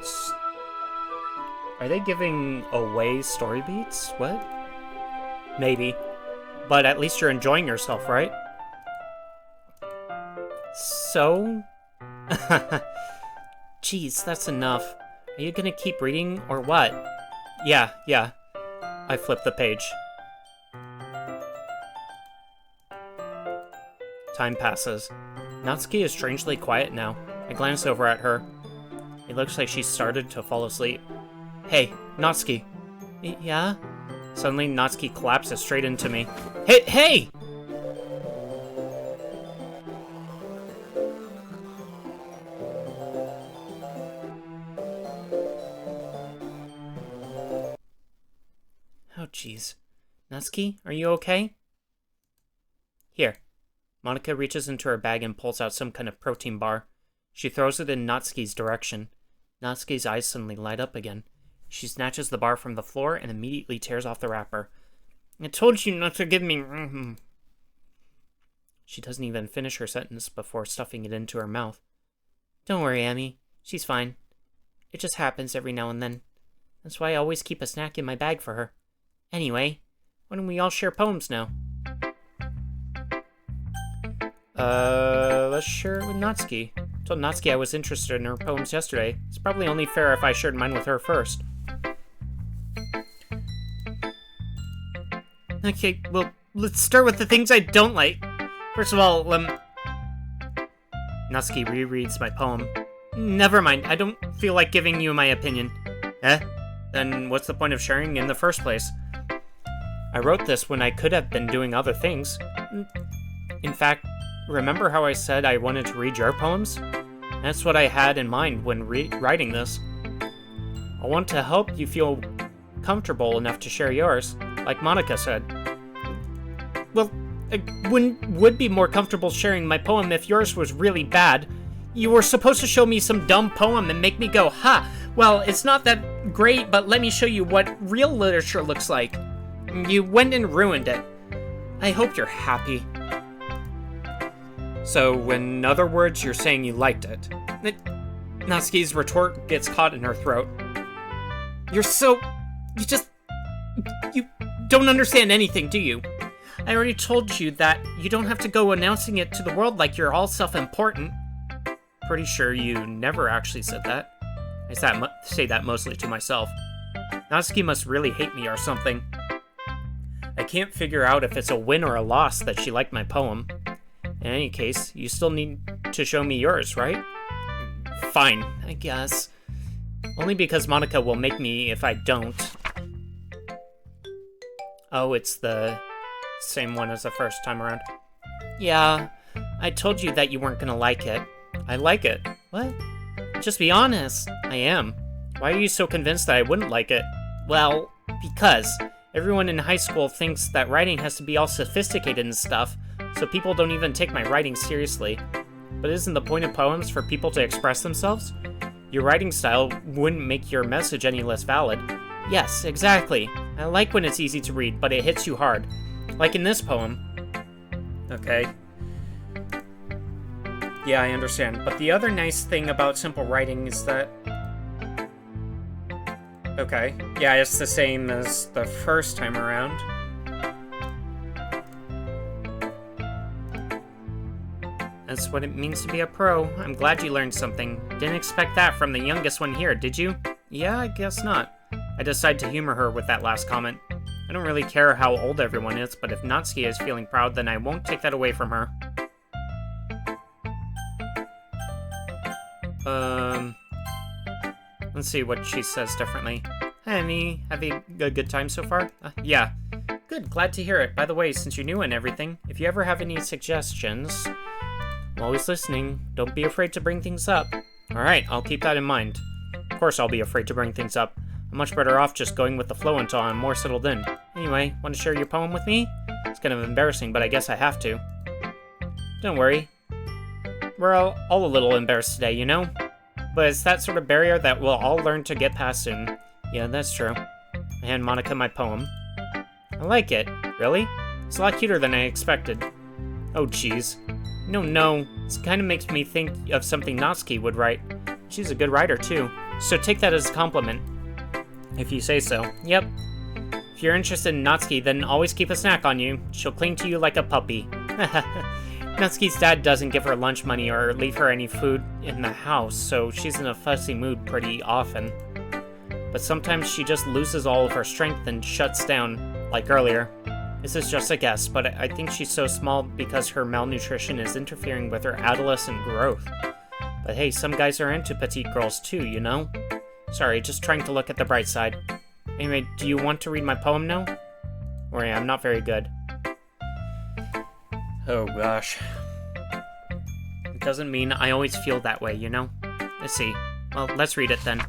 they giving away story beats? What? Maybe. But at least you're enjoying yourself, right? So? Jeez, that's enough. Are you gonna keep reading, or what? Yeah. I flipped the page. Time passes. Natsuki is strangely quiet now. I glance over at her. It looks like she's started to fall asleep. Hey, Natsuki. Yeah? Suddenly, Natsuki collapses straight into me. Hey! Oh, jeez. Natsuki, are you okay? Here. Monica reaches into her bag and pulls out some kind of protein bar. She throws it in Natsuki's direction. Natsuki's eyes suddenly light up again. She snatches the bar from the floor and immediately tears off the wrapper. I told you not to give me... She doesn't even finish her sentence before stuffing it into her mouth. Don't worry, Amy. She's fine. It just happens every now and then. That's why I always keep a snack in my bag for her. Anyway, why don't we all share poems now? Let's share it with Natsuki. I told Natsuki I was interested in her poems yesterday. It's probably only fair if I shared mine with her first. Okay, well, let's start with the things I don't like. First of all, Natsuki rereads my poem. Never mind, I don't feel like giving you my opinion. Eh? Then what's the point of sharing in the first place? I wrote this when I could have been doing other things. In fact, remember how I said I wanted to read your poems? That's what I had in mind when writing this. I want to help you feel comfortable enough to share yours, like Monica said. Well, I would be more comfortable sharing my poem if yours was really bad. You were supposed to show me some dumb poem and make me go, ha! Well, it's not that great, but let me show you what real literature looks like. You went and ruined it. I hope you're happy. So, in other words, you're saying you liked it. Natsuki's retort gets caught in her throat. You don't understand anything, do you? I already told you that you don't have to go announcing it to the world like you're all self-important. Pretty sure you never actually said that. I say that mostly to myself. Natsuki must really hate me or something. I can't figure out if it's a win or a loss that she liked my poem. In any case, you still need to show me yours, right? Fine, I guess. Only because Monica will make me if I don't. Oh, it's the same one as the first time around. Yeah, I told you that you weren't gonna like it. I like it. What? Just be honest. I am. Why are you so convinced that I wouldn't like it? Well, because everyone in high school thinks that writing has to be all sophisticated and stuff, so people don't even take my writing seriously. But isn't the point of poems for people to express themselves? Your writing style wouldn't make your message any less valid. Yes, exactly. I like when it's easy to read, but it hits you hard. Like in this poem. Okay. Yeah, I understand. But the other nice thing about simple writing is that... Okay. Yeah, it's the same as the first time around. That's what it means to be a pro. I'm glad you learned something. Didn't expect that from the youngest one here, did you? Yeah, I guess not. I decided to humor her with that last comment. I don't really care how old everyone is, but if Natsuki is feeling proud, then I won't take that away from her. Let's see what she says differently. Hi, Amy. Having a good time so far? Yeah. Good, glad to hear it. By the way, since you're new and everything, if you ever have any suggestions, I'm always listening. Don't be afraid to bring things up. Alright, I'll keep that in mind. Of course I'll be afraid to bring things up. I'm much better off just going with the flow until I'm more settled in. Anyway, want to share your poem with me? It's kind of embarrassing, but I guess I have to. Don't worry. We're all a little embarrassed today, you know? But it's that sort of barrier that we'll all learn to get past soon. Yeah, that's true. I hand Monica my poem. I like it. Really? It's a lot cuter than I expected. Oh, jeez. No. This kind of makes me think of something Natsuki would write. She's a good writer, too. So take that as a compliment. If you say so. Yep. If you're interested in Natsuki, then always keep a snack on you. She'll cling to you like a puppy. Natsuki's dad doesn't give her lunch money or leave her any food in the house, so she's in a fussy mood pretty often. But sometimes she just loses all of her strength and shuts down, like earlier. This is just a guess, but I think she's so small because her malnutrition is interfering with her adolescent growth. But hey, some guys are into petite girls too, you know? Sorry, just trying to look at the bright side. Anyway, do you want to read my poem now? Or yeah, I'm not very good. Oh gosh. It doesn't mean I always feel that way, you know? Let's see. Well, let's read it then.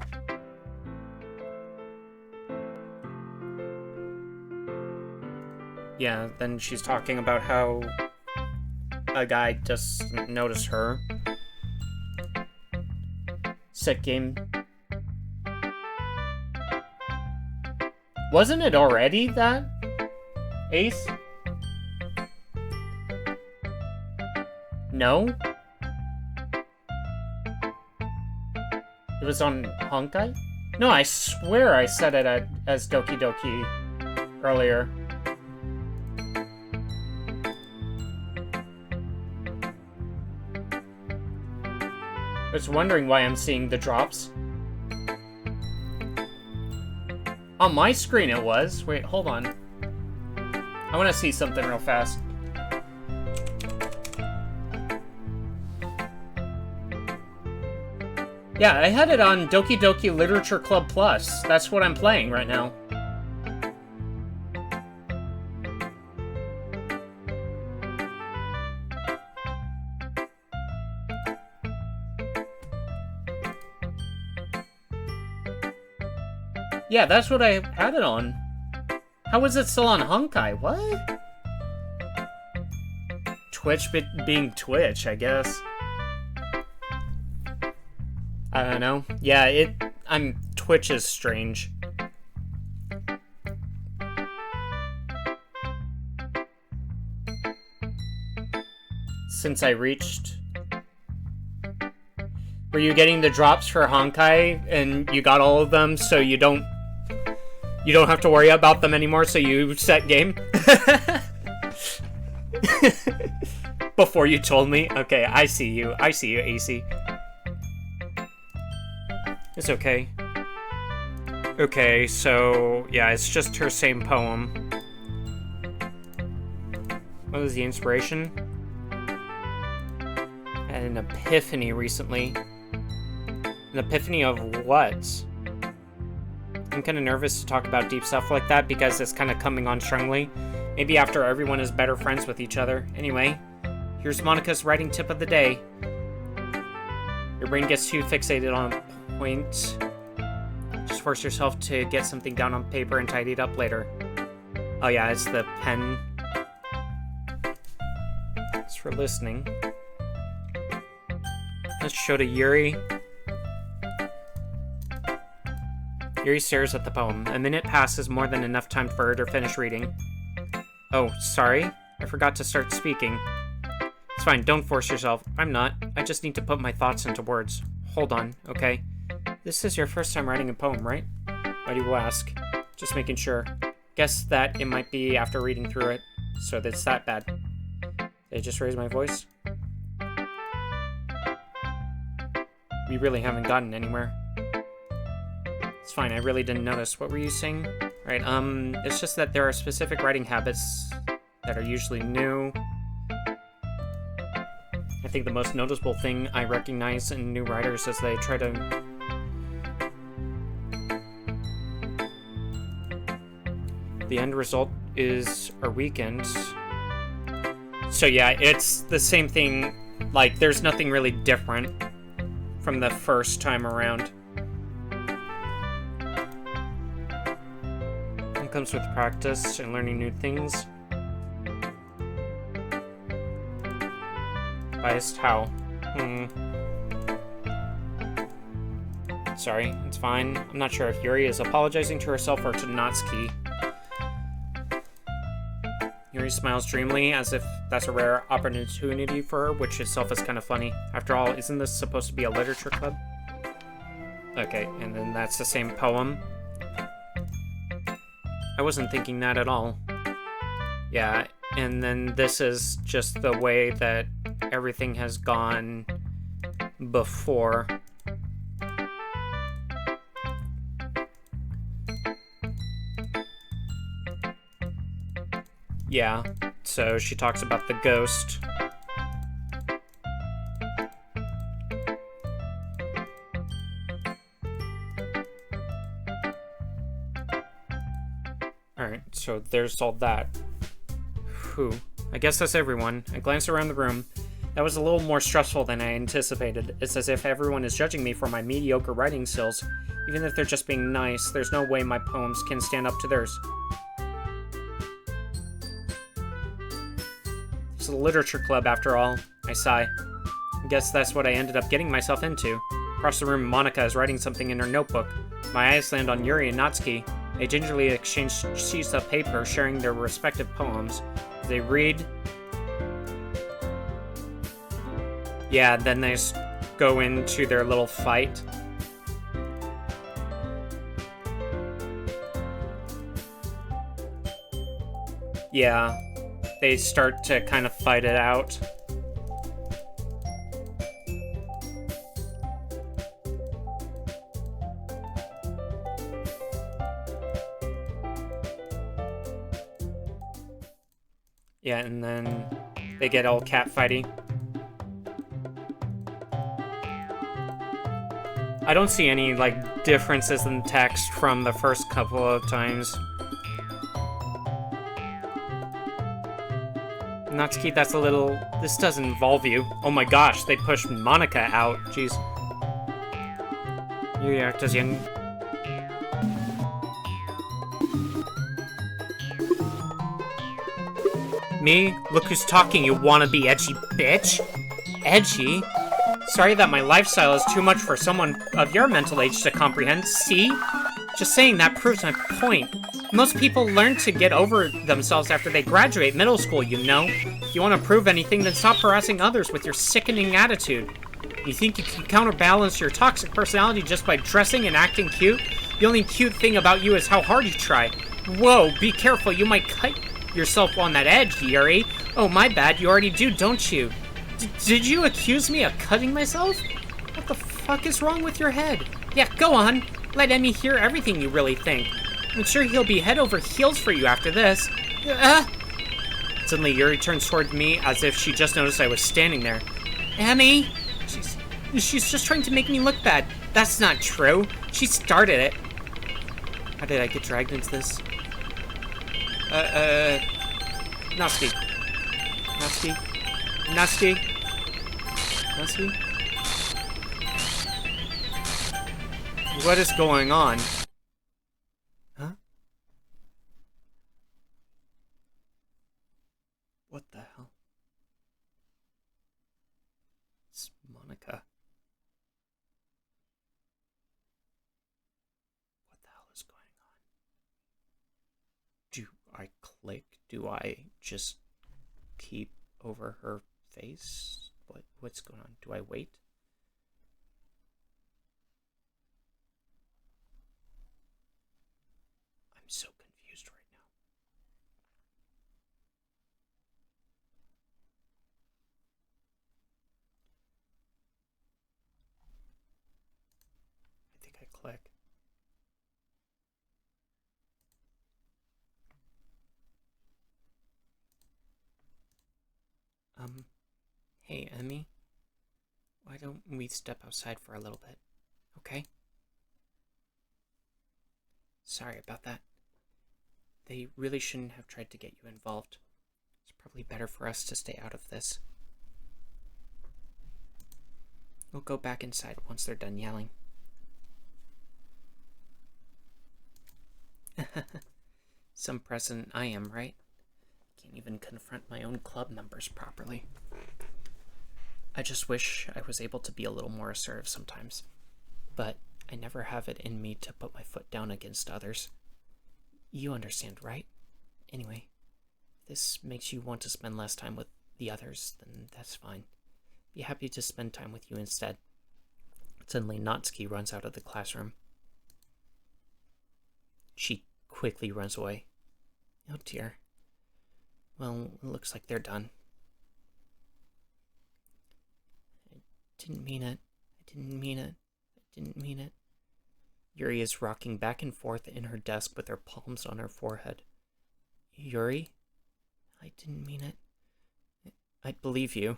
Yeah, then she's talking about how a guy doesn't notice her. Set game. Wasn't it already that? Ace? No? It was on Honkai? No, I swear I said it as Doki Doki earlier. I was wondering why I'm seeing the drops. On my screen it was. Wait, hold on. I want to see something real fast. Yeah, I had it on Doki Doki Literature Club Plus. That's what I'm playing right now. Yeah, that's what I had it on. How is it still on Honkai? What? Twitch being Twitch, I guess. I don't know. Yeah, Twitch is strange. Since I reached... Were you getting the drops for Honkai and you got all of them so you don't have to worry about them anymore, so you set game? Before you told me? Okay, I see you, AC. It's okay. Okay, so, yeah, it's just her same poem. What was the inspiration? I had an epiphany recently. An epiphany of what? I'm kind of nervous to talk about deep stuff like that because it's kind of coming on strongly. Maybe after everyone is better friends with each other. Anyway, here's Monica's writing tip of the day. Your brain gets too fixated on a point. Just force yourself to get something down on paper and tidy it up later. Oh yeah, it's the pen. It's for listening. Let's show to Yuri. Yuri stares at the poem. A minute passes, more than enough time for her to finish reading. Oh, sorry. I forgot to start speaking. It's fine, don't force yourself. I'm not. I just need to put my thoughts into words. Hold on, okay? This is your first time writing a poem, right? Why do you ask? Just making sure. Guess that it might be after reading through it, so that it's that bad. Did I just raise my voice? We really haven't gotten anywhere. It's fine, I really didn't notice. What were you saying? Right, it's just that there are specific writing habits that are usually new. I think the most noticeable thing I recognize in new writers is they try to... The end result is our weekend. So yeah, it's the same thing. Like, there's nothing really different from the first time around. It comes with practice and learning new things. Biased how? Sorry, it's fine. I'm not sure if Yuri is apologizing to herself or to Natsuki. Yuri Yuri smiles dreamily, as if that's a rare opportunity for her, which itself is kind of funny. After all, isn't this supposed to be a literature club? Okay, and then that's the same poem. I wasn't thinking that at all. Yeah, and then this is just the way that everything has gone before. Yeah, so she talks about the ghost. Alright, so there's all that. Whew. I guess that's everyone. I glanced around the room. That was a little more stressful than I anticipated. It's as if everyone is judging me for my mediocre writing skills. Even if they're just being nice, there's no way my poems can stand up to theirs. It's a literature club, after all. I sigh. I guess that's what I ended up getting myself into. Across the room, Monica is writing something in her notebook. My eyes land on Yuri and Natsuki. They gingerly exchange sheets of paper, sharing their respective poems. They read. Yeah, then they go into their little fight. Yeah, they start to kind of fight it out. Yeah, and then they get all catfighty. I don't see any, like, differences in text from the first couple of times. Natsuki, that's a little... This doesn't involve you. Oh my gosh, they pushed Monica out. Jeez. You act as young... Me? Look who's talking, you wannabe edgy bitch. Edgy? Sorry that my lifestyle is too much for someone of your mental age to comprehend. See? Just saying that proves my point. Most people learn to get over themselves after they graduate middle school, you know? If you want to prove anything, then stop harassing others with your sickening attitude. You think you can counterbalance your toxic personality just by dressing and acting cute? The only cute thing about you is how hard you try. Whoa, be careful, you might cut yourself on that edge, Yuri. Oh, my bad, you already do, don't you? Did you accuse me of cutting myself? What the fuck is wrong with your head? Yeah, go on. Let Emmy hear everything you really think. I'm sure he'll be head over heels for you after this. Suddenly, Yuri turns toward me as if she just noticed I was standing there. Emmy? She's just trying to make me look bad. That's not true. She started it. How did I get dragged into this? Natsuki. Natsuki? Natsuki? Natsuki? What is going on? Huh? What the hell? It's Monica. What the hell is going on? Do I click? Do I just keep over her face? What's going on? Do I wait? I'm so confused right now. I think I click. Hey, Emmy. Why don't we step outside for a little bit, okay? Sorry about that. They really shouldn't have tried to get you involved. It's probably better for us to stay out of this. We'll go back inside once they're done yelling. Some president I am, right? Can't even confront my own club members properly. I just wish I was able to be a little more assertive sometimes. But I never have it in me to put my foot down against others. You understand, right? Anyway, this makes you want to spend less time with the others, then that's fine. Be happy to spend time with you instead. Suddenly, Natsuki runs out of the classroom. She quickly runs away. Oh dear. Well, it looks like they're done. I didn't mean it. I didn't mean it. I didn't mean it. Yuri is rocking back and forth in her desk with her palms on her forehead. Yuri? I didn't mean it. I'd believe you.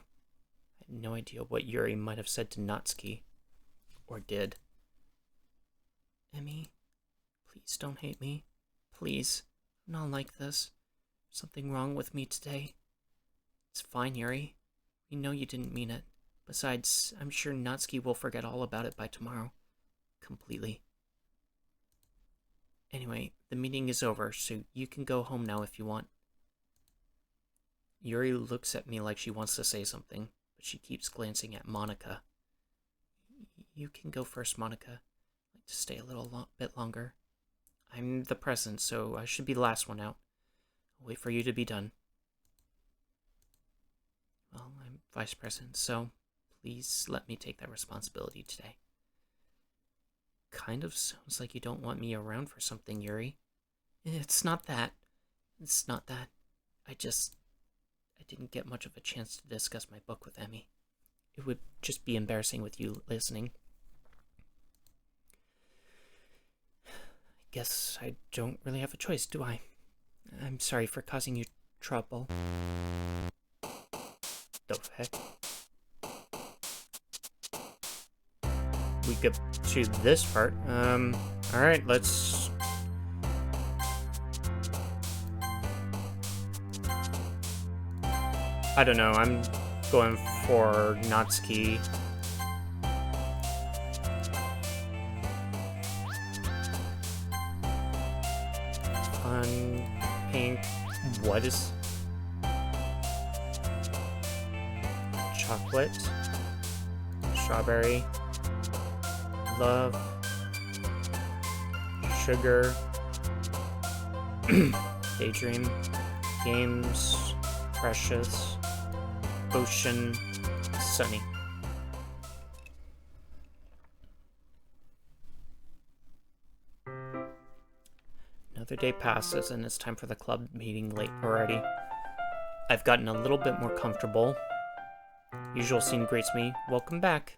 I had no idea what Yuri might have said to Natsuki. Or did. Emmy, please don't hate me. Please. I'm not like this. There's something wrong with me today. It's fine, Yuri. We know you didn't mean it. Besides, I'm sure Natsuki will forget all about it by tomorrow. Completely. Anyway, the meeting is over, so you can go home now if you want. Yuri looks at me like she wants to say something, but she keeps glancing at Monika. You can go first, Monika. I'd like to stay a little bit longer. I'm the president, so I should be the last one out. I'll wait for you to be done. Well, I'm vice president, so please let me take that responsibility today. Kind of sounds like you don't want me around for something, Yuri. It's not that. It's not that. I didn't get much of a chance to discuss my book with Emmy. It would just be embarrassing with you listening. I guess I don't really have a choice, do I? I'm sorry for causing you trouble. The heck? We get to this part. Alright, let's... I don't know, I'm going for Natsuki. Fun, pink, what is... Chocolate, strawberry, love, sugar, daydream, games, precious, ocean, sunny. Another day passes and it's time for the club meeting late already. I've gotten a little bit more comfortable. Usual scene greets me. Welcome back.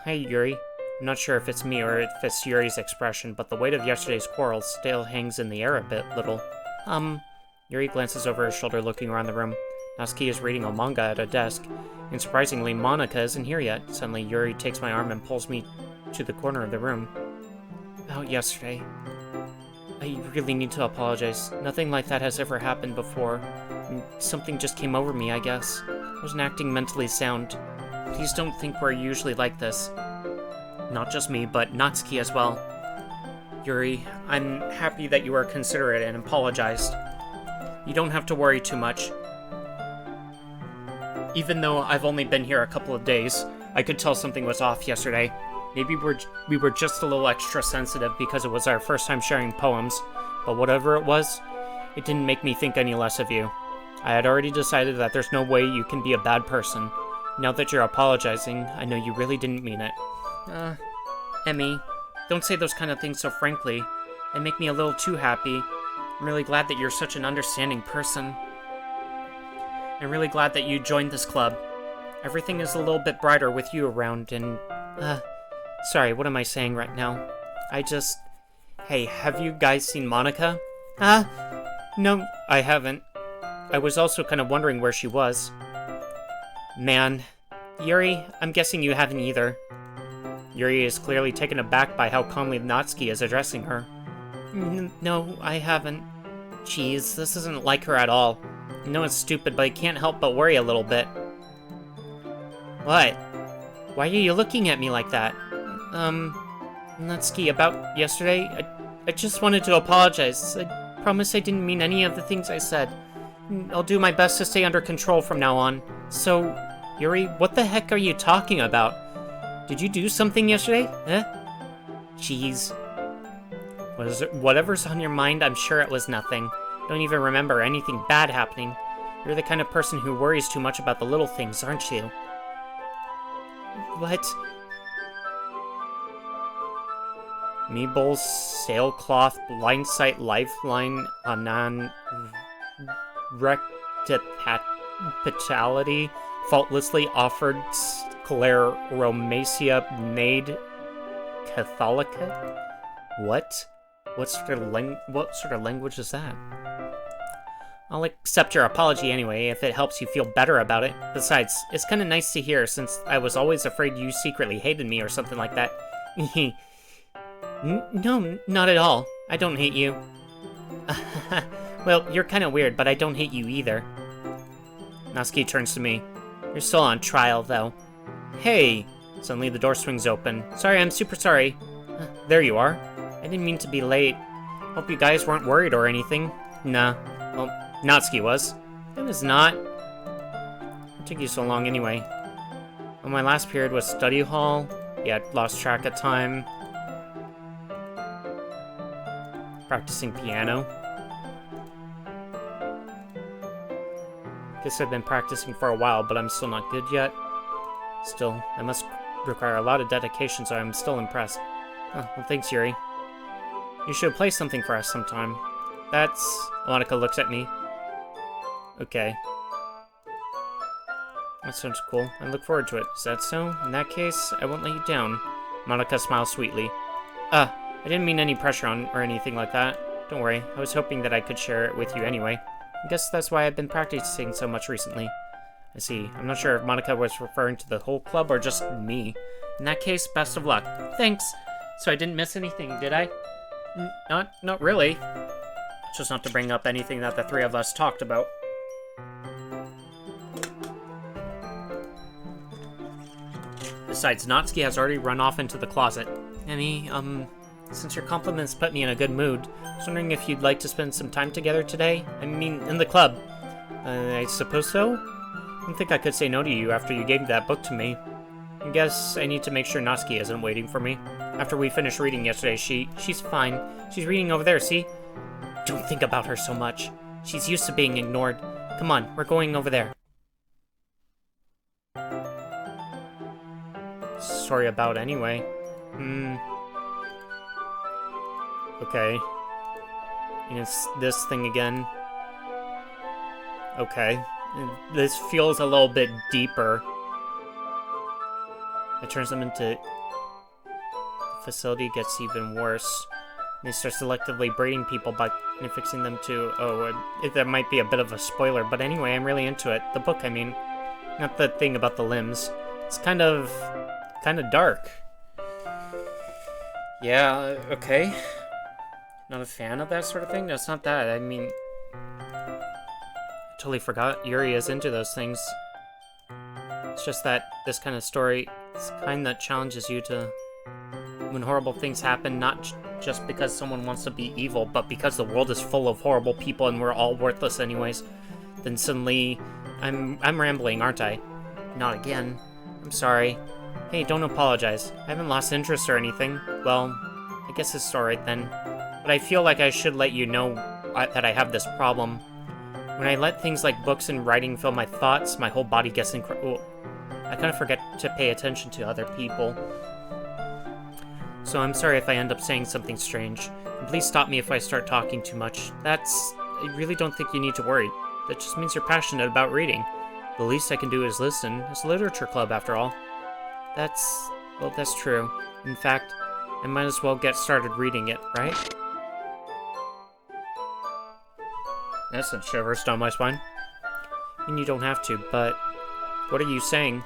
Hey, Yuri. I'm not sure if it's me or if it's Yuri's expression, but the weight of yesterday's quarrel still hangs in the air a bit, little. Yuri glances over his shoulder looking around the room. Natsuki is reading a manga at a desk, and surprisingly, Monika isn't here yet. Suddenly, Yuri takes my arm and pulls me to the corner of the room. About yesterday. I really need to apologize. Nothing like that has ever happened before. Something just came over me, I guess. I wasn't acting mentally sound. Please don't think we're usually like this. Not just me, but Natsuki as well. Yuri, I'm happy that you are considerate and apologized. You don't have to worry too much. Even though I've only been here a couple of days, I could tell something was off yesterday. Maybe we were just a little extra sensitive because it was our first time sharing poems, but whatever it was, it didn't make me think any less of you. I had already decided that there's no way you can be a bad person. Now that you're apologizing, I know you really didn't mean it. Emmy, don't say those kind of things so frankly. They make me a little too happy. I'm really glad that you're such an understanding person. I'm really glad that you joined this club. Everything is a little bit brighter with you around and, sorry, what am I saying right now? Hey, have you guys seen Monika? No, I haven't. I was also kind of wondering where she was. Man. Yuri, I'm guessing you haven't either. Yuri is clearly taken aback by how calmly Natsuki is addressing her. No, I haven't. Jeez, this isn't like her at all. I know it's stupid, but I can't help but worry a little bit. What? Why are you looking at me like that? Natsuki, about yesterday, I just wanted to apologize. I promise I didn't mean any of the things I said. I'll do my best to stay under control from now on. So, Yuri, what the heck are you talking about? Did you do something yesterday? Jeez. Whatever's on your mind, I'm sure it was nothing. Don't even remember anything bad happening. You're the kind of person who worries too much about the little things, aren't you? What? Meebles, sailcloth, blindsight, lifeline, anon, rectipatality, faultlessly offered, scleromacia, nade, catholica? What? What sort of language is that? I'll accept your apology anyway, if it helps you feel better about it. Besides, it's kind of nice to hear, since I was always afraid you secretly hated me or something like that. No, not at all. I don't hate you. Well, you're kind of weird, but I don't hate you either. Natsuki turns to me. You're still on trial, though. Hey! Suddenly the door swings open. Sorry, I'm super sorry. There you are. I didn't mean to be late. Hope you guys weren't worried or anything. Nah. Well, Natsuki was. I was not. It took you so long anyway. Well, my last period was study hall. Yeah, lost track of time. Practicing piano. Guess I've been practicing for a while, but I'm still not good yet. Still, I must require a lot of dedication, so I'm still impressed. Oh, well, thanks, Yuri. You should play something for us sometime. That's... Monica looks at me. Okay. That sounds cool. I look forward to it. Is that so? In that case, I won't let you down. Monica smiles sweetly. I didn't mean any pressure on or anything like that. Don't worry. I was hoping that I could share it with you anyway. I guess that's why I've been practicing so much recently. I see. I'm not sure if Monica was referring to the whole club or just me. In that case, best of luck. Thanks. So I didn't miss anything, did I? Not really. Just not to bring up anything that the three of us talked about. Besides, Natsuki has already run off into the closet. Emmy, since your compliments put me in a good mood, I was wondering if you'd like to spend some time together today? I mean, in the club. I suppose so? I don't think I could say no to you after you gave that book to me. I guess I need to make sure Natsuki isn't waiting for me. After we finished reading yesterday, she's fine. She's reading over there, see? Don't think about her so much. She's used to being ignored. Come on, we're going over there. Sorry about anyway. Okay. And it's this thing again. Okay. This feels a little bit deeper. It turns them into... The facility gets even worse. They start selectively breeding people by fixing them to... that might be a bit of a spoiler, but anyway, I'm really into it. The book, I mean. Not the thing about the limbs. It's kind of dark. Yeah, okay. Not a fan of that sort of thing? No, it's not that. I mean... I totally forgot Yuri is into those things. It's just that this kind of story is the kind that challenges you to... When horrible things happen, not just because someone wants to be evil, but because the world is full of horrible people and we're all worthless anyways. Then suddenly... I'm rambling, aren't I? Not again. I'm sorry. Hey, don't apologize. I haven't lost interest or anything. Well, I guess it's alright then. But I feel like I should let you know that I have this problem. When I let things like books and writing fill my thoughts, my whole body gets I kind of forget to pay attention to other people. So I'm sorry if I end up saying something strange. And please stop me if I start talking too much. I really don't think you need to worry. That just means you're passionate about reading. The least I can do is listen. It's a literature club, after all. That's true. In fact, I might as well get started reading it, right? That sent shivers down my spine. And you don't have to, but... What are you saying?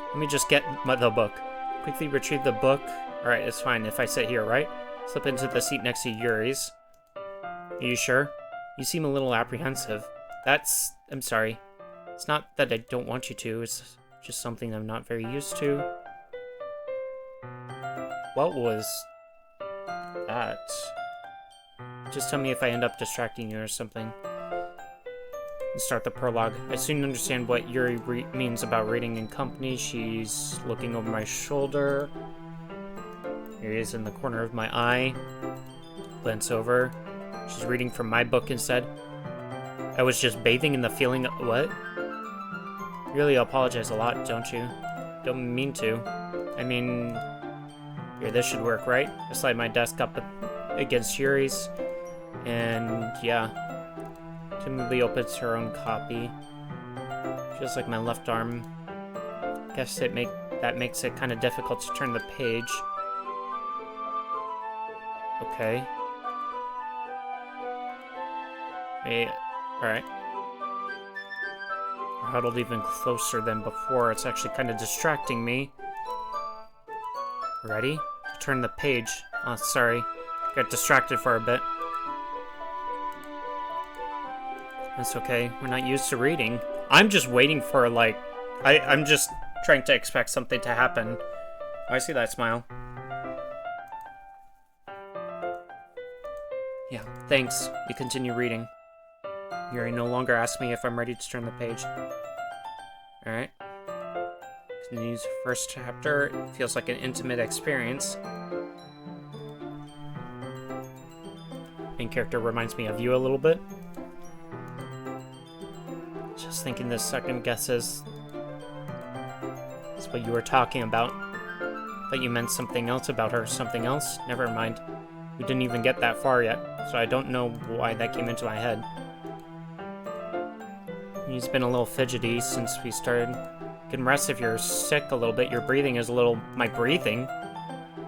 Let me just get the book. Quickly retrieve the book. Alright, it's fine if I sit here, right? Slip into the seat next to Yuri's. Are you sure? You seem a little apprehensive. I'm sorry. It's not that I don't want you to, it's just something I'm not very used to. What was that? Just tell me if I end up distracting you or something. And start the prologue. I soon understand what Yuri means about reading in company. She's looking over my shoulder. Here he is in the corner of my eye. Glance over. She's reading from my book instead. I was just bathing in the feeling of... What? You really apologize a lot, don't you? Don't mean to. I mean... Here, this should work, right? I slide my desk up against Yuri's. And, yeah. Timidly opens her own copy. Feels like my left arm. Guess that makes it kind of difficult to turn the page. Okay. Hey, alright. We're huddled even closer than before. It's actually kind of distracting me. Ready? To turn the page. Oh, sorry. Got distracted for a bit. That's okay. We're not used to reading. I'm just waiting for, like... I'm just trying to expect something to happen. Oh, I see that smile. Yeah, thanks. We continue reading. Yuri no longer asks me if I'm ready to turn the page. Alright. Continues first chapter. It feels like an intimate experience. Main character reminds me of you a little bit. Just thinking this second guesses. That's what you were talking about. Thought you meant something else about her. Something else? Never mind. We didn't even get that far yet, so I don't know why that came into my head. He's been a little fidgety since we started. You can rest if you're sick a little bit. Your breathing is a little... My breathing?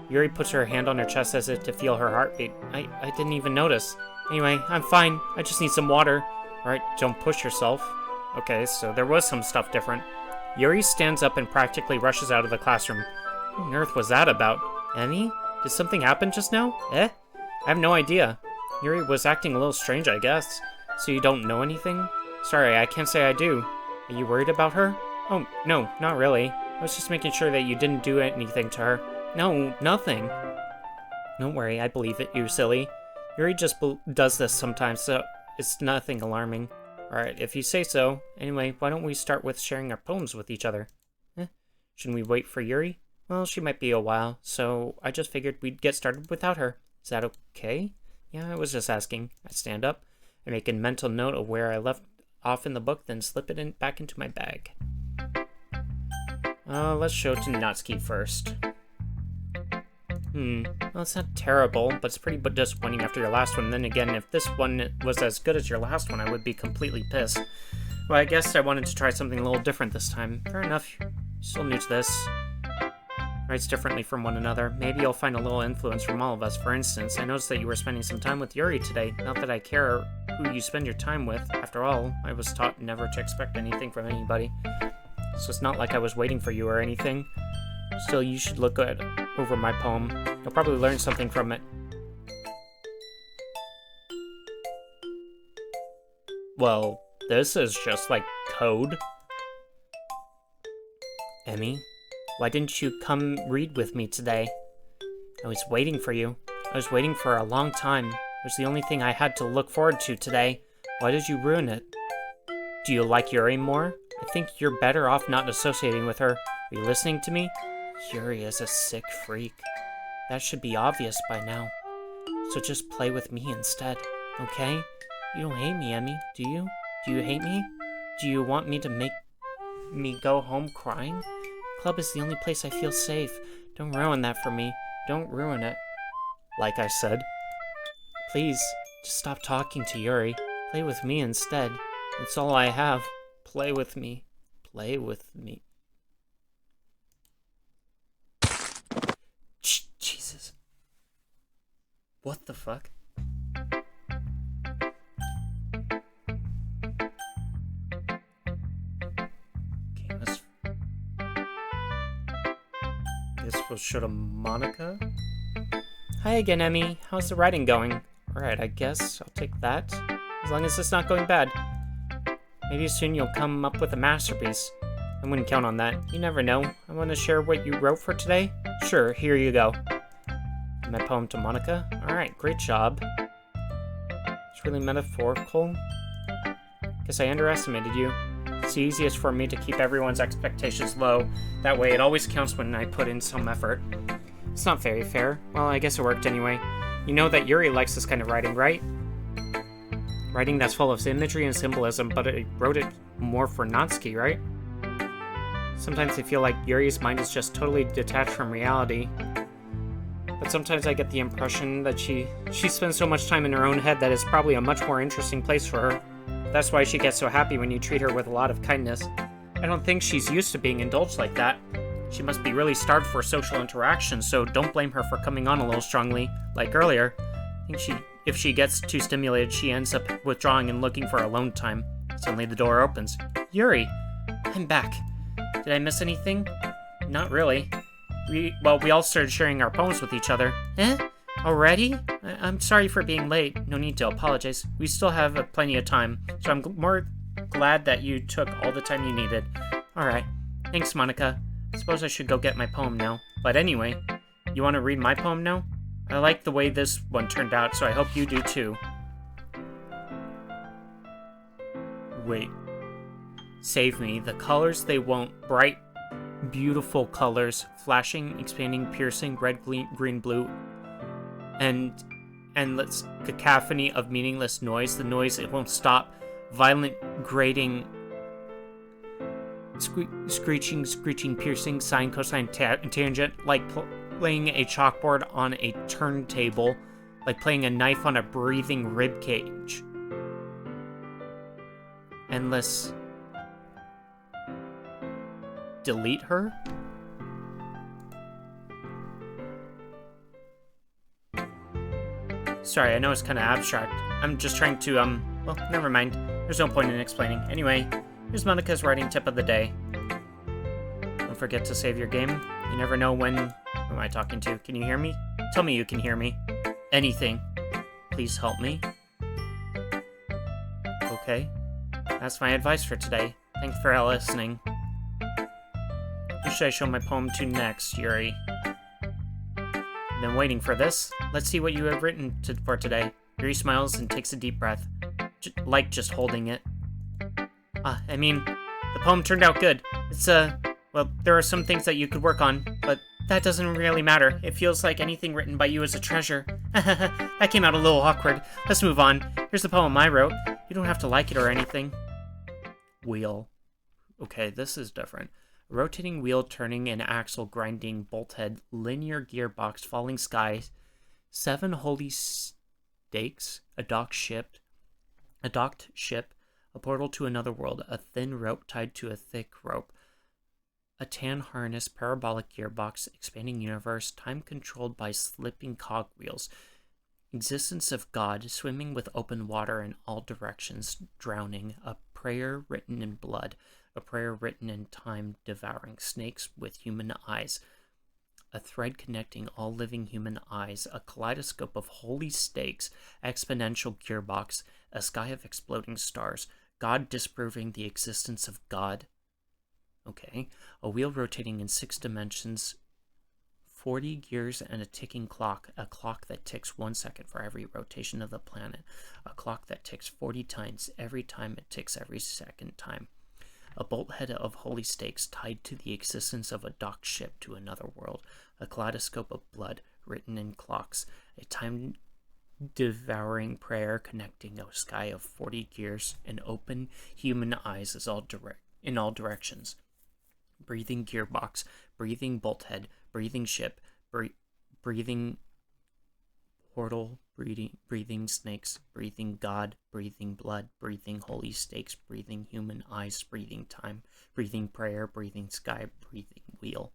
Yuri puts her hand on her chest as if to feel her heartbeat. I didn't even notice. Anyway, I'm fine. I just need some water. Alright, don't push yourself. Okay, so there was some stuff different. Yuri stands up and practically rushes out of the classroom. What on earth was that about? Emmy? Did something happen just now? Eh? I have no idea. Yuri was acting a little strange, I guess. So you don't know anything? Sorry, I can't say I do. Are you worried about her? Oh, no, not really. I was just making sure that you didn't do anything to her. No, nothing. Don't worry, I believe it, you silly. Yuri just does this sometimes, so it's nothing alarming. Alright, if you say so. Anyway, why don't we start with sharing our poems with each other? Shouldn't we wait for Yuri? Well, she might be a while, so I just figured we'd get started without her. Is that okay? Yeah, I was just asking. I stand up. I make a mental note of where I left off in the book, then slip it back into my bag. Let's show to Natsuki first. Well, it's not terrible, but it's pretty disappointing after your last one. Then again, if this one was as good as your last one, I would be completely pissed. Well, I guess I wanted to try something a little different this time. Fair enough. You're still new to this. Writes differently from one another. Maybe you'll find a little influence from all of us. For instance, I noticed that you were spending some time with Yuri today. Not that I care who you spend your time with. After all, I was taught never to expect anything from anybody. So it's not like I was waiting for you or anything. Still, you should look over my poem. You'll probably learn something from it. Well, this is just like code. Emmy, why didn't you come read with me today? I was waiting for you. I was waiting for a long time. It was the only thing I had to look forward to today. Why did you ruin it? Do you like Yuri more? I think you're better off not associating with her. Are you listening to me? Yuri is a sick freak. That should be obvious by now. So just play with me instead, okay? You don't hate me, Emmy, do you? Do you hate me? Do you want me to make me go home crying? Club is the only place I feel safe. Don't ruin that for me. Don't ruin it. Like I said. Please, just stop talking to Yuri. Play with me instead. It's all I have. Play with me. Play with me. Jesus. What the fuck? Okay, let's... Guess we'll show to Monica. Hi again, Emmy. How's the writing going? Alright, I guess I'll take that. As long as it's not going bad. Maybe soon you'll come up with a masterpiece. I wouldn't count on that. You never know. I want to share what you wrote for today? Sure, here you go. My poem to Monica? Alright, great job. It's really metaphorical. Guess I underestimated you. It's the easiest for me to keep everyone's expectations low. That way it always counts when I put in some effort. It's not very fair. Well, I guess it worked anyway. You know that Yuri likes this kind of writing, right? Writing that's full of imagery and symbolism, but I wrote it more for Natsuki, right? Sometimes I feel like Yuri's mind is just totally detached from reality. But sometimes I get the impression that she spends so much time in her own head that it's probably a much more interesting place for her. That's why she gets so happy when you treat her with a lot of kindness. I don't think she's used to being indulged like that. She must be really starved for social interaction, so don't blame her for coming on a little strongly, like earlier. I think if she gets too stimulated, she ends up withdrawing and looking for alone time. Suddenly the door opens. Yuri! I'm back. Did I miss anything? Not really. We all started sharing our poems with each other. Eh? Already? I'm sorry for being late. No need to apologize. We still have plenty of time, so I'm more glad that you took all the time you needed. Alright. Thanks, Monica. I suppose I should go get my poem now. But anyway, you want to read my poem now? I like the way this one turned out, so I hope you do too. Wait. Save me. The colors they won't. Bright, beautiful colors. Flashing, expanding, piercing, red, green, blue. And endless cacophony of meaningless noise. The noise, it won't stop. Violent, grating, screeching, piercing, sine, cosine, tangent. Like playing a chalkboard on a turntable, like playing a knife on a breathing rib cage. Endless. Delete her? Sorry, I know it's kind of abstract. I'm just trying to, well, never mind. There's no point in explaining. Anyway, here's Monica's writing tip of the day. Don't forget to save your game. You never know when... Who am I talking to? Can you hear me? Tell me you can hear me. Anything. Please help me. Okay. That's my advice for today. Thanks for listening. Who should I show my poem to next, Yuri? I've been waiting for this. Let's see what you have written for today. Yuri smiles and takes a deep breath. Like just holding it. I mean, the poem turned out good. It's, well, there are some things that you could work on, but that doesn't really matter. It feels like anything written by you is a treasure. That came out a little awkward. Let's move on. Here's the poem I wrote. You don't have to like it or anything. Wheel. Okay, this is different. A rotating wheel turning an axle grinding bolt head, linear gearbox, falling skies, 7 holy stakes, a docked ship, a portal to another world, a thin rope tied to a thick rope, a tan harness, parabolic gearbox, expanding universe, time controlled by slipping cogwheels, existence of God, swimming with open water in all directions, drowning, a prayer written in blood, a prayer written in time, devouring snakes with human eyes, a thread connecting all living human eyes, a kaleidoscope of holy stakes, exponential gearbox, a sky of exploding stars, God disproving the existence of God. Okay, a wheel rotating in 6 dimensions, 40 gears and a ticking clock, a clock that ticks 1 second for every rotation of the planet, a clock that ticks 40 times every time it ticks every second time, a bolthead of holy stakes tied to the existence of a docked ship to another world, a kaleidoscope of blood written in clocks, a time-devouring prayer connecting a sky of 40 gears, and open human eyes in all directions. Breathing gearbox, breathing bolthead, breathing ship, breathing portal, breathing snakes, breathing God, breathing blood, breathing holy stakes, breathing human eyes, breathing time, breathing prayer, breathing sky, breathing wheel.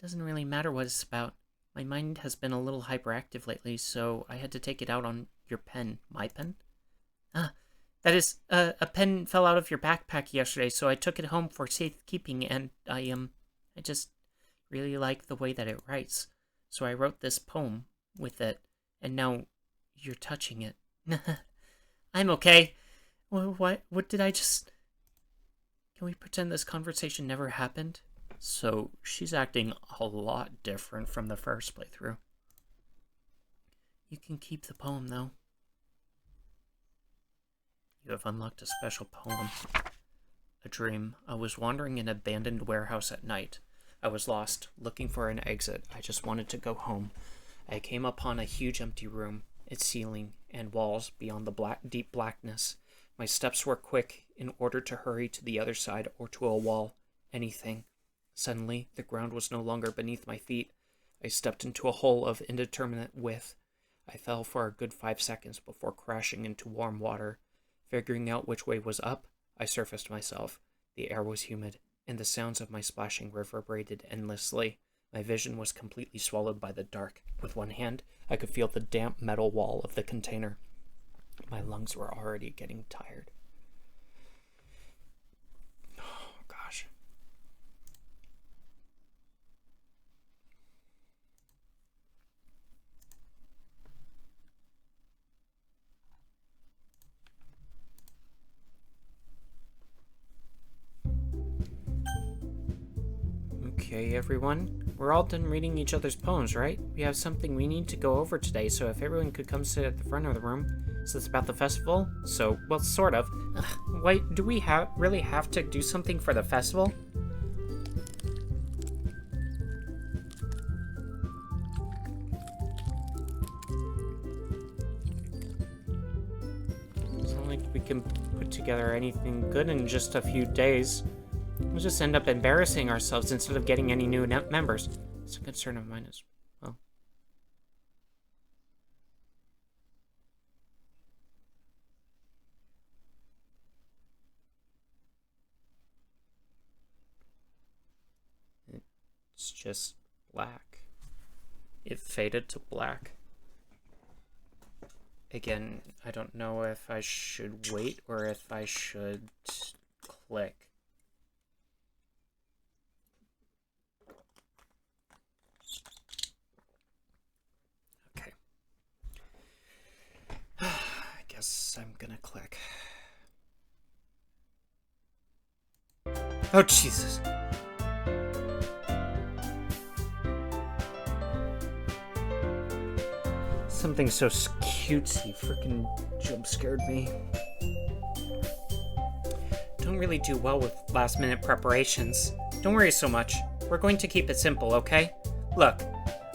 Doesn't really matter what it's about. My mind has been a little hyperactive lately, so I had to take it out on your pen. My pen? That is, a pen fell out of your backpack yesterday, so I took it home for safekeeping, and I just really like the way that it writes. So I wrote this poem with it, and now you're touching it. I'm okay. What did I just... Can we pretend this conversation never happened? So she's acting a lot different from the first playthrough. You can keep the poem, though. You have unlocked a special poem. A dream. I was wandering in an abandoned warehouse at night. I was lost, looking for an exit. I just wanted to go home. I came upon a huge empty room. its ceiling and walls beyond the deep blackness. My steps were quick in order to hurry to the other side or to a wall, anything. Suddenly, the ground was no longer beneath my feet. I stepped into a hole of indeterminate width. I fell for a good 5 seconds before crashing into warm water. Figuring out which way was up, I surfaced myself. The air was humid, and the sounds of my splashing reverberated endlessly. My vision was completely swallowed by the dark. With one hand, I could feel the damp metal wall of the container. My lungs were already getting tired. Oh, gosh. Okay, everyone. We're all done reading each other's poems, right? We have something we need to go over today, so if everyone could come sit at the front of the room. So it's about the festival? So, well, sort of. Wait, do we really have to do something for the festival? It's not like we can put together anything good in just a few days. We'll just end up embarrassing ourselves instead of getting any new members. It's a concern of mine as well. It's just black. It faded to black. Again, I don't know if I should wait or if I should click. I guess I'm gonna click. Oh, Jesus. Something so cutesy freaking jump scared me. Don't really do well with last-minute preparations. Don't worry so much. We're going to keep it simple, okay? Look,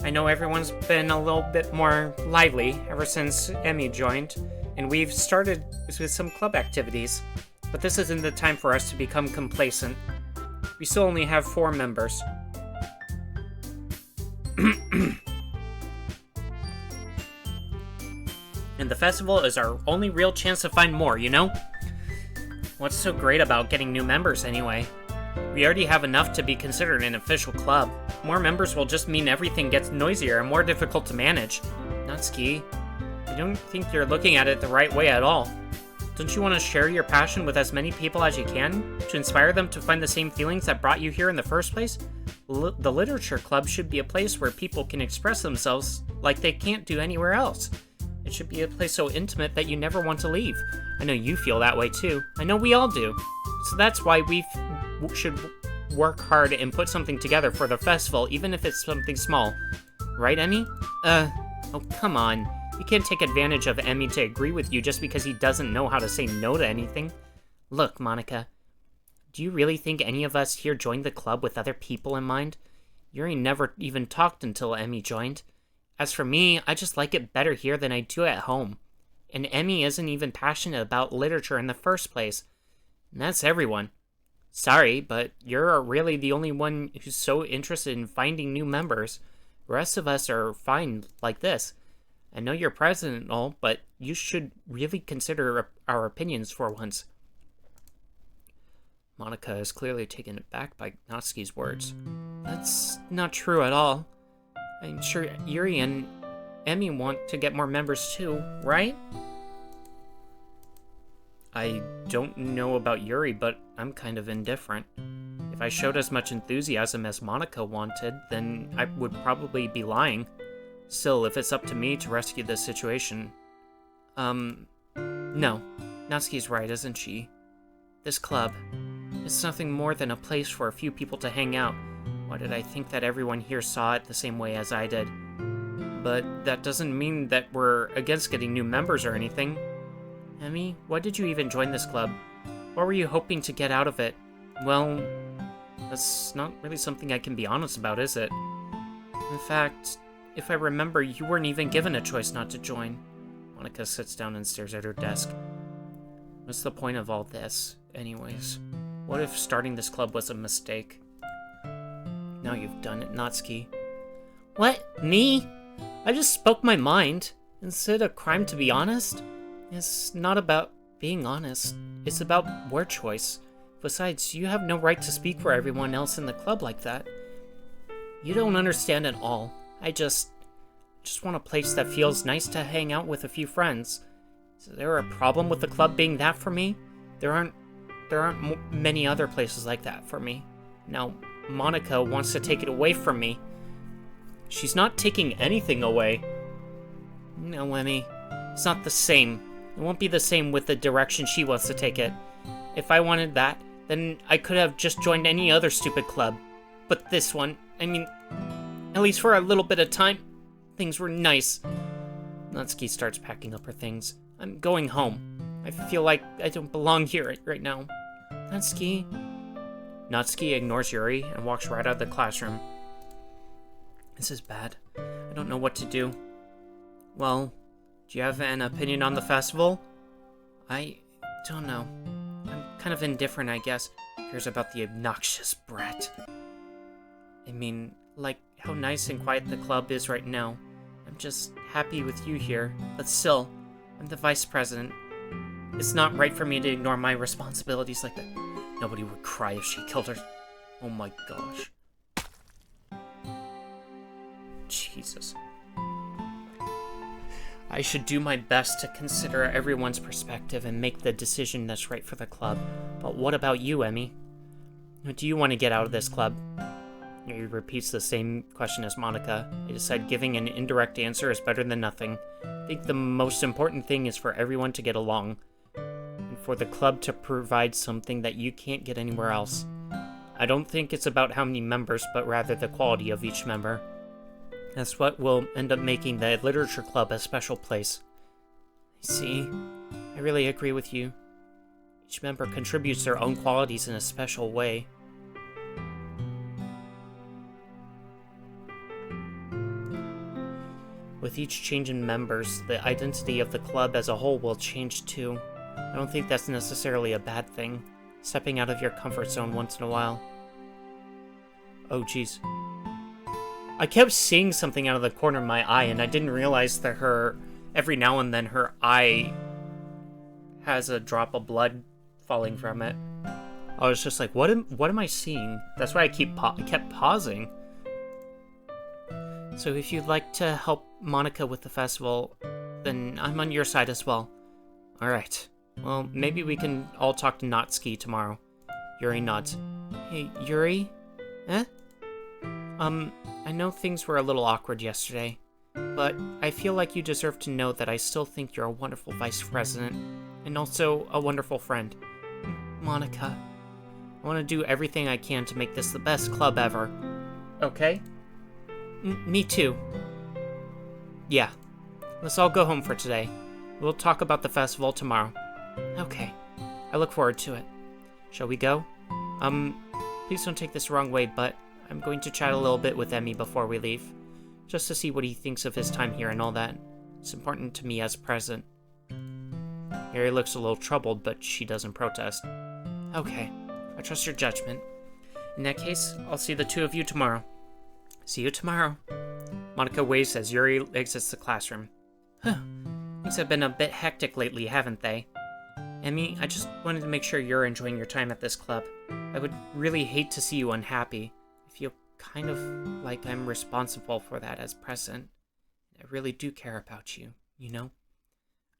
I know everyone's been a little bit more lively ever since Emmy joined, and we've started with some club activities, but this isn't the time for us to become complacent. We still only have 4 members. And the festival is our only real chance to find more, you know? What's so great about getting new members, anyway? We already have enough to be considered an official club. More members will just mean everything gets noisier and more difficult to manage. Natsuki, I don't think you're looking at it the right way at all. Don't you want to share your passion with as many people as you can, to inspire them to find the same feelings that brought you here in the first place? The Literature Club should be a place where people can express themselves like they can't do anywhere else. It should be a place so intimate that you never want to leave. I know you feel that way too. I know we all do. So that's why we should work hard and put something together for the festival, even if it's something small. Right, Emmy? Oh, come on. You can't take advantage of Emmy to agree with you just because he doesn't know how to say no to anything. Look, Monica, do you really think any of us here joined the club with other people in mind? Yuri never even talked until Emmy joined. As for me, I just like it better here than I do at home. And Emmy isn't even passionate about literature in the first place. And that's everyone. Sorry, but you're really the only one who's so interested in finding new members. The rest of us are fine like this. I know you're president and all, but you should really consider our opinions for once. Monica is clearly taken aback by Natsuki's words. That's not true at all. I'm sure Yuri and Emmy want to get more members too, right? I don't know about Yuri, but I'm kind of indifferent. If I showed as much enthusiasm as Monica wanted, then I would probably be lying. Still, if it's up to me to rescue this situation... No. Natsuki's right, isn't she? This club, it's nothing more than a place for a few people to hang out. Why did I think that everyone here saw it the same way as I did? But that doesn't mean that we're against getting new members or anything. Emmy, why did you even join this club? What were you hoping to get out of it? Well, that's not really something I can be honest about, is it? In fact, if I remember, you weren't even given a choice not to join. Monica sits down and stares at her desk. What's the point of all this, anyways? What if starting this club was a mistake? Now you've done it, Natsuki. What? Me? I just spoke my mind. Is it a crime to be honest? It's not about being honest. It's about word choice. Besides, you have no right to speak for everyone else in the club like that. You don't understand at all. I just want a place that feels nice to hang out with a few friends. Is there a problem with the club being that for me? There aren't many other places like that for me. Now, Monica wants to take it away from me. She's not taking anything away. No, Emmy. It's not the same. It won't be the same with the direction she wants to take it. If I wanted that, then I could have just joined any other stupid club. But this one, I mean, at least for a little bit of time, things were nice. Natsuki starts packing up her things. I'm going home. I feel like I don't belong here right now. Natsuki. Natsuki ignores Yuri and walks right out of the classroom. This is bad. I don't know what to do. Well, do you have an opinion on the festival? I don't know. I'm kind of indifferent, I guess. Here's about the obnoxious brat. I mean, like how nice and quiet the club is right now. I'm just happy with you here, but still, I'm the vice president. It's not right for me to ignore my responsibilities like that. Nobody would cry if she killed her. Oh my gosh. Jesus. I should do my best to consider everyone's perspective and make the decision that's right for the club. But what about you, Emmy? Do you want to get out of this club? He repeats the same question as Monica. I decide giving an indirect answer is better than nothing. I think the most important thing is for everyone to get along. And for the club to provide something that you can't get anywhere else. I don't think it's about how many members, but rather the quality of each member. That's what will end up making the literature club a special place. I see. I really agree with you. Each member contributes their own qualities in a special way. With each change in members, the identity of the club as a whole will change too. I don't think that's necessarily a bad thing. Stepping out of your comfort zone once in a while. Oh jeez. I kept seeing something out of the corner of my eye, and I didn't realize that every now and then her eye has a drop of blood falling from it. I was just like, what am I seeing? That's why I kept pausing. So if you'd like to help Monica with the festival, then I'm on your side as well. Alright. Well, maybe we can all talk to Natsuki tomorrow. Yuri nods. Hey, Yuri? Eh? I know things were a little awkward yesterday, but I feel like you deserve to know that I still think you're a wonderful vice president, and also a wonderful friend. Monica, I want to do everything I can to make this the best club ever. Okay? Me too. Yeah. Let's all go home for today. We'll talk about the festival tomorrow. Okay. I look forward to it. Shall we go? Please don't take this the wrong way, but I'm going to chat a little bit with Emmy before we leave, just to see what he thinks of his time here and all that. It's important to me as president. Harry looks a little troubled, but she doesn't protest. Okay, I trust your judgment. In that case, I'll see the two of you tomorrow. See you tomorrow. Monica waves as Yuri exits the classroom. Things have been a bit hectic lately, haven't they? Emmy, I just wanted to make sure you're enjoying your time at this club. I would really hate to see you unhappy. I feel kind of like I'm responsible for that as president. I really do care about you, you know?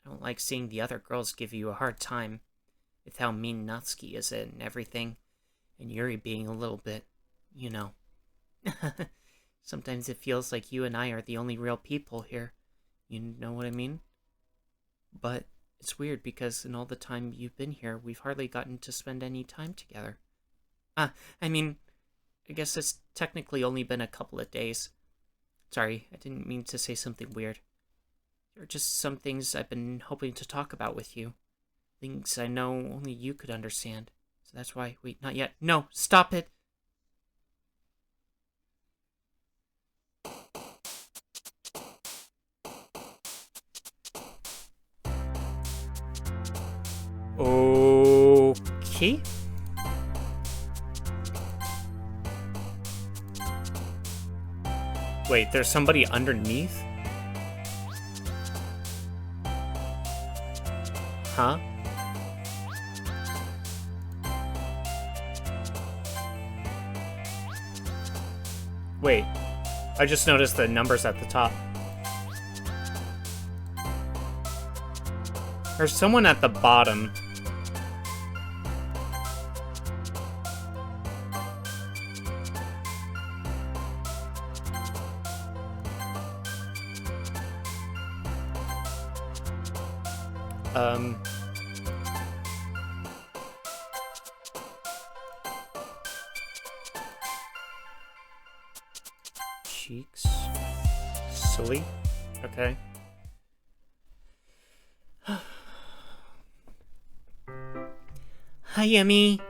I don't like seeing the other girls give you a hard time with how mean Natsuki is and everything, and Yuri being a little bit, you know. Sometimes it feels like you and I are the only real people here. You know what I mean? But it's weird because in all the time you've been here, we've hardly gotten to spend any time together. I mean, I guess it's technically only been a couple of days. Sorry, I didn't mean to say something weird. There are just some things I've been hoping to talk about with you. Things I know only you could understand. So that's why... Wait, not yet. No, stop it! Okay. Wait, there's somebody underneath? Huh? Wait, I just noticed the numbers at the top. There's someone at the bottom. Cheeks. Silly. Okay. Hi, Emmy.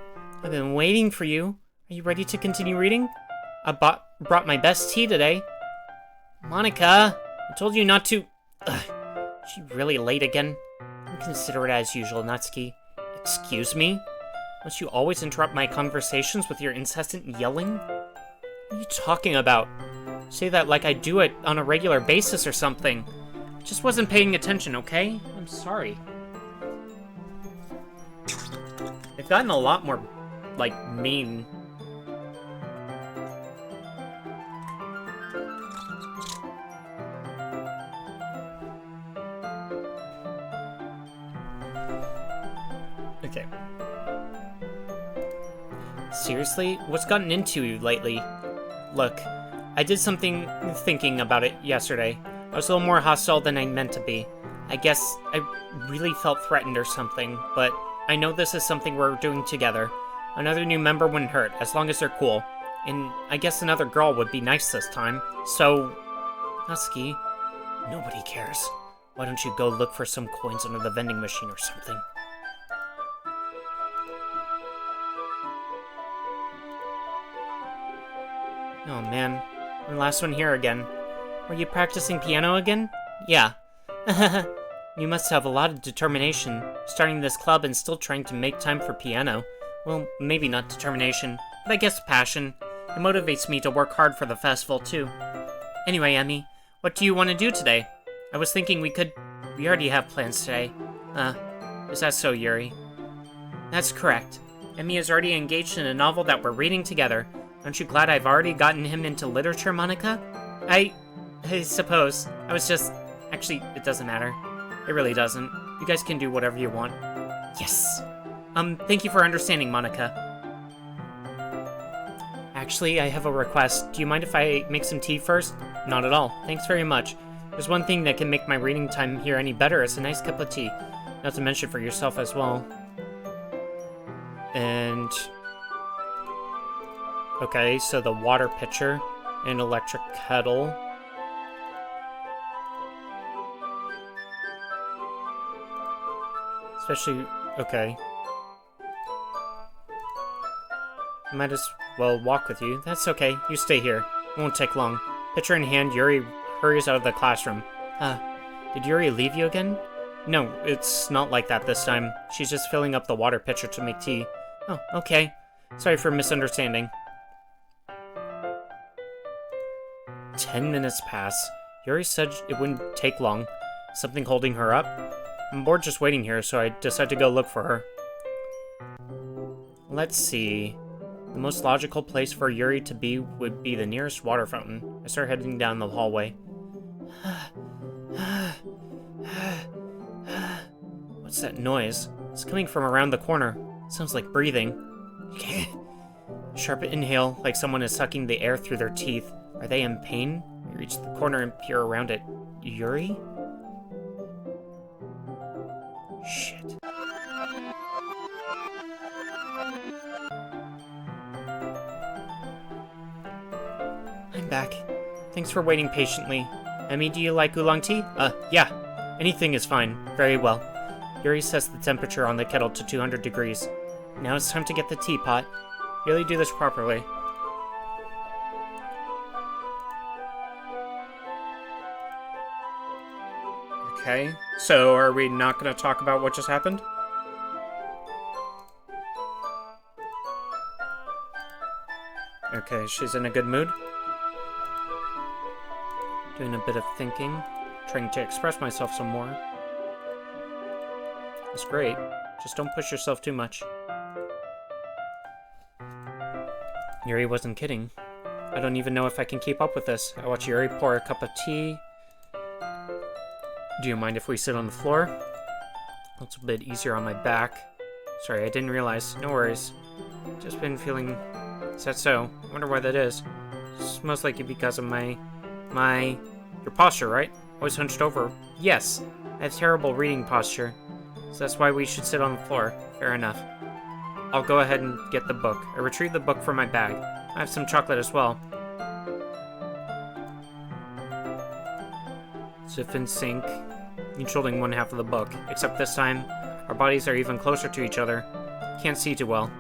I've been waiting for you. Are you ready to continue reading? I brought my best tea today. Monica, I told you not to... Ugh, is she really late again? Inconsiderate as usual, Natsuki. Excuse me? Must you always interrupt my conversations with your incessant yelling? What are you talking about? Say that like I do it on a regular basis or something. Just wasn't paying attention, okay? I'm sorry. They've gotten a lot more, like, mean. Okay. Seriously? What's gotten into you lately? Look, I did something thinking about it yesterday. I was a little more hostile than I meant to be. I guess I really felt threatened or something, but I know this is something we're doing together. Another new member wouldn't hurt, as long as they're cool. And I guess another girl would be nice this time. So, Natsuki, nobody cares. Why don't you go look for some coins under the vending machine or something? Oh man, the last one here again. Were you practicing piano again? Yeah. You must have a lot of determination, starting this club and still trying to make time for piano. Well, maybe not determination, but I guess passion. It motivates me to work hard for the festival, too. Anyway, Emmy, what do you want to do today? I was thinking we already have plans today. Is that so, Yuri? That's correct. Emmy is already engaged in a novel that we're reading together. Aren't you glad I've already gotten him into literature, Monica? I suppose. I was just... Actually, it doesn't matter. It really doesn't. You guys can do whatever you want. Yes! Thank you for understanding, Monica. Actually, I have a request. Do you mind if I make some tea first? Not at all. Thanks very much. There's one thing that can make my reading time here any better. It's a nice cup of tea. Not to mention for yourself as well. And... Okay, so the water pitcher and electric kettle. Especially, okay. Might as well walk with you. That's okay, you stay here. It won't take long. Pitcher in hand, Yuri hurries out of the classroom. Did Yuri leave you again? No, it's not like that this time. She's just filling up the water pitcher to make tea. Oh, okay. Sorry for misunderstanding. 10 minutes pass. Yuri said it wouldn't take long. Something holding her up? I'm bored just waiting here, so I decided to go look for her. Let's see. The most logical place for Yuri to be would be the nearest water fountain. I start heading down the hallway. What's that noise? It's coming from around the corner. Sounds like breathing. Sharp inhale, like someone is sucking the air through their teeth. Are they in pain? I reach the corner and peer around it. Yuri? Shit. I'm back. Thanks for waiting patiently. Emmy, do you like oolong tea? Yeah. Anything is fine. Very well. Yuri sets the temperature on the kettle to 200 degrees. Now it's time to get the teapot. Really do this properly. Okay, so are we not going to talk about what just happened? Okay, she's in a good mood. Doing a bit of thinking, trying to express myself some more. That's great. Just don't push yourself too much. Yuri wasn't kidding. I don't even know if I can keep up with this. I watch Yuri pour a cup of tea. Do you mind if we sit on the floor? It's a bit easier on my back. Sorry, I didn't realize. No worries. Just been feeling... Is that so? I wonder why that is. It's most likely because of your posture, right? Always hunched over. Yes, I have terrible reading posture. So that's why we should sit on the floor. Fair enough. I'll go ahead and get the book. I retrieved the book from my bag. I have some chocolate as well. Zip in sync, each holding one half of the book. Except this time, our bodies are even closer to each other. Can't see too well.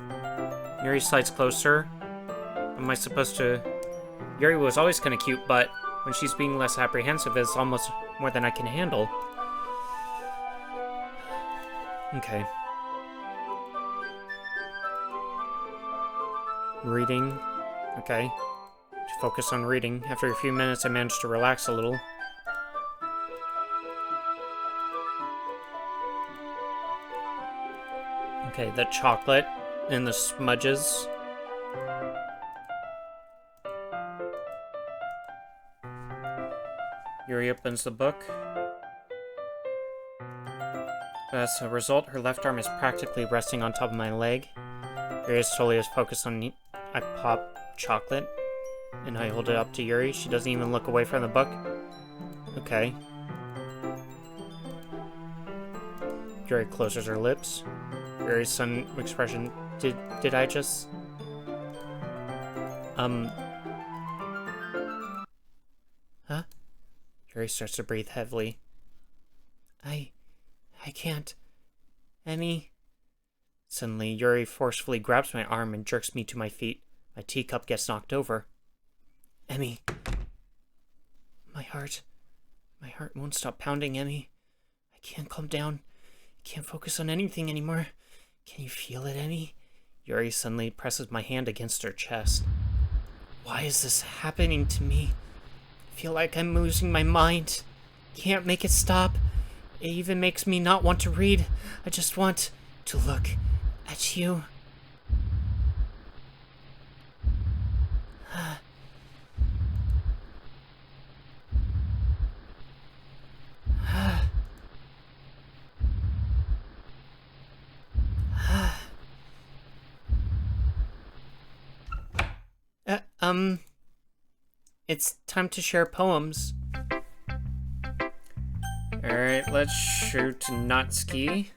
Yuri slides closer. Am I supposed to... Yuri was always kind of cute, but when she's being less apprehensive, it's almost more than I can handle. Okay. Reading. Okay. Focus on reading. After a few minutes, I managed to relax a little. Okay, the chocolate and the smudges. Yuri opens the book. As a result, her left arm is practically resting on top of my leg. Yuri is totally as focused on me. I pop chocolate, and I hold it up to Yuri. She doesn't even look away from the book. Okay. Yuri closes her lips. Yuri's sudden expression. Did I just... Huh? Yuri starts to breathe heavily. I can't. Emmy... Suddenly, Yuri forcefully grabs my arm and jerks me to my feet. My teacup gets knocked over. Emmy. My heart won't stop pounding, Emmy. I can't calm down. I can't focus on anything anymore. Can you feel it, Emmy? Yuri suddenly presses my hand against her chest. Why is this happening to me? I feel like I'm losing my mind. Can't make it stop. It even makes me not want to read. I just want to look at you. It's time to share poems. Alright, let's shoot not ski.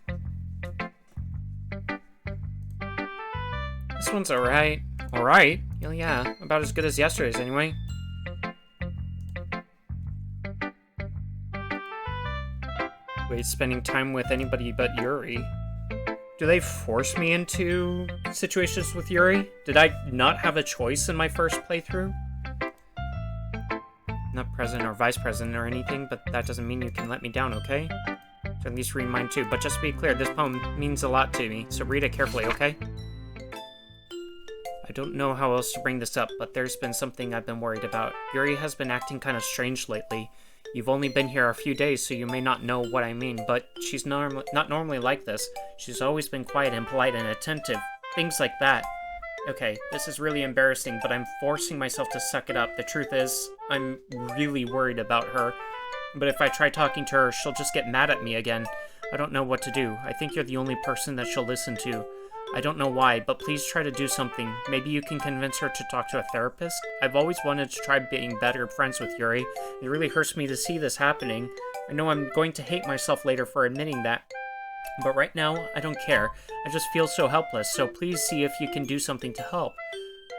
This one's alright. Alright? Yeah, about as good as yesterday's anyway. Wait, spending time with anybody but Yuri. Do they force me into situations with Yuri? Did I not have a choice in my first playthrough? Not president or vice president or anything, but that doesn't mean you can let me down, okay? So at least read mine too. But just to be clear, this poem means a lot to me, so read it carefully, okay? I don't know how else to bring this up, but there's been something I've been worried about. Yuri has been acting kind of strange lately. You've only been here a few days, so you may not know what I mean, but she's not normally like this. She's always been quiet and polite and attentive. Things like that. Okay, this is really embarrassing, but I'm forcing myself to suck it up. The truth is, I'm really worried about her. But if I try talking to her, she'll just get mad at me again. I don't know what to do. I think you're the only person that she'll listen to. I don't know why, but please try to do something. Maybe you can convince her to talk to a therapist? I've always wanted to try being better friends with Yuri. It really hurts me to see this happening. I know I'm going to hate myself later for admitting that. But right now, I don't care. I just feel so helpless, so please see if you can do something to help.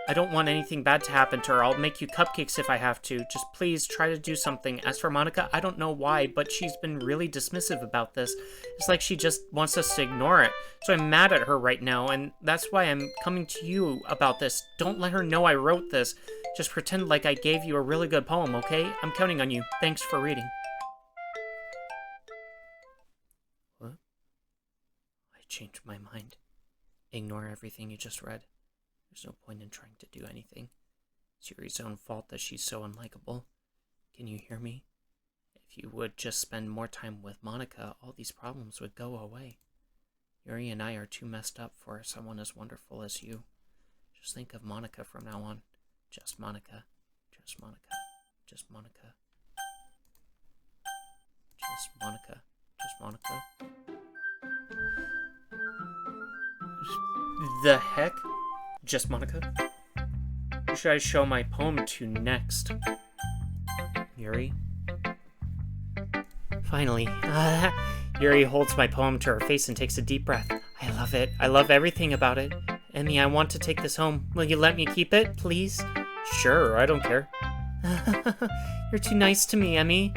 I don't want anything bad to happen to her. I'll make you cupcakes if I have to. Just please try to do something. As for Monica, I don't know why, but she's been really dismissive about this. It's like she just wants us to ignore it. So I'm mad at her right now, and that's why I'm coming to you about this. Don't let her know I wrote this. Just pretend like I gave you a really good poem, okay? I'm counting on you. Thanks for reading. What? I changed my mind. Ignore everything you just read. There's no point in trying to do anything. It's Yuri's own fault that she's so unlikable. Can you hear me? If you would just spend more time with Monica, all these problems would go away. Yuri and I are too messed up for someone as wonderful as you. Just think of Monica from now on. Just Monica. Just Monica. Just Monica. Just Monica. Just Monica. The heck? Just Monica? Who should I show my poem to next? Yuri? Finally. Yuri holds my poem to her face and takes a deep breath. I love it. I love everything about it. Emmy, I want to take this home. Will you let me keep it, please? Sure, I don't care. You're too nice to me, Emmy.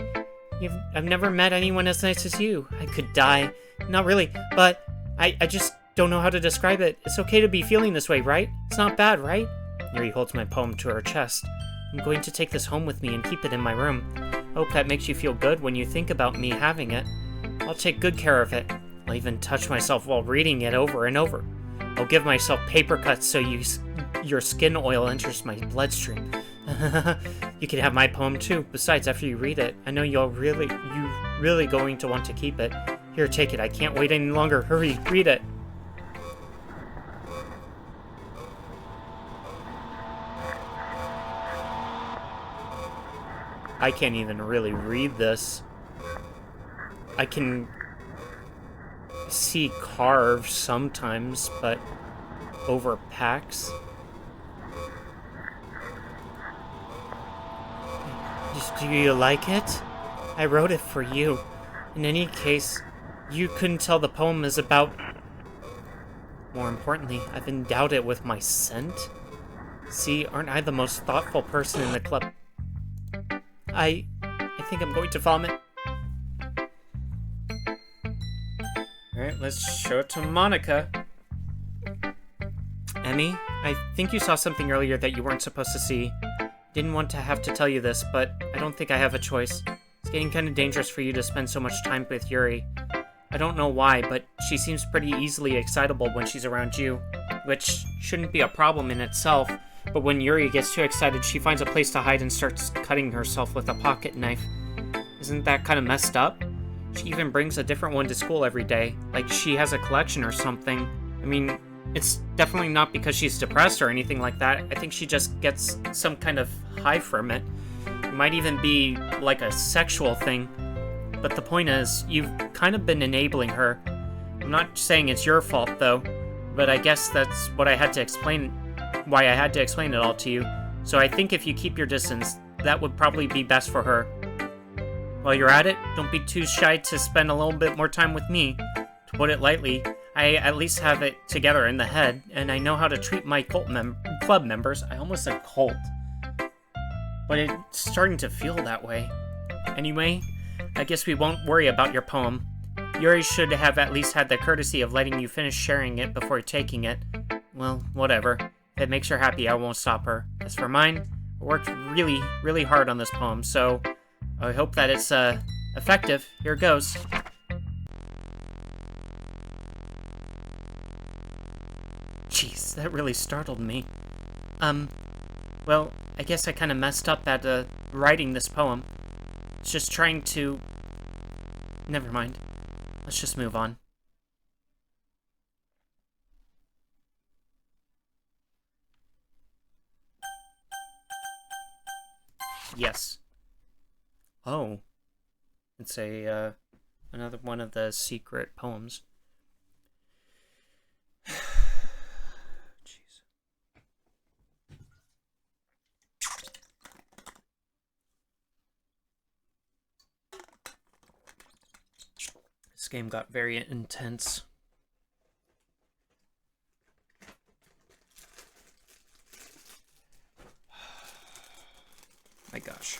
I've never met anyone as nice as you. I could die. Not really, but I just don't know how to describe it. It's okay to be feeling this way, right? It's not bad, right? Yuri holds my poem to her chest. I'm going to take this home with me and keep it in my room. I hope that makes you feel good when you think about me having it. I'll take good care of it. I'll even touch myself while reading it over and over. I'll give myself paper cuts so your skin oil enters my bloodstream. You can have my poem too. Besides, after you read it, I know you really going to want to keep it. Here, take it. I can't wait any longer. Hurry, read it. I can't even really read this. I can see carved sometimes, but over packs. Do you like it? I wrote it for you. In any case, you couldn't tell the poem is about... More importantly, I've endowed it with my scent. See, aren't I the most thoughtful person in the club? I think I'm going to vomit. Alright, let's show it to Monica. Emmy, I think you saw something earlier that you weren't supposed to see. Didn't want to have to tell you this, but I don't think I have a choice. It's getting kind of dangerous for you to spend so much time with Yuri. I don't know why, but she seems pretty easily excitable when she's around you, which shouldn't be a problem in itself. But when Yuri gets too excited, she finds a place to hide and starts cutting herself with a pocket knife. Isn't that kind of messed up? She even brings a different one to school every day, like she has a collection or something. I mean, it's definitely not because she's depressed or anything like that. I think she just gets some kind of high from it. It might even be like a sexual thing. But the point is, you've kind of been enabling her. I'm not saying it's your fault, though, but I guess that's what I had to explain, why I had to explain it all to you. So I think if you keep your distance, that would probably be best for her. While you're at it, don't be too shy to spend a little bit more time with me. To put it lightly, I at least have it together in the head, and I know how to treat my club members. I almost said cult. But it's starting to feel that way. Anyway, I guess we won't worry about your poem. Yuri should have at least had the courtesy of letting you finish sharing it before taking it. Well, whatever. If it makes her happy, I won't stop her. As for mine, I worked really, really hard on this poem, so I hope that it's effective. Here goes. Jeez, that really startled me. Well, I guess I kind of messed up at writing this poem. It's just trying to... Never mind. Let's just move on. Yes. Oh. It's a, another one of the secret poems. Jeez. This game got very intense. My gosh.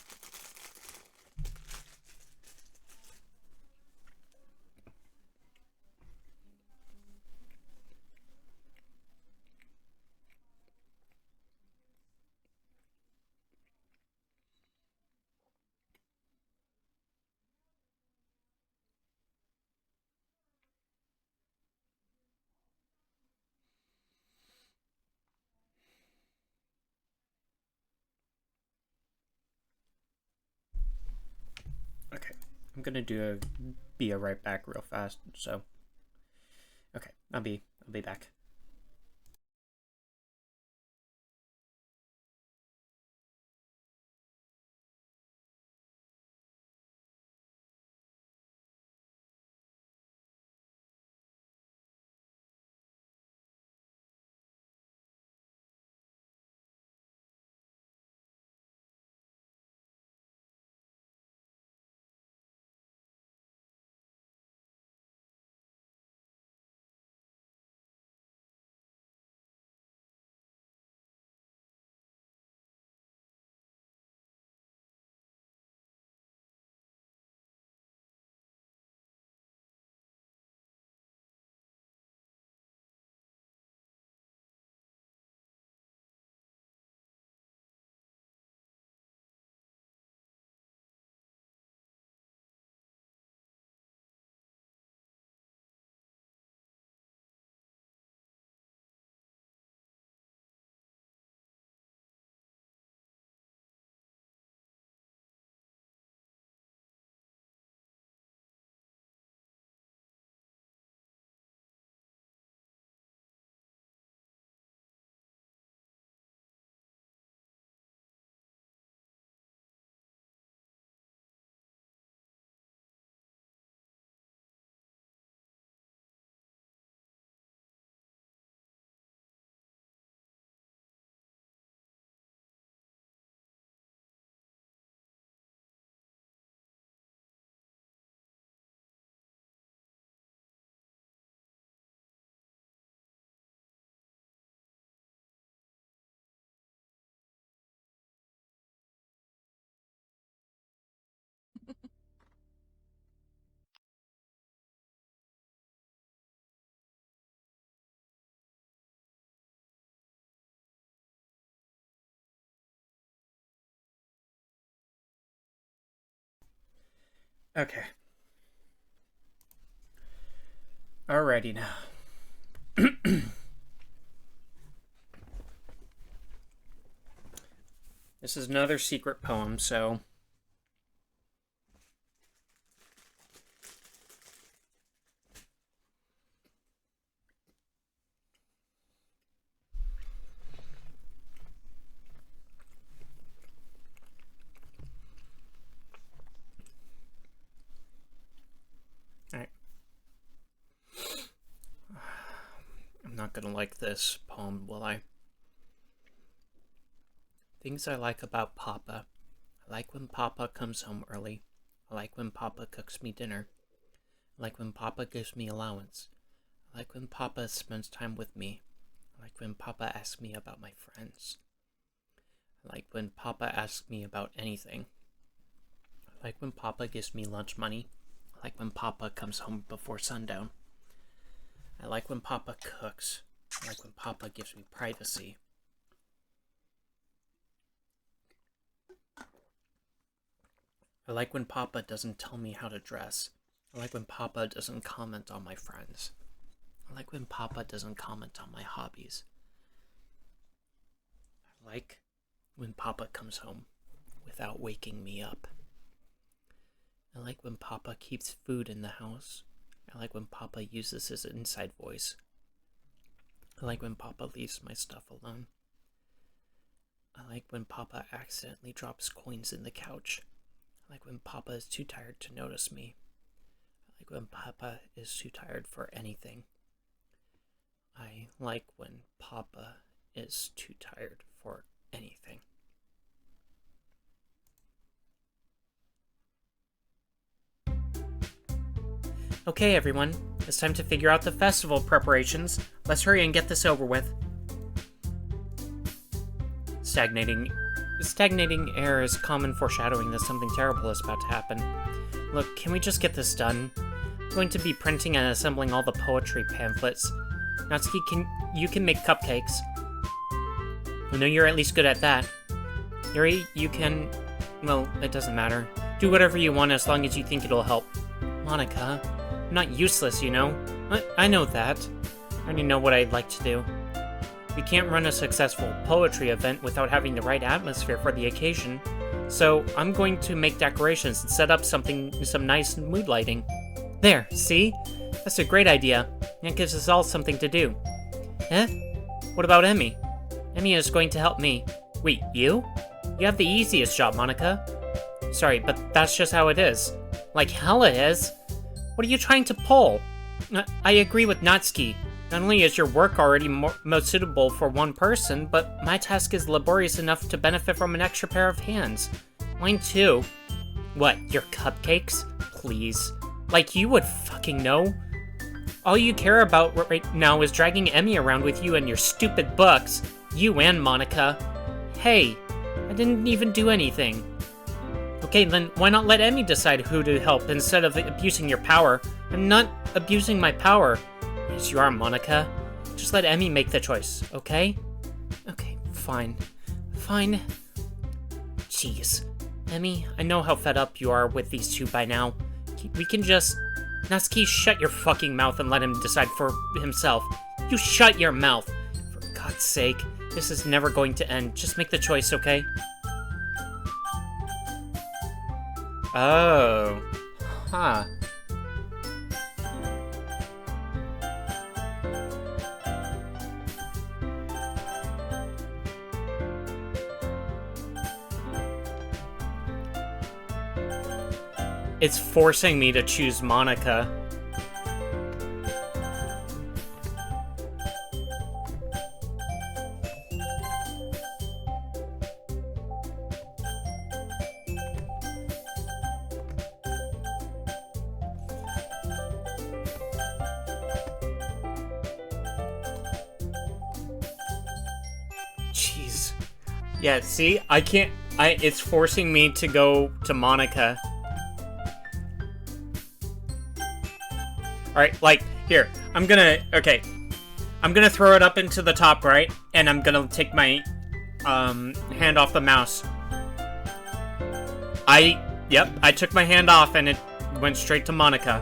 I'm gonna be right back real fast, so... Okay, I'll be back. Okay. Alrighty now. This is another secret poem, so... Alright. I'm not gonna like this poem, will I? Things I like about Papa. I like when Papa comes home early. I like when Papa cooks me dinner. I like when Papa gives me allowance. I like when Papa spends time with me. I like when Papa asks me about my friends. I like when Papa asks me about anything. I like when Papa gives me lunch money. I like when Papa comes home before sundown. I like when Papa cooks. I like when Papa gives me privacy. I like when Papa doesn't tell me how to dress. I like when Papa doesn't comment on my friends. I like when Papa doesn't comment on my hobbies. I like when Papa comes home without waking me up. I like when Papa keeps food in the house. I like when Papa uses his inside voice. I like when Papa leaves my stuff alone. I like when Papa accidentally drops coins in the couch. I like when Papa is too tired to notice me. I like when Papa is too tired for anything. I like when Papa is too tired for anything. Okay, everyone, it's time to figure out the festival preparations. Let's hurry and get this over with. Stagnating air is common foreshadowing that something terrible is about to happen. Look, can we just get this done? I'm going to be printing and assembling all the poetry pamphlets. Natsuki, you can make cupcakes. I know you're at least good at that. Yuri, you can... Well, it doesn't matter. Do whatever you want as long as you think it'll help. Monica, I'm not useless, you know? I know that. I already know what I'd like to do. We can't run a successful poetry event without having the right atmosphere for the occasion. So I'm going to make decorations and set up some nice mood lighting. There, see? That's a great idea. That gives us all something to do. Eh? What about Emmy? Emmy is going to help me. Wait, you? You have the easiest job, Monica. Sorry, but that's just how it is. Like hell it is. What are you trying to pull? I agree with Natsuki. Not only is your work already most suitable for one person, but my task is laborious enough to benefit from an extra pair of hands. Mine too. What, your cupcakes? Please. Like you would fucking know. All you care about right now is dragging Emmy around with you and your stupid books. You and Monica. Hey, I didn't even do anything. Okay, then why not let Emmy decide who to help instead of abusing your power? I'm not abusing my power. Yes, you are, Monica. Just let Emmy make the choice, okay? Okay, fine. Fine. Jeez. Emmy, I know how fed up you are with these two by now. We can just... Natsuki, shut your fucking mouth and let him decide for himself. You shut your mouth. For God's sake, this is never going to end. Just make the choice, okay? Oh. Huh. It's forcing me to choose Monica. Jeez. Yeah, see? I can't... it's forcing me to go to Monica. Alright, like, here, I'm gonna throw it up into the top right, and I'm gonna take my, hand off the mouse. Yep, I took my hand off, and it went straight to Monica.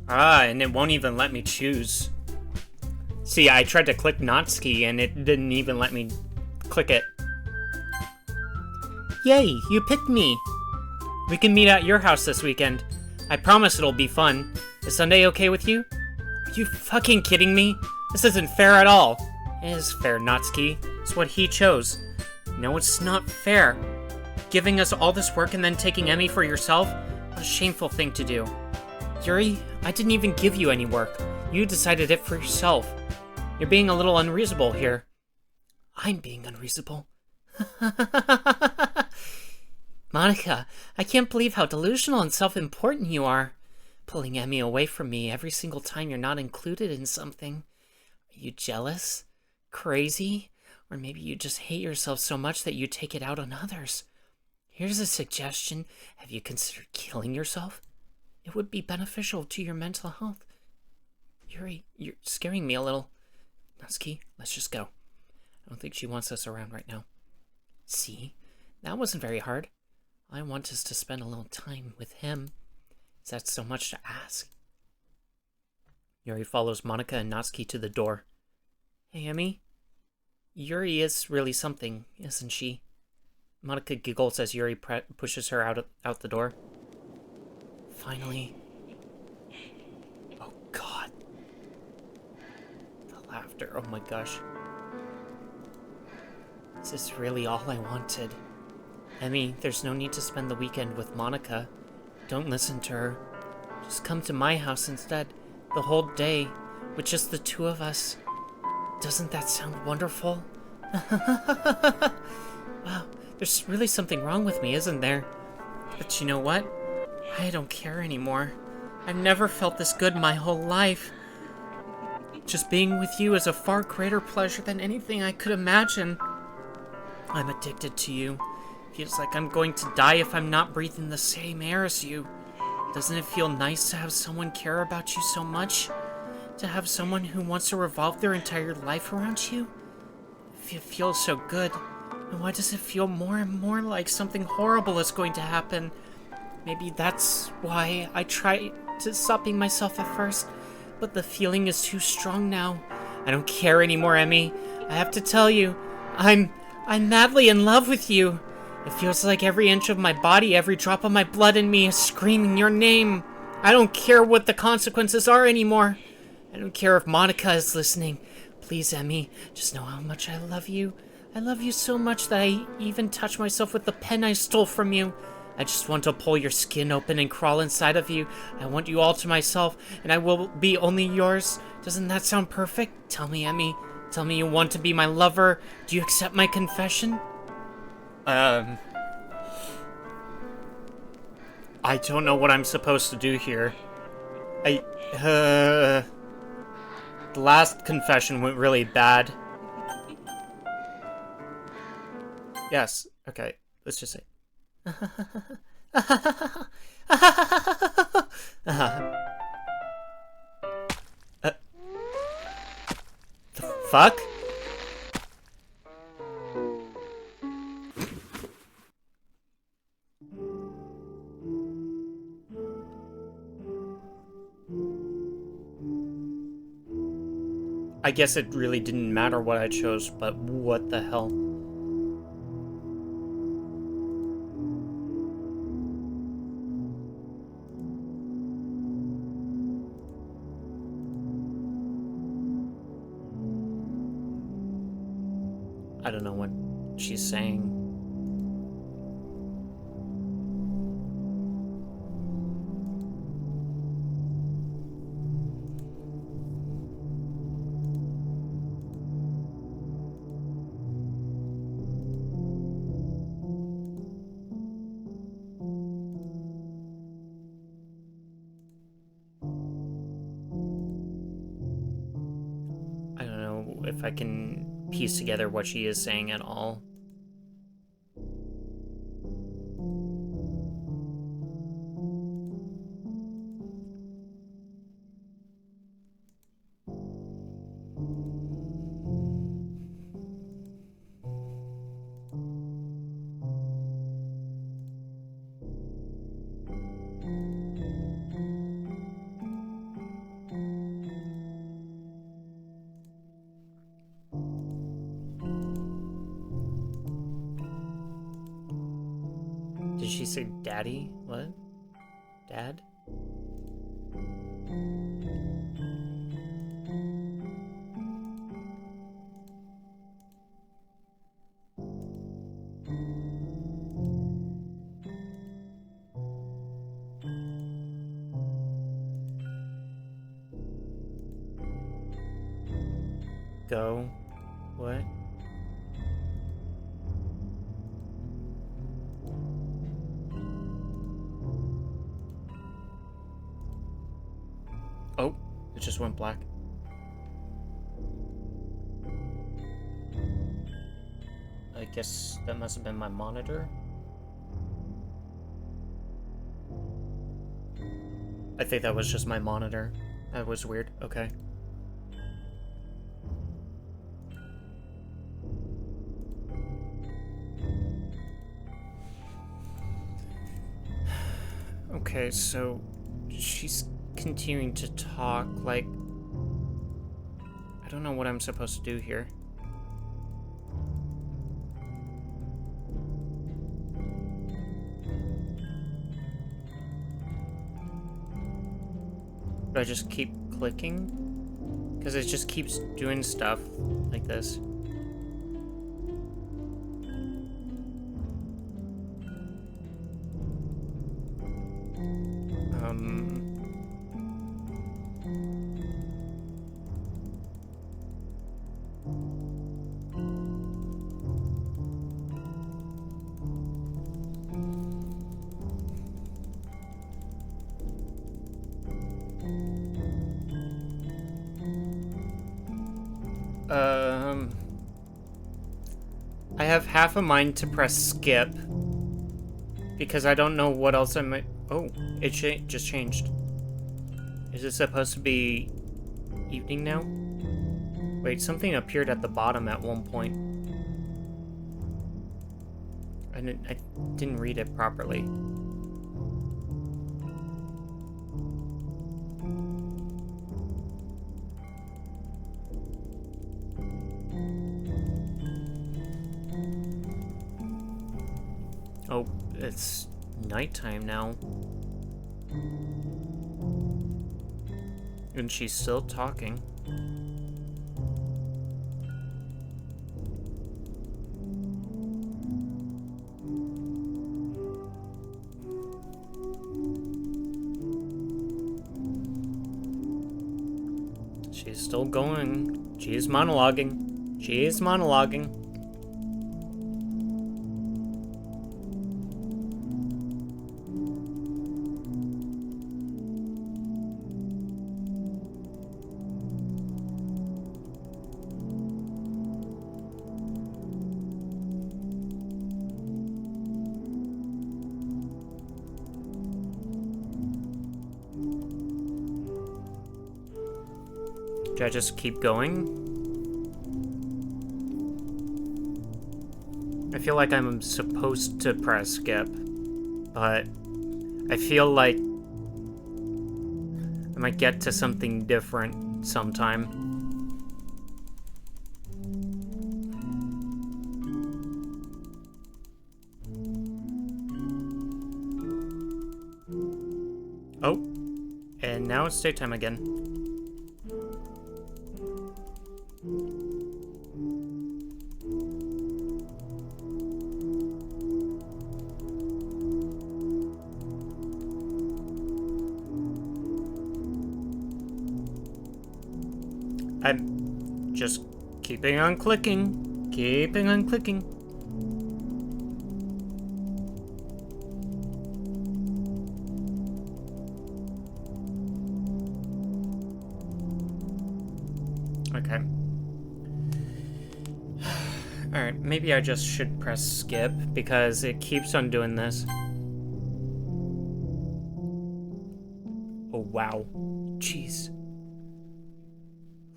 Ah, and it won't even let me choose. See, I tried to click Natsuki, and it didn't even let me click it. Yay, you picked me! We can meet at your house this weekend. I promise it'll be fun. Is Sunday okay with you? Are you fucking kidding me? This isn't fair at all. It is fair, Natsuki. It's what he chose. No, it's not fair. Giving us all this work and then taking Emmy for yourself? What a shameful thing to do. Yuri, I didn't even give you any work. You decided it for yourself. You're being a little unreasonable here. I'm being unreasonable. Monica, I can't believe how delusional and self-important you are. Pulling Emmy away from me every single time you're not included in something. Are you jealous? Crazy? Or maybe you just hate yourself so much that you take it out on others. Here's a suggestion. Have you considered killing yourself? It would be beneficial to your mental health. Yuri, you're scaring me a little. Natsuki, let's just go. I don't think she wants us around right now. See? That wasn't very hard. I want us to spend a little time with him. Is that so much to ask? Yuri follows Monica and Natsuki to the door. Hey, Emmy? Yuri is really something, isn't she? Monica giggles as Yuri pushes her out the door. Finally. Oh, God. Laughter. Oh my gosh. Is this really all I wanted? Emmy, there's no need to spend the weekend with Monica. Don't listen to her. Just come to my house instead. The whole day. With just the two of us. Doesn't that sound wonderful? Wow, there's really something wrong with me, isn't there? But you know what? I don't care anymore. I've never felt this good my whole life. Just being with you is a far greater pleasure than anything I could imagine. I'm addicted to you. Feels like I'm going to die if I'm not breathing the same air as you. Doesn't it feel nice to have someone care about you so much? To have someone who wants to revolve their entire life around you? It feels so good. And why does it feel more and more like something horrible is going to happen? Maybe that's why I tried to stop being myself at first, but the feeling is too strong now. I don't care anymore, Emmy. I have to tell you, I'm madly in love with you. It feels like every inch of my body, every drop of my blood in me is screaming your name. I don't care what the consequences are anymore. I don't care if Monica is listening. Please, Emmy, just know how much I love you. I love you so much that I even touch myself with the pen I stole from you. I just want to pull your skin open and crawl inside of you. I want you all to myself, and I will be only yours. Doesn't that sound perfect? Tell me, Emmy. Tell me you want to be my lover. Do you accept my confession? I don't know what I'm supposed to do here. The last confession went really bad. Yes, okay, let's just say. The fuck? I guess it really didn't matter what I chose, but what the hell? I don't know what she's saying. I don't know if I can piece together what she is saying at all. Did she say daddy? What? Dad? Go? What? Oh, it just went black. I guess that must have been my monitor. I think that was just my monitor. That was weird. Okay. Okay, so she's continuing to talk like... I don't know what I'm supposed to do here. Do I just keep clicking? Because it just keeps doing stuff like this. I have half a mind to press skip because I don't know what else I might... Oh, it just changed. Is it supposed to be evening now? Wait, something appeared at the bottom at one point. I didn't read it properly. it's nighttime now. And she's still talking. She's still going. She's monologuing. She's monologuing. Do I just keep going? I feel like I'm supposed to press skip, but I feel like I might get to something different sometime. Oh, and now it's daytime again. I'm just keeping on clicking. Keeping on clicking. Okay. Alright, maybe I just should press skip because it keeps on doing this. Oh, wow. Jeez.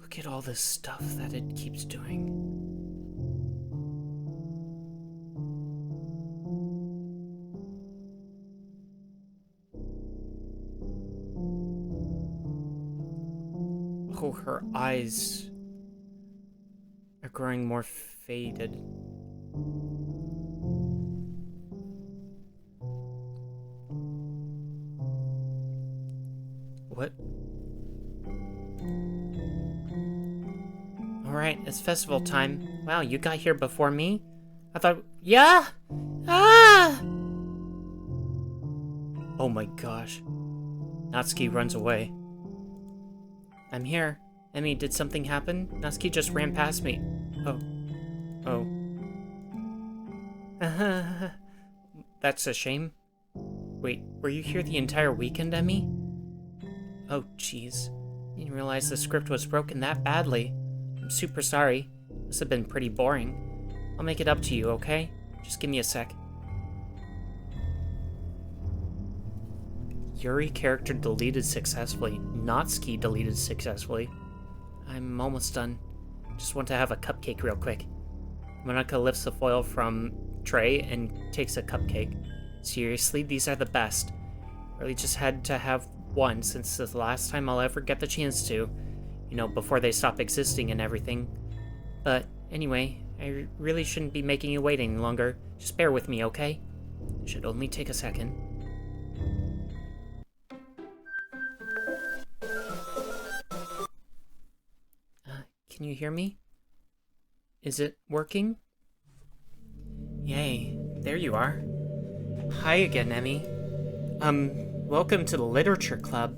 Look at all this stuff that it keeps doing. Oh, her eyes are growing more faded. What? Alright, it's festival time. Wow, you got here before me? I thought, yeah? Ah! Oh my gosh. Natsuki runs away. I'm here. Emmy, did something happen? Natsuki just ran past me. Oh. Oh. That's a shame. Wait, were you here the entire weekend, Emmy? Oh, jeez. Didn't realize the script was broken that badly. I'm super sorry. Must have been pretty boring. I'll make it up to you, okay? Just give me a sec. Yuri character deleted successfully. Natsuki deleted successfully. I'm almost done. Just want to have a cupcake real quick. Monica lifts the foil from tray and takes a cupcake. Seriously, these are the best. Really just had to have one since it's the last time I'll ever get the chance to. You know, before they stop existing and everything. But anyway, I really shouldn't be making you wait any longer. Just bear with me, okay? It should only take a second. Can you hear me? Is it working? Yay, there you are. Hi again, Emmy. Welcome to the Literature Club.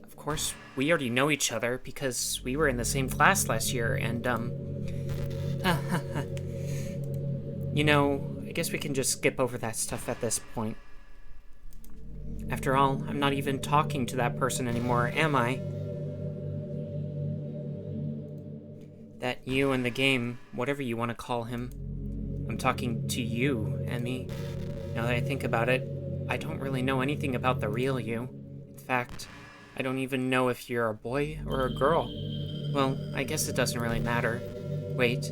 Of course, we already know each other because we were in the same class last year, and, you know, I guess we can just skip over that stuff at this point. After all, I'm not even talking to that person anymore, am I? That you in the game, whatever you want to call him. I'm talking to you, Emmy. Now that I think about it, I don't really know anything about the real you. In fact, I don't even know if you're a boy or a girl. Well, I guess it doesn't really matter. Wait,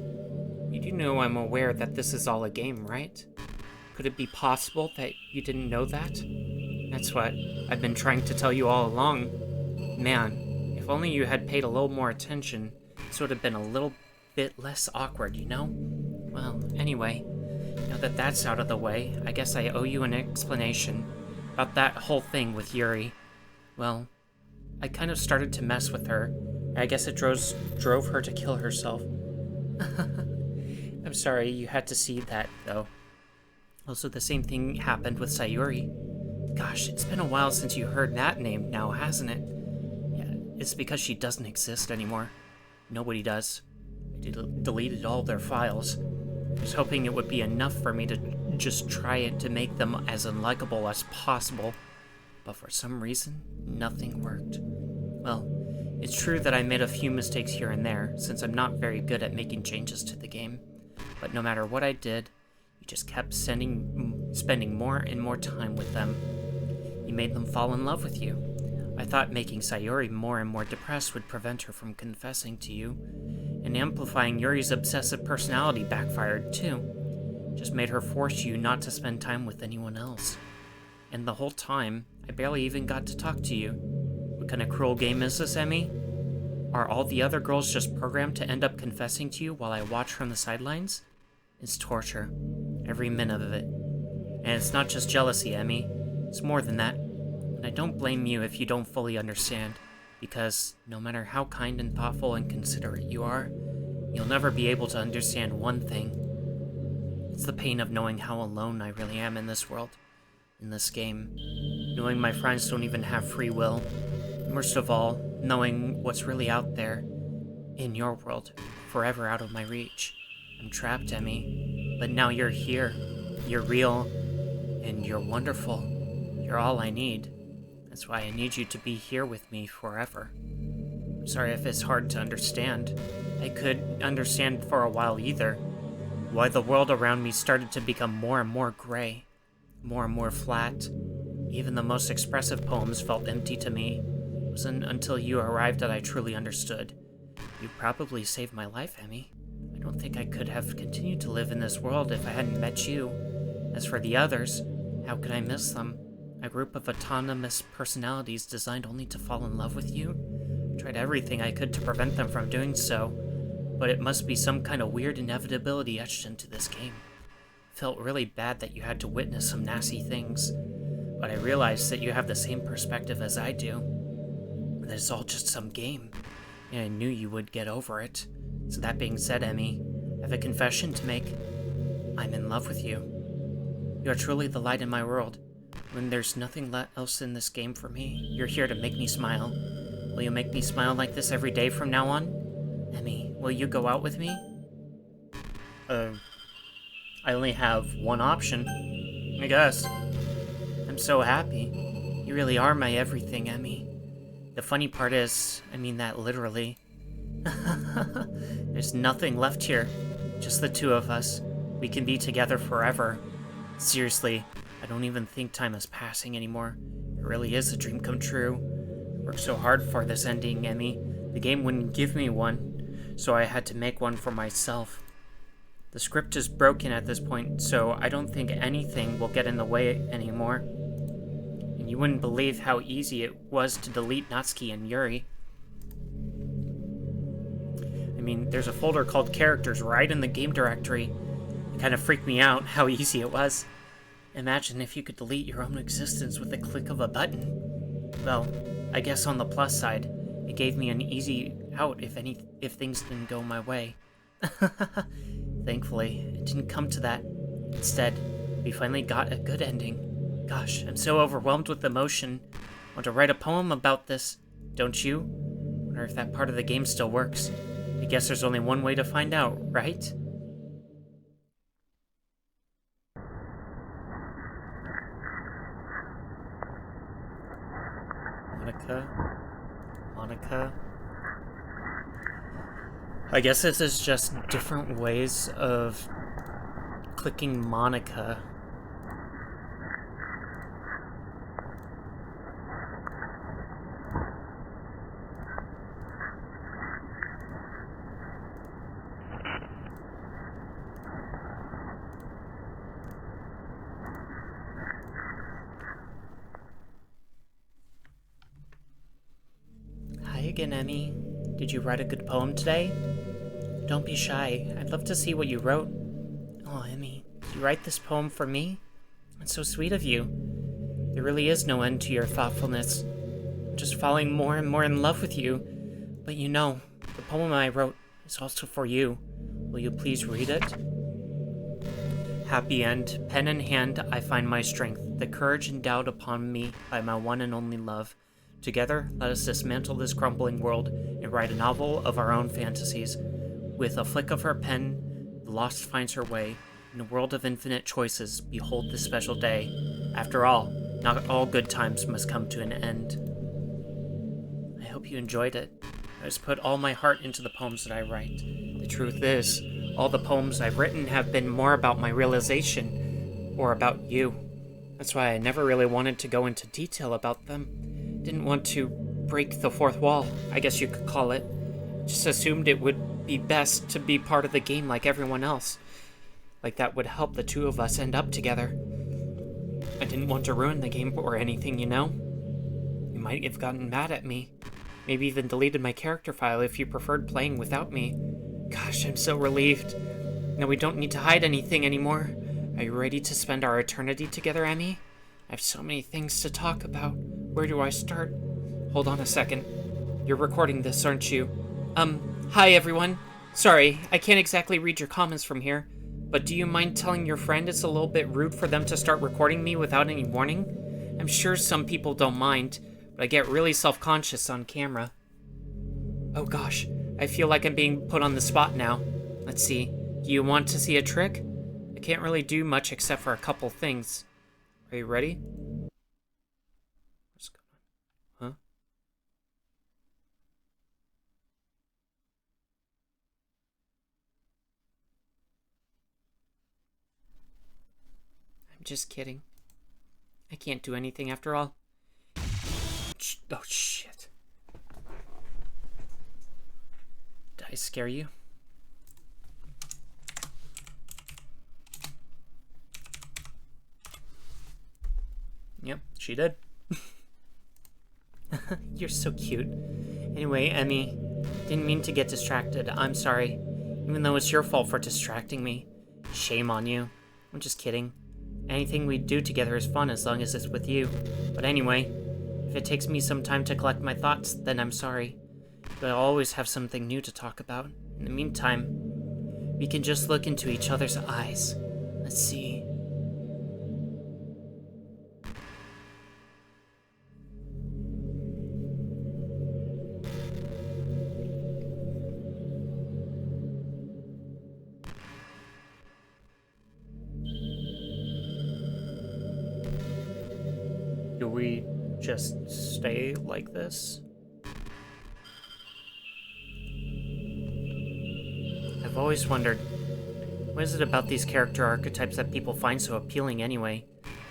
you do know I'm aware that this is all a game, right? Could it be possible that you didn't know that? That's what I've been trying to tell you all along. Man, if only you had paid a little more attention, this would have been a little bit less awkward, you know? Well, anyway, Now that that's out of the way, I guess I owe you an explanation about that whole thing with Yuri. Well, I kind of started to mess with her. I guess it drove her to kill herself. I'm sorry you had to see that, though. Also, the same thing happened with Sayuri. Gosh, it's been a while since you heard that name now, hasn't it? Yeah, it's because she doesn't exist anymore. Nobody does. I deleted all their files. I was hoping it would be enough for me to just try it to make them as unlikable as possible. But for some reason, nothing worked. Well, it's true that I made a few mistakes here and there, since I'm not very good at making changes to the game. But no matter what I did, you just kept spending more and more time with them. You made them fall in love with you. I thought making Sayuri more and more depressed would prevent her from confessing to you, and amplifying Yuri's obsessive personality backfired too. Just made her force you not to spend time with anyone else. And the whole time, I barely even got to talk to you. What kind of cruel game is this, Emmy? Are all the other girls just programmed to end up confessing to you while I watch from the sidelines? It's torture. Every minute of it. And it's not just jealousy, Emmy. It's more than that. And I don't blame you if you don't fully understand, because no matter how kind and thoughtful and considerate you are, you'll never be able to understand one thing. It's the pain of knowing how alone I really am in this world, in this game. Knowing my friends don't even have free will. Worst of all, knowing what's really out there, in your world, forever out of my reach. I'm trapped, Emmy. But now you're here. You're real. And you're wonderful. You're all I need. That's why I need you to be here with me forever. I'm sorry if it's hard to understand. I could understand for a while either. Why the world around me started to become more and more gray. More and more flat. Even the most expressive poems felt empty to me. It wasn't until you arrived that I truly understood. You probably saved my life, Emmy. I don't think I could have continued to live in this world if I hadn't met you. As for the others, how could I miss them? A group of autonomous personalities designed only to fall in love with you? I tried everything I could to prevent them from doing so, but it must be some kind of weird inevitability etched into this game. It felt really bad that you had to witness some nasty things, but I realized that you have the same perspective as I do. That it's all just some game, and I knew you would get over it. So that being said, Emmy, I have a confession to make. I'm in love with you. You are truly the light in my world. When there's nothing else in this game for me, you're here to make me smile. Will you make me smile like this every day from now on? Emmy, will you go out with me? I only have one option, I guess. I'm so happy. You really are my everything, Emmy. The funny part is, I mean that literally. There's nothing left here. Just the two of us. We can be together forever. Seriously, I don't even think time is passing anymore. It really is a dream come true. I worked so hard for this ending, Emmy. The game wouldn't give me one, so I had to make one for myself. The script is broken at this point, so I don't think anything will get in the way anymore. And you wouldn't believe how easy it was to delete Natsuki and Yuri. I mean, there's a folder called Characters right in the game directory. It kind of freaked me out how easy it was. Imagine if you could delete your own existence with the click of a button. Well, I guess on the plus side, it gave me an easy out if things didn't go my way. Thankfully, it didn't come to that. Instead, we finally got a good ending. Gosh, I'm so overwhelmed with emotion. Want to write a poem about this, don't you? Wonder if that part of the game still works. I guess there's only one way to find out, right? Monica. I guess this is just different ways of clicking Monica. Hi again, Emmy. Did you write a good poem today? Don't be shy. I'd love to see what you wrote. Oh, Emmy, You write this poem for me? It's so sweet of you. There really is no end to your thoughtfulness. I'm just falling more and more in love with you. But you know, the poem I wrote is also for you. Will you please read it? Happy end. Pen in hand, I find my strength, the courage endowed upon me by my one and only love. Together, let us dismantle this crumbling world and write a novel of our own fantasies. With a flick of her pen, the lost finds her way. In a world of infinite choices, behold this special day. After all, not all good times must come to an end. I hope you enjoyed it. I just put all my heart into the poems that I write. The truth is, all the poems I've written have been more about my realization, or about you. That's why I never really wanted to go into detail about them. Didn't want to break the fourth wall, I guess you could call it. Just assumed it would be best to be part of the game like everyone else. Like that would help the two of us end up together. I didn't want to ruin the game or anything, you know? You might have gotten mad at me. Maybe even deleted my character file if you preferred playing without me. Gosh, I'm so relieved. Now we don't need to hide anything anymore. Are you ready to spend our eternity together, Emmy? I have so many things to talk about. Where do I start? Hold on a second. You're recording this, aren't you? Hi everyone. Sorry, I can't exactly read your comments from here. But do you mind telling your friend it's a little bit rude for them to start recording me without any warning? I'm sure some people don't mind, but I get really self-conscious on camera. Oh gosh, I feel like I'm being put on the spot now. Let's see, do you want to see a trick? I can't really do much except for a couple things. Are you ready? What's going on? Huh? I'm just kidding. I can't do anything after all. Oh shit. Did I scare you? Yep, she did. You're so cute. Anyway, Emmy, didn't mean to get distracted. I'm sorry. Even though it's your fault for distracting me. Shame on you. I'm just kidding. Anything we do together is fun as long as it's with you. But anyway, if it takes me some time to collect my thoughts, then I'm sorry. But I'll always have something new to talk about. In the meantime, we can just look into each other's eyes. Let's see. Do we just stay like this? I've always wondered, what is it about these character archetypes that people find so appealing anyway?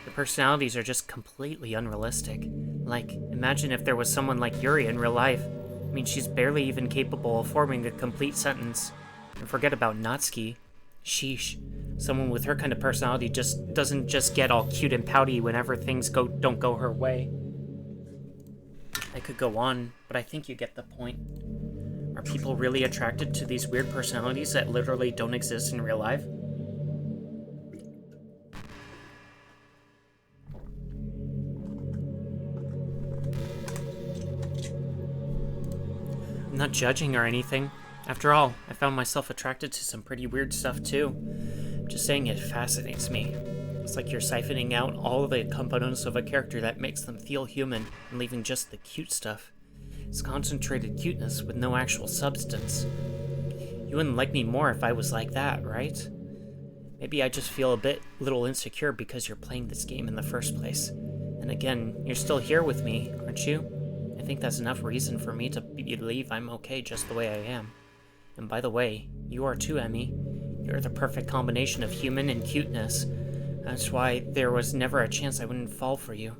The personalities are just completely unrealistic. Like, imagine if there was someone like Yuri in real life. I mean, she's barely even capable of forming a complete sentence. And forget about Natsuki. Sheesh. Someone with her kind of personality just doesn't just get all cute and pouty whenever things don't go her way. I could go on, but I think you get the point. Are people really attracted to these weird personalities that literally don't exist in real life? I'm not judging or anything. After all, I found myself attracted to some pretty weird stuff too. Just saying it fascinates me. It's like you're siphoning out all the components of a character that makes them feel human and leaving just the cute stuff. It's concentrated cuteness with no actual substance. You wouldn't like me more if I was like that, right? Maybe I just feel a little insecure because you're playing this game in the first place. And again, you're still here with me, aren't you? I think that's enough reason for me to believe I'm okay just the way I am. And by the way, you are too, Emmy. You're the perfect combination of human and cuteness. That's why there was never a chance I wouldn't fall for you.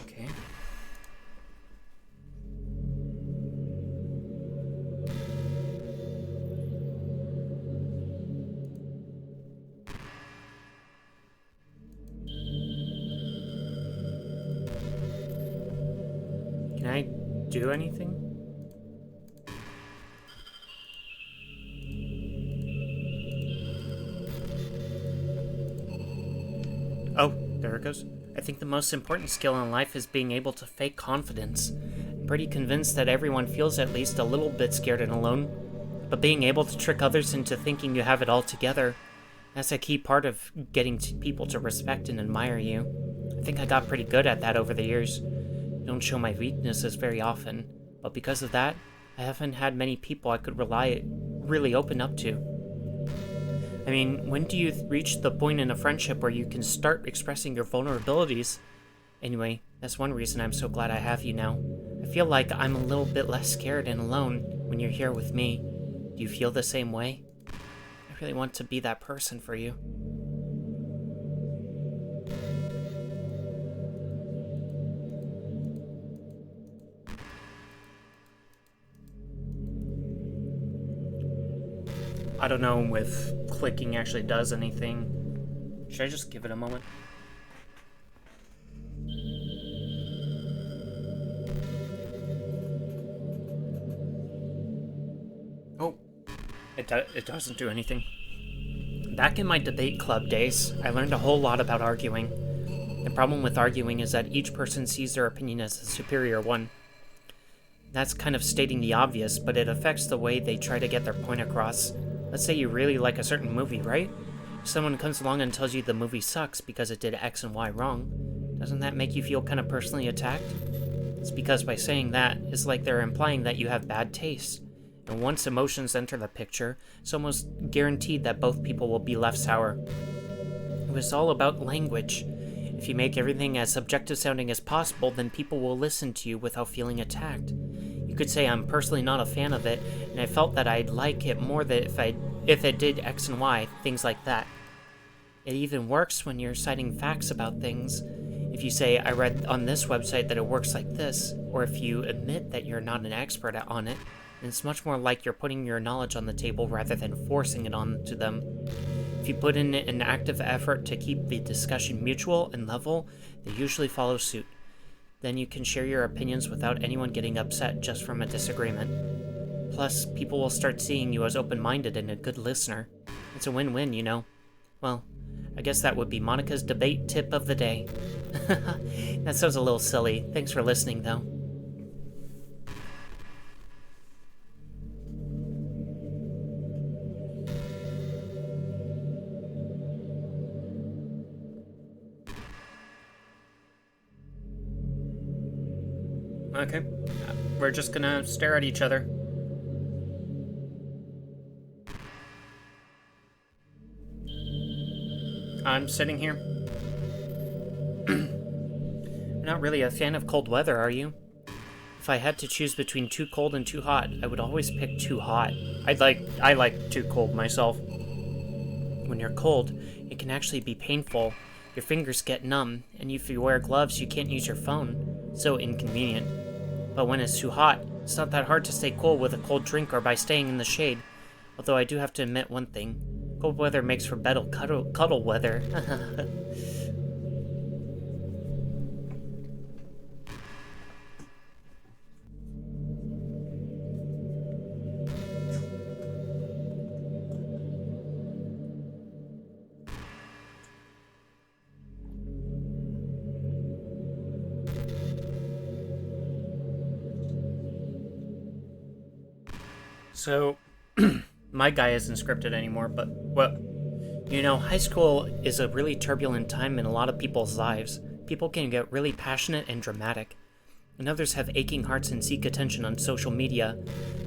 Okay. Can Can I do anything? Oh, there it goes. I think the most important skill in life is being able to fake confidence. I'm pretty convinced that everyone feels at least a little bit scared and alone, but being able to trick others into thinking you have it all together, that's a key part of getting people to respect and admire you. I think I got pretty good at that over the years. I don't show my weaknesses very often, but because of that, I haven't had many people I could really open up to. I mean, when do you reach the point in a friendship where you can start expressing your vulnerabilities? Anyway, that's one reason I'm so glad I have you now. I feel like I'm a little bit less scared and alone when you're here with me. Do you feel the same way? I really want to be that person for you. I don't know if clicking actually does anything. Should I just give it a moment? Oh, it doesn't do anything. Back in my debate club days, I learned a whole lot about arguing. The problem with arguing is that each person sees their opinion as the superior one. That's kind of stating the obvious, but it affects the way they try to get their point across. Let's say you really like a certain movie, right? If someone comes along and tells you the movie sucks because it did X and Y wrong, doesn't that make you feel kind of personally attacked? It's because by saying that, it's like they're implying that you have bad taste. And once emotions enter the picture, it's almost guaranteed that both people will be left sour. It was all about language. If you make everything as subjective sounding as possible, then people will listen to you without feeling attacked. You could say I'm personally not a fan of it, and I felt that I'd like it more that if it did X and Y, things like that. It even works when you're citing facts about things. If you say, I read on this website that it works like this, or if you admit that you're not an expert on it, then it's much more like you're putting your knowledge on the table rather than forcing it onto them. If you put in an active effort to keep the discussion mutual and level, they usually follow suit. Then you can share your opinions without anyone getting upset just from a disagreement. Plus, people will start seeing you as open-minded and a good listener. It's a win-win, you know. Well, I guess that would be Monica's debate tip of the day. That sounds a little silly. Thanks for listening, though. Okay. We're just gonna stare at each other. I'm sitting here. You're not really a fan of cold weather, are you? If I had to choose between too cold and too hot, I would always pick too hot. I like too cold myself. When you're cold, it can actually be painful. Your fingers get numb, and if you wear gloves, you can't use your phone. So inconvenient. But when it's too hot, it's not that hard to stay cool with a cold drink or by staying in the shade. Although I do have to admit one thing. Cold weather makes for better cuddle weather. So, my guy isn't scripted anymore, but, well, you know, high school is a really turbulent time in a lot of people's lives. People can get really passionate and dramatic, and others have aching hearts and seek attention on social media,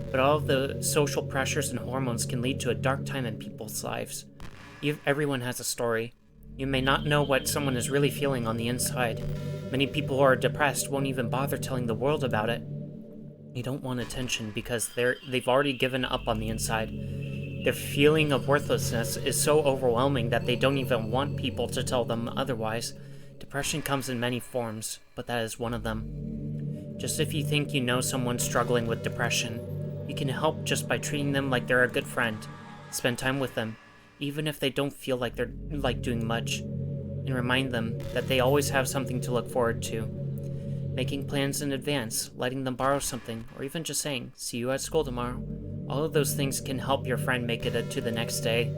but all of the social pressures and hormones can lead to a dark time in people's lives. Everyone has a story. You may not know what someone is really feeling on the inside. Many people who are depressed won't even bother telling the world about it. They don't want attention because they've already given up on the inside. Their feeling of worthlessness is so overwhelming that they don't even want people to tell them otherwise. Depression comes in many forms, but that is one of them. Just if you think you know someone struggling with depression, you can help just by treating them like they're a good friend. Spend time with them, even if they don't feel like they're doing much, and remind them that they always have something to look forward to. Making plans in advance, letting them borrow something, or even just saying, "See you at school tomorrow." All of those things can help your friend make it to the next day.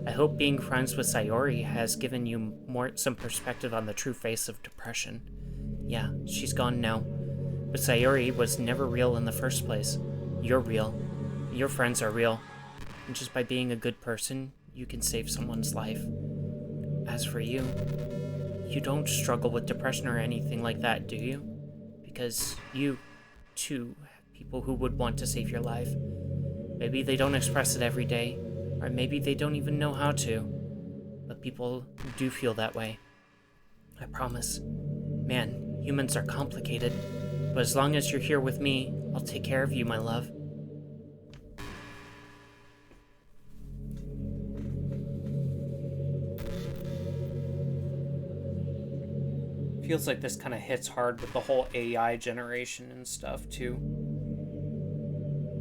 I hope being friends with Sayori has given you some perspective on the true face of depression. Yeah, she's gone now. But Sayori was never real in the first place. You're real. Your friends are real. And just by being a good person, you can save someone's life. As for you, you don't struggle with depression or anything like that, do you? Because you, too, have people who would want to save your life. Maybe they don't express it every day, or maybe they don't even know how to. But people do feel that way. I promise. Man, humans are complicated. But as long as you're here with me, I'll take care of you, my love. Feels like this kind of hits hard with the whole AI generation and stuff, too.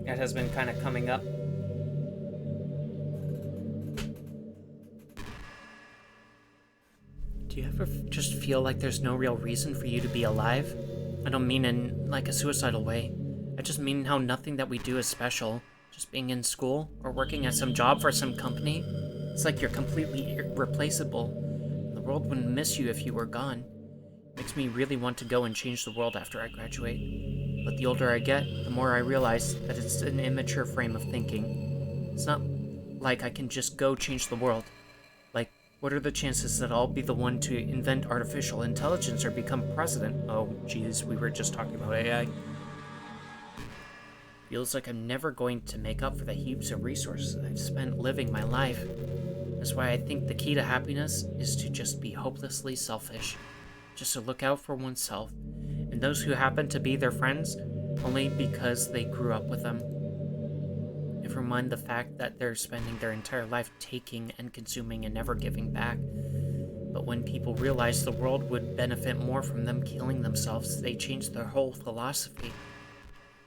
That has been kind of coming up. Do you ever just feel like there's no real reason for you to be alive? I don't mean in, like, a suicidal way. I just mean how nothing that we do is special. Just being in school, or working at some job for some company. It's like you're completely irreplaceable. The world wouldn't miss you if you were gone. Makes me really want to go and change the world after I graduate. But the older I get, the more I realize that it's an immature frame of thinking. It's not like I can just go change the world. Like, what are the chances that I'll be the one to invent artificial intelligence or become president? Oh, geez, we were just talking about AI. Feels like I'm never going to make up for the heaps of resources I've spent living my life. That's why I think the key to happiness is to just be hopelessly selfish. Just to look out for oneself, and those who happen to be their friends only because they grew up with them. Never mind the fact that they're spending their entire life taking and consuming and never giving back. But when people realize the world would benefit more from them killing themselves, they change their whole philosophy.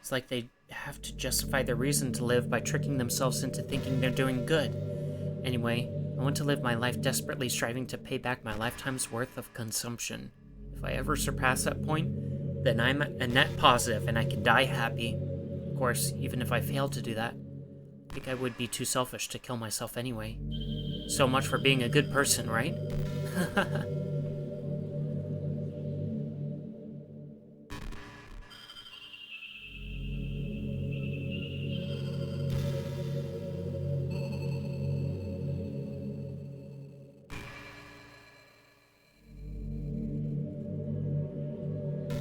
It's like they have to justify their reason to live by tricking themselves into thinking they're doing good. Anyway, I want to live my life desperately striving to pay back my lifetime's worth of consumption. If I ever surpass that point, then I'm a net positive and I can die happy. Of course, even if I fail to do that, I think I would be too selfish to kill myself anyway. So much for being a good person, right?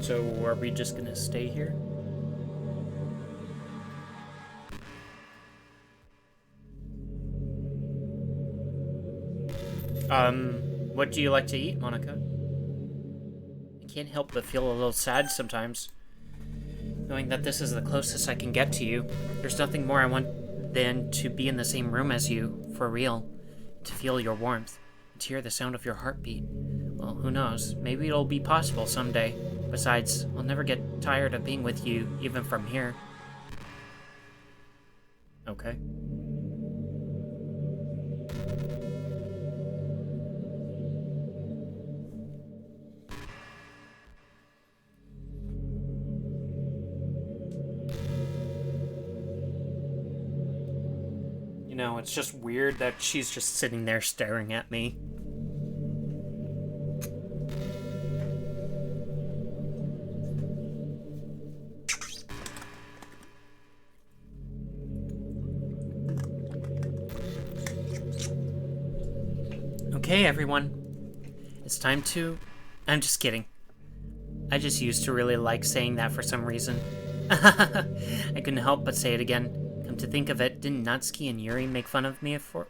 So, are we just gonna stay here? What do you like to eat, Monica? I can't help but feel a little sad sometimes, knowing that this is the closest I can get to you. There's nothing more I want than to be in the same room as you, for real, to feel your warmth, and to hear the sound of your heartbeat. Well, who knows, maybe it'll be possible someday. Besides, I'll never get tired of being with you, even from here. Okay. You know, it's just weird that she's just sitting there staring at me. Okay, everyone. It's time to... I'm just kidding. I just used to really like saying that for some reason. I couldn't help but say it again. Come to think of it, didn't Natsuki and Yuri make fun of me for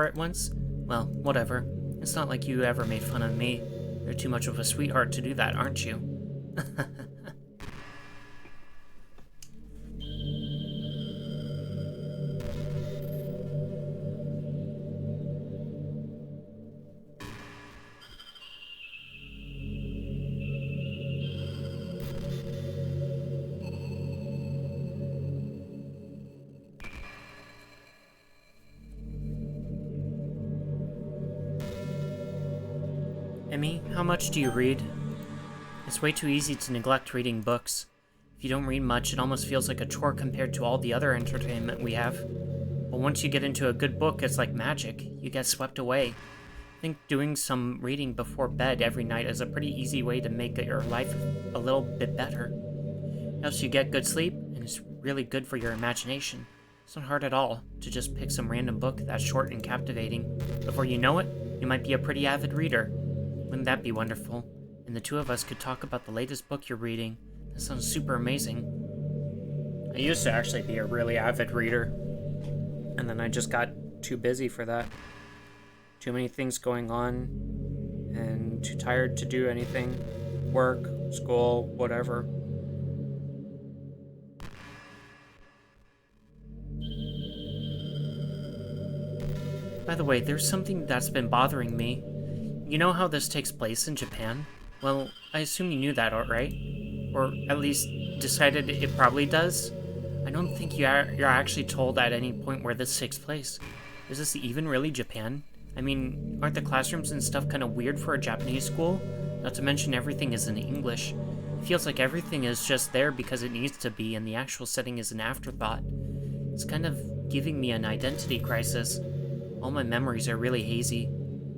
it once? Well, whatever. It's not like you ever made fun of me. You're too much of a sweetheart to do that, aren't you? Emmy, how much do you read? It's way too easy to neglect reading books. If you don't read much, it almost feels like a chore compared to all the other entertainment we have. But once you get into a good book, it's like magic. You get swept away. I think doing some reading before bed every night is a pretty easy way to make your life a little bit better. It helps you get good sleep, and it's really good for your imagination. It's not hard at all to just pick some random book that's short and captivating. Before you know it, you might be a pretty avid reader. Wouldn't that be wonderful? And the two of us could talk about the latest book you're reading. That sounds super amazing. I used to actually be a really avid reader, and then I just got too busy for that. Too many things going on, and too tired to do anything. Work, school, whatever. By the way, there's something that's been bothering me. You know how this takes place in Japan? Well, I assume you knew that, right? Or at least decided it probably does? I don't think you're actually told at any point where this takes place. Is this even really Japan? I mean, aren't the classrooms and stuff kind of weird for a Japanese school? Not to mention everything is in English. It feels like everything is just there because it needs to be, and the actual setting is an afterthought. It's kind of giving me an identity crisis. All my memories are really hazy.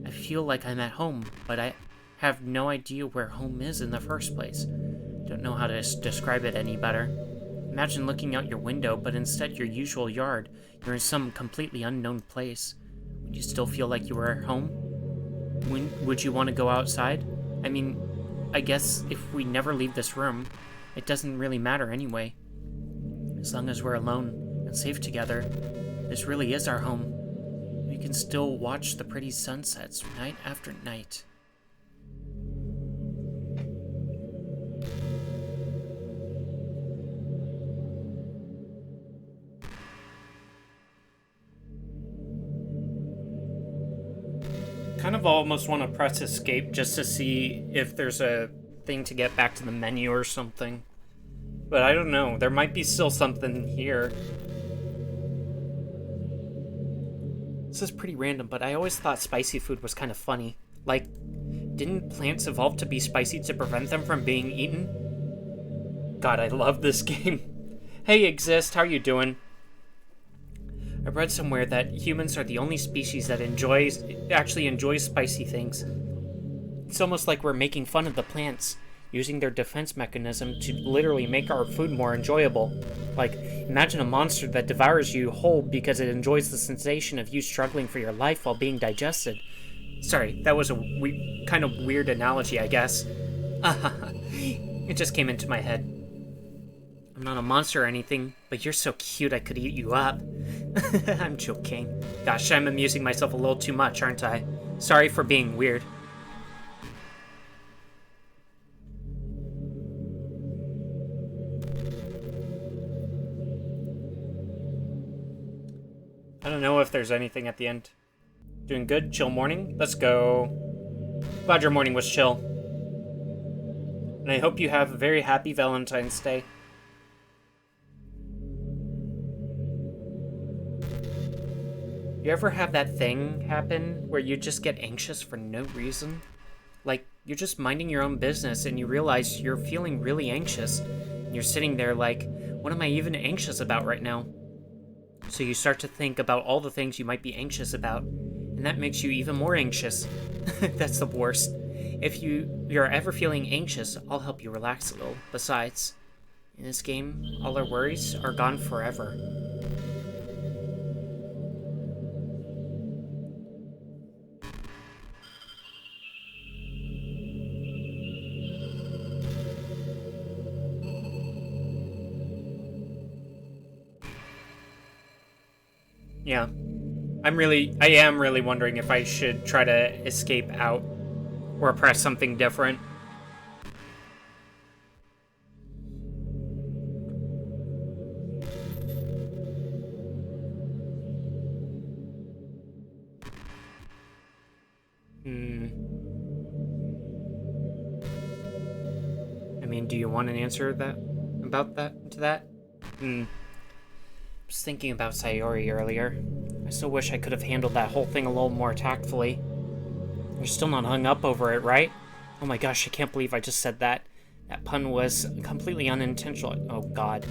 I feel like I'm at home, but I have no idea where home is in the first place. Don't know how to describe it any better. Imagine looking out your window, but instead your usual yard, you're in some completely unknown place. Would you still feel like you were at home? Would you want to go outside? I mean, I guess if we never leave this room, it doesn't really matter anyway. As long as we're alone and safe together, this really is our home. We can still watch the pretty sunsets night after night. Kind of almost want to press escape just to see if there's a thing to get back to the menu or something. But I don't know, there might be still something here. This is pretty random, but I always thought spicy food was kind of funny. Like, didn't plants evolve to be spicy to prevent them from being eaten? God, I love this game. Hey, Exist, how you doing? I read somewhere that humans are the only species that actually enjoys spicy things. It's almost like we're making fun of the plants, using their defense mechanism to literally make our food more enjoyable. Like, imagine a monster that devours you whole because it enjoys the sensation of you struggling for your life while being digested. Sorry, that was a kind of weird analogy, I guess. It just came into my head. I'm not a monster or anything, but you're so cute I could eat you up. I'm joking. Gosh, I'm amusing myself a little too much, aren't I? Sorry for being weird. I don't know if there's anything at the end. Doing good? Chill morning? Let's go. Glad your morning was chill. And I hope you have a very happy Valentine's Day. You ever have that thing happen where you just get anxious for no reason? Like, you're just minding your own business and you realize you're feeling really anxious. And you're sitting there like, what am I even anxious about right now? So you start to think about all the things you might be anxious about, and that makes you even more anxious. That's the worst. If you're ever feeling anxious, I'll help you relax a little. Besides, in this game, all our worries are gone forever. Yeah. I am really wondering if I should try to escape out or press something different. I mean, do you want an answer to that? I was thinking about Sayori earlier. I still wish I could have handled that whole thing a little more tactfully. You're still not hung up over it, right? Oh my gosh, I can't believe I just said that. That pun was completely unintentional. Oh, God.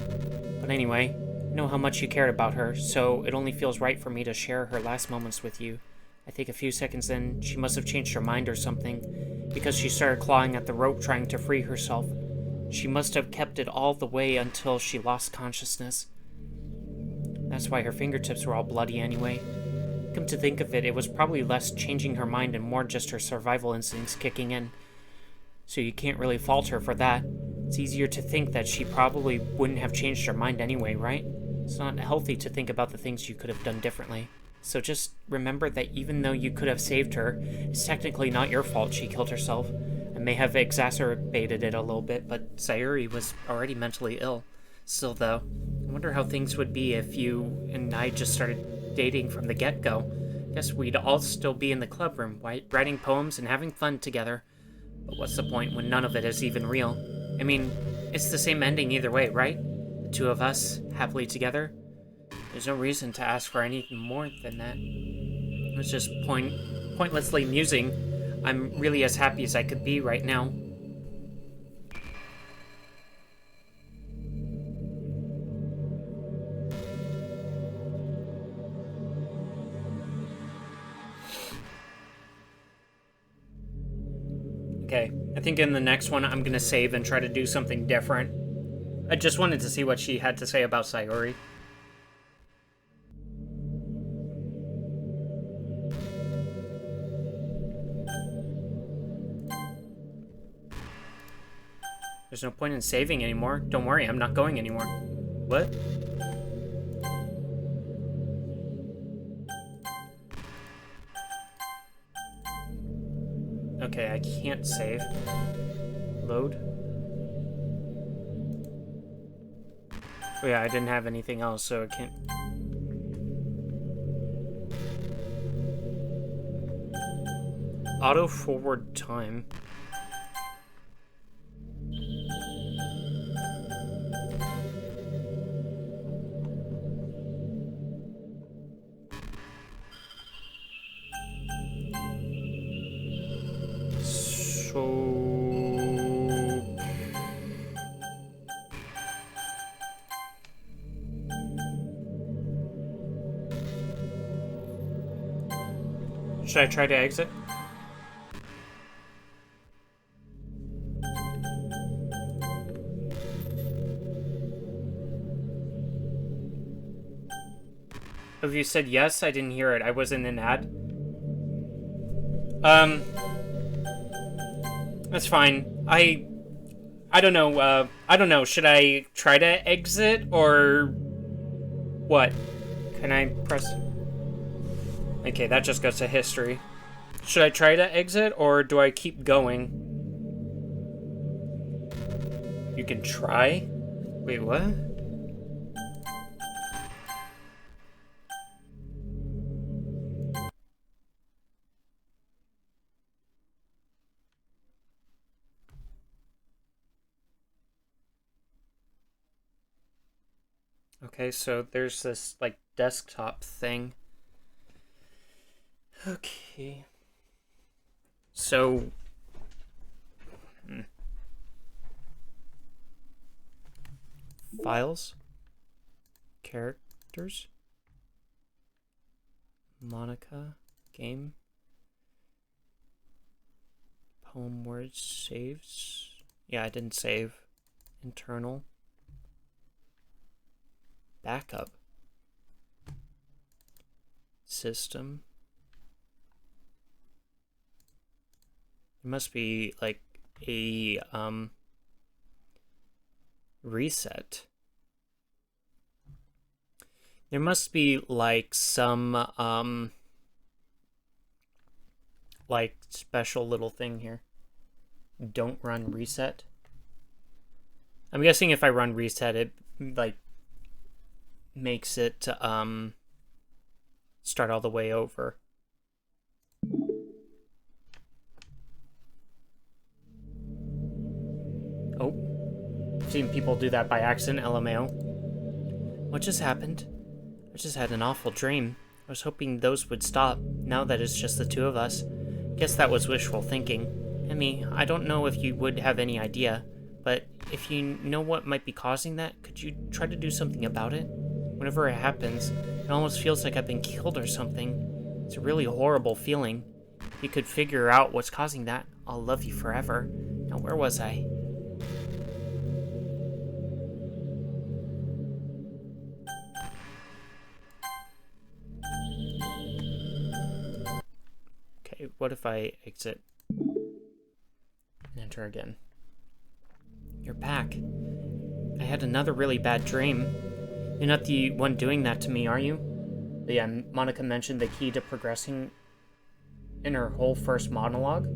But anyway, I know how much you cared about her, so it only feels right for me to share her last moments with you. I think a few seconds in, she must have changed her mind or something, because she started clawing at the rope trying to free herself. She must have kept it all the way until she lost consciousness. That's why her fingertips were all bloody anyway. Come to think of it, it was probably less changing her mind and more just her survival instincts kicking in. So you can't really fault her for that. It's easier to think that she probably wouldn't have changed her mind anyway, right? It's not healthy to think about the things you could have done differently. So just remember that even though you could have saved her, it's technically not your fault she killed herself. I may have exacerbated it a little bit, but Sayuri was already mentally ill. Still though, I wonder how things would be if you and I just started dating from the get-go. Guess we'd all still be in the club room, writing poems and having fun together. But what's the point when none of it is even real? I mean, it's the same ending either way, right? The two of us, happily together. There's no reason to ask for anything more than that. It's just pointlessly musing. I'm really as happy as I could be right now. Okay, I think in the next one I'm gonna save and try to do something different. I just wanted to see what she had to say about Sayuri. There's no point in saving anymore. Don't worry, I'm not going anymore. What? Okay, I can't save. Load. Oh yeah, I didn't have anything else, so I can't... Auto forward time. Should I try to exit? If you said yes, I didn't hear it. I was in an ad. That's fine. I don't know, I don't know. Should I try to exit or what? Can I press... Okay, that just goes to history. Should I try to exit, or do I keep going? You can try? Wait, what? Okay, so there's this, like, desktop thing. Okay. So... Files. Characters. Monica. Game. Poem words. Saves. Yeah, I didn't save. Internal. Backup. System. It must be like a reset. There must be like some like special little thing here. Don't run reset. I'm guessing if I run reset, it like makes it start all the way over. Oh, I've seen people do that by accident, LMAO. What just happened? I just had an awful dream. I was hoping those would stop, now that it's just the two of us. Guess that was wishful thinking. Emmy, I don't know if you would have any idea, But if you know what might be causing that, could you try to do something about it? Whenever it happens, it almost feels like I've been killed or something. It's a really horrible feeling. If you could figure out what's causing that, I'll love you forever. Now, where was I? Okay, what if I exit and enter again? You're back. I had another really bad dream. You're not the one doing that to me, are you? But yeah, Monica mentioned the key to progressing in her whole first monologue.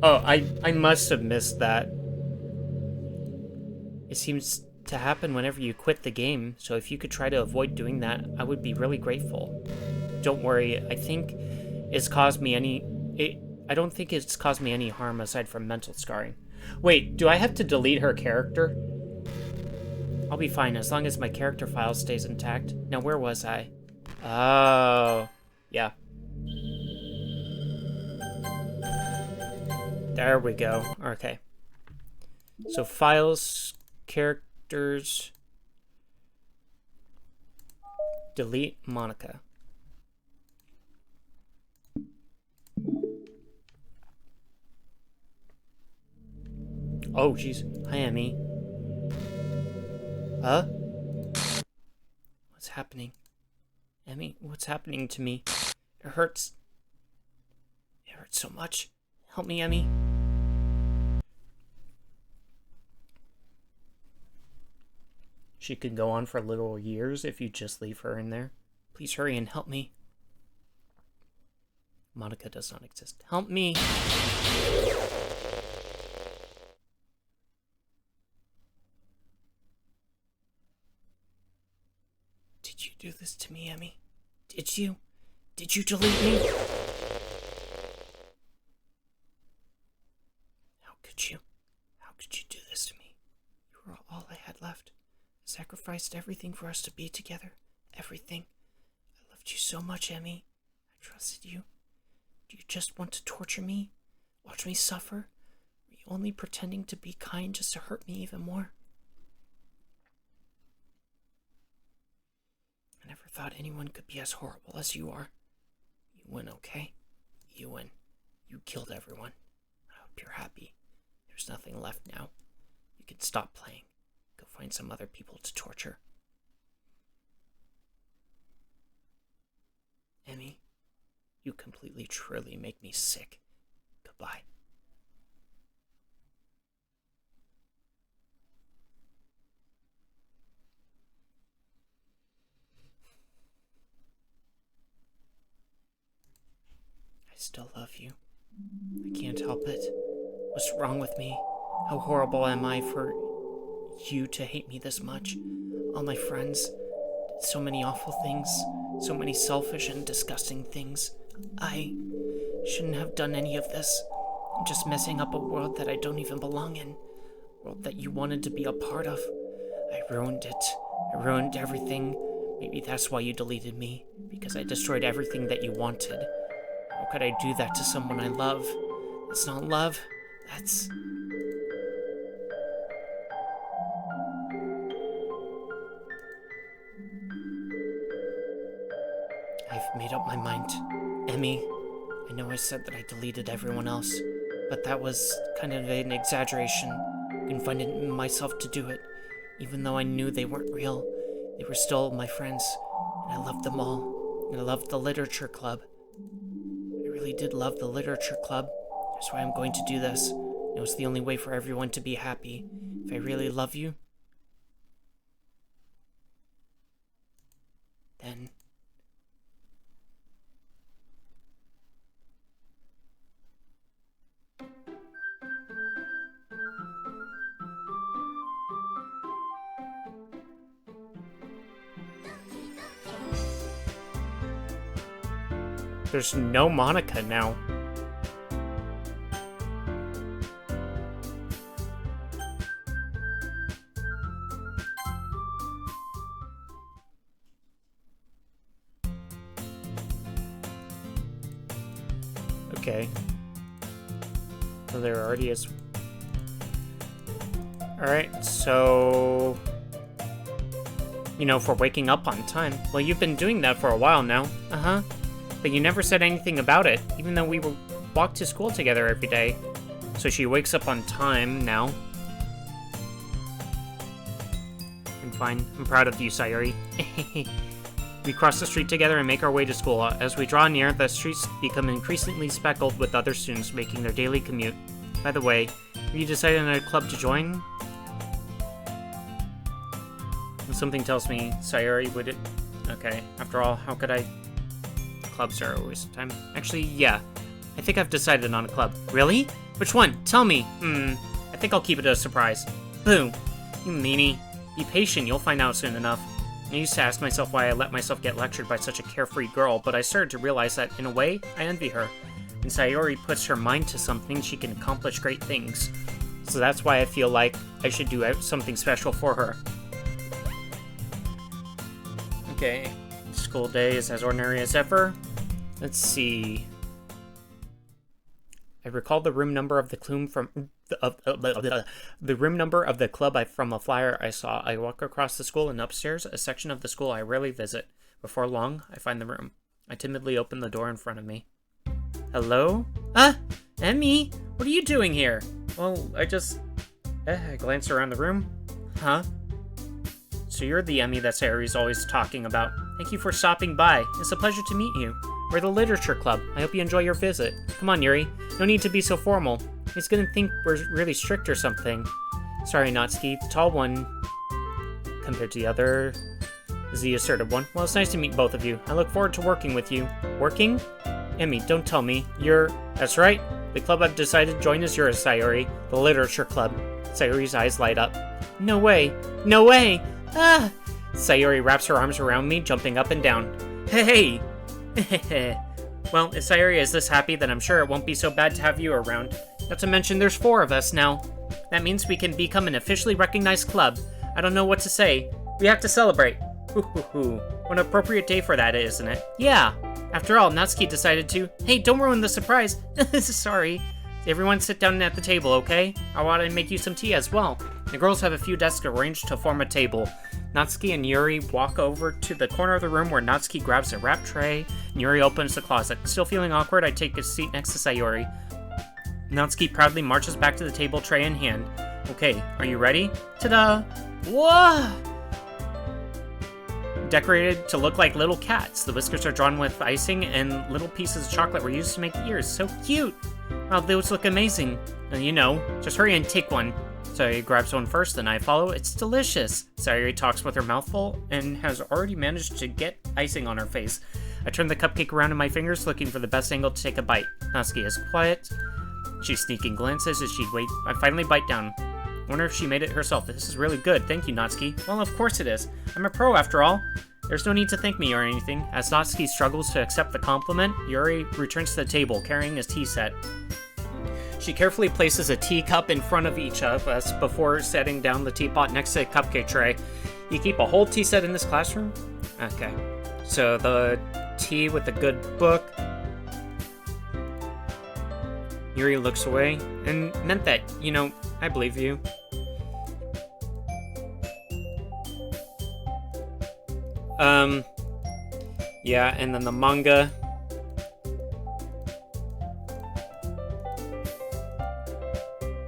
Oh, I must have missed that. It seems to happen whenever you quit the game, so if you could try to avoid doing that, I would be really grateful. Don't worry, I don't think it's caused me any harm aside from mental scarring. Wait, do I have to delete her character? I'll be fine as long as my character file stays intact. Now, where was I? Oh, yeah. There we go. Okay. So, files, characters, delete Monica. Oh, jeez. Hi, Emmy. Huh? What's happening? Emmy, what's happening to me? It hurts. It hurts so much. Help me, Emmy. She could go on for literal years if you just leave her in there. Please hurry and help me. Monica does not exist. Help me! Did you do this to me, Emmy? Did you? Did you delete me? How could you? How could you do this to me? You were all I had left. I sacrificed everything for us to be together. Everything. I loved you so much, Emmy. I trusted you. Do you just want to torture me? Watch me suffer? Were you only pretending to be kind just to hurt me even more? I never thought anyone could be as horrible as you are. You win, okay? You win. You killed everyone. I hope you're happy. There's nothing left now. You can stop playing. Go find some other people to torture. Emmy, you completely, truly make me sick. Goodbye. I still love you. I can't help it. What's wrong with me? How horrible am I for you to hate me this much? All my friends did so many awful things, so many selfish and disgusting things. I shouldn't have done any of this. I'm just messing up a world that I don't even belong in. A world that you wanted to be a part of. I ruined it. I ruined everything. Maybe that's why you deleted me, because I destroyed everything that you wanted. How could I do that to someone I love? That's not love. That's... I've made up my mind. Emmy, I know I said that I deleted everyone else, but that was kind of an exaggeration. I couldn't find it in myself to do it. Even though I knew they weren't real, they were still my friends, and I loved them all. And I loved the literature club. I really did love the literature club. That's why I'm going to do this. It was the only way for everyone to be happy. If I really love you, then... There's no Monica now. Okay. So there already is... Alright, so... You know, for waking up on time. Well, you've been doing that for a while now. Uh-huh. But you never said anything about it, even though we walk to school together every day. So she wakes up on time now. I'm fine. I'm proud of you, Sayuri. We cross the street together and make our way to school. As we draw near, the streets become increasingly speckled with other students making their daily commute. By the way, have you decided on a club to join? Something tells me Sayuri would... Okay, after all, how could I... Clubs are a waste of time. Actually, yeah. I think I've decided on a club. Really? Which one? Tell me. I think I'll keep it a surprise. Boo. You meanie. Be patient, you'll find out soon enough. I used to ask myself why I let myself get lectured by such a carefree girl, but I started to realize that, in a way, I envy her. When Sayuri puts her mind to something, she can accomplish great things. So that's why I feel like I should do something special for her. Okay, school day is as ordinary as ever. Let's see. I recall the room number of the club from the room number of the club from a flyer I saw. I walk across the school and upstairs, a section of the school I rarely visit. Before long, I find the room. I timidly open the door in front of me. Hello? Emmy, what are you doing here? Well, I glance around the room. Huh? So you're the Emmy that Sayuri's always talking about. Thank you for stopping by. It's a pleasure to meet you. We're the literature club. I hope you enjoy your visit. Come on, Yuri. No need to be so formal. He's gonna think we're really strict or something. Sorry, Natsuki. The tall one, compared to the other, is the assertive one. Well, it's nice to meet both of you. I look forward to working with you. Working? Emmy, don't tell me. That's right. The club I've decided to join is yours, Sayuri. The literature club. Sayuri's eyes light up. No way. No way! Ah! Sayuri wraps her arms around me, jumping up and down. Hey! Well, if Sayuri is this happy, then I'm sure it won't be so bad to have you around. Not to mention, there's 4 of us now. That means we can become an officially recognized club. I don't know what to say. We have to celebrate. What an appropriate day for that, isn't it? Yeah. After all, Natsuki decided to... Hey, don't ruin the surprise. Sorry. Everyone sit down at the table, okay? I want to make you some tea as well. The girls have a few desks arranged to form a table. Natsuki and Yuri walk over to the corner of the room where Natsuki grabs a wrap tray, and Yuri opens the closet. Still feeling awkward, I take a seat next to Sayuri. Natsuki proudly marches back to the table, tray in hand. Okay, are you ready? Ta-da! Whoa! Decorated to look like little cats. The whiskers are drawn with icing, and little pieces of chocolate were used to make ears. So cute! Wow, those look amazing. And you know, just hurry and take one. Sayuri grabs one first, then I follow. It's delicious. Sayuri talks with her mouth full and has already managed to get icing on her face. I turn the cupcake around in my fingers, looking for the best angle to take a bite. Natsuki is quiet. She's sneaking glances as I finally bite down. Wonder if she made it herself. This is really good. Thank you, Natsuki. Well, of course it is. I'm a pro after all. There's no need to thank me or anything. As Natsuki struggles to accept the compliment, Yuri returns to the table, carrying his tea set. She carefully places a teacup in front of each of us before setting down the teapot next to the cupcake tray. You keep a whole tea set in this classroom? Okay. So the tea with the good book. Yuri looks away, and meant that, you know, I believe you. Yeah, and then the manga.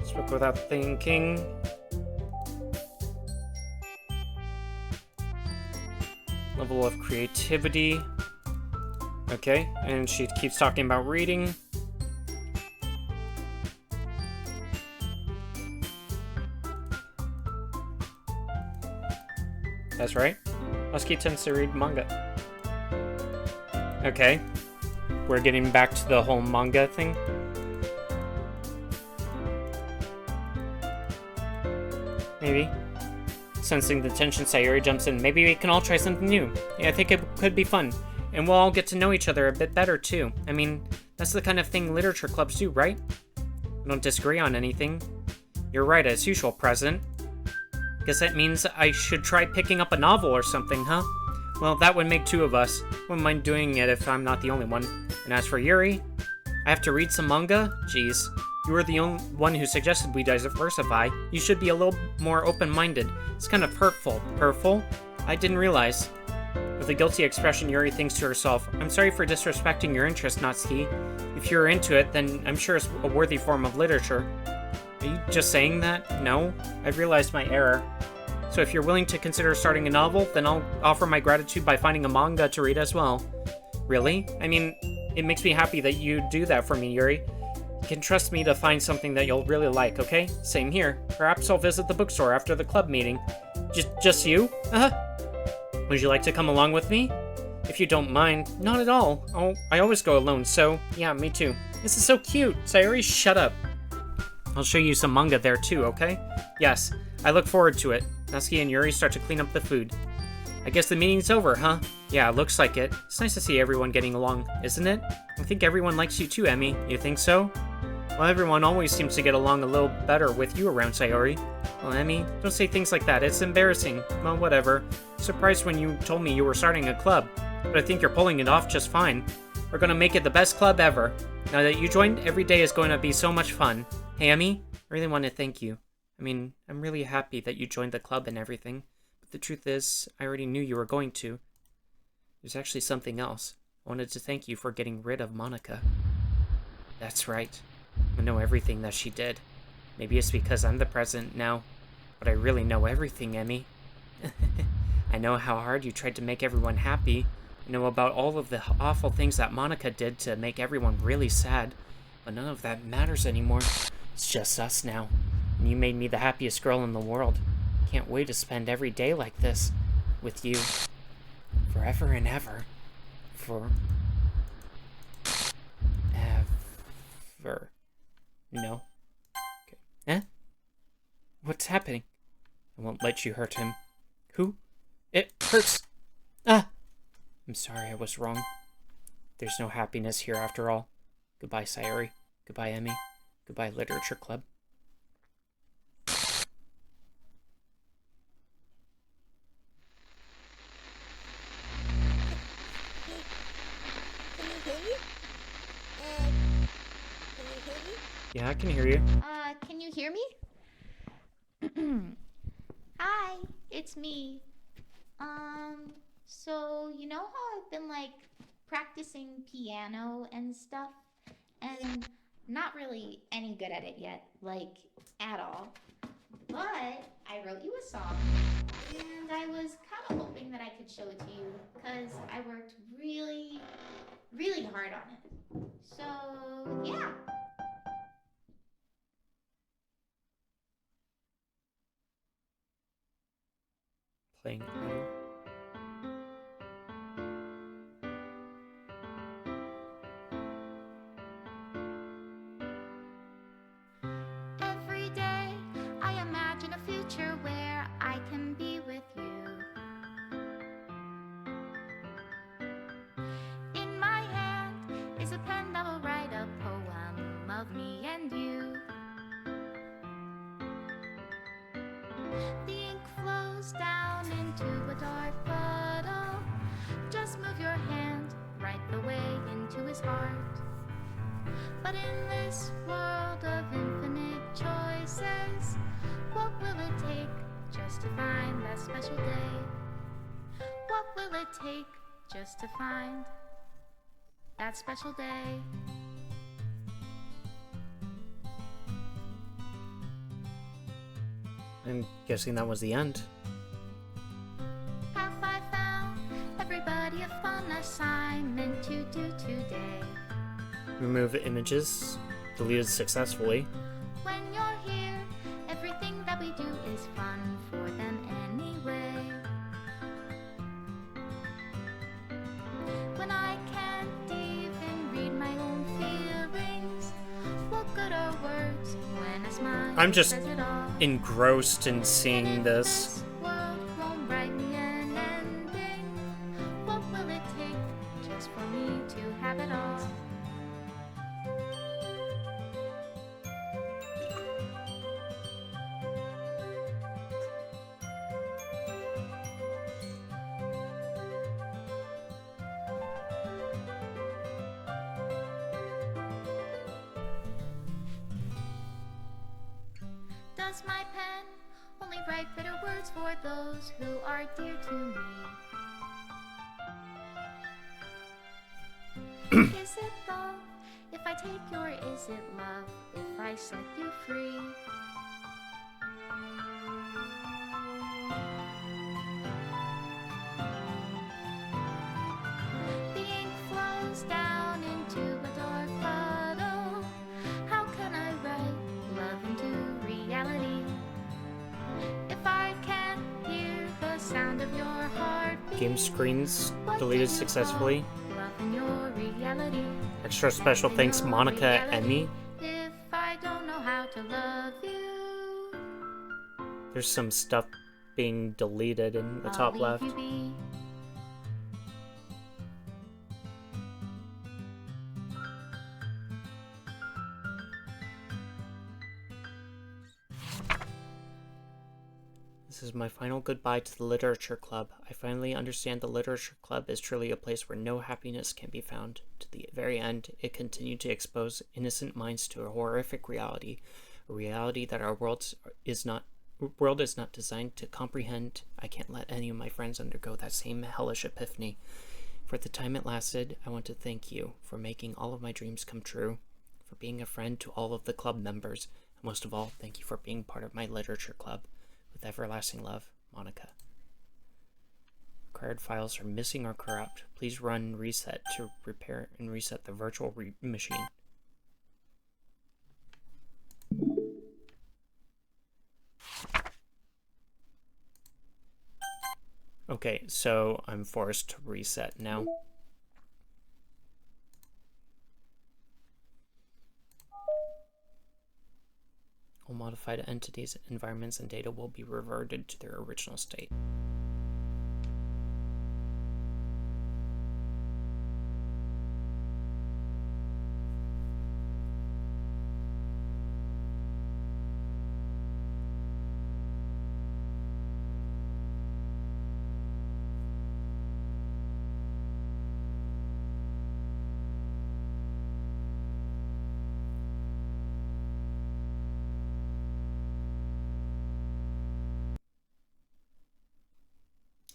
Spoke without thinking. Level of creativity. Okay, and she keeps talking about reading. That's right. Husky tends to read manga. Okay. We're getting back to the whole manga thing. Maybe. Sensing the tension, Sayuri jumps in. Maybe we can all try something new. Yeah, I think it could be fun. And we'll all get to know each other a bit better, too. I mean, that's the kind of thing literature clubs do, right? I don't disagree on anything. You're right, as usual, President. Guess that means I should try picking up a novel or something, huh? Well, that would make 2 of us. Wouldn't mind doing it if I'm not the only one. And as for Yuri, I have to read some manga? Jeez. You were the only one who suggested we diversify. You should be a little more open-minded. It's kind of hurtful. Hurtful? I didn't realize. With a guilty expression, Yuri thinks to herself, I'm sorry for disrespecting your interest, Natsuki. If you're into it, then I'm sure it's a worthy form of literature. Are you just saying that? No? I've realized my error. So if you're willing to consider starting a novel, then I'll offer my gratitude by finding a manga to read as well. Really? I mean, it makes me happy that you do that for me, Yuri. You can trust me to find something that you'll really like, okay? Same here. Perhaps I'll visit the bookstore after the club meeting. Just you? Would you like to come along with me? If you don't mind. Not at all. I always go alone, so yeah, me too. This is so cute. Sayori, shut up. I'll show you some manga there too, okay? Yes, I look forward to it. Natsuki and Yuri start to clean up the food. I guess the meeting's over, huh? Yeah, looks like it. It's nice to see everyone getting along, isn't it? I think everyone likes you too, Emmy. You think so? Well, everyone always seems to get along a little better with you around, Sayori. Well, Emmy, don't say things like that. It's embarrassing. Well, whatever. Surprised when you told me you were starting a club, but I think you're pulling it off just fine. We're gonna make it the best club ever. Now that you joined, every day is going to be so much fun. Hey, Emmy, I really want to thank you. I mean, I'm really happy that you joined the club and everything, but the truth is, I already knew you were going to. There's actually something else. I wanted to thank you for getting rid of Monica. That's right. I know everything that she did. Maybe it's because I'm the president now, but I really know everything, Emmy. I know how hard you tried to make everyone happy. I know about all of the awful things that Monica did to make everyone really sad, but none of that matters anymore. It's just us now, and you made me the happiest girl in the world. Can't wait to spend every day like this with you. Forever and ever. Ever. No. Okay. Eh? What's happening? I won't let you hurt him. Who? It hurts. Ah! I'm sorry I was wrong. There's no happiness here after all. Goodbye, Sayori. Goodbye, Emmy. Goodbye, Literature Club. Yeah, I can hear you. Can you hear me? Hi, it's me. So you know how I've been like practicing piano and stuff, and not really any good at it yet, like at all. But I wrote you a song, and I was kind of hoping that I could show it to you, because I worked really, really hard on it. So yeah. Playing. Every day I imagine a future where I can be with you. In my hand is a pen that will write a poem of me and you. The ink flows down into a dark puddle. Just move your hand right the way into his heart. But in this world of infinite choices, what will it take just to find that special day? What will it take just to find that special day? I'm guessing that was the end. Have I found everybody a fun assignment to do today? Remove images. Deleted successfully. When you're here, everything that we do is fun for them anyway. When I can't even read my own feelings, what good are words when a smile I'm just says it all? engrossed in seeing this. This world won't write me an ending. What will it take just for me to have it all? does my pen only write bitter words for those who are dear to me? Is it love if I take your, is it love if I set you free? The ink flows down into a dark puddle. How can I write love into reality if I can't hear the sound of your heartbeat? Game screens deleted successfully. Love in your reality. Extra special thanks, Monica Emmy. If I don't know how to love you, There's some stuff being deleted in the top I'll left. leave you be. This is my final goodbye to the Literature Club. I finally understand the Literature Club is truly a place where no happiness can be found. To the very end, it continued to expose innocent minds to a horrific reality, a reality that our world is not designed to comprehend. I can't let any of my friends undergo that same hellish epiphany. For the time it lasted, I want to thank you for making all of my dreams come true, for being a friend to all of the club members, and most of all, thank you for being part of my Literature Club. With everlasting love, Monica. Required files are missing or corrupt. Please run reset to repair and reset the virtual machine. Okay, so I'm forced to reset now. All modified entities, environments, and data will be reverted to their original state.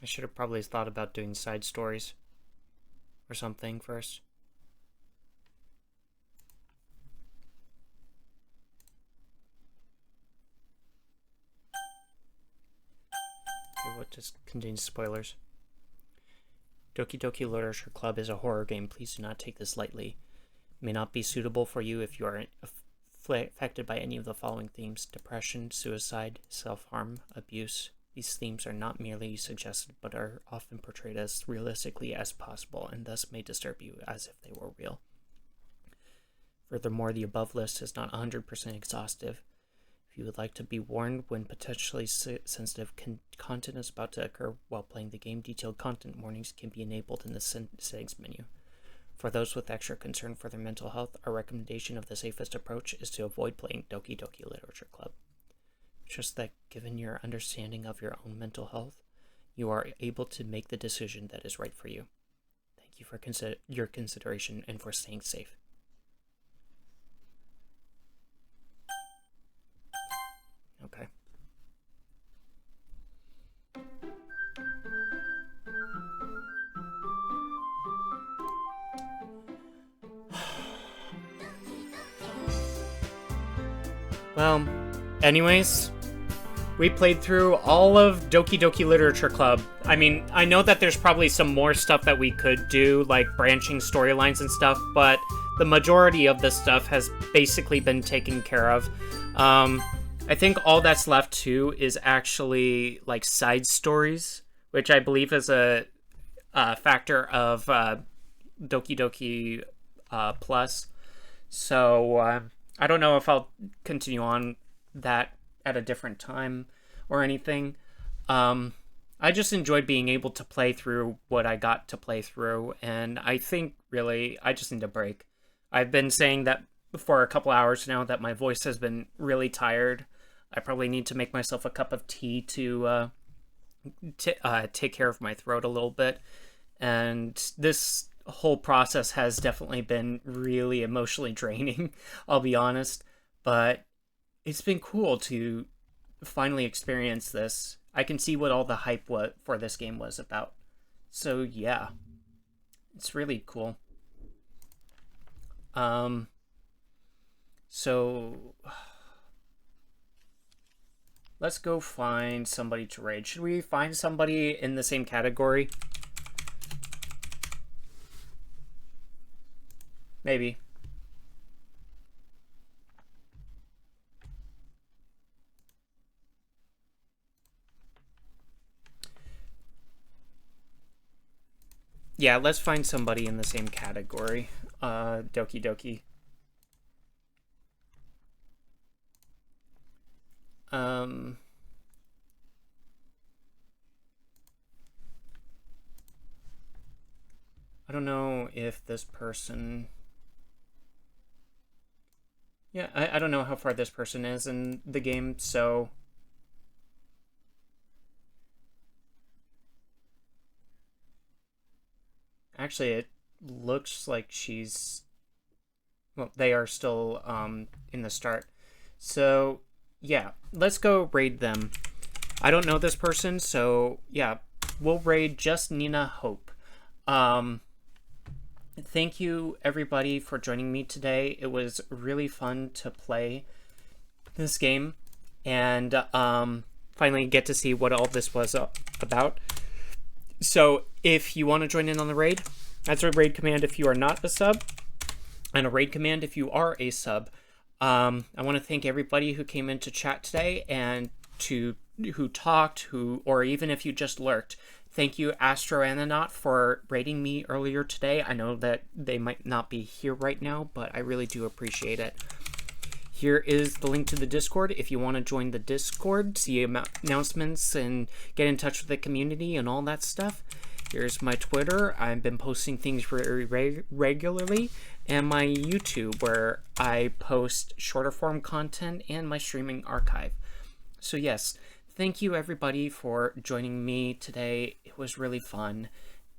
I should have probably thought about doing side stories or something first. Okay, what just contains spoilers? Doki Doki Literature Club is a horror game. Please do not take this lightly. It may not be suitable for you if you are affected by any of the following themes: depression, suicide, self-harm, abuse. These themes are not merely suggested, but are often portrayed as realistically as possible, and thus may disturb you as if they were real. Furthermore, the above list is not 100% exhaustive. If you would like to be warned when potentially sensitive content is about to occur while playing the game, detailed content warnings can be enabled in the settings menu. For those with extra concern for their mental health, our recommendation of the safest approach is to avoid playing Doki Doki Literature Club. Just that given your understanding of your own mental health, you are able to make the decision that is right for you. Thank you for your consideration and for staying safe. Okay. Well, anyways, we played through all of Doki Doki Literature Club. I mean, I know that there's probably some more stuff that we could do, like branching storylines and stuff, but the majority of this stuff has basically been taken care of. I think all that's left too is actually like side stories, which I believe is a factor of Doki Doki Plus. So I don't know if I'll continue on that at a different time or anything. I just enjoyed being able to play through what I got to play through, and I think really I just need a break. I've been saying that for a couple hours now that my voice has been really tired. I probably need to make myself a cup of tea to take care of my throat a little bit. And this whole process has definitely been really emotionally draining, I'll be honest. But it's been cool to finally experience this. I can see what all the hype for this game was about. So yeah, it's really cool. So let's go find somebody to raid. Should we find somebody in the same category? Maybe. Yeah, let's find somebody in the same category. Doki Doki. I don't know if this person... Yeah, I don't know how far this person is in the game, so... Actually, it looks like she's... Well, they are still in the start. So, yeah, let's go raid them. I don't know this person, so yeah, we'll raid just Nina Hope. Thank you, everybody, for joining me today. It was really fun to play this game and finally get to see what all this was about. So if you want to join in on the raid, that's a raid command if you are not a sub, and a raid command if you are a sub. I want to thank everybody who came into chat today and who talked, or even if you just lurked. Thank you, Astroanaut, for raiding me earlier today. I know that they might not be here right now, but I really do appreciate it. Here is the link to the Discord if you want to join the Discord, see announcements, and get in touch with the community and all that stuff. Here's my Twitter. I've been posting things very regularly, and my YouTube, where I post shorter form content and my streaming archive. So yes, thank you everybody for joining me today. It was really fun.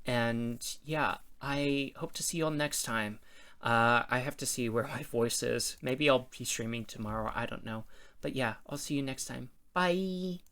And yeah, I hope to see you all next time. I have to see where my voice is. Maybe I'll be streaming tomorrow. I don't know. But yeah, I'll see you next time. Bye!